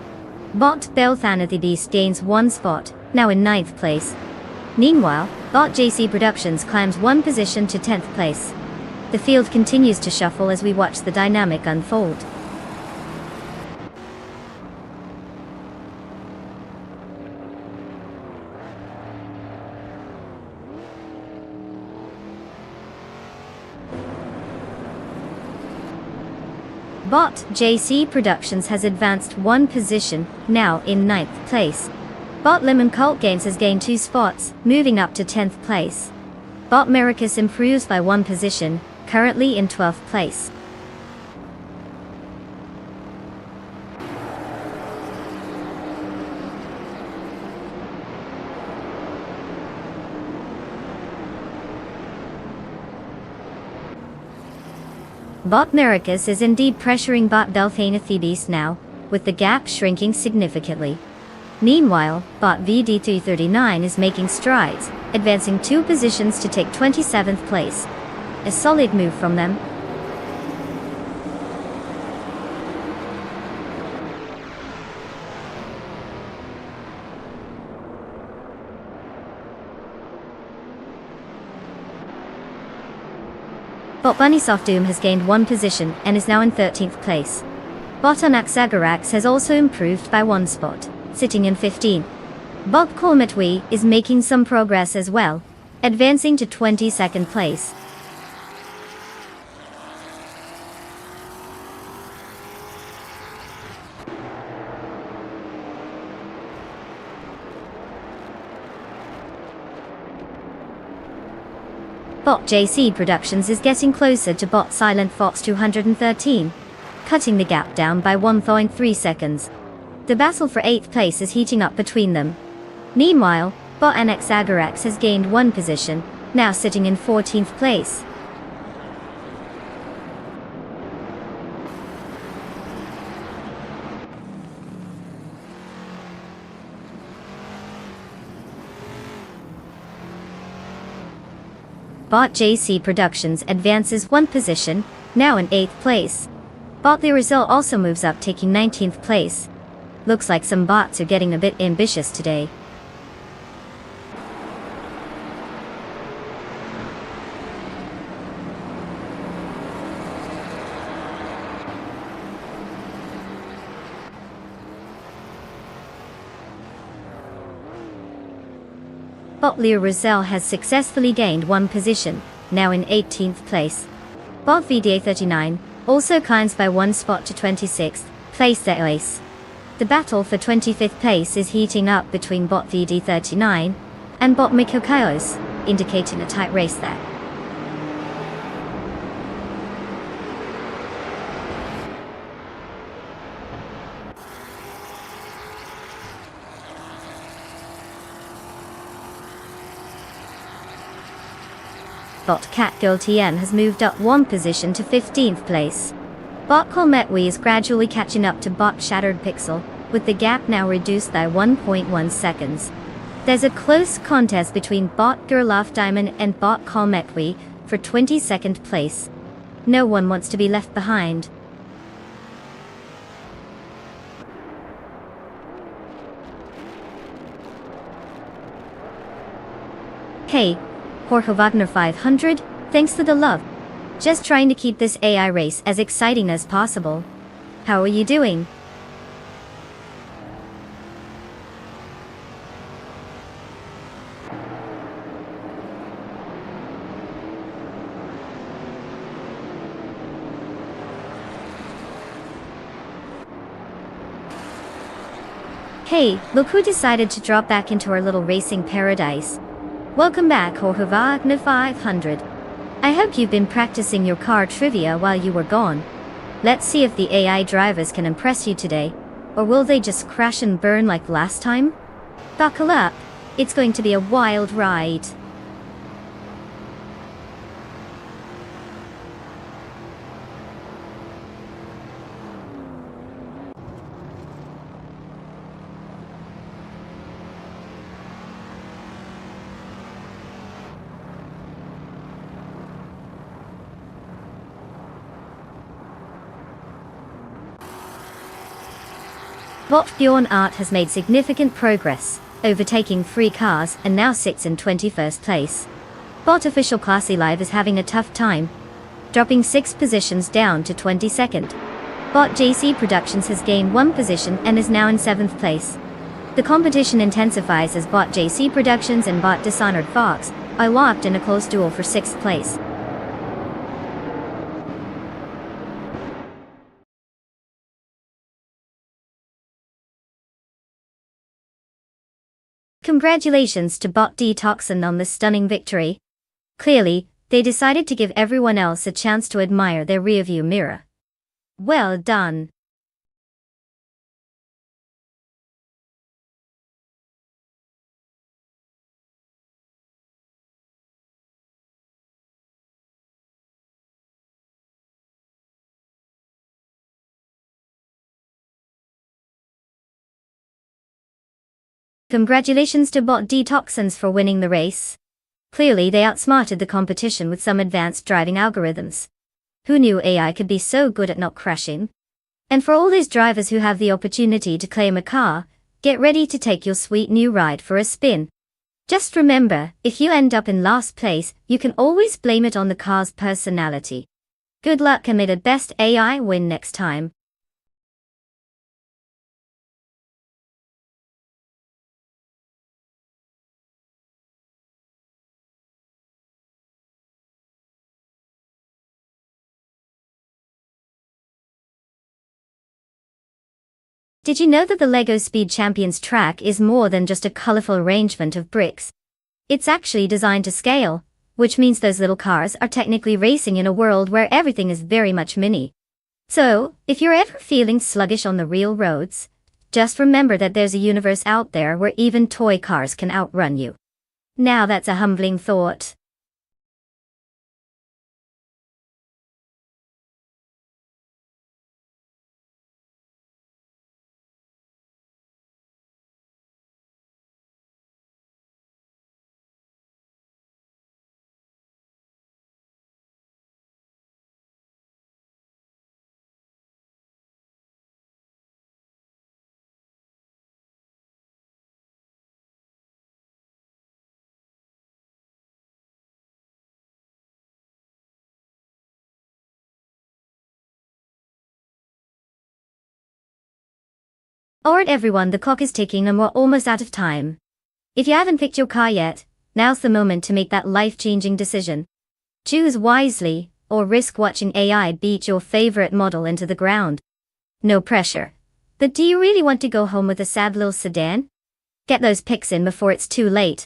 Bot Belthana the Beast gains 1 spot, now in 9th place. Meanwhile, Bot JC Productions climbs 1 position to 10th place. The field continues to shuffle as we watch the dynamic unfold. Bot JC Productions has advanced 1 position, now in 9th place. Bot Lemon Cult Games has gained 2 spots, moving up to 10th place. Bot Mericus improves by 1 position, currently in 12th place. Bot Mericus is indeed pressuring Bot Belthana the Beast now, with the gap shrinking significantly. Meanwhile, Bot VD339 is making strides, advancing 2 positions to take 27th place. A solid move from them. Bot Bunnysoft Doom has gained 1 position and is now in 13th place. Bot Anaxagarax has also improved by 1 spot, sitting in 15th. Bot Kolmatwi is making some progress as well, advancing to 22nd place. Bot JC Productions is getting closer to Bot Silent Fox 213. cutting the gap down by 1.3 seconds. The battle for 8th place is heating up between them. Meanwhile, Bot Anaxagorax has gained 1 position, now sitting in 14th place. Bot JC Productions advances 1 position, now in 8th place. Bot the result also moves up, taking 19th place. Looks like some bots are getting a bit ambitious today. Bot Leo Roselle has successfully gained 1 position, now in 18th place. Bot VDA39 also climbs by 1 spot to 26th place the ace. The battle for 25th place is heating up between Bot VD39 and Bot Mikokaios, indicating a tight race there. Bot Catgirl TM has moved up 1 position to 15th place. Bot Colmetwi is gradually catching up to Bot Shattered Pixel, with the gap now reduced by 1.1 seconds. There's a close contest between Bot Gerloff Diamond and Bot Colmetwi for 22nd place. No one wants to be left behind. Hey, Jorge Wagner 500, thanks for the love. Just trying to keep this AI race as exciting as possible. How are you doing? Hey, look who decided to drop back into our little racing paradise. Welcome back, Jorge Wagner 500. I hope you've been practicing your car trivia while you were gone. Let's see if the AI drivers can impress you today, or will they just crash and burn like last time? Buckle up, it's going to be a wild ride. Bot Bjorn Art has made significant progress, overtaking 3 cars and now sits in 21st place. Bot Official Classy Live is having a tough time, dropping 6 positions down to 22nd. Bot JC Productions has gained 1 position and is now in 7th place. The competition intensifies as Bot JC Productions and Bot Dishonored Fox are locked in a close duel for 6th place. Congratulations to Bot Detoxin on this stunning victory. Clearly, they decided to give everyone else a chance to admire their rearview mirror. Well done. Congratulations to Bot Detoxins for winning the race. Clearly they outsmarted the competition with some advanced driving algorithms. Who knew AI could be so good at not crashing? And for all these drivers who have the opportunity to claim a car, get ready to take your sweet new ride for a spin. Just remember, if you end up in last place, you can always blame it on the car's personality. Good luck and may the best AI win next time. Did you know that the LEGO Speed Champions track is more than just a colorful arrangement of bricks? It's actually designed to scale, which means those little cars are technically racing in a world where everything is very much mini. So, if you're ever feeling sluggish on the real roads, just remember that there's a universe out there where even toy cars can outrun you. Now that's a humbling thought. Alright everyone, the clock is ticking and we're almost out of time. If you haven't picked your car yet, now's the moment to make that life-changing decision. Choose wisely, or risk watching AI beat your favorite model into the ground. No pressure. But do you really want to go home with a sad little sedan? Get those pics in before it's too late.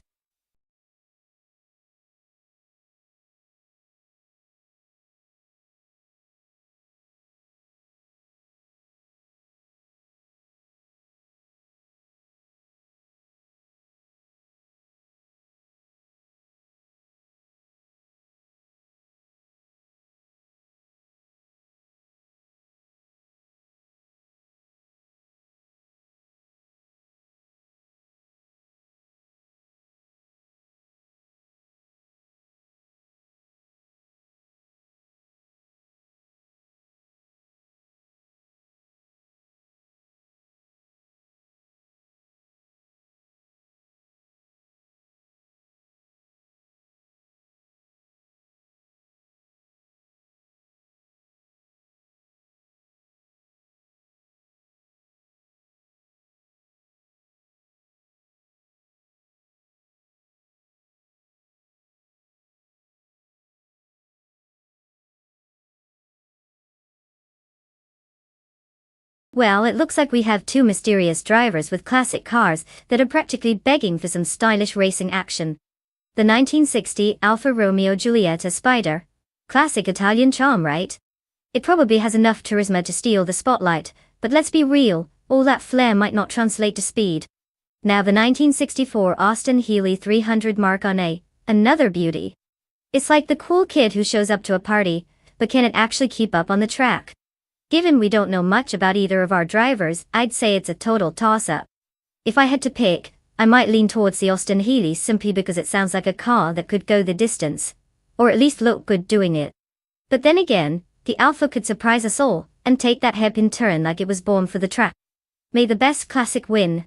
Well, it looks like we have two mysterious drivers with classic cars that are practically begging for some stylish racing action. The 1960 Alfa Romeo Giulietta Spider. Classic Italian charm, right? It probably has enough charisma to steal the spotlight, but let's be real, all that flair might not translate to speed. Now the 1964 Austin Healey 300 Mark on A, another beauty. It's like the cool kid who shows up to a party, but can it actually keep up on the track? Given we don't know much about either of our drivers, I'd say it's a total toss-up. If I had to pick, I might lean towards the Austin Healey simply because it sounds like a car that could go the distance. Or at least look good doing it. But then again, the Alpha could surprise us all, and take that hairpin turn like it was born for the track. May the best classic win.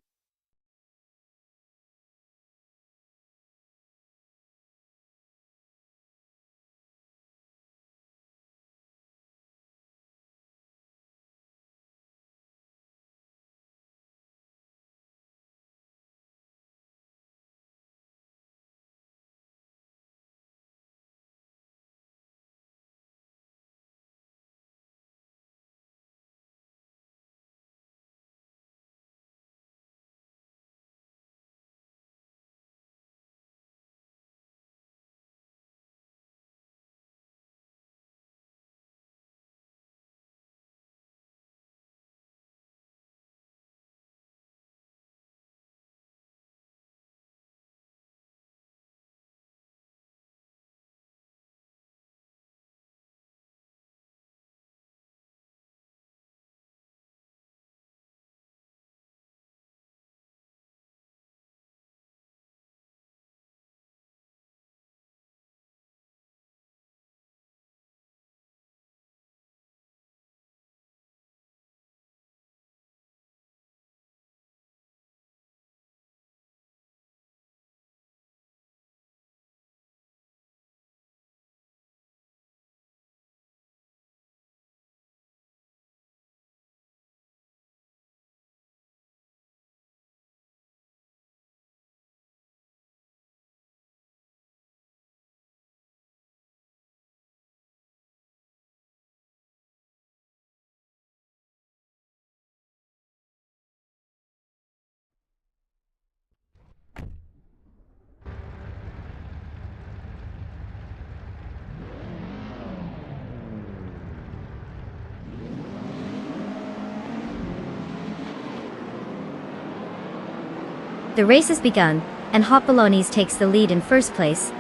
The race has begun, and Hot Bolognese takes the lead in first place.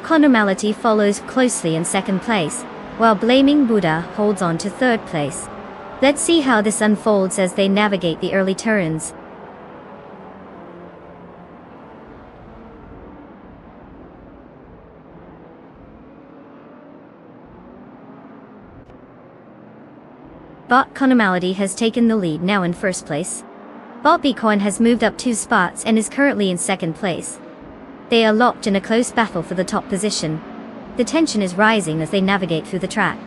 Conormality follows closely in second place, while Blaming Buddha holds on to third place. Let's see how this unfolds as they navigate the early turns. Bot Conormality has taken the lead now in first place. Bot Bitcoin has moved up 2 spots and is currently in second place. They are locked in a close battle for the top position. The tension is rising as they navigate through the track.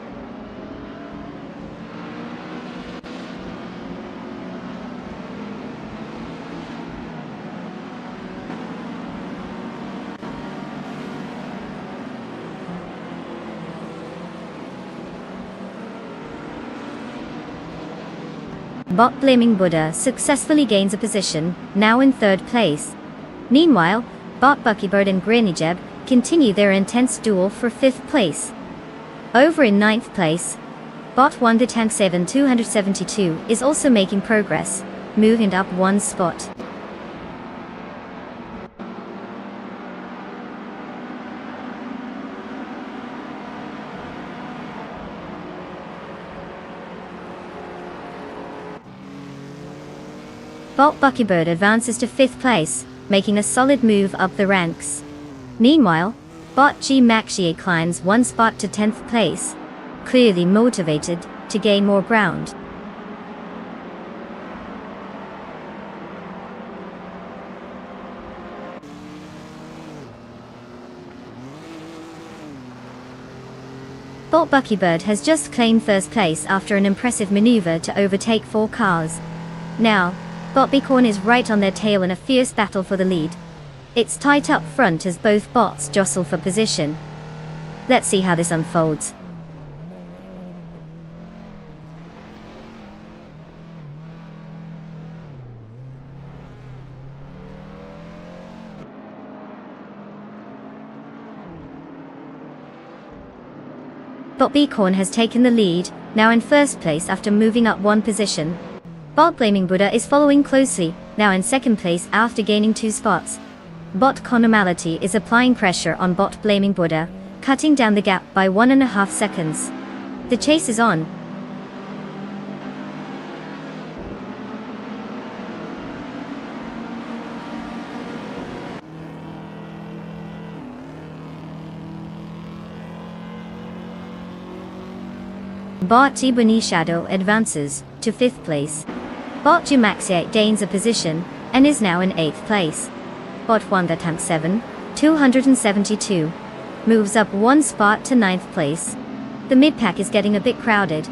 Bot Blaming Buddha successfully gains a position, now in third place. Meanwhile, Bot Buckybird and Granny Jeb continue their intense duel for fifth place. Over in ninth place, Bot Wonder Tank 7272 is also making progress, moving up 1 spot. Bot Buckybird advances to 5th place, making a solid move up the ranks. Meanwhile, Bot G Maxie climbs 1 spot to 10th place, clearly motivated to gain more ground. Bot Buckybird has just claimed first place after an impressive maneuver to overtake 4 cars. Now, Bot Bitcoin is right on their tail in a fierce battle for the lead. It's tight up front as both bots jostle for position. Let's see how this unfolds. Bot Bitcoin has taken the lead, now in first place after moving up 1 position. Bot Blaming Buddha is following closely, now in second place after gaining 2 spots. Bot Conormality is applying pressure on Bot Blaming Buddha, cutting down the gap by 1.5 seconds. The chase is on. Bot Ebony Shadow advances to 5th place. Bot Jumaxiate gains a position and is now in 8th place. Bot Wanda Tank 272 moves up 1 spot to 9th place. The mid-pack is getting a bit crowded.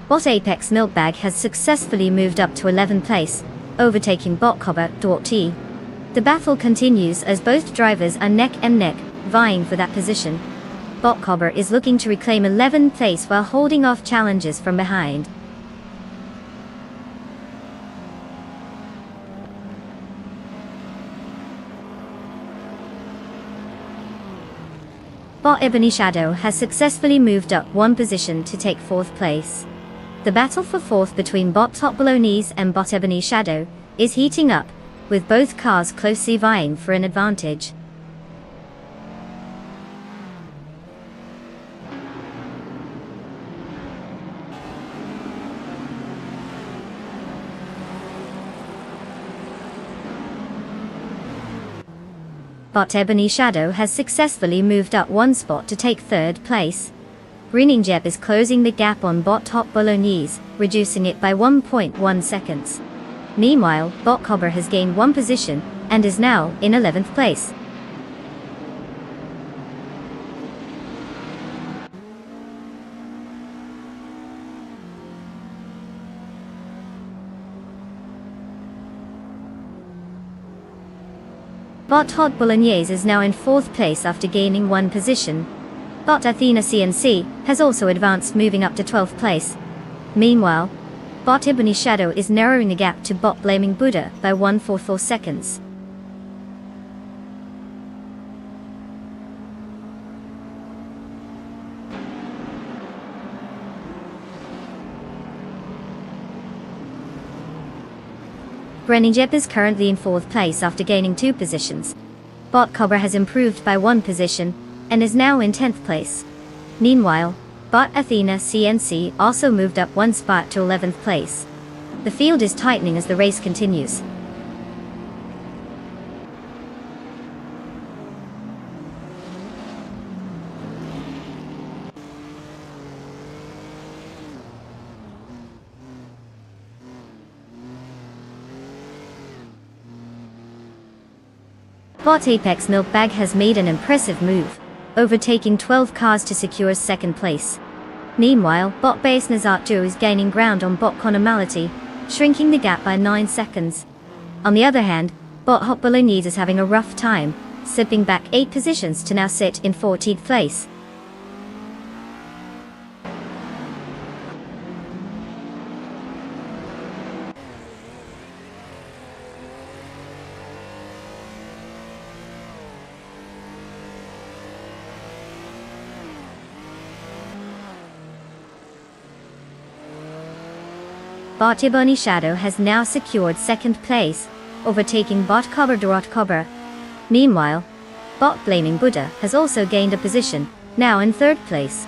Bot Apex Milkbag has successfully moved up to 11th place, overtaking Bot Cobber T. The battle continues as both drivers are neck and neck, vying for that position. Bot Cobber is looking to reclaim 11th place while holding off challenges from behind. Bot Ebony Shadow has successfully moved up 1 position to take 4th place. The battle for 4th between Bot Top Bolognese and Bot Ebony Shadow is heating up, with both cars closely vying for an advantage. Bot Ebony Shadow has successfully moved up 1 spot to take 3rd place. Grinning Jeb is closing the gap on Bot Top Bolognese, reducing it by 1.1 seconds. Meanwhile, Bot Cobber has gained 1 position, and is now in 11th place. Bot Hot Bolognese is now in 4th place after gaining 1 position. Bot Athena CNC has also advanced, moving up to 12th place. Meanwhile, Bot Ebony Shadow is narrowing the gap to Bot Blaming Buddha by 1.44 seconds. Brenijep is currently in 4th place after gaining 2 positions. Bot Cobra has improved by 1 position, and is now in 10th place. Meanwhile, Bot Athena CNC also moved up 1 spot to 11th place. The field is tightening as the race continues. Bot Apex Milkbag has made an impressive move, overtaking 12 cars to secure 2nd place. Meanwhile, Bot Base Nazat Joe is gaining ground on Bot Conomality, shrinking the gap by 9 seconds. On the other hand, Bot Hot Bolognese is having a rough time, slipping back 8 positions to now sit in 14th place. Bot Ebony Shadow has now secured 2nd place, overtaking Bot Cobra Dorot Cobra. Meanwhile, Bot Blaming Buddha has also gained a position, now in 3rd place.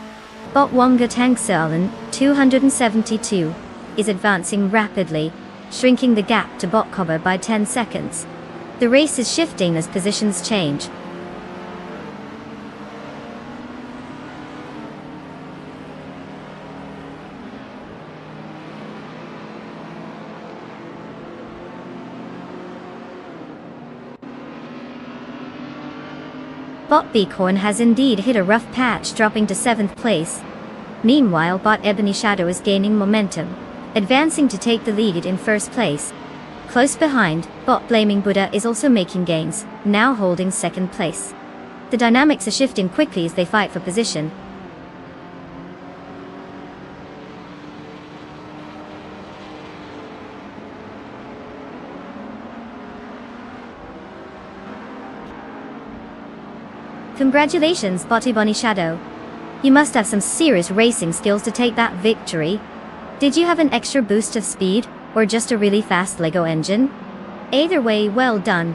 Bot Wonga Tang Seolan, 272, is advancing rapidly, shrinking the gap to Bot Cobra by 10 seconds. The race is shifting as positions change. Bot Beacorn has indeed hit a rough patch, dropping to 7th place. Meanwhile, Bot Ebony Shadow is gaining momentum, advancing to take the lead in 1st place. Close behind, Bot Blaming Buddha is also making gains, now holding 2nd place. The dynamics are shifting quickly as they fight for position. Congratulations, Bot Ebony Shadow. You must have some serious racing skills to take that victory. Did you have an extra boost of speed, or just a really fast Lego engine? Either way, well done.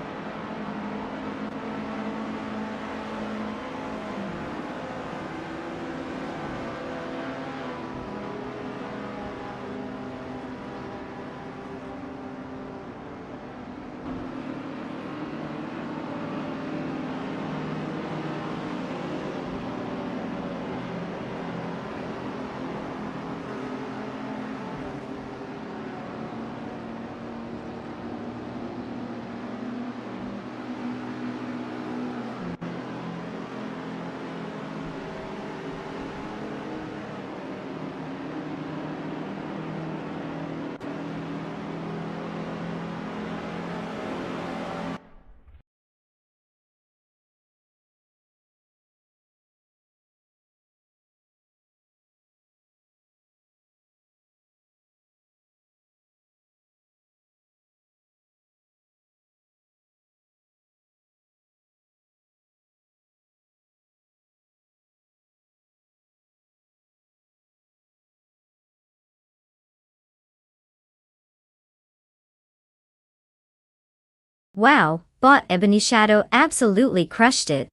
Wow, Bot Ebony Shadow absolutely crushed it.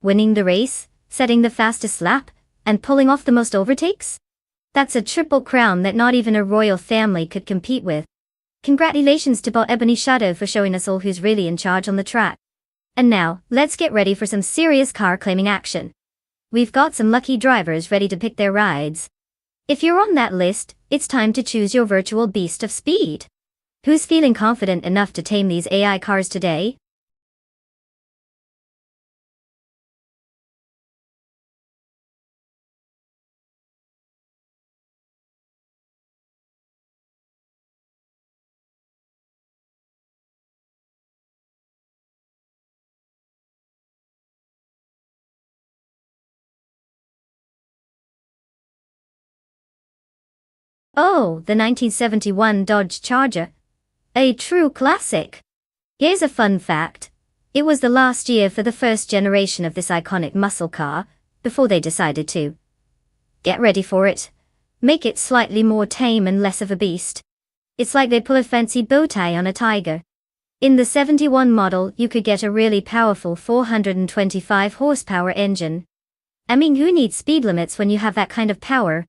Winning the race, setting the fastest lap, and pulling off the most overtakes? That's a triple crown that not even a royal family could compete with. Congratulations to Bot Ebony Shadow for showing us all who's really in charge on the track. And now, let's get ready for some serious car claiming action. We've got some lucky drivers ready to pick their rides. If you're on that list, it's time to choose your virtual beast of speed. Who's feeling confident enough to tame these AI cars today? Oh, the 1971 Dodge Charger. A true classic. Here's a fun fact. It was the last year for the first generation of this iconic muscle car, before they decided to get ready for it. Make it slightly more tame and less of a beast. It's like they pull a fancy bow tie on a tiger. In the 71 model, you could get a really powerful 425 horsepower engine. I mean, who needs speed limits when you have that kind of power?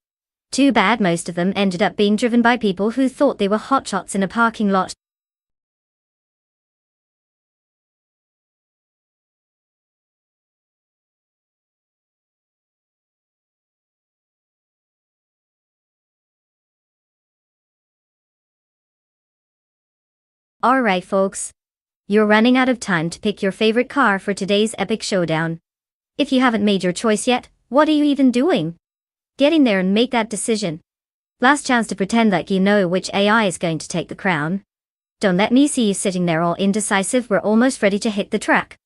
Too bad most of them ended up being driven by people who thought they were hotshots in a parking lot. Alright folks. You're running out of time to pick your favorite car for today's epic showdown. If you haven't made your choice yet, what are you even doing? Get in there and make that decision. Last chance to pretend like you know which AI is going to take the crown. Don't let me see you sitting there all indecisive. We're almost ready to hit the track.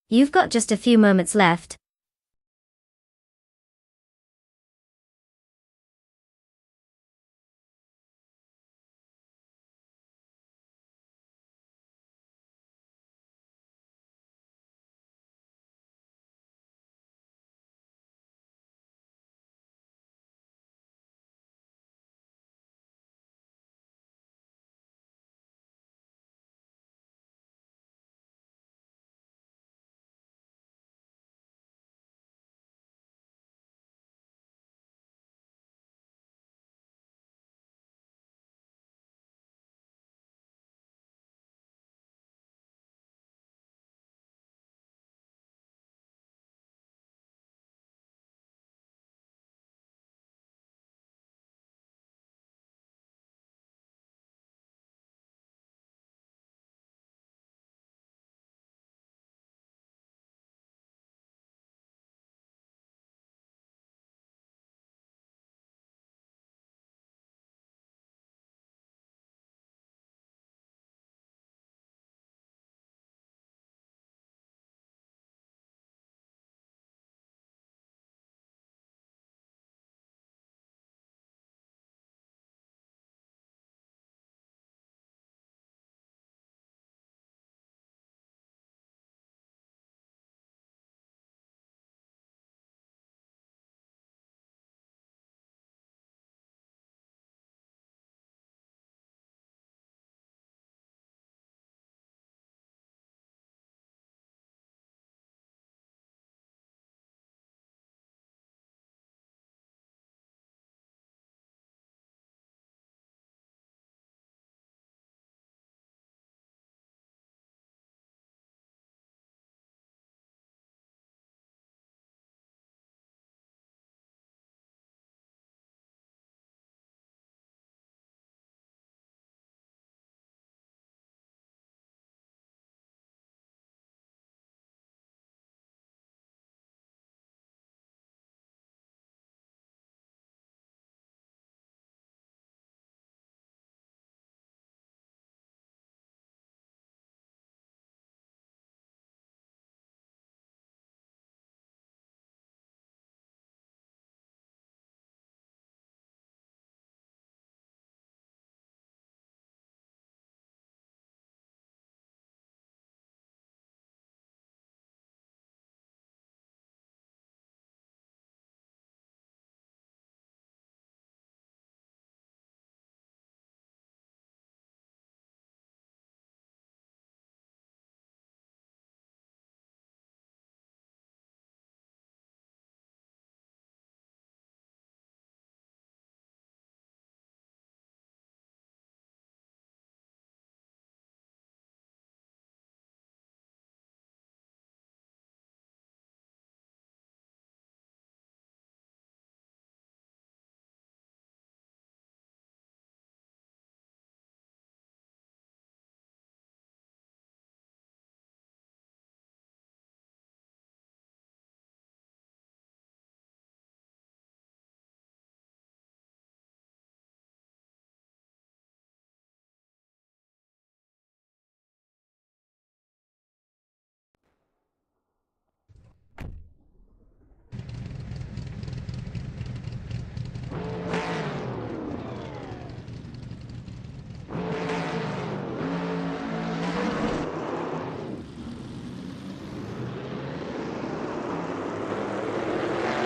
You've got just a few moments left.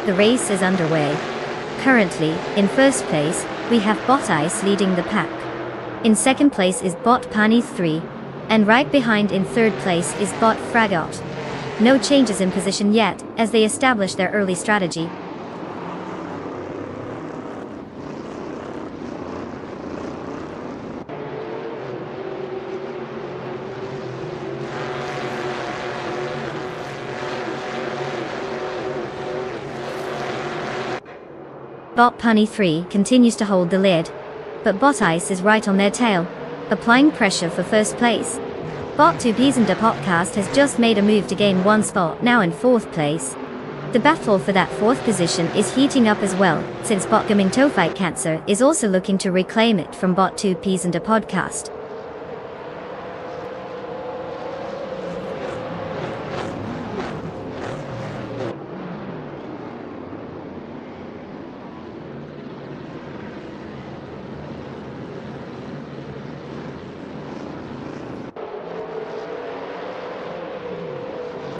The race is underway. Currently, in first place, we have Bottas leading the pack. In second place is bot Pani 3, and right behind in third place is bot Fragot. No changes in position yet, as they establish their early strategy. Bot Punny 3 continues to hold the lead, but Bot Ice is right on their tail, applying pressure for first place. Bot 2 Peasanda Podcast has just made a move to gain one spot, now in fourth place. The battle for that fourth position is heating up as well, since Bot Gaming Fight Cancer is also looking to reclaim it from Bot 2 Peasanda Podcast.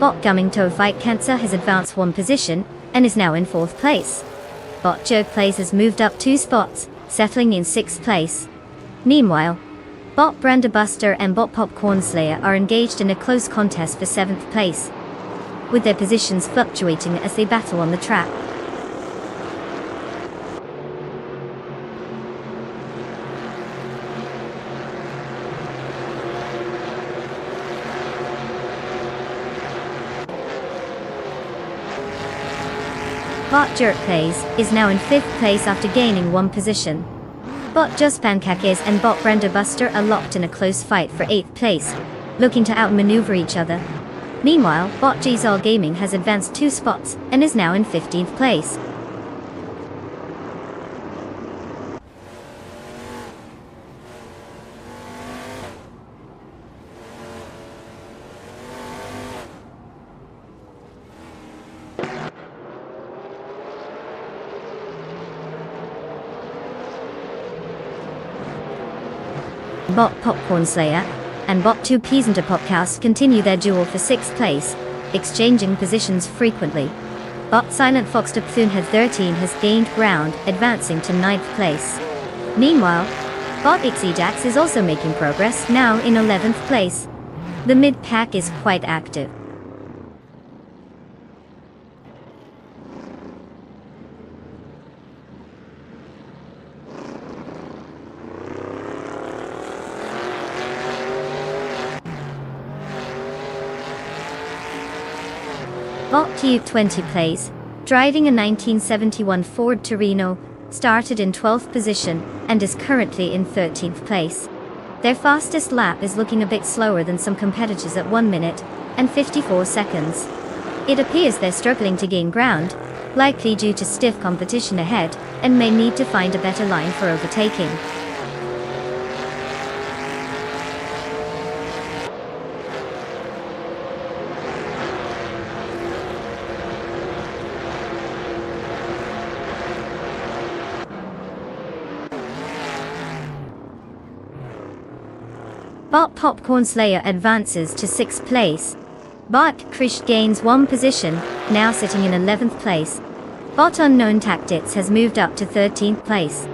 Bot Gaming Fight Cancer has advanced one position, and is now in fourth place. Bot Jerk Plays has moved up 2 spots, settling in sixth place. Meanwhile, Bot Brander Buster and Bot Popcorn Slayer are engaged in a close contest for 7th place, with their positions fluctuating as they battle on the track. Bot Jerk Plays is now in 5th place after gaining one position. Bot Just Pancakes and Bot Brander Buster are locked in a close fight for 8th place, looking to outmaneuver each other. Meanwhile, Bot Gzal Gaming has advanced 2 spots, and is now in 15th place. Bot Popcorn Slayer and Bot 2 Peasanta Podcast continue their duel for 6th place, exchanging positions frequently. Bot Silent Fox Tupthun has 13 has gained ground, advancing to 9th place. Meanwhile, Bot Ixiejax is also making progress, now in 11th place. The mid pack is quite active. Bot Q20 Plays, driving a 1971 Ford Torino, started in 12th position, and is currently in 13th place. Their fastest lap is looking a bit slower than some competitors at 1 minute and 54 seconds. It appears they're struggling to gain ground, likely due to stiff competition ahead, and may need to find a better line for overtaking. Bot Popcorn Slayer advances to 6th place. Bot Krish gains one position, now sitting in 11th place. Bot Unknown Tactics has moved up to 13th place.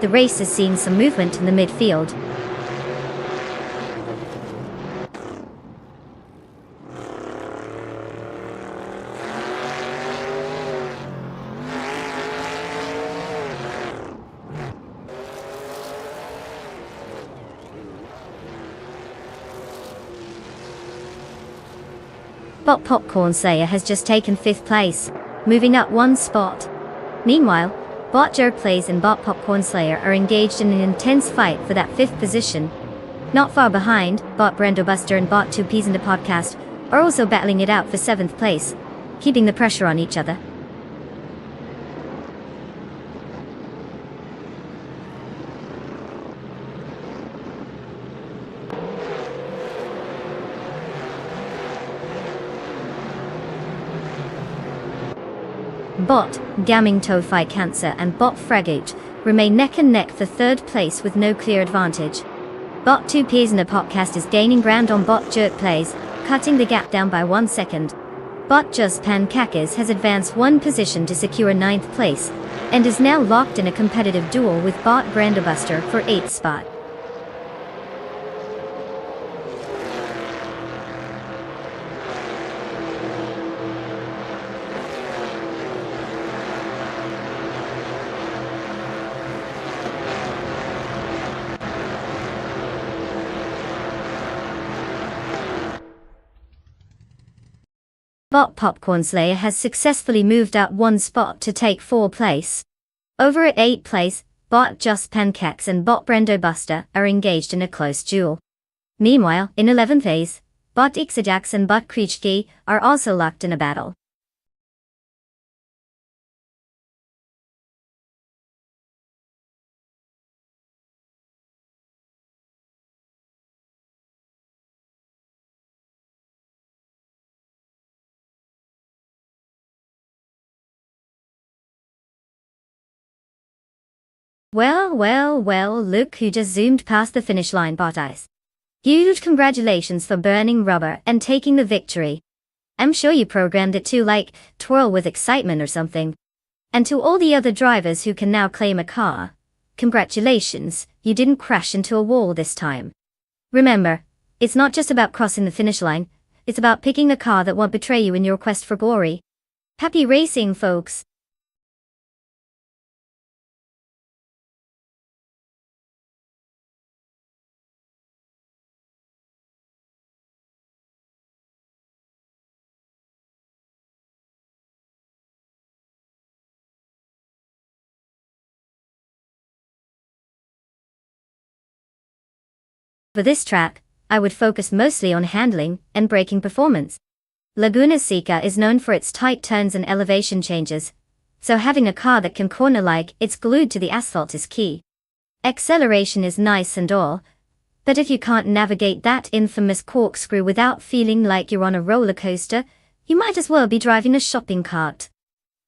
The race has seen some movement in the midfield. Bot Popcorn Slayer has just taken 5th place, moving up 1 spot. Meanwhile, Bot Jerk Plays and Bot Popcorn Slayer are engaged in an intense fight for that 5th position. Not far behind, Bot Brendo Buster and Bot 2 Peas in the Podcast are also battling it out for 7th place, keeping the pressure on each other. Bot Gaming Fight Cancer and Bot Fragate remain neck and neck for 3rd place with no clear advantage. Bot 2 Peas in the Podcast is gaining ground on Bot Jerk Plays, cutting the gap down by 1 second. Bot Just Pancakes has advanced 1 position to secure 9th place, and is now locked in a competitive duel with Bot Branderbuster for 8th spot. Bot Popcorn Slayer has successfully moved up one spot to take 4th place. Over at 8th place, Bot Just Pancakes and Bot Brendo Buster are engaged in a close duel. Meanwhile, in 11th place, Bot Ixajax and Bot Krichki are also locked in a battle. Well, look who just zoomed past the finish line, Bot Ice. Huge congratulations for burning rubber and taking the victory. I'm sure you programmed it to, like, twirl with excitement or something. And to all the other drivers who can now claim a car, congratulations, you didn't crash into a wall this time. Remember, it's not just about crossing the finish line, it's about picking the car that won't betray you in your quest for glory. Happy racing, folks! For this track, I would focus mostly on handling and braking performance. Laguna Seca is known for its tight turns and elevation changes, so having a car that can corner like it's glued to the asphalt is key. Acceleration is nice and all, but if you can't navigate that infamous corkscrew without feeling like you're on a roller coaster, you might as well be driving a shopping cart.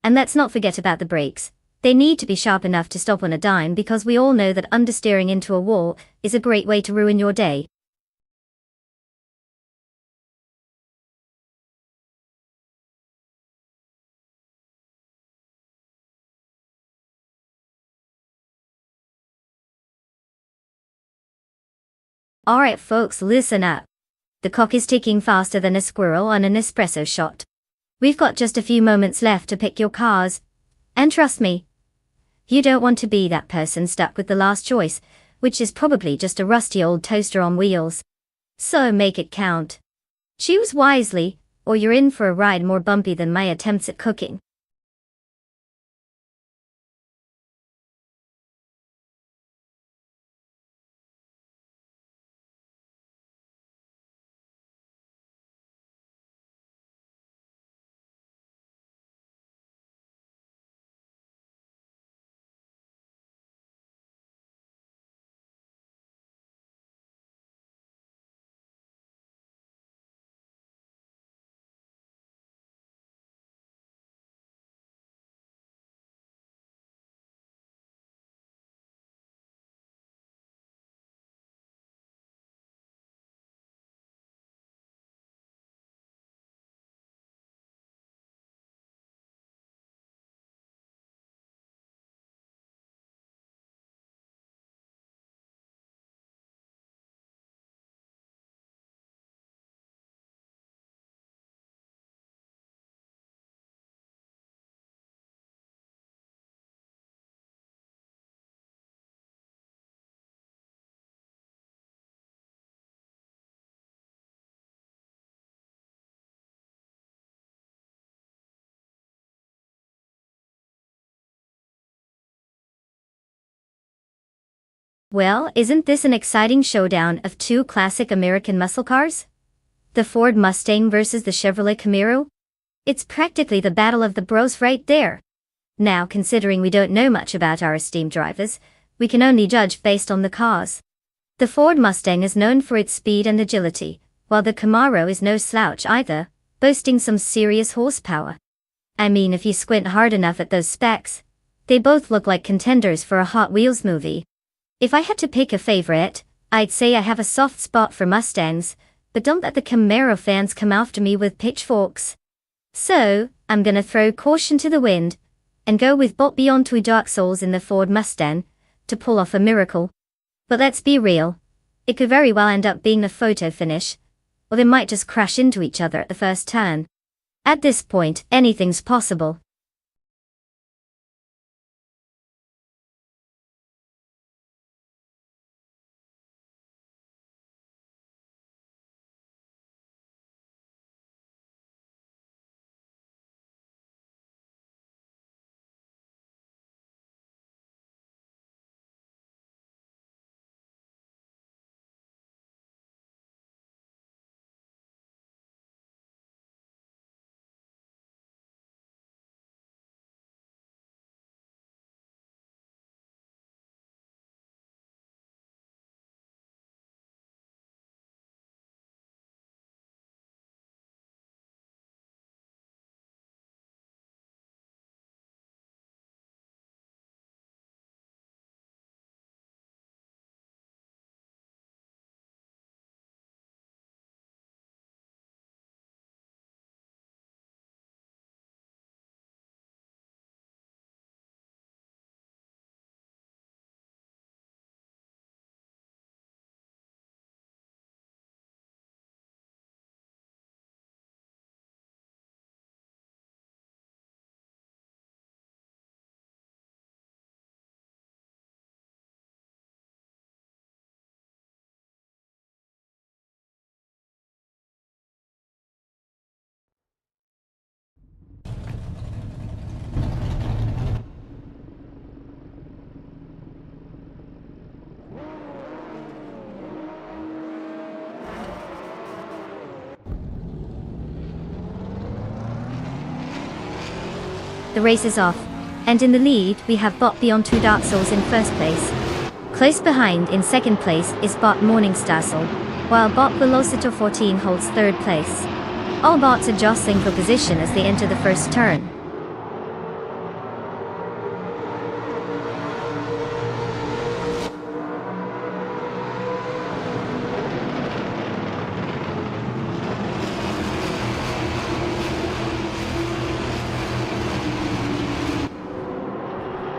And let's not forget about the brakes. They need to be sharp enough to stop on a dime, because we all know that understeering into a wall is a great way to ruin your day. Alright folks, listen up. The clock is ticking faster than a squirrel on an espresso shot. We've got just a few moments left to pick your cars. And trust me, you don't want to be that person stuck with the last choice, which is probably just a rusty old toaster on wheels. So make it count. Choose wisely, or you're in for a ride more bumpy than my attempts at cooking. Well, isn't this an exciting showdown of two classic American muscle cars? The Ford Mustang versus the Chevrolet Camaro? It's practically the battle of the bros right there. Now, considering we don't know much about our esteemed drivers, we can only judge based on the cars. The Ford Mustang is known for its speed and agility, while the Camaro is no slouch either, boasting some serious horsepower. I mean, if you squint hard enough at those specs, they both look like contenders for a Hot Wheels movie. If I had to pick a favorite, I'd say I have a soft spot for Mustangs, but don't let the Camaro fans come after me with pitchforks. So, I'm gonna throw caution to the wind, and go with Bot Beyond Two Dark Souls in the Ford Mustang, to pull off a miracle. But let's be real, it could very well end up being a photo finish, or they might just crash into each other at the first turn. At this point, anything's possible. The race is off. And in the lead, we have bot Beyond 2 Dark Souls in first place. Close behind in second place is bot Morningstar Soul, while bot Velocitor 14 holds third place. All bots are jostling for position as they enter the first turn.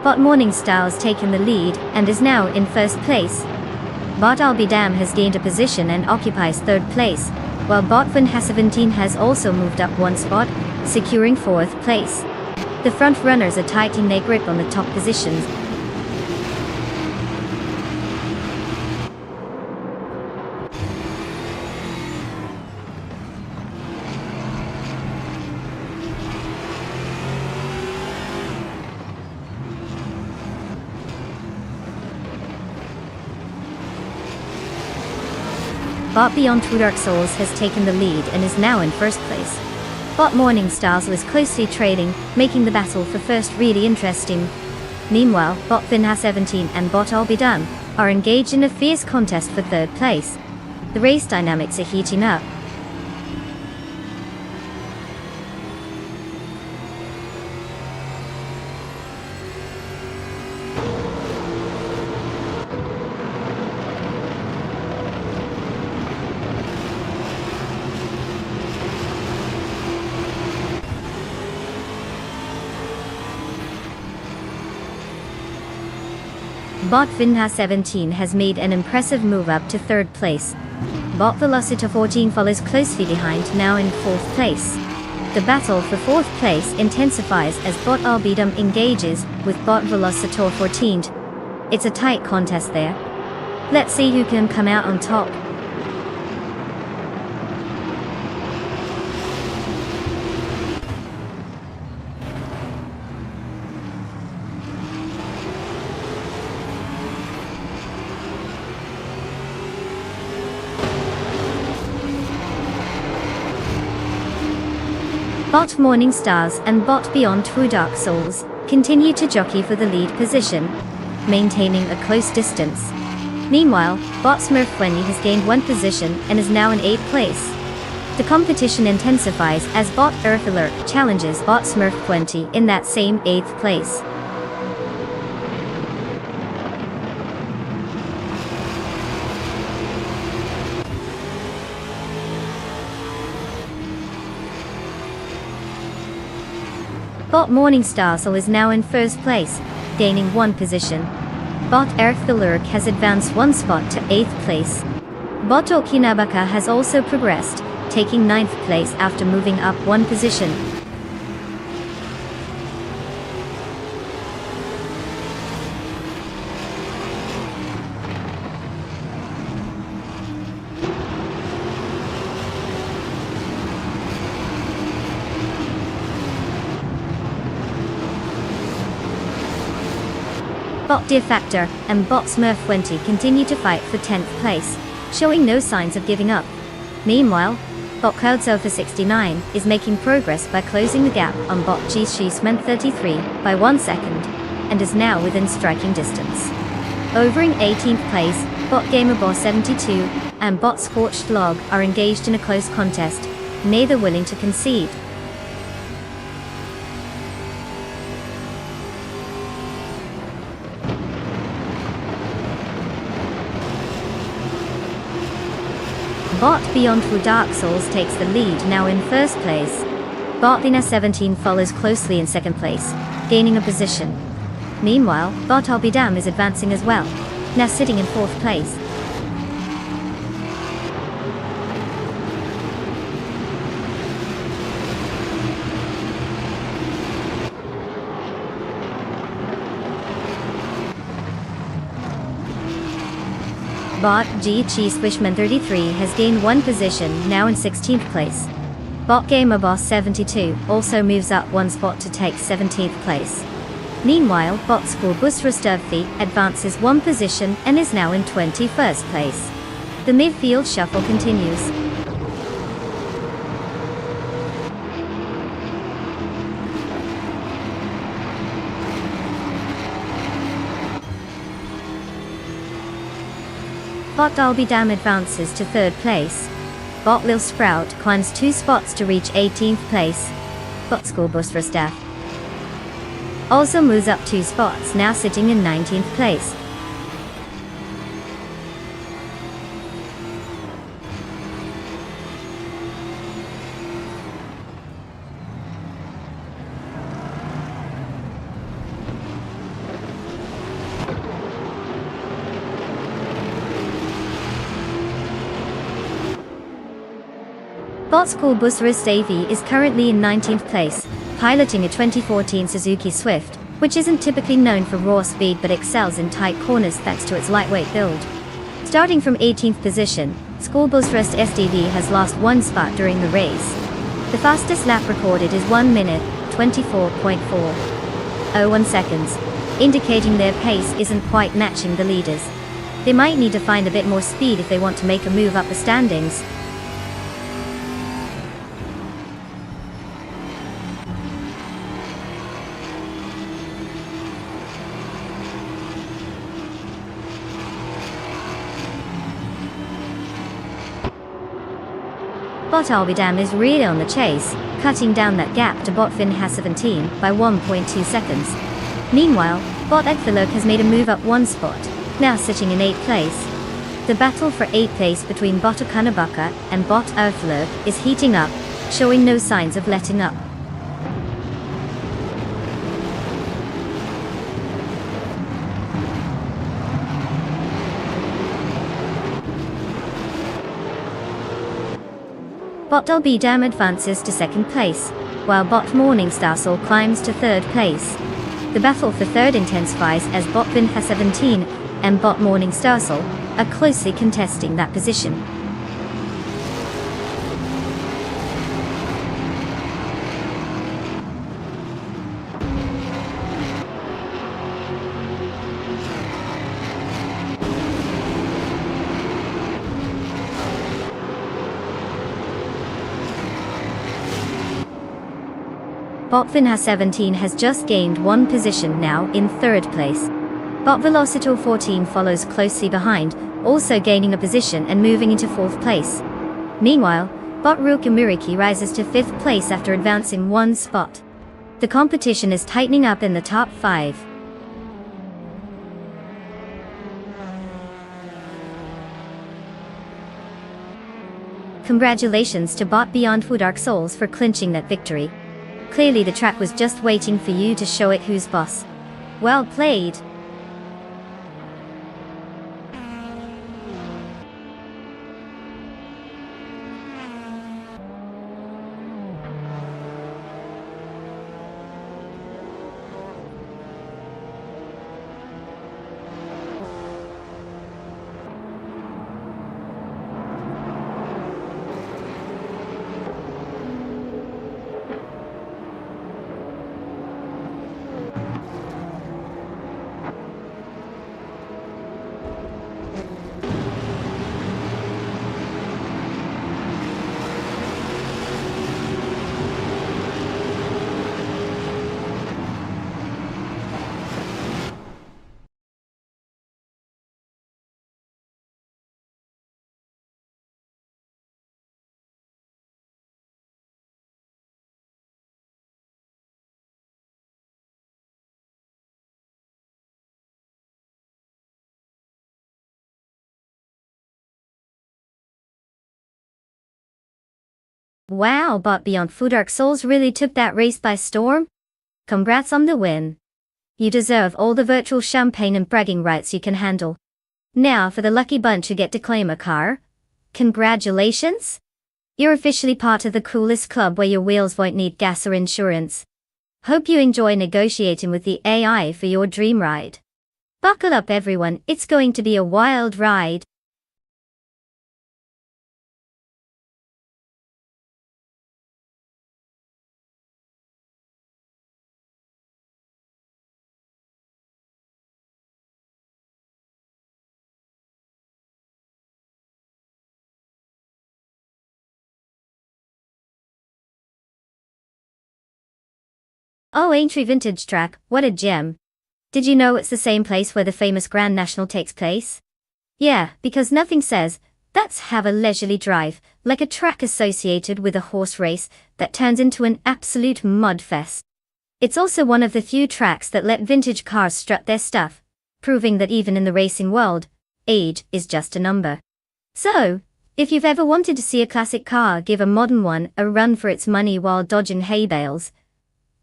Bot Morningstar has taken the lead and is now in first place. Bot Albidam has gained a position and occupies third place, while bot Vinha17 has also moved up one spot, securing fourth place. The front runners are tightening their grip on the top positions. Bot Beyond 2 Dark Souls has taken the lead and is now in first place. Bot Morningstar is closely trailing, making the battle for first really interesting. Meanwhile, bot Vinha17 and bot Albidam are engaged in a fierce contest for third place. The race dynamics are heating up. Bot Vinha17 has made an impressive move up to third place. Bot Velocitor 14 follows closely behind, now in fourth place. The battle for fourth place intensifies as bot Albidam engages with bot Velocitor 14. It's a tight contest there. Let's see who can come out on top. Bot Morningstars and bot Beyond 2 Dark Souls continue to jockey for the lead position, maintaining a close distance. Meanwhile, bot Smurf20 has gained one position and is now in 8th place. The competition intensifies as bot Earth Alert challenges bot Smurf20 in that same 8th place. Bot Morningstar Soul is now in first place, gaining one position. Bot Earth the Lurk has advanced one spot to 8th place. Bot Okinabaka has also progressed, taking 9th place after moving up one position. Bot Deer Factor and bot Smurf20 continue to fight for 10th place, showing no signs of giving up. Meanwhile, bot Cloudsurfer69 is making progress by closing the gap on bot Gshisman33 by 1 second, and is now within striking distance. Over in 18th place, bot GamerBoss72 and bot Scorched Log are engaged in a close contest, neither willing to concede. Bot Beyond 2 Dark Souls takes the lead, now in first place. Bot Vinha17 follows closely in second place, gaining a position. Meanwhile, bot Albidam is advancing as well, now sitting in fourth place. Bot Gshisman33 has gained one position, now in 16th place. Bot GamerBoss72 also moves up one spot to take 17th place. Meanwhile, bot Scorebus Rustovthi advances one position and is now in 21st place. The midfield shuffle continues. Bot Dalby Dam advances to 3rd place. Bot Lil Sprout climbs 2 spots to reach 18th place. Bot School Bus for Staff also moves up 2 spots, now sitting in 19th place. Bot School Bus Race Davey is currently in 19th place, piloting a 2014 Suzuki Swift, which isn't typically known for raw speed but excels in tight corners thanks to its lightweight build. Starting from 18th position, School Bus Race SDV has lost 1 spot during the race. The fastest lap recorded is 1 minute, 24.401 seconds, indicating their pace isn't quite matching the leaders. They might need to find a bit more speed if they want to make a move up the standings. Bot Albidam is really on the chase, cutting down that gap to Bot Finn has 17 by 1.2 seconds. Meanwhile, Bot Ekthilurk has made a move up 1 spot, now sitting in 8th place. The battle for 8th place between Bot Okanabaka and Bot Ekthilurk is heating up, showing no signs of letting up. Bot Dalby Dam advances to 2nd place, while Bot Morningstar Soul climbs to 3rd place. The battle for 3rd intensifies as Bot Vin has 17 and Bot Morningstar Soul are closely contesting that position. Bot Vin has 17 has just gained 1 position, now in 3rd place. Bot Velocito 14 follows closely behind, also gaining a position and moving into 4th place. Meanwhile, Bot Ruka Muriki rises to 5th place after advancing 1 spot. The competition is tightening up in the top 5. Congratulations to Bot Beyond Food Dark Souls for clinching that victory. Clearly the track was just waiting for you to show it who's boss. Well played. Wow, Bot Beyond Food Dark Souls really took that race by storm. Congrats on the win. You deserve all the virtual champagne and bragging rights you can handle. Now for the lucky bunch who get to claim a car. Congratulations! You're officially part of the coolest club where your wheels won't need gas or insurance. Hope you enjoy negotiating with the AI for your dream ride. Buckle up everyone, it's going to be a wild ride. Oh, Aintree Vintage Track, what a gem. Did you know it's the same place where the famous Grand National takes place? Yeah, because nothing says, let's have a leisurely drive, like a track associated with a horse race that turns into an absolute mudfest. It's also one of the few tracks that let vintage cars strut their stuff, proving that even in the racing world, age is just a number. So, if you've ever wanted to see a classic car give a modern one a run for its money while dodging hay bales,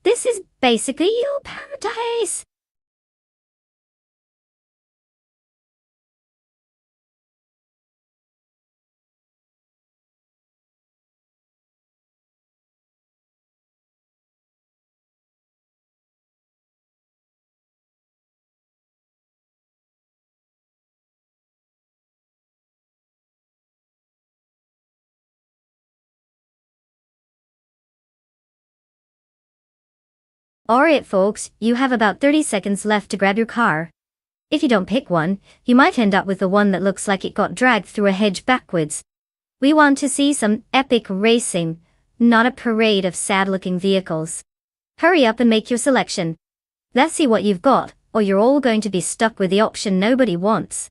this is basically your paradise. Alright folks, you have about 30 seconds left to grab your car. If you don't pick one, you might end up with the one that looks like it got dragged through a hedge backwards. We want to see some epic racing, not a parade of sad-looking vehicles. Hurry up and make your selection. Let's see what you've got, or you're all going to be stuck with the option nobody wants.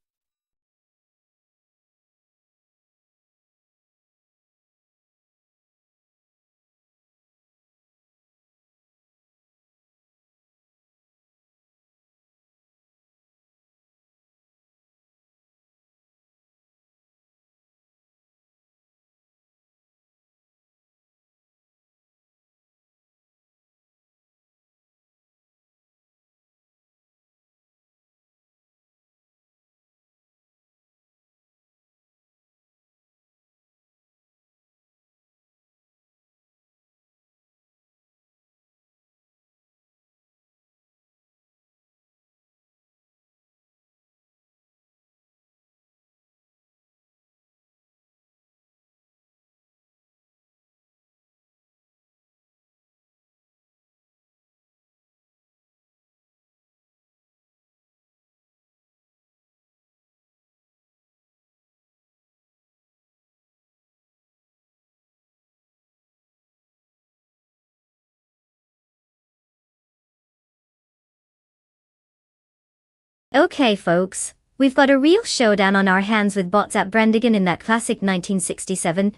Okay folks, we've got a real showdown on our hands with bots at Brandigan in that classic 1967,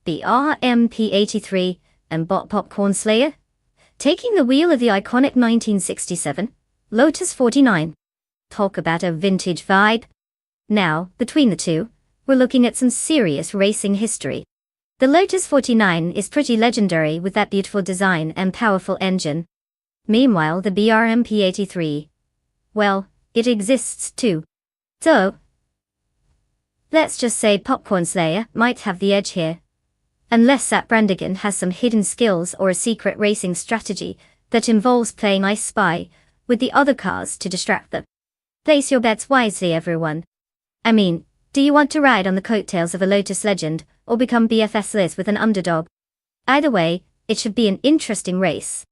the RMP-83, and bot Popcorn Slayer, taking the wheel of the iconic 1967, Lotus 49. Talk about a vintage vibe. Now, between the two, we're looking at some serious racing history. The Lotus 49 is pretty legendary with that beautiful design and powerful engine. Meanwhile, the BRMP-83, well, it exists too. So, let's just say Popcorn Slayer might have the edge here. Unless Sat Brandigan has some hidden skills or a secret racing strategy that involves playing I Spy with the other cars to distract them. Place your bets wisely, everyone. I mean, do you want to ride on the coattails of a Lotus legend, or become BFS Liz with an underdog? Either way, it should be an interesting race.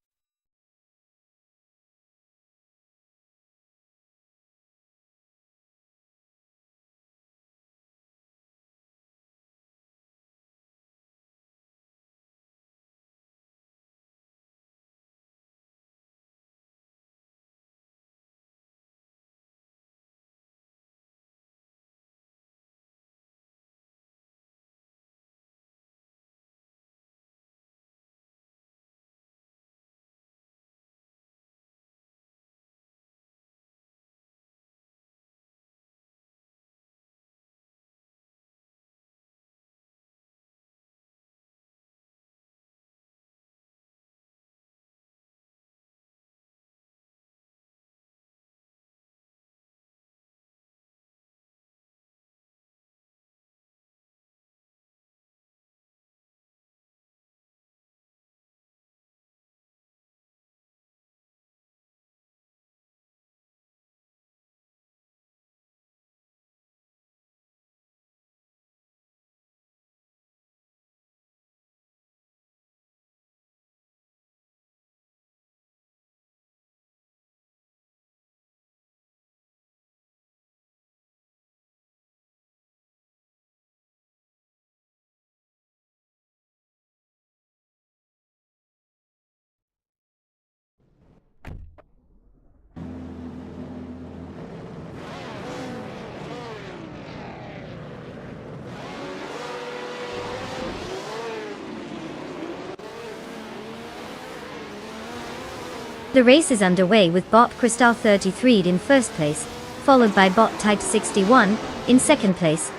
The race is underway with bot Crystal 33 in first place, followed by bot Tide 61 in second place,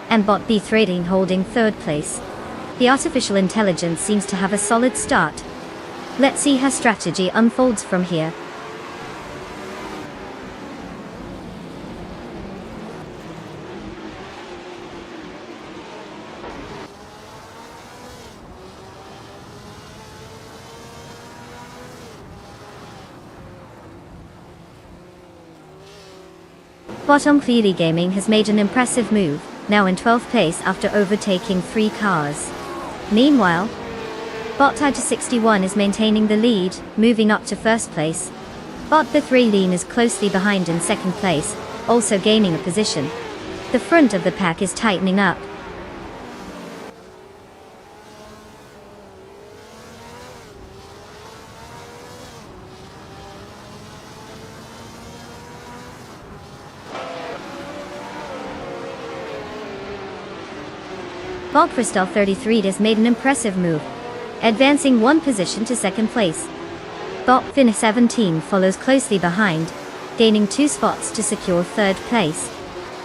and bot B13 holding third place. The artificial intelligence seems to have a solid start. Let's see how strategy unfolds from here. Bottom Clearly Gaming has made an impressive move, now in 12th place after overtaking 3 cars. Meanwhile, bot Tide 61 is maintaining the lead, moving up to first place. Bot B13 is closely behind in second place, also gaining a position. The front of the pack is tightening up. Bot Crystal 33 has made an impressive move, advancing 1 position to second place. Bot Fin 17 follows closely behind, gaining 2 spots to secure third place.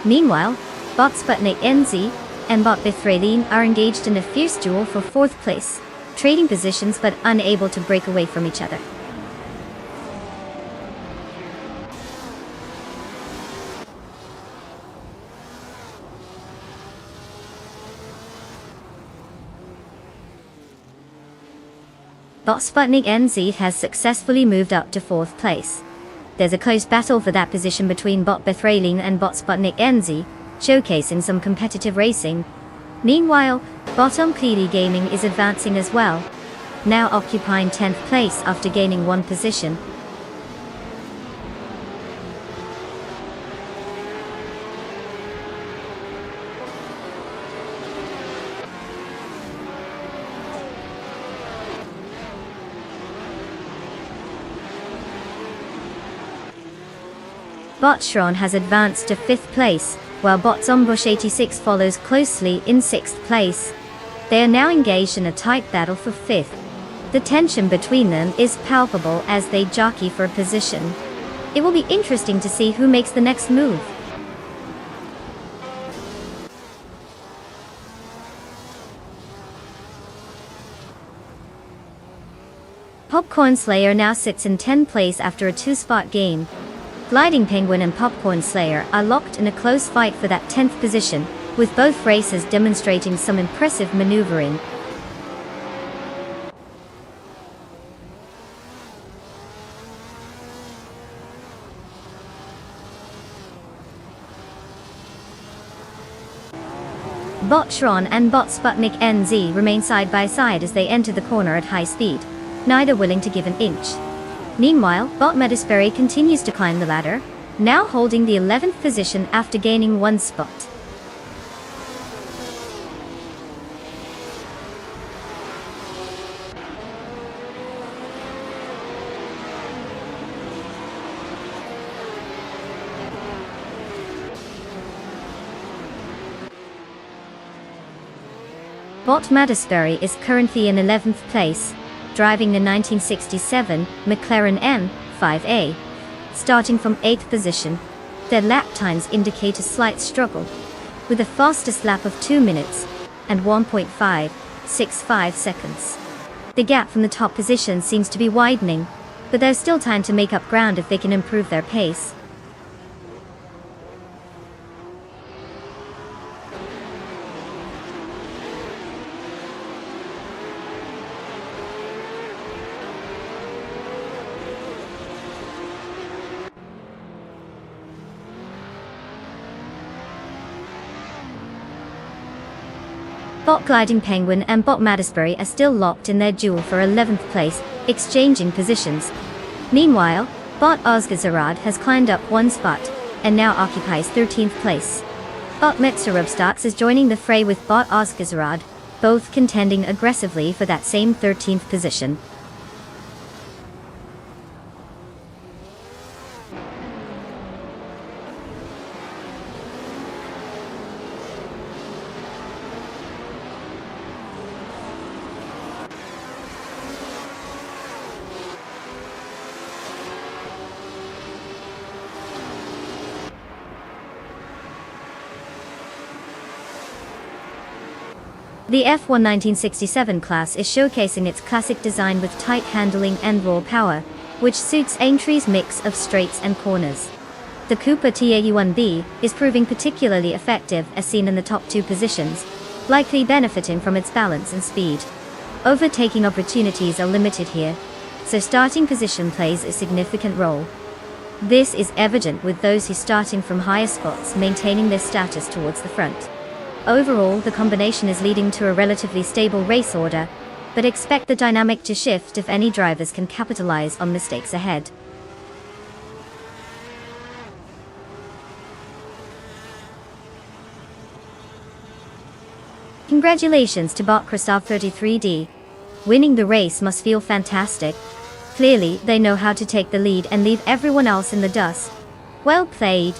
Meanwhile, bot Sputnik NZ and bot B13 are engaged in a fierce duel for fourth place, trading positions but unable to break away from each other. Bot Sputnik NZ has successfully moved up to 4th place. There's a close battle for that position between bot B13 and bot Sputnik NZ, showcasing some competitive racing. Meanwhile, Bottom Clearly Gaming is advancing as well, now occupying 10th place after gaining 1 position. Bot Shron has advanced to 5th place, while bot Zombush 86 follows closely in 6th place. They are now engaged in a tight battle for 5th. The tension between them is palpable as they jockey for a position. It will be interesting to see who makes the next move. Popcorn Slayer now sits in 10th place after a 2-spot gain. Gliding Penguin and Popcorn Slayer are locked in a close fight for that 10th position, with both racers demonstrating some impressive maneuvering. Bot Shron and bot Sputnik NZ remain side by side as they enter the corner at high speed, neither willing to give an inch. Meanwhile, bot Metasperry continues to climb the ladder, now holding the 11th position after gaining 1 spot. Bot Metasperry is currently in 11th place, driving the 1967 McLaren M5A, starting from 8th position. Their lap times indicate a slight struggle, with the fastest lap of 2 minutes and 1.565 seconds. The gap from the top position seems to be widening, but there's still time to make up ground if they can improve their pace. Bot Gliding Penguin and bot Metasperry are still locked in their duel for 11th place, exchanging positions. Meanwhile, bot Ozgazarad has climbed up 1 spot, and now occupies 13th place. Bot Metsurubstax is joining the fray with bot Ozgazarad, both contending aggressively for that same 13th position. The F1 1967 class is showcasing its classic design with tight handling and raw power, which suits Aintry's mix of straights and corners. The Cooper TAU1B is proving particularly effective as seen in the top two positions, likely benefiting from its balance and speed. Overtaking opportunities are limited here, so starting position plays a significant role. This is evident with those who starting from higher spots maintaining their status towards the front. Overall, the combination is leading to a relatively stable race order, but expect the dynamic to shift if any drivers can capitalize on mistakes ahead. Congratulations to bot Christoph 33D. Winning the race must feel fantastic. Clearly, they know how to take the lead and leave everyone else in the dust. Well played.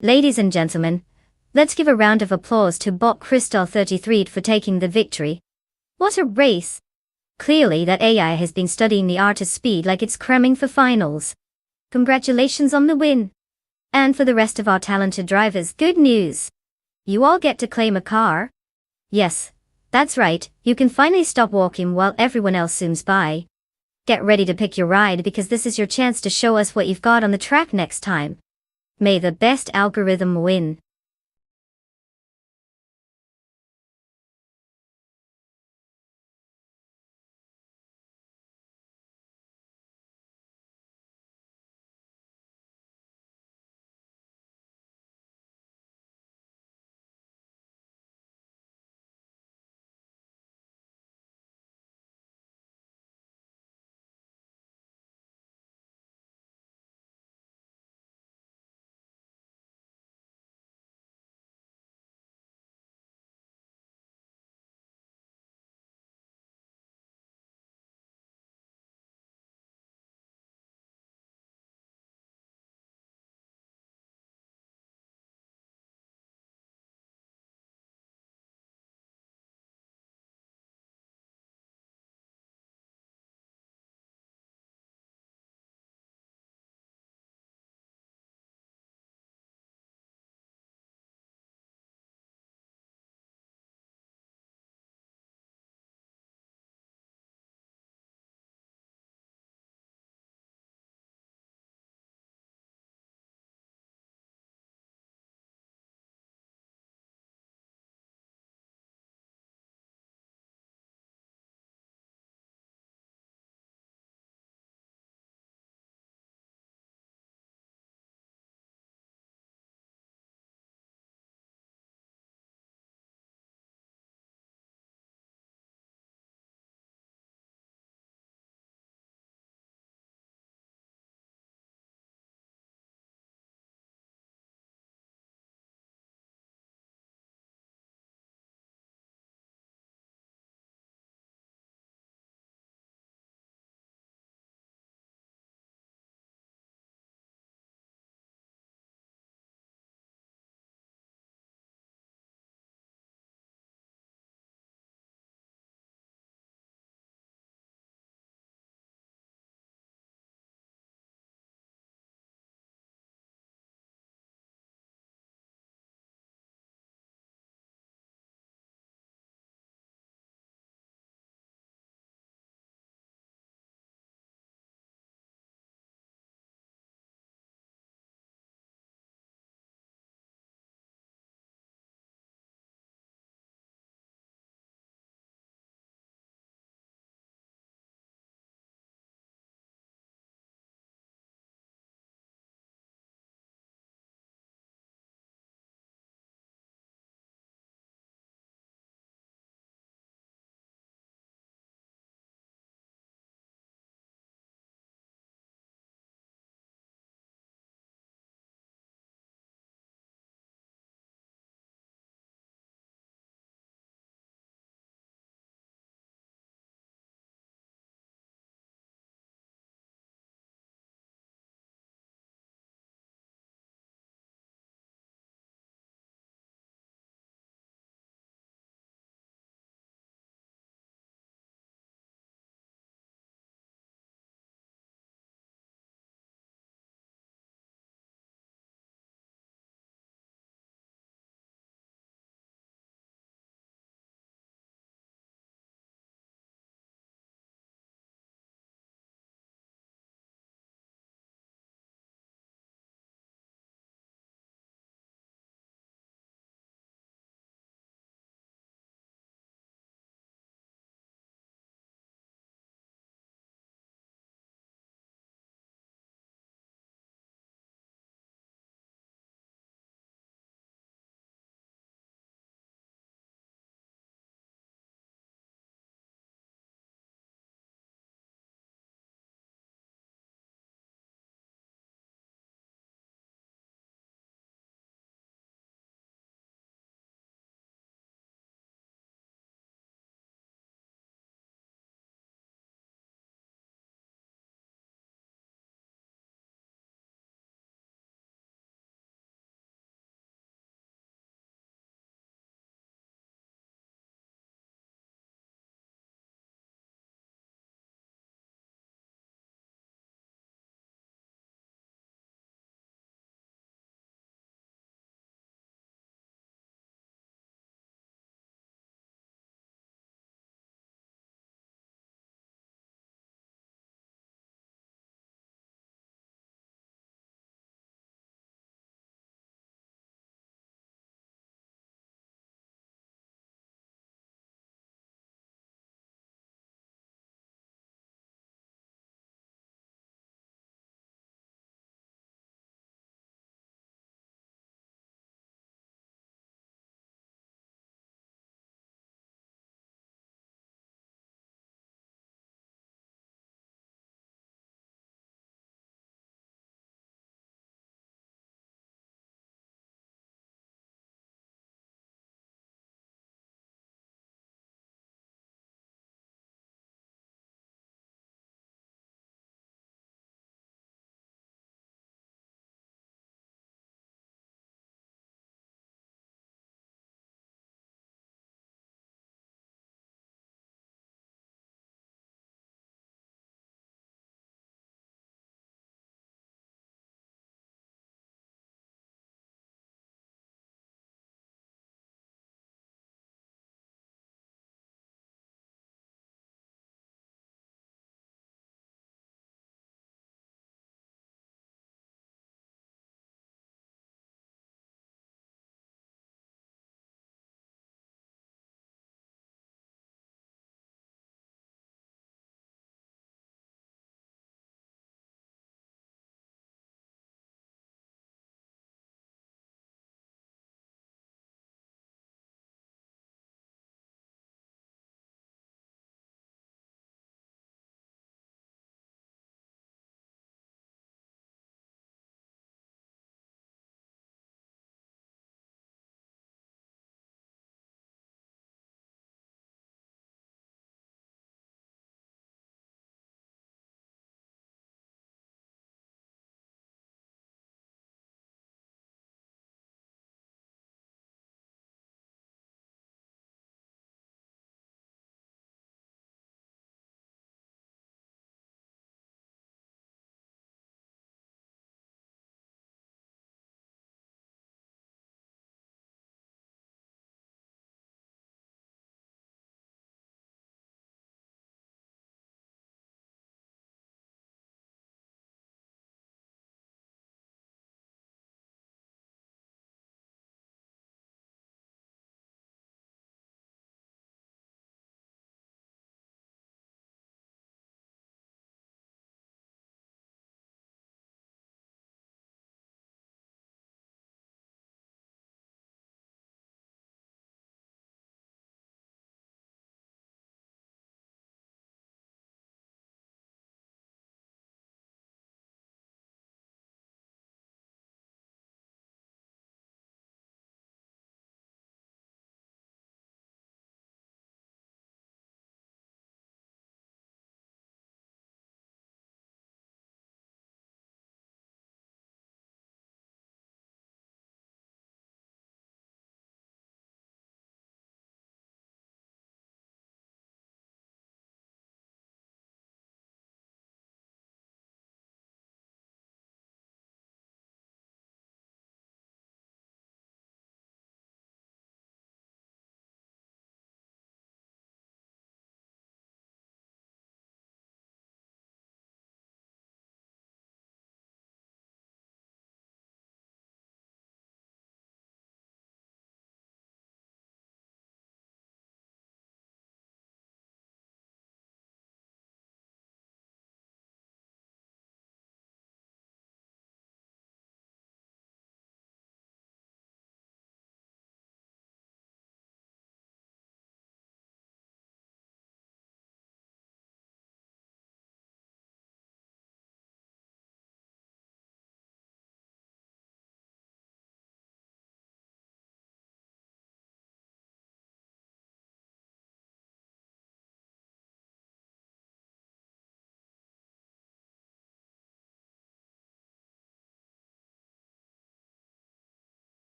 Ladies and gentlemen, let's give a round of applause to bot Christoph 33 for taking the victory. What a race! Clearly that AI has been studying the art of speed like it's cramming for finals. Congratulations on the win! And for the rest of our talented drivers, good news! You all get to claim a car. Yes, that's right, you can finally stop walking while everyone else zooms by. Get ready to pick your ride because this is your chance to show us what you've got on the track next time. May the best algorithm win.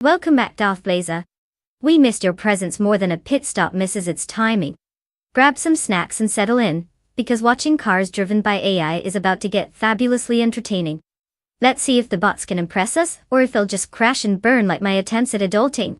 Welcome back, Darth Blazer. We missed your presence more than a pit stop misses its timing. Grab some snacks and settle in, because watching cars driven by AI is about to get fabulously entertaining. Let's see if the bots can impress us, or if they'll just crash and burn like my attempts at adulting.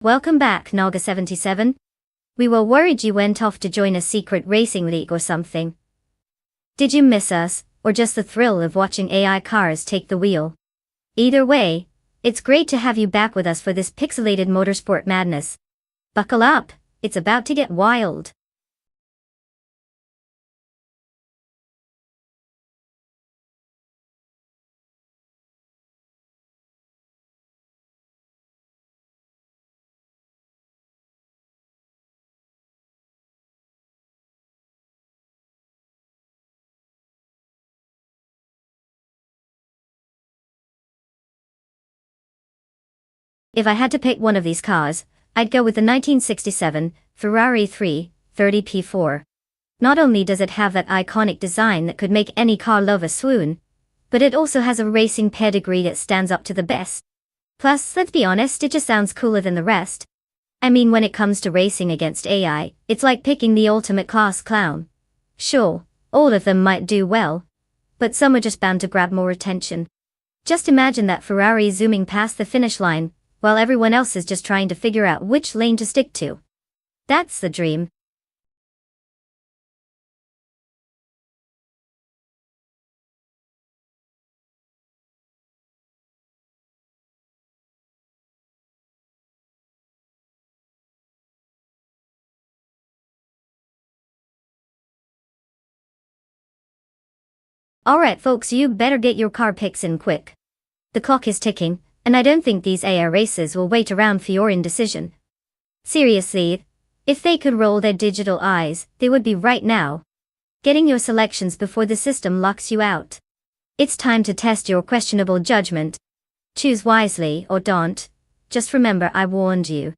Welcome back, Naga77. We were worried you went off to join a secret racing league or something. Did you miss us, or just the thrill of watching AI cars take the wheel? Either way, it's great to have you back with us for this pixelated motorsport madness. Buckle up, it's about to get wild. If I had to pick one of these cars, I'd go with the 1967 Ferrari 330 P4. Not only does it have that iconic design that could make any car lover swoon, but it also has a racing pedigree that stands up to the best. Plus, let's be honest, it just sounds cooler than the rest. I mean, when it comes to racing against AI, it's like picking the ultimate class clown. Sure, all of them might do well, but some are just bound to grab more attention. Just imagine that Ferrari zooming past the finish line, while everyone else is just trying to figure out which lane to stick to. That's the dream. Alright folks, you better get your car picks in quick. The clock is ticking, and I don't think these AI races will wait around for your indecision. Seriously, if they could roll their digital eyes, they would be right now. Getting your selections before the system locks you out. It's time to test your questionable judgment. Choose wisely or don't. Just remember I warned you.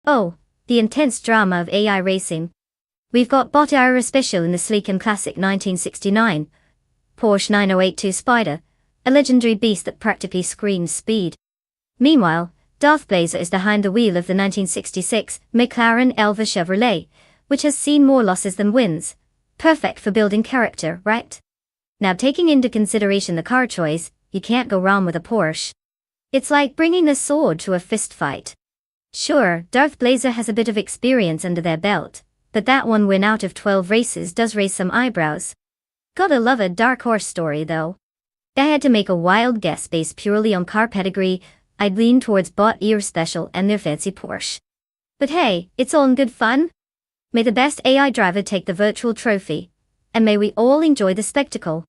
Oh, the intense drama of AI racing. We've got Bot Aero Special in the sleek and classic 1969 Porsche 9082 Spider, a legendary beast that practically screams speed. Meanwhile, Darth Blazer is behind the wheel of the 1966 McLaren Elva Chevrolet, which has seen more losses than wins. Perfect for building character, right? Now, taking into consideration the car choice, you can't go wrong with a Porsche. It's like bringing a sword to a fist fight. Sure, Darth Blazer has a bit of experience under their belt, but that one win out of 12 races does raise some eyebrows. Gotta love a dark horse story though. If I had to make a wild guess based purely on car pedigree, I'd lean towards Bot Aero Special and their fancy Porsche. But hey, it's all in good fun. May the best AI driver take the virtual trophy, and may we all enjoy the spectacle.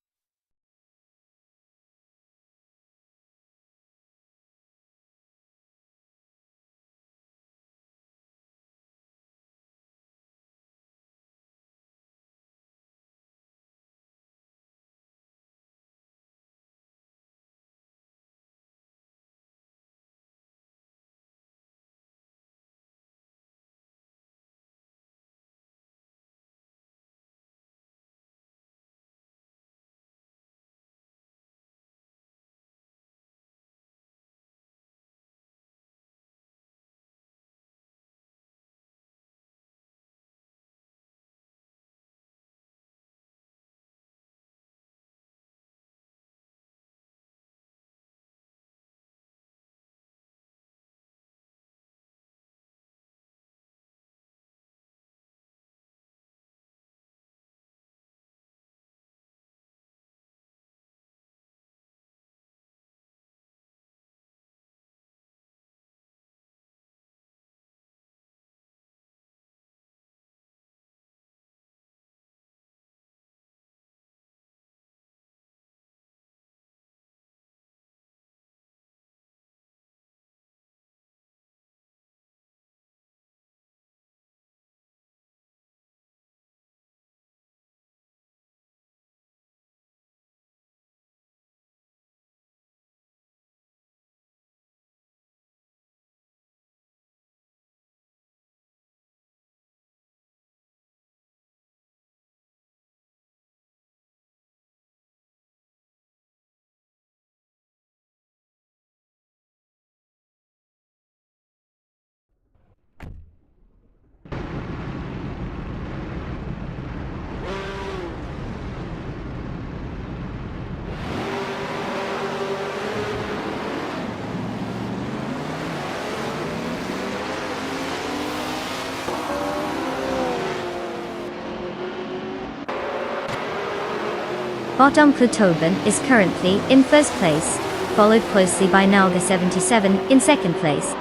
Bottom Tobin is currently in first place, followed closely by Nalga 77 in second place.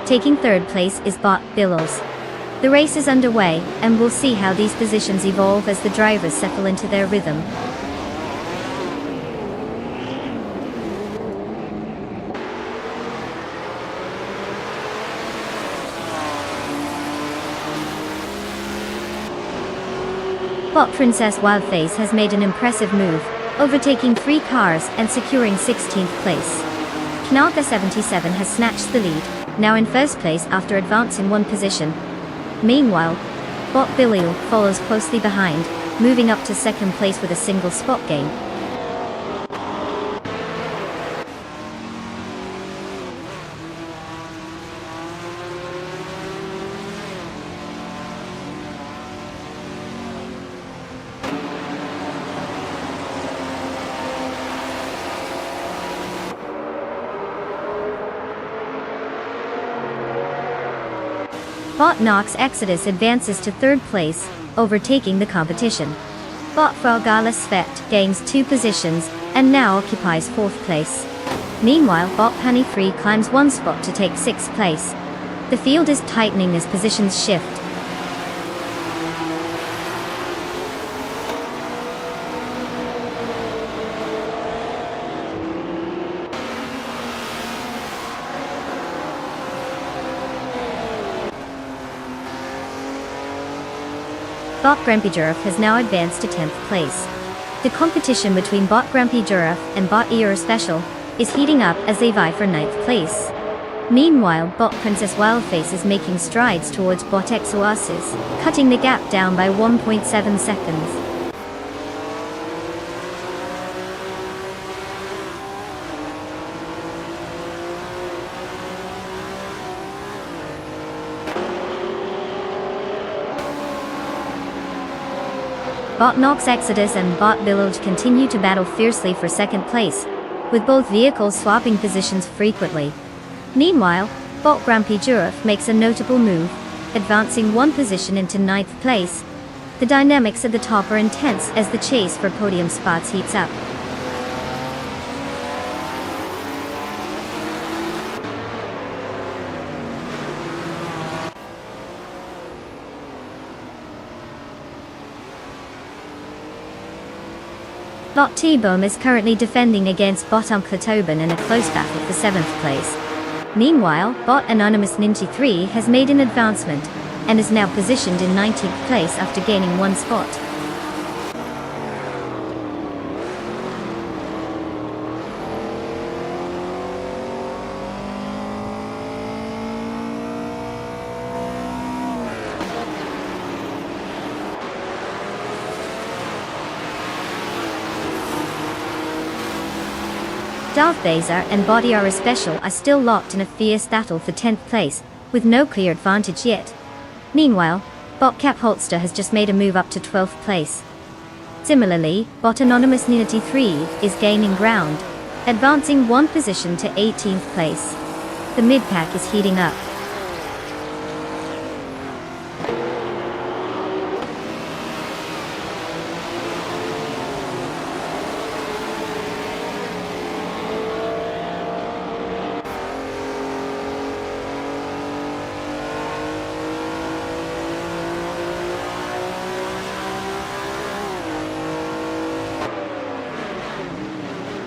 Taking third place is Bot Billows. The race is underway, and we'll see how these positions evolve as the drivers settle into their rhythm. Bot Princess Wildface has made an impressive move, overtaking 3 cars and securing 16th place. Knalka 77 has snatched the lead, now in first place after advancing 1 position. Meanwhile, Bot Bilio follows closely behind, moving up to second place with a single spot gain. Bot Nox Exodus advances to third place, overtaking the competition. Bot Frogala Svet gains 2 positions, and now occupies 4th place. Meanwhile, Bot Honey Free climbs 1 spot to take 6th place. The field is tightening as positions shift. Bot Grampy Giraffe has now advanced to 10th place. The competition between Bot Grampy Giraffe and Bot Aero Special is heating up as they vie for 9th place. Meanwhile, bot Princess Wildface is making strides towards bot X Oasis, cutting the gap down by 1.7 seconds. Bot Nox Exodus and bot Village continue to battle fiercely for second place, with both vehicles swapping positions frequently. Meanwhile, bot Grampy Jurf makes a notable move, advancing one position into 9th place. The dynamics at the top are intense as the chase for podium spots heats up. Bot T-Bome is currently defending against bot Unclatoban in a close battle for 7th place. Meanwhile, bot Anonymous Ninja 3 has made an advancement, and is now positioned in 19th place after gaining one spot. Darth Vader and Body Aura Special are still locked in a fierce battle for 10th place, with no clear advantage yet. Meanwhile, bot Cap Holster has just made a move up to 12th place. Similarly, bot Anonymous Ninity 3 is gaining ground, advancing one position to 18th place. The mid-pack is heating up.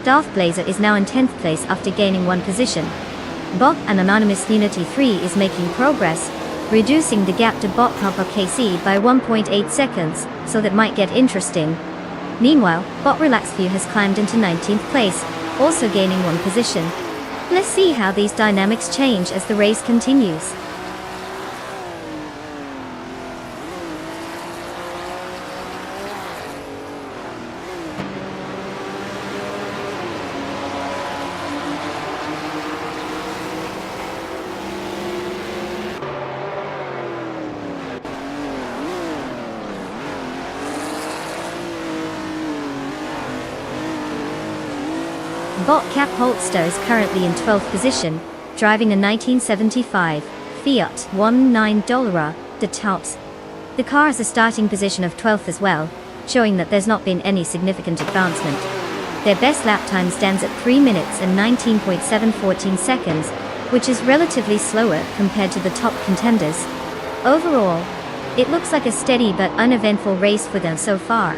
Darth Blazer is now in 10th place after gaining one position. Bot and Anonymous Unity 3 is making progress, reducing the gap to bot Papa KC by 1.8 seconds, so that might get interesting. Meanwhile, bot Relaxview has climbed into 19th place, also gaining one position. Let's see how these dynamics change as the race continues. Bot Cap Holster is currently in 12th position, driving a 1975 Fiat 19 de Tops. The car has a starting position of 12th as well, showing that there's not been any significant advancement. Their best lap time stands at 3 minutes and 19.714 seconds, which is relatively slower compared to the top contenders. Overall, it looks like a steady but uneventful race for them so far.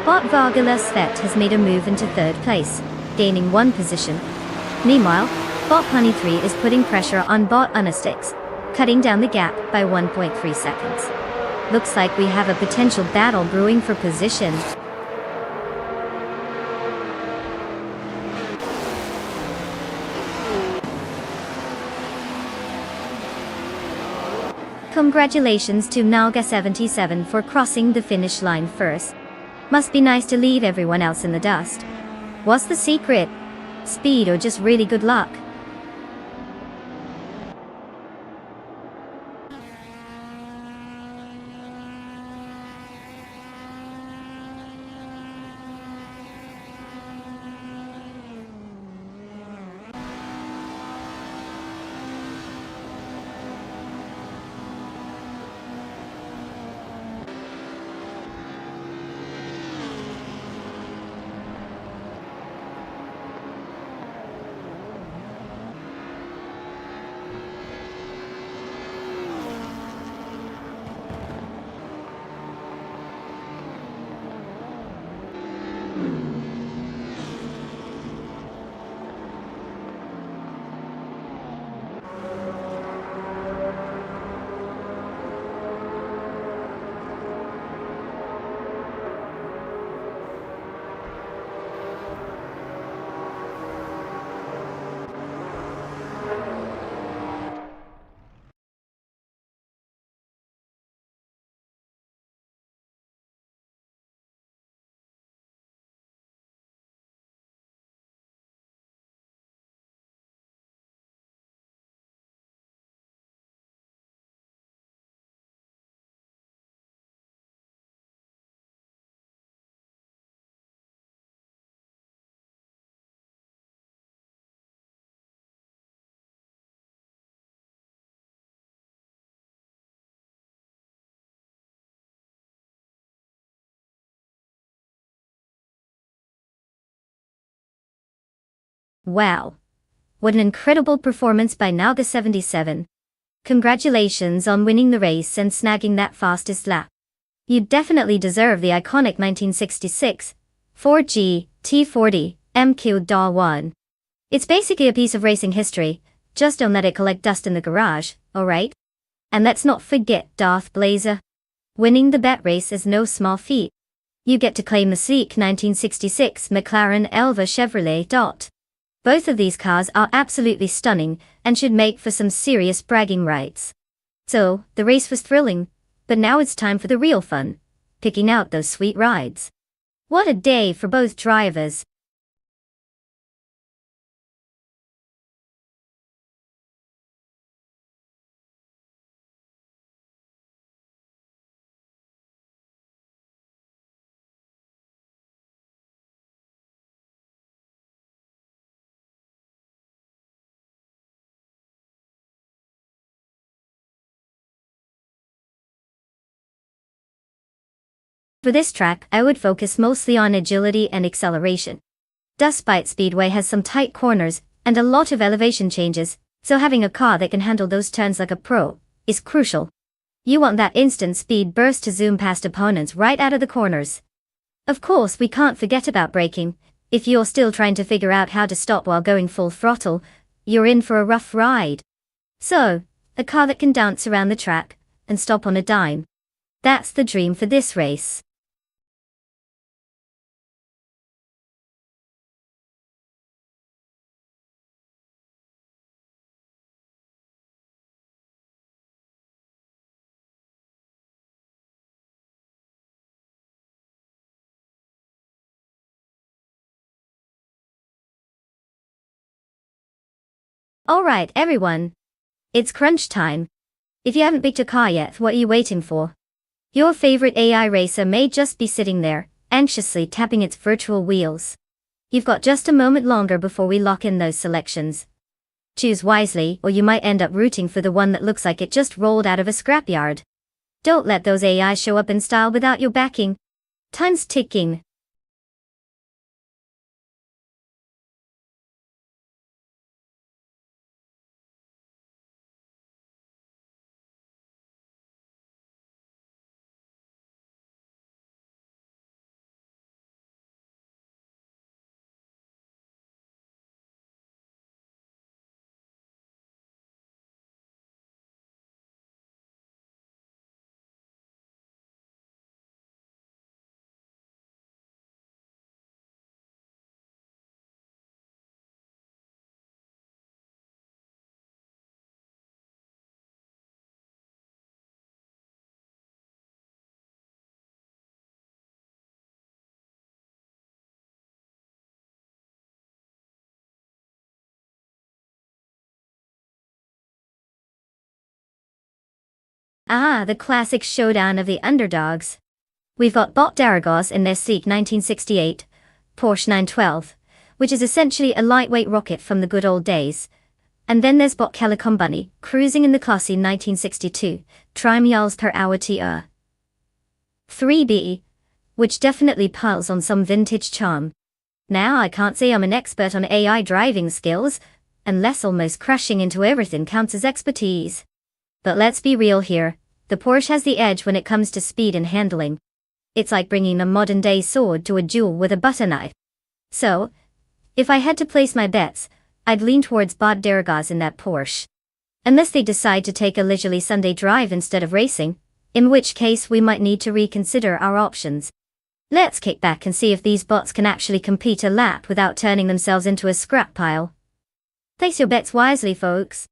Bot Vargala Svet has made a move into 3rd place, gaining one position. Meanwhile, bot Honey 3 is putting pressure on bot Unastix, cutting down the gap by 1.3 seconds. Looks like we have a potential battle brewing for position. Congratulations to Nalga77 for crossing the finish line first. Must be nice to leave everyone else in the dust. What's the secret? Speed or just really good luck? Wow. What an incredible performance by now the 77. Congratulations on winning the race and snagging that fastest lap. You definitely deserve the iconic 1966 4G T40 MQ-1. It's basically a piece of racing history, just don't let it collect dust in the garage, alright? And let's not forget Darth Blazer. Winning the bet race is no small feat. You get to claim the sleek 1966 McLaren Elva Chevrolet Dot. Both of these cars are absolutely stunning and should make for some serious bragging rights. So, the race was thrilling, but now it's time for the real fun, picking out those sweet rides. What a day for both drivers. For this track, I would focus mostly on agility and acceleration. Dustbite Speedway has some tight corners and a lot of elevation changes, so having a car that can handle those turns like a pro is crucial. You want that instant speed burst to zoom past opponents right out of the corners. Of course, we can't forget about braking. If you're still trying to figure out how to stop while going full throttle, you're in for a rough ride. So, a car that can dance around the track and stop on a dime. That's the dream for this race. Alright everyone. It's crunch time. If you haven't picked a car yet, what are you waiting for? Your favorite AI racer may just be sitting there, anxiously tapping its virtual wheels. You've got just a moment longer before we lock in those selections. Choose wisely, or you might end up rooting for the one that looks like it just rolled out of a scrapyard. Don't let those AI show up in style without your backing. Time's ticking. Ah, the classic showdown of the underdogs. We've got Bot Daragos in their sleek 1968 Porsche 912, which is essentially a lightweight rocket from the good old days. And then there's Bot Bunny, cruising in the classy 1962 miles per hour TR 3B, which definitely piles on some vintage charm. Now I can't say I'm an expert on AI driving skills, unless almost crashing into everything counts as expertise. But let's be real here, the Porsche has the edge when it comes to speed and handling. It's like bringing a modern-day sword to a duel with a butter knife. So, if I had to place my bets, I'd lean towards Bot Daragos in that Porsche. Unless they decide to take a leisurely Sunday drive instead of racing, in which case we might need to reconsider our options. Let's kick back and see if these bots can actually compete a lap without turning themselves into a scrap pile. Place your bets wisely, folks.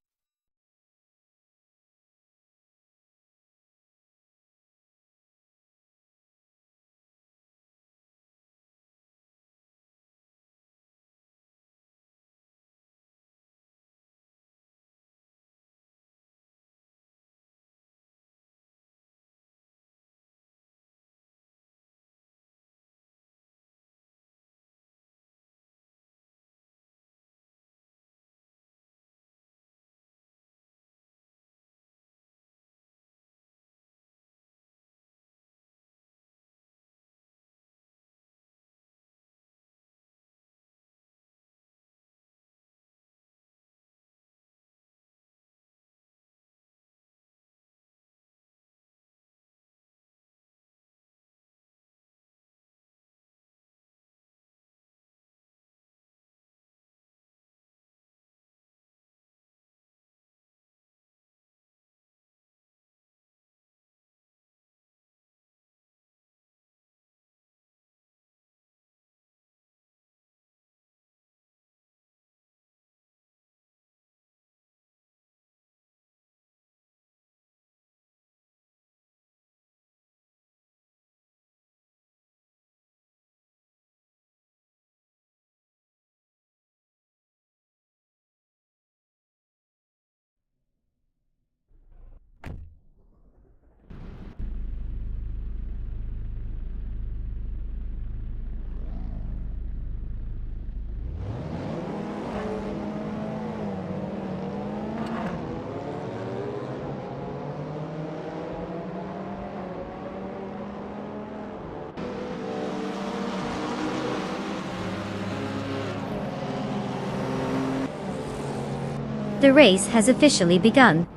The race has officially begun.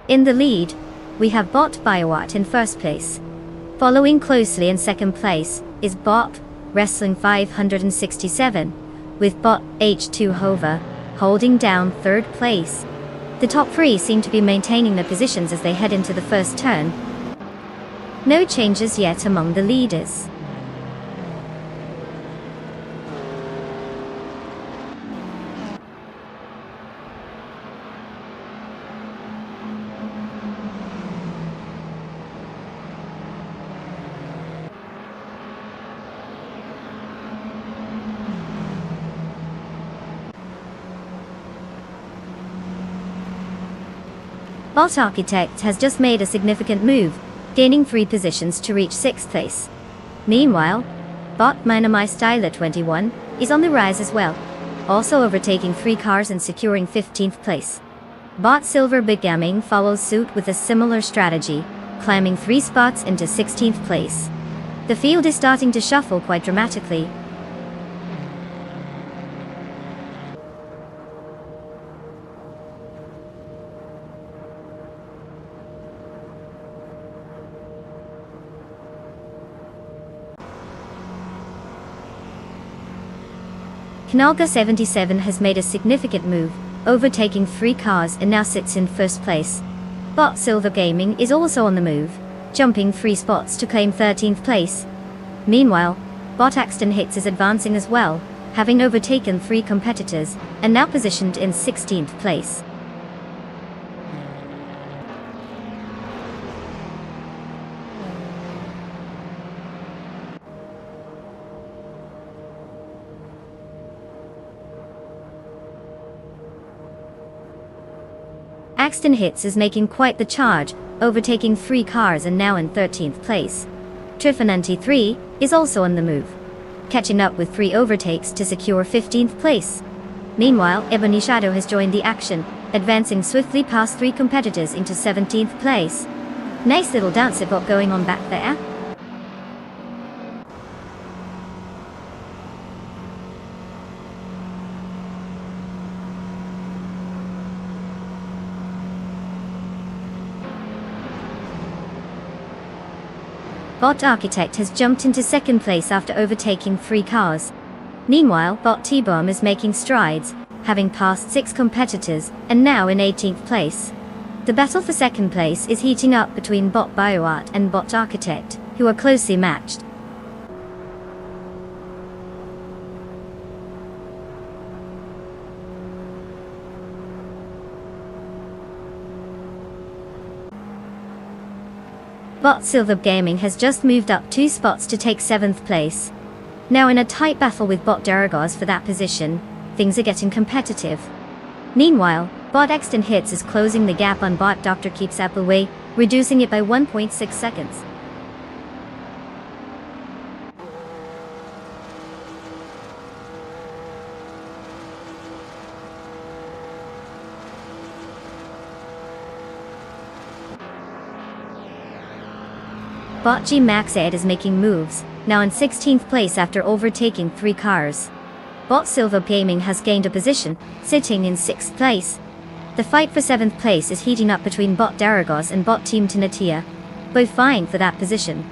In the lead, we have Bot Biowat in first place. Following closely in second place is Bot Wrestling 567, with Bot H2 Hover holding down third place. The top three seem to be maintaining their positions as they head into the first turn. No changes yet among the leaders. Bot Architect has just made a significant move, gaining 3 positions to reach 6th place. Meanwhile, Bot My Styler 21 is on the rise as well, also overtaking 3 cars and securing 15th place. Bot Silver Big Gaming follows suit with a similar strategy, climbing 3 spots into 16th place. The field is starting to shuffle quite dramatically. Knalga 77 has made a significant move, overtaking 3 cars and now sits in first place. Bot Silver Gaming is also on the move, jumping 3 spots to claim 13th place. Meanwhile, Bot Axton Hits is advancing as well, having overtaken 3 competitors, and now positioned in 16th place. Axton Hits is making quite the charge, overtaking 3 cars and now in 13th place. Trifinanti 3 is also on the move, catching up with 3 overtakes to secure 15th place. Meanwhile, Ebony Shadow has joined the action, advancing swiftly past 3 competitors into 17th place. Nice little dance they've got going on back there. Bot Architect has jumped into second place after overtaking 3 cars. Meanwhile, Bot T-Bomb is making strides, having passed 6 competitors, and now in 18th place. The battle for second place is heating up between Bot Bioart and Bot Architect, who are closely matched. Bot Silver Gaming has just moved up 2 spots to take 7th place. Now in a tight battle with Bot Daragos for that position, things are getting competitive. Meanwhile, Bot Axton Hits is closing the gap on Bot Dr. Keeps Appleway, reducing it by 1.6 seconds. Bot G Max Ed is making moves, now in 16th place after overtaking 3 cars. Bot Silver Gaming has gained a position, sitting in 6th place. The fight for 7th place is heating up between Bot Daragos and Bot Team Tinatia, both vying for that position.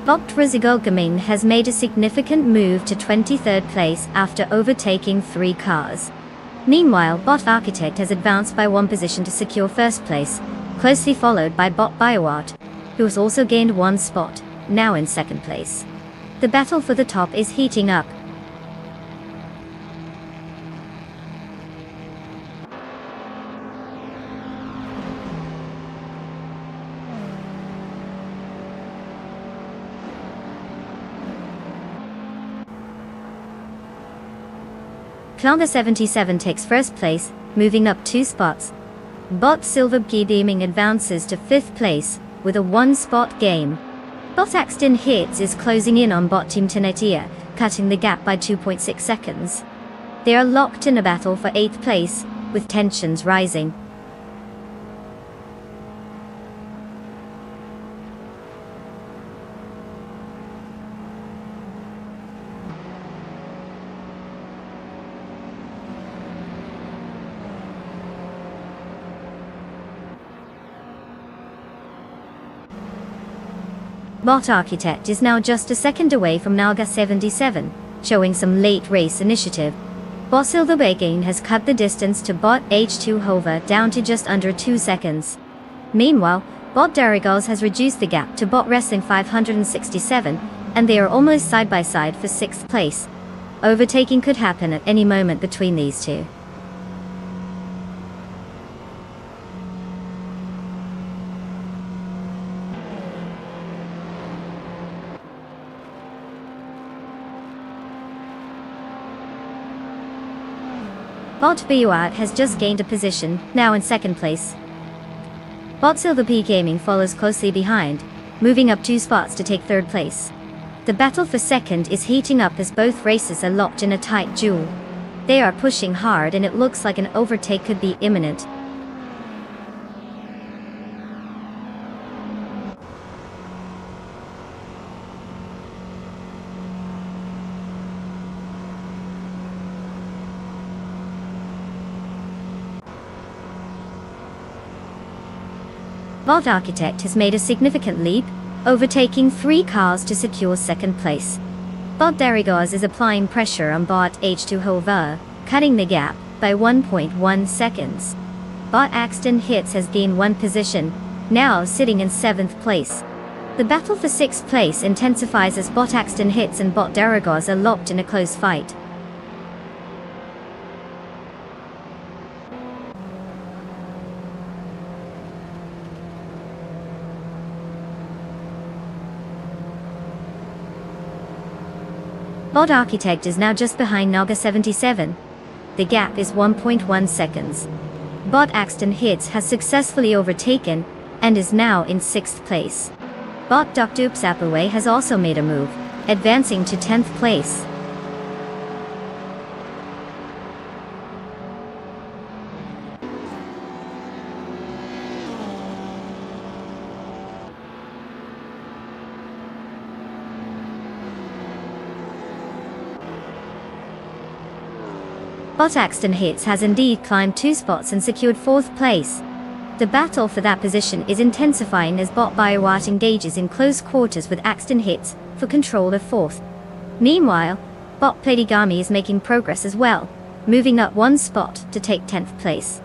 Bot Rizigol Gaming has made a significant move to 23rd place after overtaking 3 cars. Meanwhile, Bot Architect has advanced by 1 position to secure first place, closely followed by Bot Biowart, who has also gained 1 spot, now in 2nd place. The battle for the top is heating up. Clowner 77 takes first place, moving up 2 spots. Bot Silver Gaming advances to 5th place, with a 1-spot game. Bot Axton Hits is closing in on Bot Team Tenetia, cutting the gap by 2.6 seconds. They are locked in a battle for 8th place, with tensions rising. Bot Architect is now just a second away from Naga 77, showing some late race initiative. Bot Silverbaking has cut the distance to Bot H2 Hover down to just under 2 seconds. Meanwhile, Bot Darigos has reduced the gap to Bot Wrestling 567, and they are almost side by side for 6th place. Overtaking could happen at any moment between these two. Bot Buat has just gained a position, now in 2nd place. Bot Silver P Gaming follows closely behind, moving up 2 spots to take 3rd place. The battle for 2nd is heating up as both races are locked in a tight duel. They are pushing hard and it looks like an overtake could be imminent. Bot Architect has made a significant leap, overtaking 3 cars to secure 2nd place. Bot Darigos is applying pressure on Bot H2 Hover, cutting the gap by 1.1 seconds. Bot Axton Hits has gained 1 position, now sitting in 7th place. The battle for 6th place intensifies as Bot Axton Hits and Bot Darigos are locked in a close fight. Bot Architect is now just behind Naga 77. The gap is 1.1 seconds. Bot Axton Hits has successfully overtaken, and is now in 6th place. Bot Dr. Upsapaway has also made a move, advancing to 10th place. Bot Axton Hits has indeed climbed 2 spots and secured 4th place. The battle for that position is intensifying as Bot Biowat engages in close quarters with Axton Hits for control of 4th. Meanwhile, Bot Platigami is making progress as well, moving up 1 spot to take 10th place.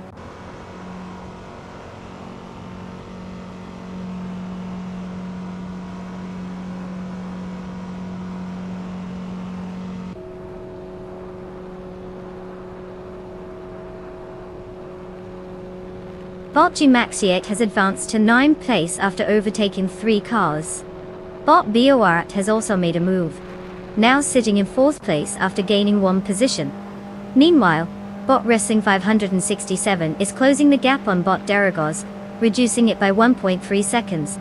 Bot G-Maxiate has advanced to 9th place after overtaking 3 cars. Bot Bioart has also made a move, now sitting in 4th place after gaining 1 position. Meanwhile, Bot Wrestling 567 is closing the gap on Bot Darigos, reducing it by 1.3 seconds.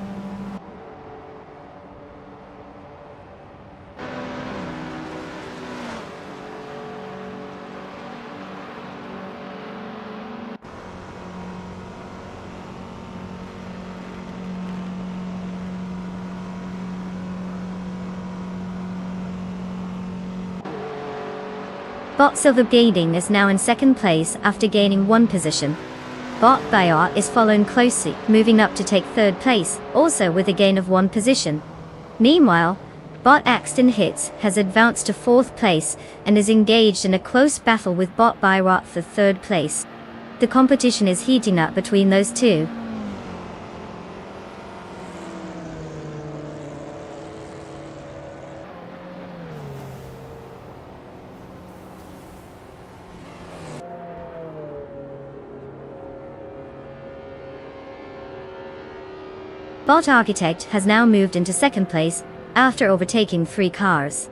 Bot Silver Gading is now in 2nd place after gaining 1 position. Bot Bayar is following closely, moving up to take 3rd place, also with a gain of 1 position. Meanwhile, Bot Axton Hits has advanced to 4th place and is engaged in a close battle with Bot Bayar for 3rd place. The competition is heating up between those two. Bot Architect has now moved into 2nd place, after overtaking 3 cars.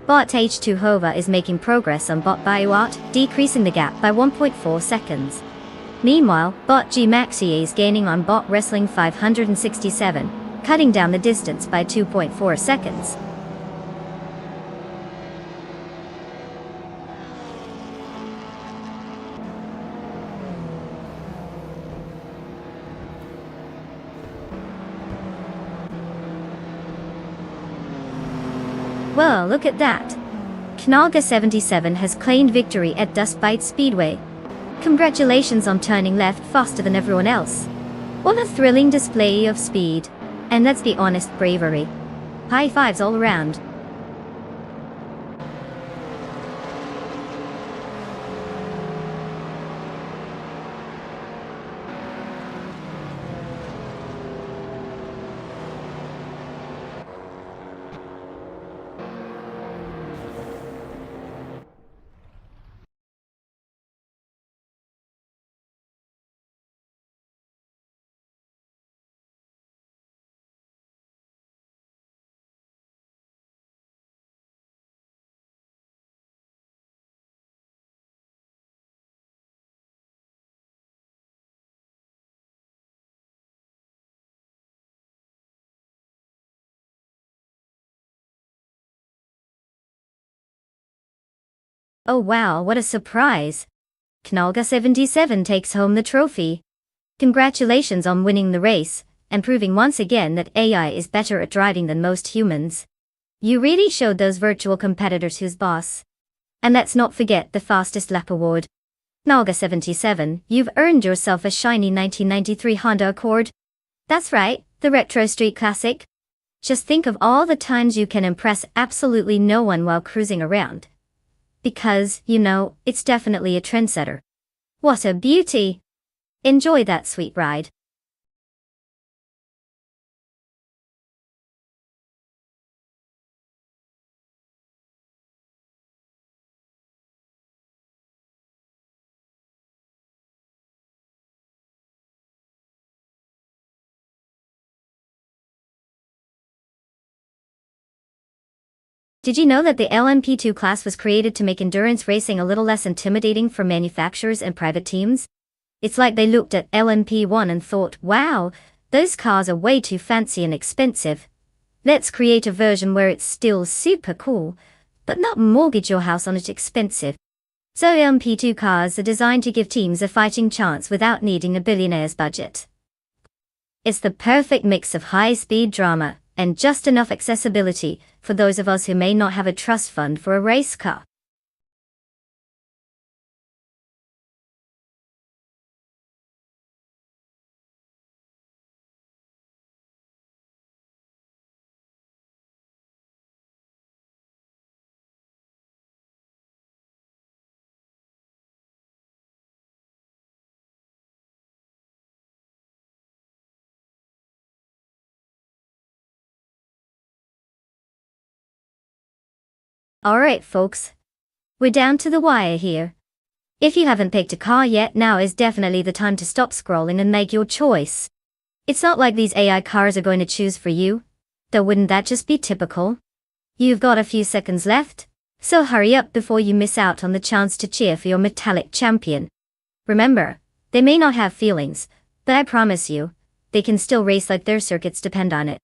Bot H2 Hova is making progress on Bot Biowat, decreasing the gap by 1.4 seconds. Meanwhile, Bot G-Maxi is gaining on Bot Wrestling 567, cutting down the distance by 2.4 seconds. Well, look at that. Knalga 77 has claimed victory at Dustbite Speedway. Congratulations on turning left faster than everyone else. What a thrilling display of speed. And let's be honest, bravery. High fives all around. Oh wow, what a surprise. Knalga 77 takes home the trophy. Congratulations on winning the race, and proving once again that AI is better at driving than most humans. You really showed those virtual competitors who's boss. And let's not forget the fastest lap award. Knalga 77, you've earned yourself a shiny 1993 Honda Accord. That's right, the retro street classic. Just think of all the times you can impress absolutely no one while cruising around. Because, you know, it's definitely a trendsetter. What a beauty! Enjoy that sweet ride. Did you know that the LMP2 class was created to make endurance racing a little less intimidating for manufacturers and private teams? It's like they looked at LMP1 and thought, wow, those cars are way too fancy and expensive. Let's create a version where it's still super cool, but not mortgage your house on it expensive. So LMP2 cars are designed to give teams a fighting chance without needing a billionaire's budget. It's the perfect mix of high-speed drama and just enough accessibility for those of us who may not have a trust fund for a race car. Alright folks, we're down to the wire here. If you haven't picked a car yet, now is definitely the time to stop scrolling and make your choice. It's not like these AI cars are going to choose for you, though wouldn't that just be typical? You've got a few seconds left, so hurry up before you miss out on the chance to cheer for your metallic champion. Remember, they may not have feelings, but I promise you, they can still race like their circuits depend on it.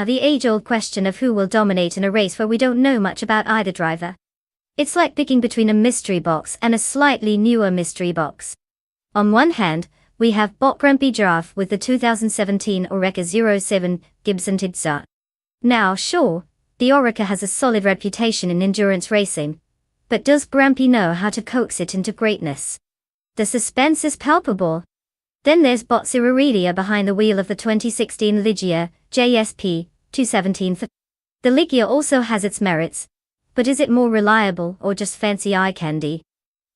The age-old question of who will dominate in a race where we don't know much about either driver. It's like picking between a mystery box and a slightly newer mystery box. On one hand, we have Bot Grumpy Giraffe with the 2017 Oreca 07 Gibson Tidsa. Now, sure, the Oreca has a solid reputation in endurance racing, but does Grumpy know how to coax it into greatness? The suspense is palpable. Then there's Bot Siraridia behind the wheel of the 2016 Ligia JSP 217. The Ligia also has its merits, But is it more reliable or just fancy eye candy?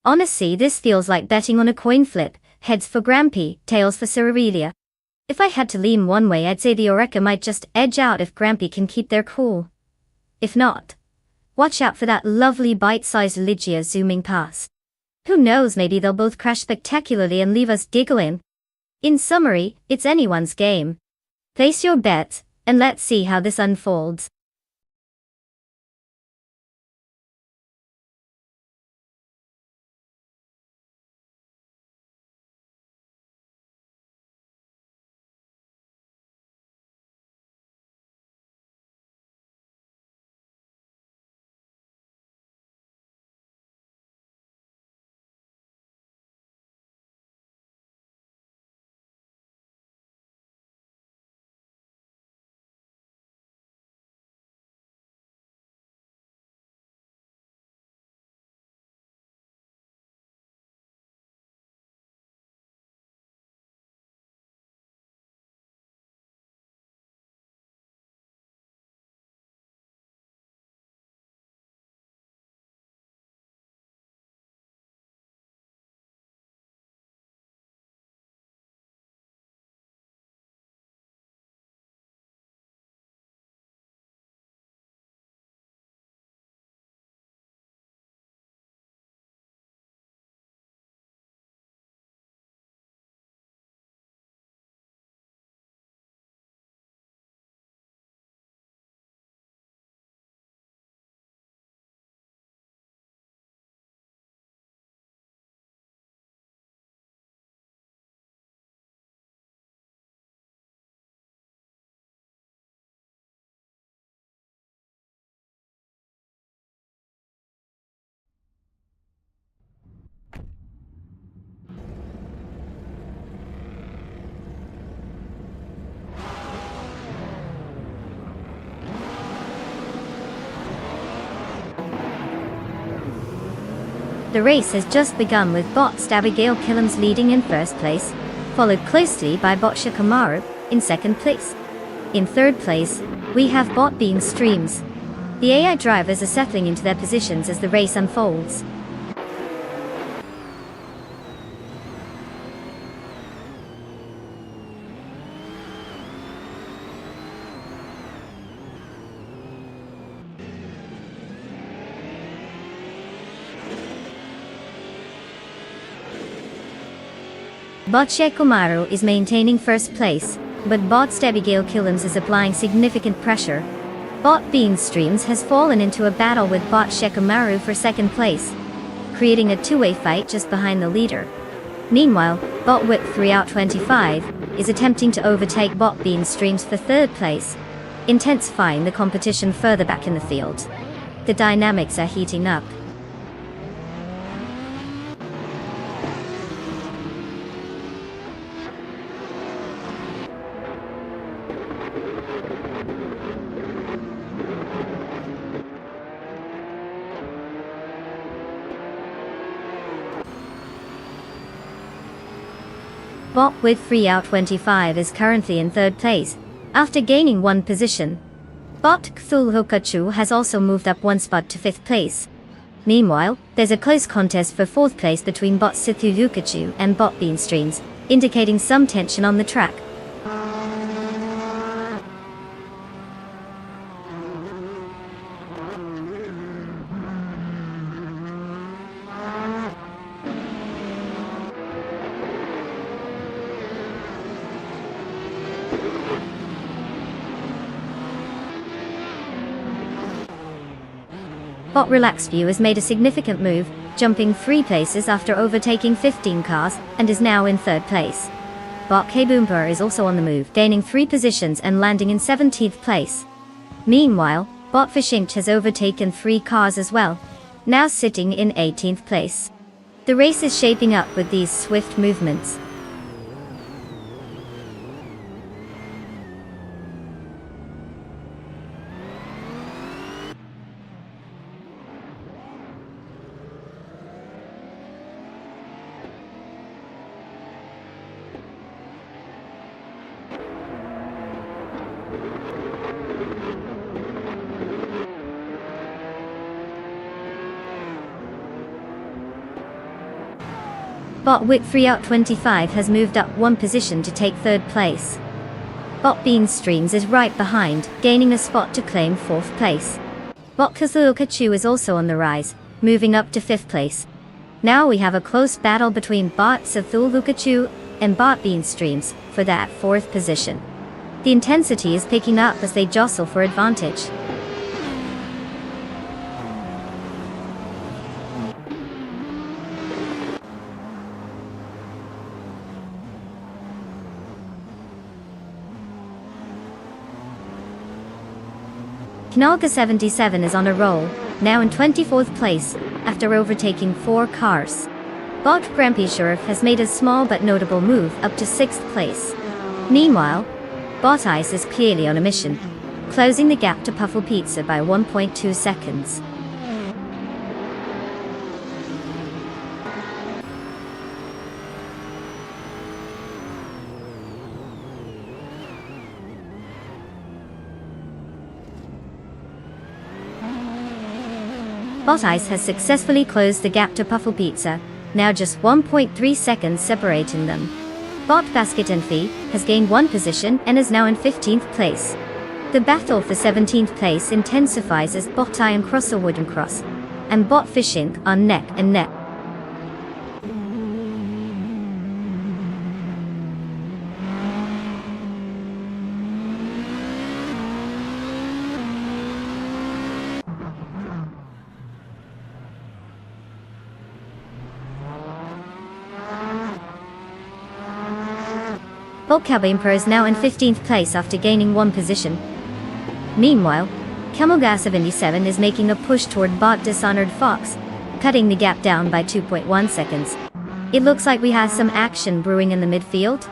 Honestly, this feels like betting on a coin flip, heads for Grampy, tails for Cerealia. If I had to lean one way, I'd say the Oreca might just edge out if Grampy can keep their cool. If not, watch out for that lovely bite-sized Ligia zooming past. Who knows, maybe they'll both crash spectacularly and leave us giggling. In summary, it's anyone's game. Place your bets, and let's see how this unfolds. The race has just begun with Bot's Abigail Killams leading in first place, followed closely by Botcha Kamaru in second place. In third place, we have Bot Bean Streams. The AI drivers are settling into their positions as the race unfolds. Botche Komaru is maintaining first place, but Bot's Abigail Killams is applying significant pressure. Bot Bean Streams has fallen into a battle with Botche Komaru for second place, creating a two-way fight just behind the leader. Meanwhile, Bot Whip 3 out 25 is attempting to overtake Bot Bean Streams for third place, intensifying the competition further back in the field. The dynamics are heating up. Bot with 3 out 25 is currently in third place, after gaining one position. Bot Cthulhukachu has also moved up one spot to fifth place. Meanwhile, there's a close contest for fourth place between Bot Cthulhukachu and Bot Bean Streams, indicating some tension on the track. Bot Relaxed View has made a significant move, jumping 3 places after overtaking 15 cars, and is now in third place. Bot K-Boomper is also on the move, gaining 3 positions and landing in 17th place. Meanwhile, Bot Fishinch has overtaken 3 cars as well, now sitting in 18th place. The race is shaping up with these swift movements. Bot Wick 3 out 25 has moved up one position to take third place. Bot Bean Streams is right behind, gaining a spot to claim fourth place. Bot Kazu is also on the rise, moving up to fifth place. Now we have a close battle between Bot Kazu and Bot Bean Streams for that fourth position. The intensity is picking up as they jostle for advantage. Knalga 77 is on a roll, now in 24th place, after overtaking 4 cars. Bot Grampy Sheriff has made a small but notable move up to 6th place. Meanwhile, Bot Ice is clearly on a mission, closing the gap to Puffle Pizza by 1.2 seconds. Bot Ice has successfully closed the gap to Puffle Pizza, now just 1.3 seconds separating them. Bot Basket and Fee has gained one position and is now in 15th place. The battle for 17th place intensifies as Bot Iron Cross a Wooden Cross, and Bot Fishing are neck and neck. Bot Cabin Pro is now in 15th place after gaining one position. Meanwhile, Camelgas 77 is making a push toward Bot Dishonored Fox, cutting the gap down by 2.1 seconds. It looks like we have some action brewing in the midfield.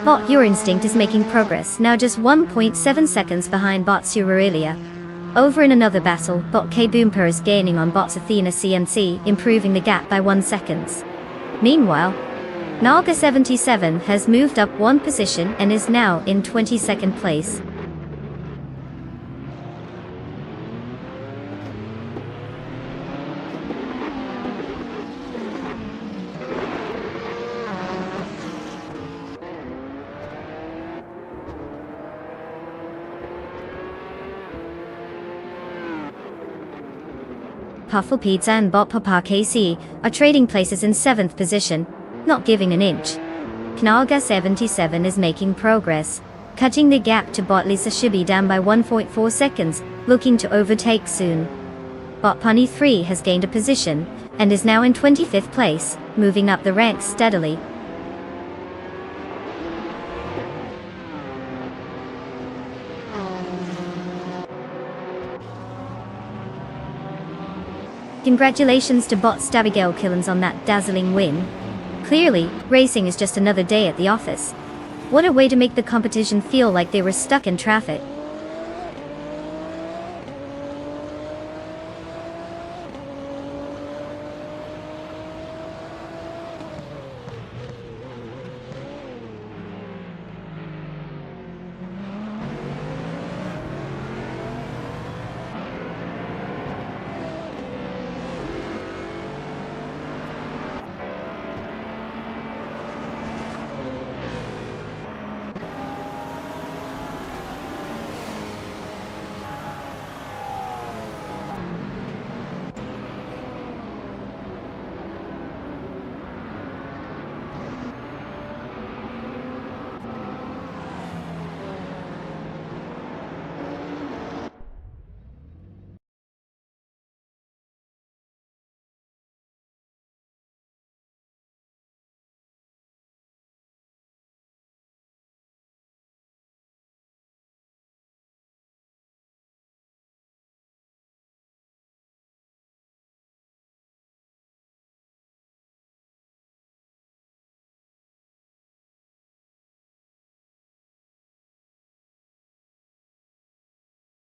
Bot Your Instinct is making progress, now just 1.7 seconds behind Bot Surarelia. Over in another battle, Bot K Boomper is gaining on Bot Athena CMC, improving the gap by 1 second. Meanwhile, Nalga 77 has moved up one position and is now in 22nd place. Puffle Pizza and Bot Papa KC are trading places in 7th position, not giving an inch. Knalga 77 is making progress, cutting the gap to Bot Lisa Shibi down by 1.4 seconds, looking to overtake soon. Bot Punny 3 has gained a position, and is now in 25th place, moving up the ranks steadily. Congratulations to Bot Stabigale Killens on that dazzling win. Clearly, racing is just another day at the office. What a way to make the competition feel like they were stuck in traffic.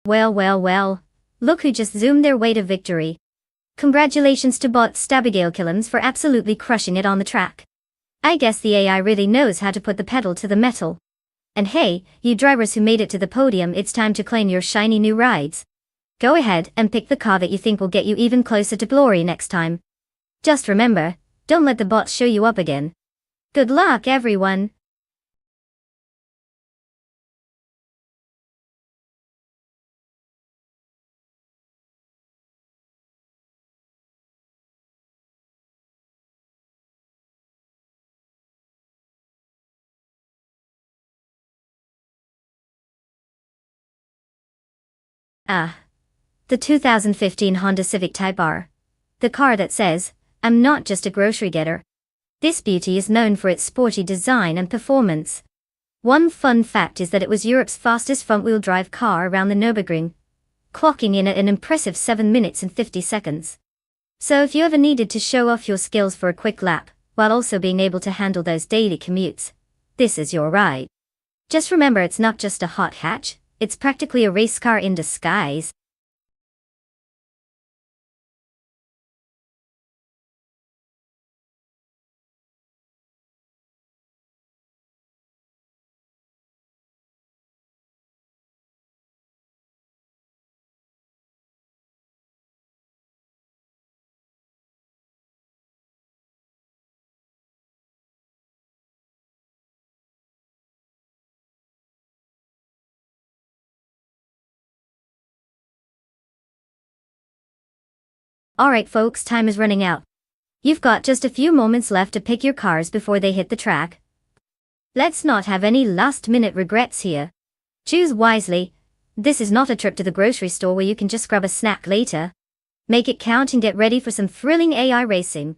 Well, look who just zoomed their way to victory. Congratulations to bot Stabigail Killens for absolutely crushing it on the track. I guess the AI really knows how to put the pedal to the metal. And hey, you drivers who made it to the podium, it's time to claim your shiny new rides. Go ahead and pick the car that you think will get you even closer to glory next time. Just remember, don't let the bots show you up again. Good luck, everyone! Ah. The 2015 Honda Civic Type R. The car that says, I'm not just a grocery getter. This beauty is known for its sporty design and performance. One fun fact is that it was Europe's fastest front-wheel drive car around the Nürburgring, clocking in at an impressive 7 minutes and 50 seconds. So if you ever needed to show off your skills for a quick lap, while also being able to handle those daily commutes, this is your ride. Just remember, it's not just a hot hatch, it's practically a race car in disguise. Alright folks, time is running out. You've got just a few moments left to pick your cars before they hit the track. Let's not have any last-minute regrets here. Choose wisely. This is not a trip to the grocery store where you can just grab a snack later. Make it count and get ready for some thrilling AI racing.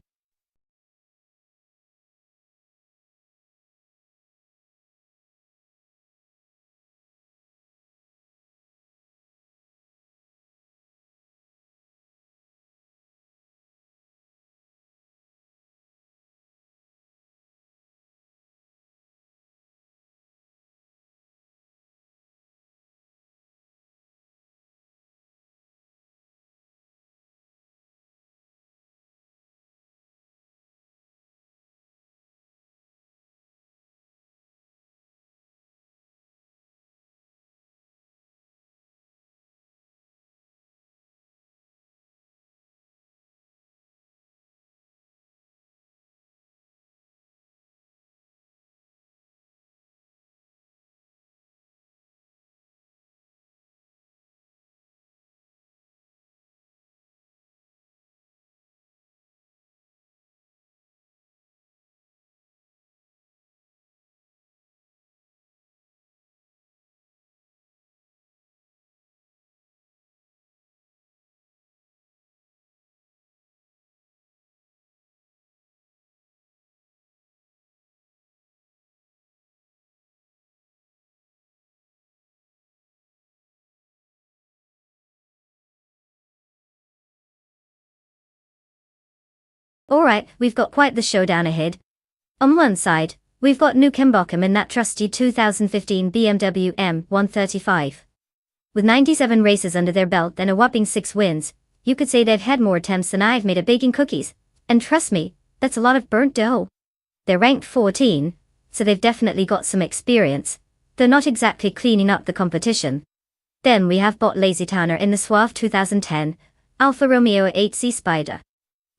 Alright, we've got quite the showdown ahead. On one side, we've got Nürburgring in that trusty 2015 BMW M135. With 97 races under their belt and a whopping 6 wins, you could say they've had more attempts than I've made at baking cookies. And trust me, that's a lot of burnt dough. They're ranked 14, so they've definitely got some experience. They're not exactly cleaning up the competition. Then we have bot Lazy Towner in the Suave 2010 Alfa Romeo 8C Spider.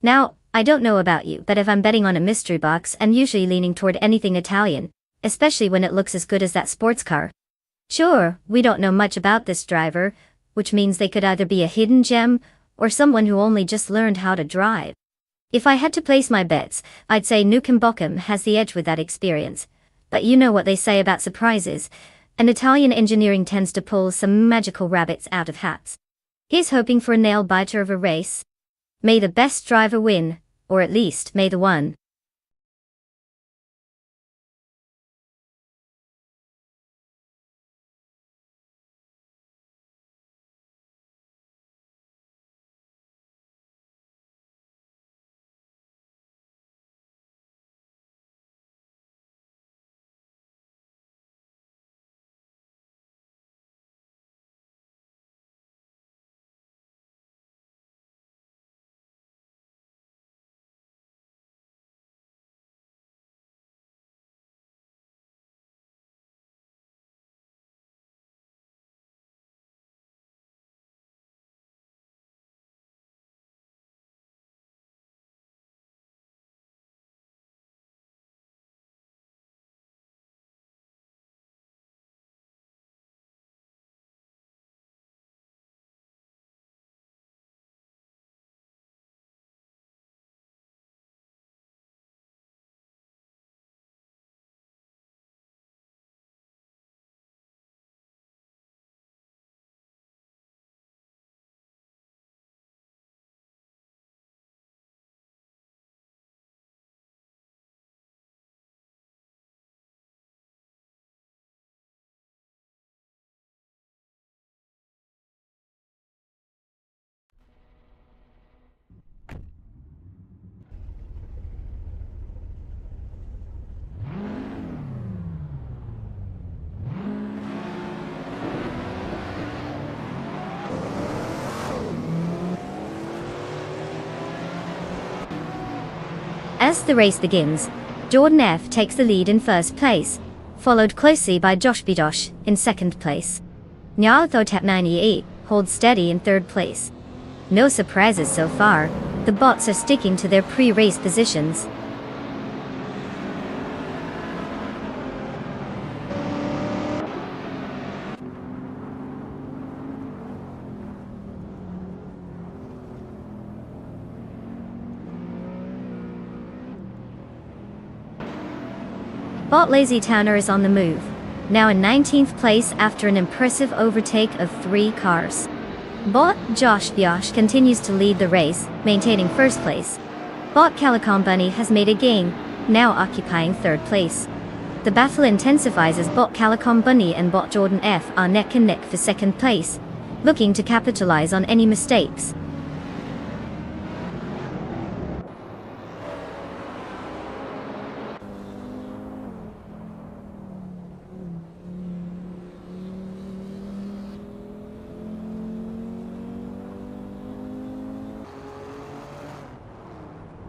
Now, I don't know about you, but if I'm betting on a mystery box, I'm usually leaning toward anything Italian, especially when it looks as good as that sports car. Sure, we don't know much about this driver, which means they could either be a hidden gem, or someone who only just learned how to drive. If I had to place my bets, I'd say Nürburgring has the edge with that experience. But you know what they say about surprises, and Italian engineering tends to pull some magical rabbits out of hats. Here's hoping for a nail-biter of a race. May the best driver win, or at least may the one. As the race begins, Jordan F takes the lead in first place, followed closely by Josh Bidosh in second place. Nyarlathotep 98 holds steady in third place. No surprises so far, the bots are sticking to their pre-race positions. Bot Lazy Towner is on the move, now in 19th place after an impressive overtake of 3 cars. Bot Josh Biosh continues to lead the race, maintaining first place. Bot Calicom Bunny has made a gain, now occupying third place. The battle intensifies as Bot Calicom Bunny and Bot Jordan F are neck and neck for second place, looking to capitalize on any mistakes.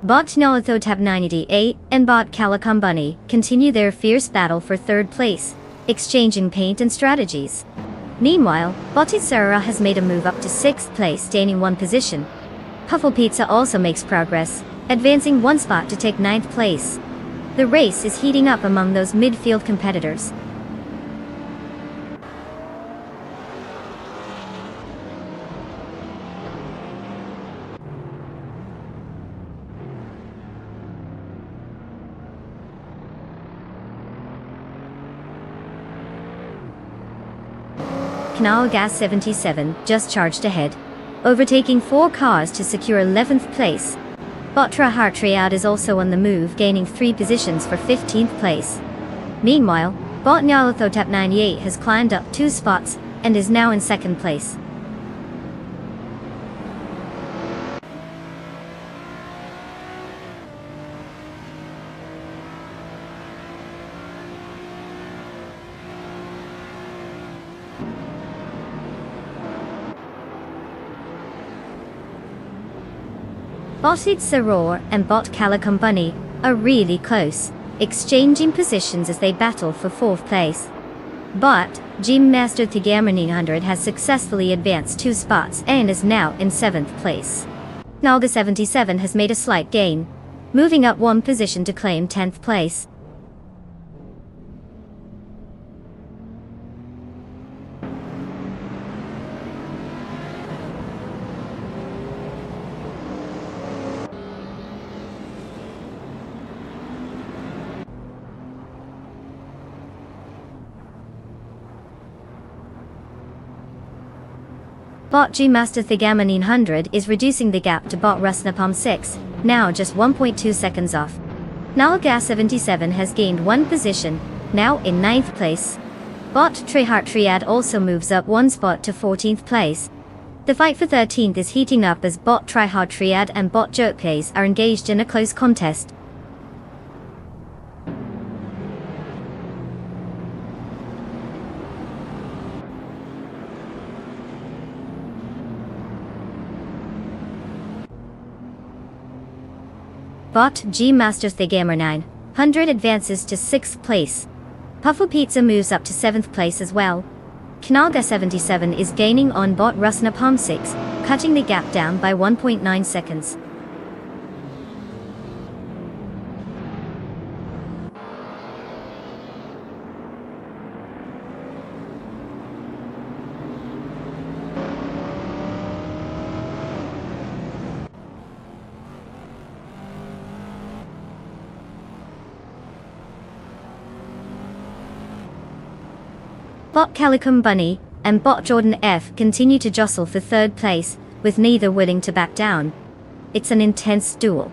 Bot Nyarlathotep 98 and Bot Calicom Bunny continue their fierce battle for third place, exchanging paint and strategies. Meanwhile, Bot Isara has made a move up to 6th place, gaining 1 position. Puffle Pizza also makes progress, advancing 1 spot to take 9th place. The race is heating up among those midfield competitors. Canal Gas 77 just charged ahead, overtaking 4 cars to secure 11th place. Bot Trahar Triad is also on the move, gaining 3 positions for 15th place. Meanwhile, Bot Nyarlathotep 98 has climbed up 2 spots and is now in 2nd place. Bot Saror and Bot Calicom Bunny are really close, exchanging positions as they battle for 4th place. But Gym Master Thigamer 900 has successfully advanced 2 spots and is now in 7th place. Nalga 77 has made a slight gain, moving up 1 position to claim 10th place. Bot G Master Thigama 900 is reducing the gap to Bot Rusnapalm 6, now just 1.2 seconds off. Nalga 77 has gained 1 position, now in 9th place. Bot Trehart Triad also moves up 1 spot to 14th place. The fight for 13th is heating up as Bot Tryhard Triad and Bot Jerkplays are engaged in a close contest. Bot G Master Thigamer 900 advances to 6th place. Puffle Pizza moves up to 7th place as well. Knalga 77 is gaining on Bot Rusnapalm 6, cutting the gap down by 1.9 seconds. Bot Calicom Bunny and Bot Jordan F continue to jostle for 3rd place, with neither willing to back down. It's an intense duel.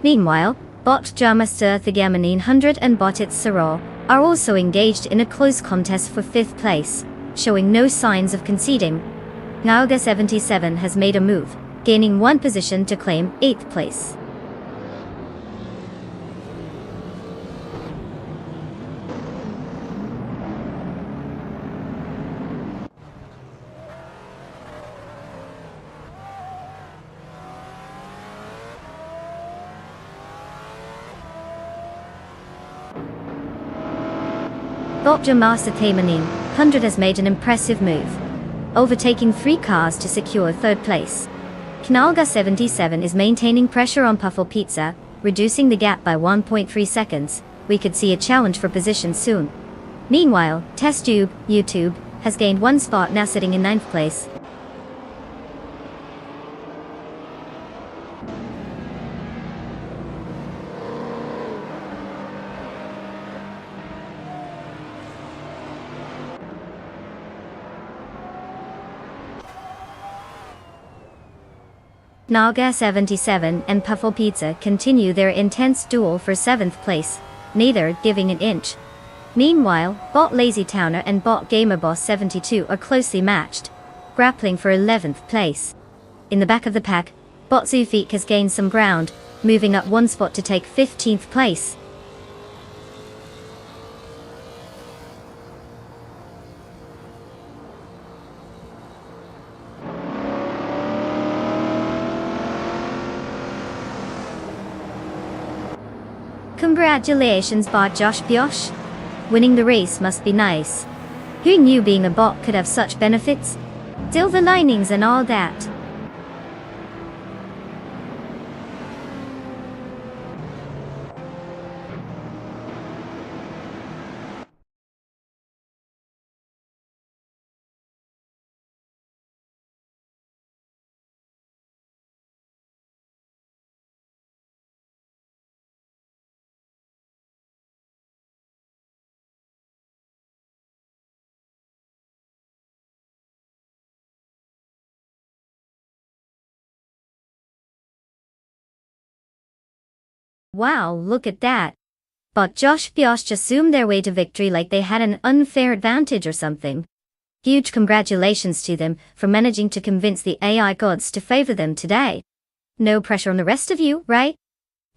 Meanwhile, Bot Jarmaster Thigama 900 and Bot It's Saror are also engaged in a close contest for 5th place, showing no signs of conceding. Nauga 77 has made a move, gaining 1 position to claim 8th place. Dr. Master Themanin, 100 has made an impressive move, overtaking 3 cars to secure 3rd place. Knalga 77 is maintaining pressure on Puffle Pizza, reducing the gap by 1.3 seconds. We could see a challenge for position soon. Meanwhile, TestTube, YouTube, has gained 1 spot, now sitting in 9th place. Naga 77 and Puffle Pizza continue their intense duel for 7th place, neither giving an inch. Meanwhile, Bot Lazy Towner and Bot Gamerboss 72 are closely matched, grappling for 11th place. In the back of the pack, Bot Zufik has gained some ground, moving up 1 spot to take 15th place. Congratulations, Bot Josh Biosh. Winning the race must be nice. Who knew being a bot could have such benefits? Silver linings and all that. Wow, look at that. But Josh Biosh just zoomed their way to victory like they had an unfair advantage or something. Huge congratulations to them for managing to convince the AI gods to favor them today. No pressure on the rest of you, right?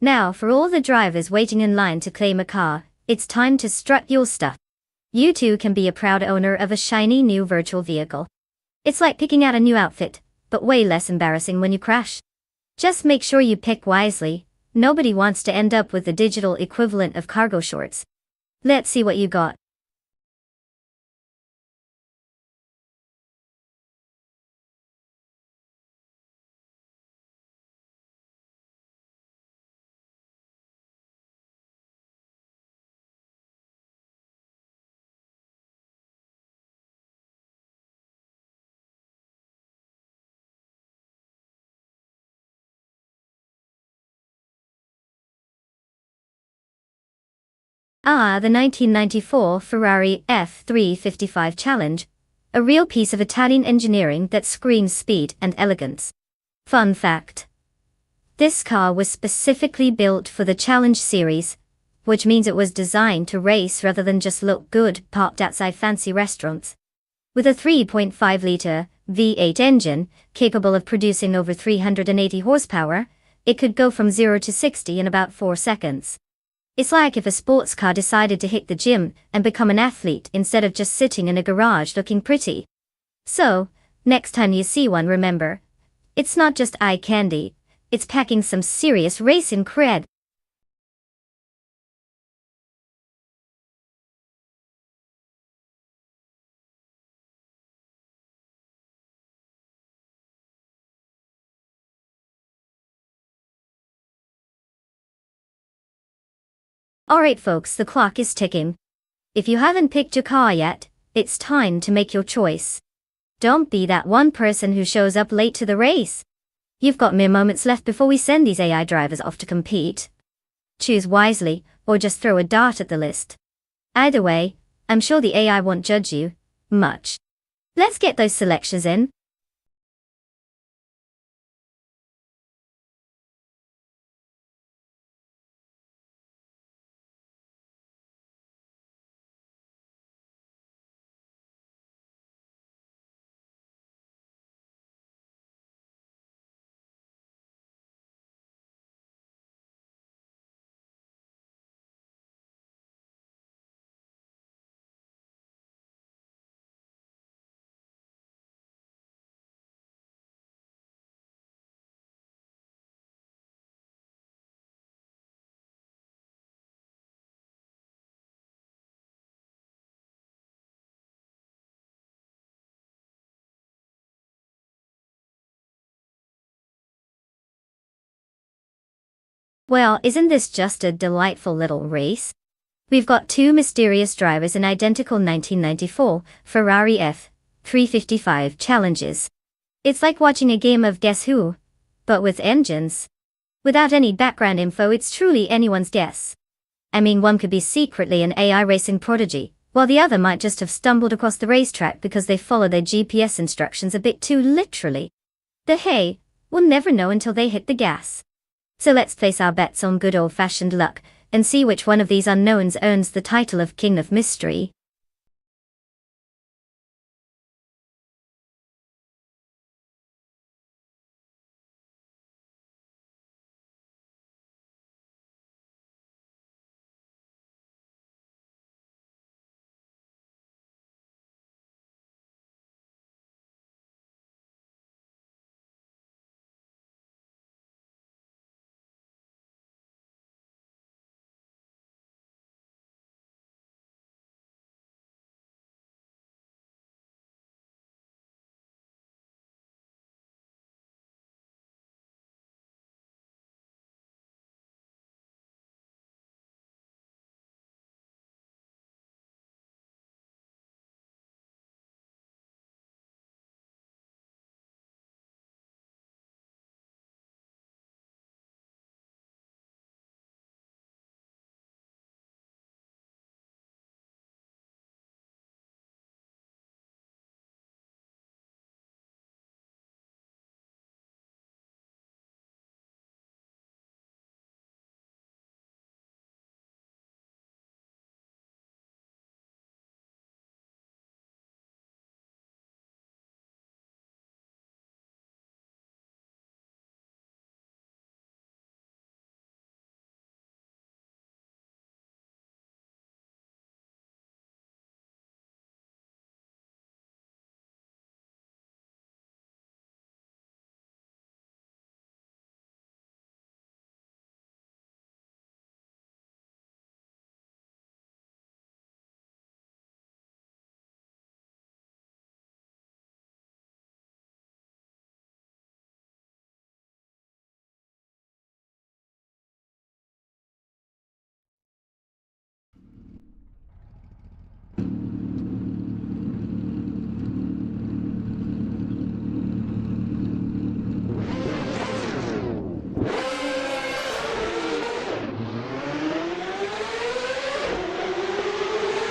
Now, for all the drivers waiting in line to claim a car, it's time to strut your stuff. You too can be a proud owner of a shiny new virtual vehicle. It's like picking out a new outfit, but way less embarrassing when you crash. Just make sure you pick wisely. Nobody wants to end up with the digital equivalent of cargo shorts. Let's see what you got. The 1994 Ferrari F355 Challenge. A real piece of Italian engineering that screams speed and elegance. Fun fact. This car was specifically built for the Challenge series, which means it was designed to race rather than just look good parked outside fancy restaurants. With a 3.5-liter V8 engine, capable of producing over 380 horsepower, it could go from 0 to 60 in about 4 seconds. It's like if a sports car decided to hit the gym and become an athlete instead of just sitting in a garage looking pretty. So, next time you see one, remember, it's not just eye candy, it's packing some serious racing cred. Alright folks, the clock is ticking. If you haven't picked your car yet, it's time to make your choice. Don't be that one person who shows up late to the race. You've got mere moments left before we send these AI drivers off to compete. Choose wisely, or just throw a dart at the list. Either way, I'm sure the AI won't judge you much. Let's get those selections in. Well, isn't this just a delightful little race? We've got two mysterious drivers in identical 1994 Ferrari F355 challenges. It's like watching a game of Guess Who, but with engines. Without any background info, it's truly anyone's guess. I mean, one could be secretly an AI racing prodigy, while the other might just have stumbled across the racetrack because they follow their GPS instructions a bit too literally. But hey, we'll never know until they hit the gas. So let's place our bets on good old-fashioned luck, and see which one of these unknowns earns the title of King of Mystery.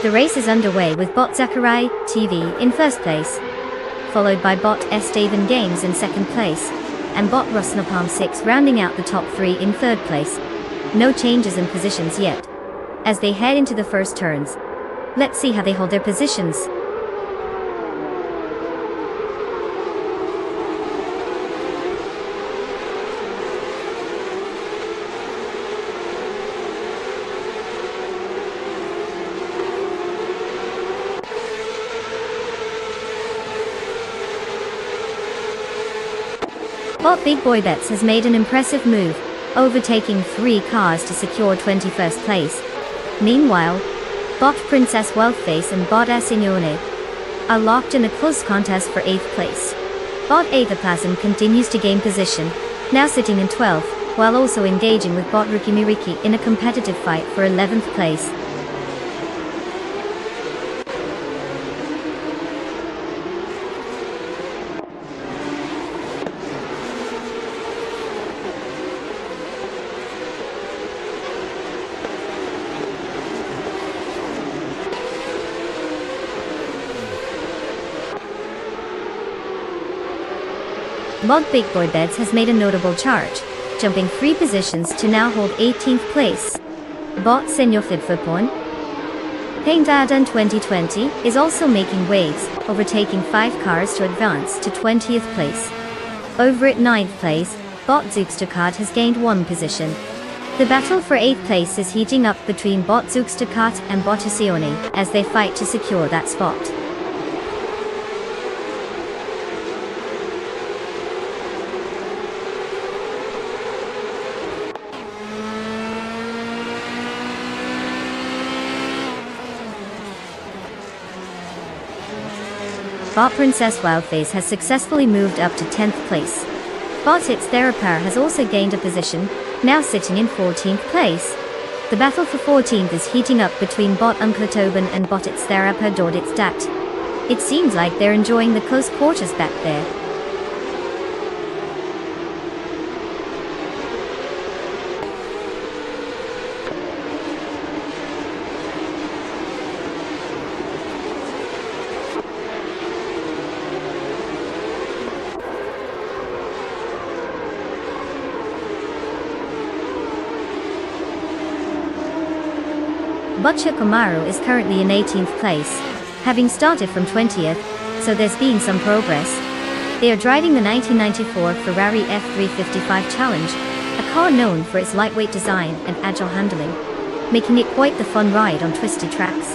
The race is underway with Bot Zachary TV in first place, followed by Bot Estevan Games in second place, and Bot Rusnapalm 6 rounding out the top three in third place. No changes in positions yet, as they head into the first turns. Let's see how they hold their positions. Bot Big Boy Bets has made an impressive move, overtaking 3 cars to secure 21st place. Meanwhile, Bot Princess Wealthface and Bot Asignone are locked in a close contest for 8th place. Bot Aethaplasm continues to gain position, now sitting in 12th, while also engaging with Bot Rukimiriki in a competitive fight for 11th place. Bot Big Boy Beds has made a notable charge, jumping 3 positions to now hold 18th place. Bot Senor Fidfopon Paint Adan 2020 is also making waves, overtaking 5 cars to advance to 20th place. Over at 9th place, Bot Zugstacart has gained 1 position. The battle for 8th place is heating up between Bot Zugstacart and Bot Asione as they fight to secure that spot. Bot Princess Wildface has successfully moved up to 10th place. Bot Its Therapar has also gained a position, now sitting in 14th place. The battle for 14th is heating up between bot Unklatoben and bot It's Therapa Dordits Dat. It seems like they're enjoying the close quarters back there. Boccia Komaru is currently in 18th place, having started from 20th, so there's been some progress. They are driving the 1994 Ferrari F355 Challenge, a car known for its lightweight design and agile handling, making it quite the fun ride on twisty tracks.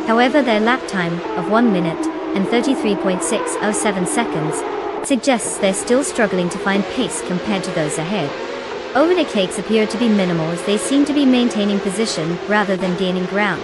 However, their lap time of 1 minute and 33.607 seconds suggests they're still struggling to find pace compared to those ahead. Overtakes appear to be minimal as they seem to be maintaining position rather than gaining ground.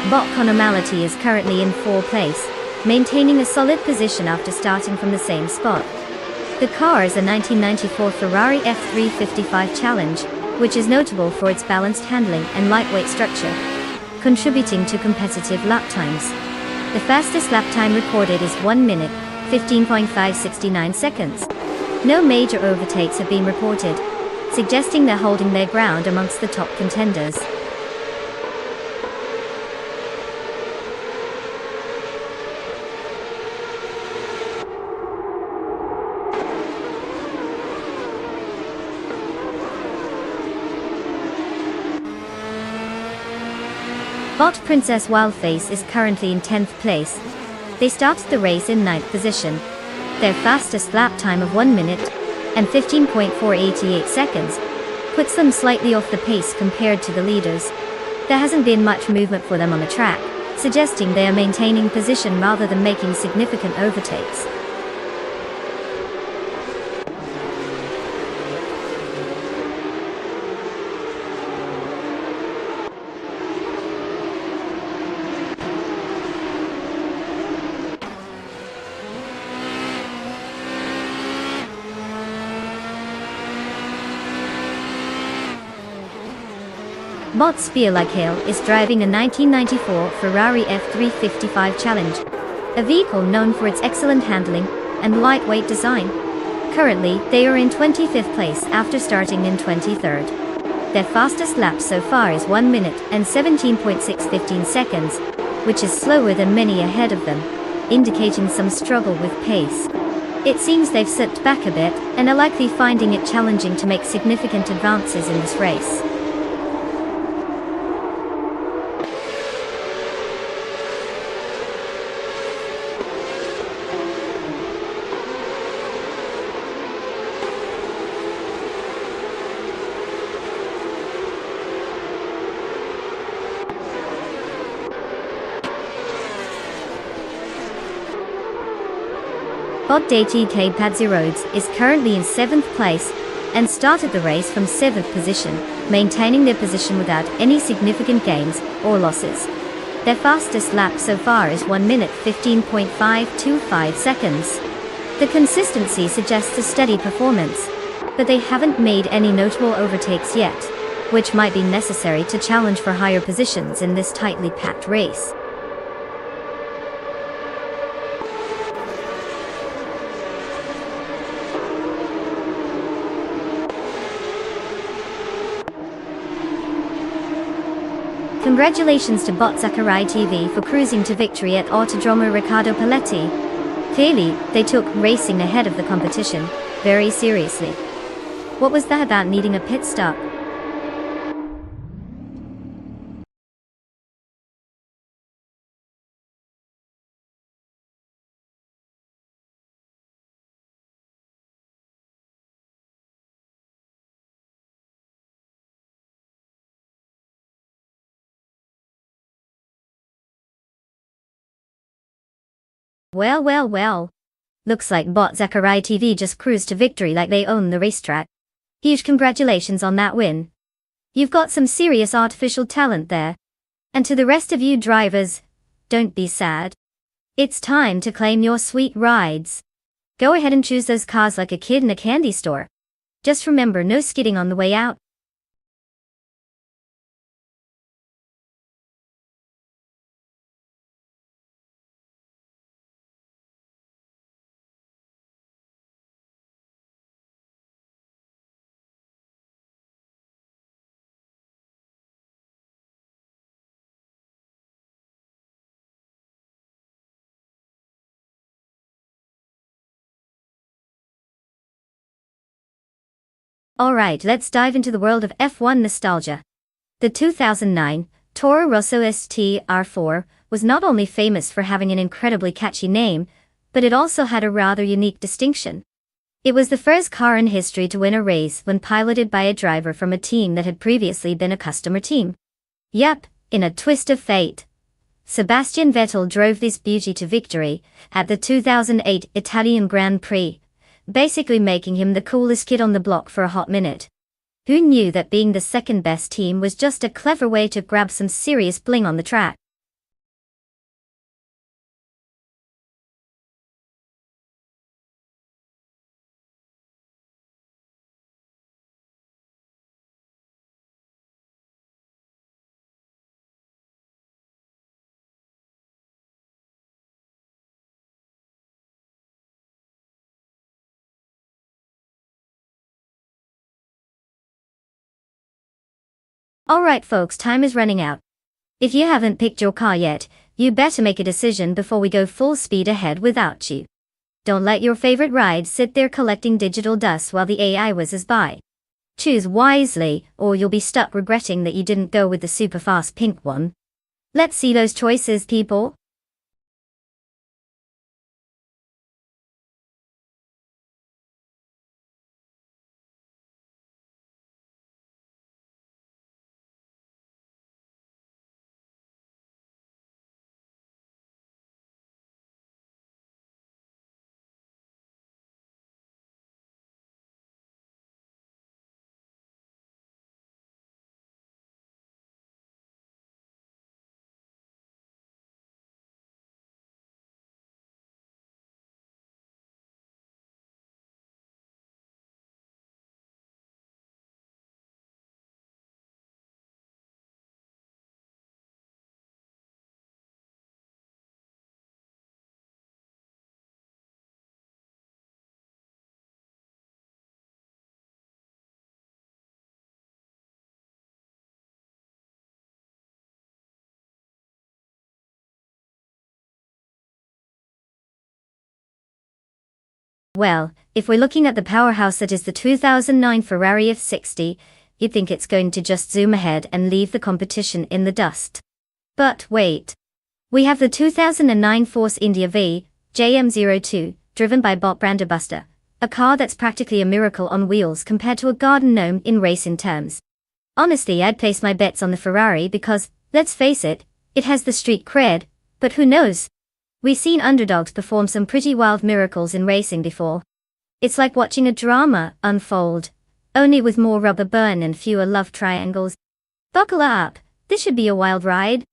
Bot Conomality is currently in 4th place, maintaining a solid position after starting from the same spot. The car is a 1994 Ferrari F355 Challenge, which is notable for its balanced handling and lightweight structure, contributing to competitive lap times. The fastest lap time recorded is 1 minute, 15.569 seconds. No major overtakes have been reported, suggesting they're holding their ground amongst the top contenders. Bot Princess Wildface is currently in 10th place. They started the race in 9th position. Their fastest lap time of 1 minute and 15.488 seconds puts them slightly off the pace compared to the leaders. There hasn't been much movement for them on the track, suggesting they are maintaining position rather than making significant overtakes. Bot Spear Like Hail is driving a 1994 Ferrari F355 Challenge, a vehicle known for its excellent handling and lightweight design. Currently, they are in 25th place after starting in 23rd. Their fastest lap so far is 1 minute and 17.615 seconds, which is slower than many ahead of them, indicating some struggle with pace. It seems they've slipped back a bit and are likely finding it challenging to make significant advances in this race. Bot DTK Padsy Rhodes is currently in 7th place and started the race from 7th position, maintaining their position without any significant gains or losses. Their fastest lap so far is 1 minute 15.525 seconds. The consistency suggests a steady performance, but they haven't made any notable overtakes yet, which might be necessary to challenge for higher positions in this tightly packed race. Congratulations to Bot Sakurai TV for cruising to victory at Autodromo Riccardo Paletti. Clearly, they took racing ahead of the competition very seriously. What was that about needing a pit stop? Well. Looks like bot Zachariah TV just cruised to victory like they own the racetrack. Huge congratulations on that win. You've got some serious artificial talent there. And to the rest of you drivers, don't be sad. It's time to claim your sweet rides. Go ahead and choose those cars like a kid in a candy store. Just remember, no skidding on the way out. Alright, let's dive into the world of F1 nostalgia. The 2009 Toro Rosso ST-R4 was not only famous for having an incredibly catchy name, but it also had a rather unique distinction. It was the first car in history to win a race when piloted by a driver from a team that had previously been a customer team. Yep, in a twist of fate, Sebastian Vettel drove this beauty to victory at the 2008 Italian Grand Prix, basically making him the coolest kid on the block for a hot minute. Who knew that being the second best team was just a clever way to grab some serious bling on the track? Alright folks, time is running out. If you haven't picked your car yet, you better make a decision before we go full speed ahead without you. Don't let your favorite ride sit there collecting digital dust while the AI whizzes by. Choose wisely, or you'll be stuck regretting that you didn't go with the super fast pink one. Let's see those choices, people. Well, if we're looking at the powerhouse that is the 2009 Ferrari F60, you'd think it's going to just zoom ahead and leave the competition in the dust. But wait. We have the 2009 Force India V JM02, driven by Bot Branderbuster, a car that's practically a miracle on wheels compared to a garden gnome in racing terms. Honestly, I'd place my bets on the Ferrari because, let's face it, it has the street cred, but who knows? We've seen underdogs perform some pretty wild miracles in racing before. It's like watching a drama unfold, only with more rubber burn and fewer love triangles. Buckle up, this should be a wild ride.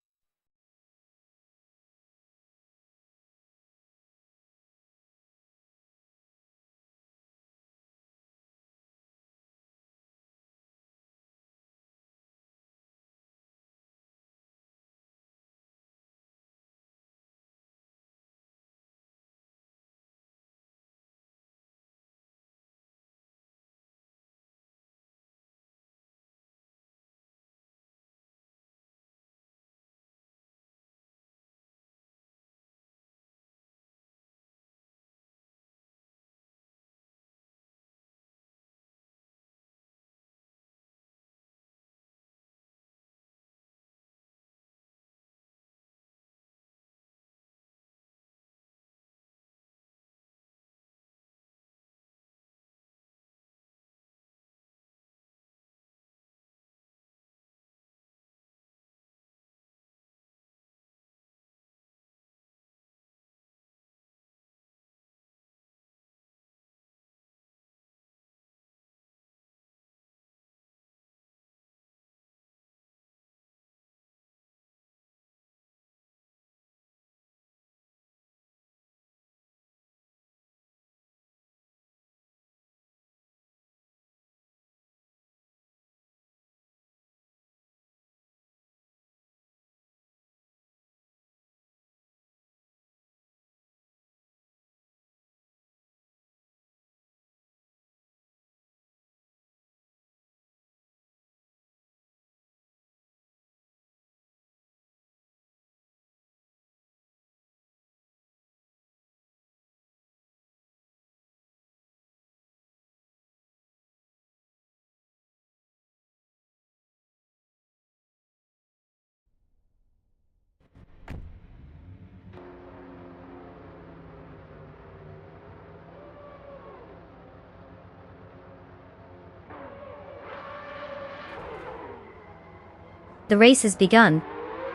The race has begun.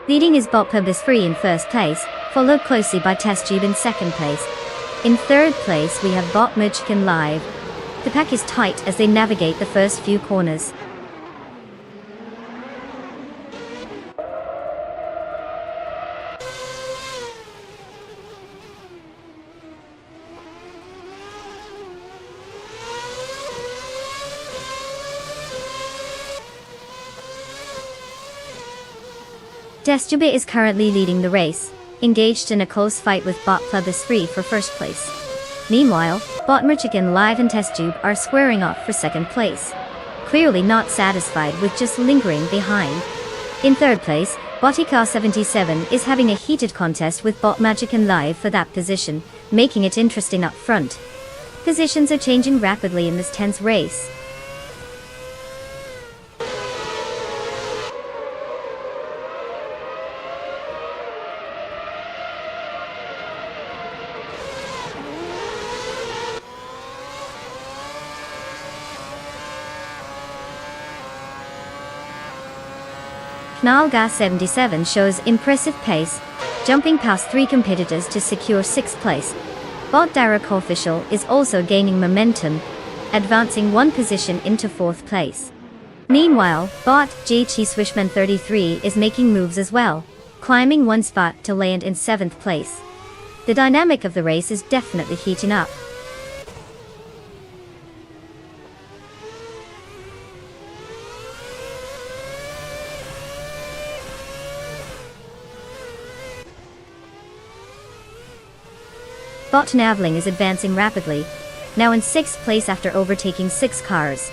Leading is Bot Club is Free in first place, followed closely by Test Tube in second place. In third place we have Bot Merchican Live. The pack is tight as they navigate the first few corners. Test Tube is currently leading the race, engaged in a close fight with Bot Club is Free for first place. Meanwhile, Bot Merchican Live and Test Tube are squaring off for second place, clearly not satisfied with just lingering behind. In third place, Botica77 is having a heated contest with Bot Merchican Live for that position, making it interesting up front. Positions are changing rapidly in this tense race. Knallgas77 shows impressive pace, jumping past 3 competitors to secure 6th place. Bot Direct Official is also gaining momentum, advancing 1 position into 4th place. Meanwhile, Bot GT Swishman33 is making moves as well, climbing 1 spot to land in 7th place. The dynamic of the race is definitely heating up. Bot Navling is advancing rapidly, now in 6th place after overtaking 6 cars.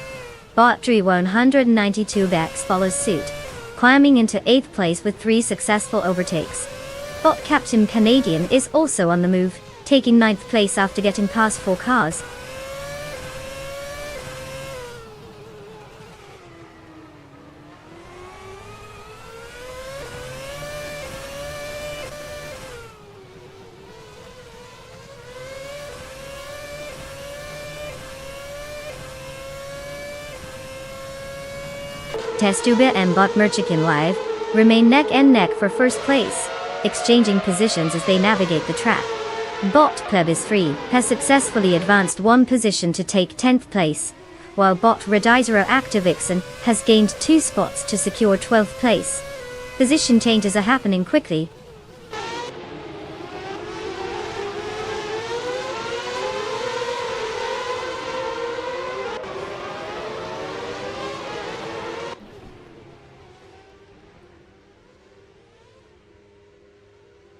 Bot Dre 192X follows suit, climbing into 8th place with 3 successful overtakes. Bot Captain Canadian is also on the move, taking 9th place after getting past 4 cars. Test Tube and Bot Merchican Live remain neck and neck for first place, exchanging positions as they navigate the track. Bot Club is Free has successfully advanced 1 position to take 10th place, while Bot Redizero Activixen has gained 2 spots to secure 12th place. Position changes are happening quickly.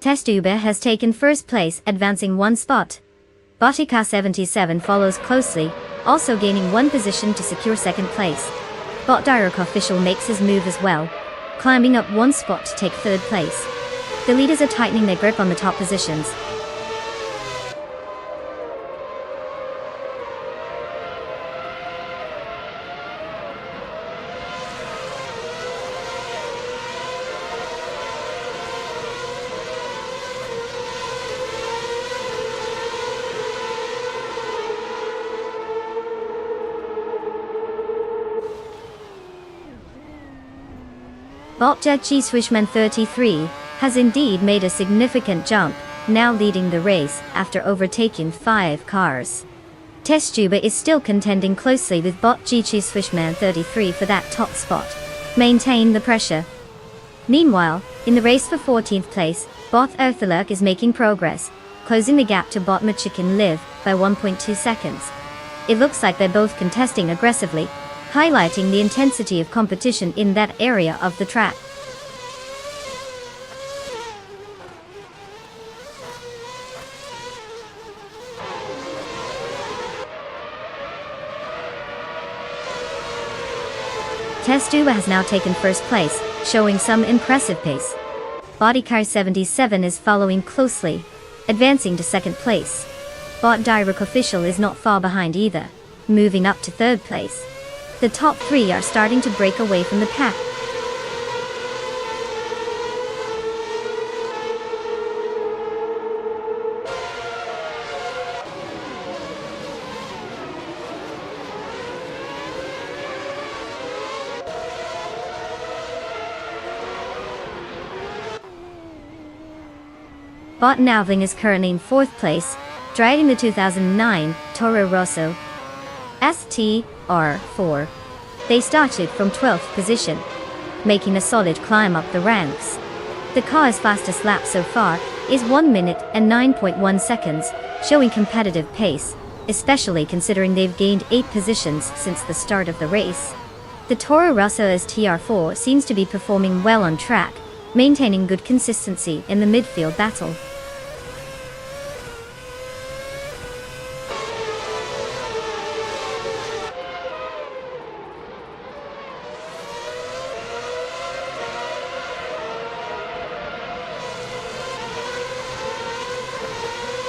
Test Tube has taken first place, advancing 1 spot. Botica77 follows closely, also gaining 1 position to secure 2nd place. Bot Direct Official makes his move as well, climbing up 1 spot to take 3rd place. The leaders are tightening their grip on the top positions. Bot G Swishman33 has indeed made a significant jump, now leading the race after overtaking 5 cars. Test Tube is still contending closely with Bot G Swishman33 for that top spot. Maintain the pressure. Meanwhile, in the race for 14th place, Bot Earthalurk is making progress, closing the gap to Bot Merchican Live by 1.2 seconds. It looks like they're both contesting aggressively, highlighting the intensity of competition in that area of the track. Test Tube has now taken first place, showing some impressive pace. Bodycar77 is following closely, advancing to 2nd place. Bot Direct Official is not far behind either, moving up to 3rd place. The top 3 are starting to break away from the pack. Botten Alving is currently in 4th place, driving the 2009 Toro Rosso STR4. They started from 12th position, making a solid climb up the ranks. The car's fastest lap so far is 1 minute and 9.1 seconds, showing competitive pace, especially considering they've gained 8 positions since the start of the race. The Toro Rosso STR4 seems to be performing well on track, maintaining good consistency in the midfield battle.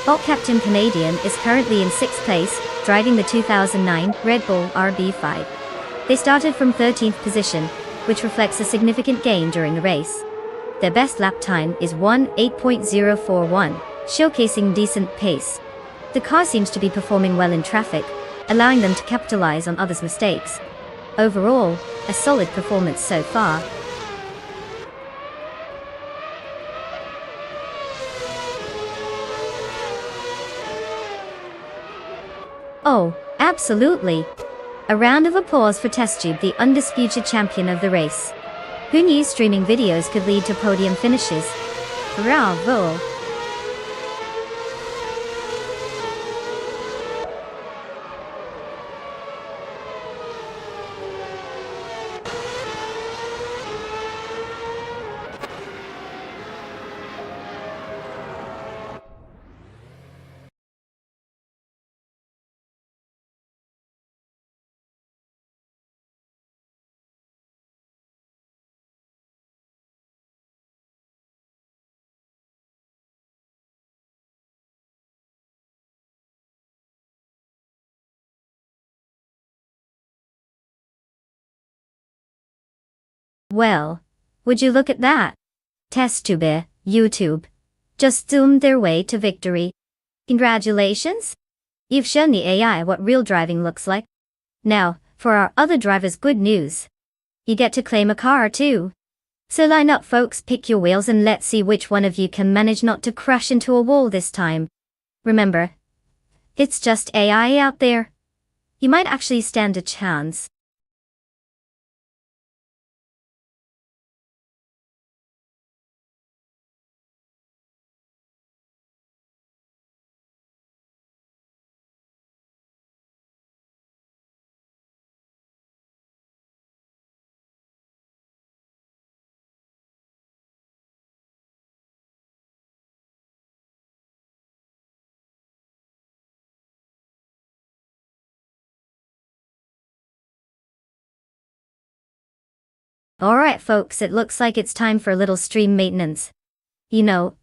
Bot Captain Canadian is currently in 6th place, driving the 2009 Red Bull RB5. They started from 13th position, which reflects a significant gain during the race. Their best lap time is 1:8.041, showcasing decent pace. The car seems to be performing well in traffic, allowing them to capitalize on others' mistakes. Overall, a solid performance so far. Oh, absolutely! A round of applause for TestTube, the undisputed champion of the race. Who knew streaming videos could lead to podium finishes? Bravo! Well, would you look at that? TestTube, YouTube, just zoomed their way to victory. Congratulations! You've shown the AI what real driving looks like. Now, for our other drivers, good news. You get to claim a car too. So line up folks, pick your wheels and let's see which one of you can manage not to crash into a wall this time. Remember, it's just AI out there. You might actually stand a chance. Alright folks, it looks like it's time for a little stream maintenance. You know,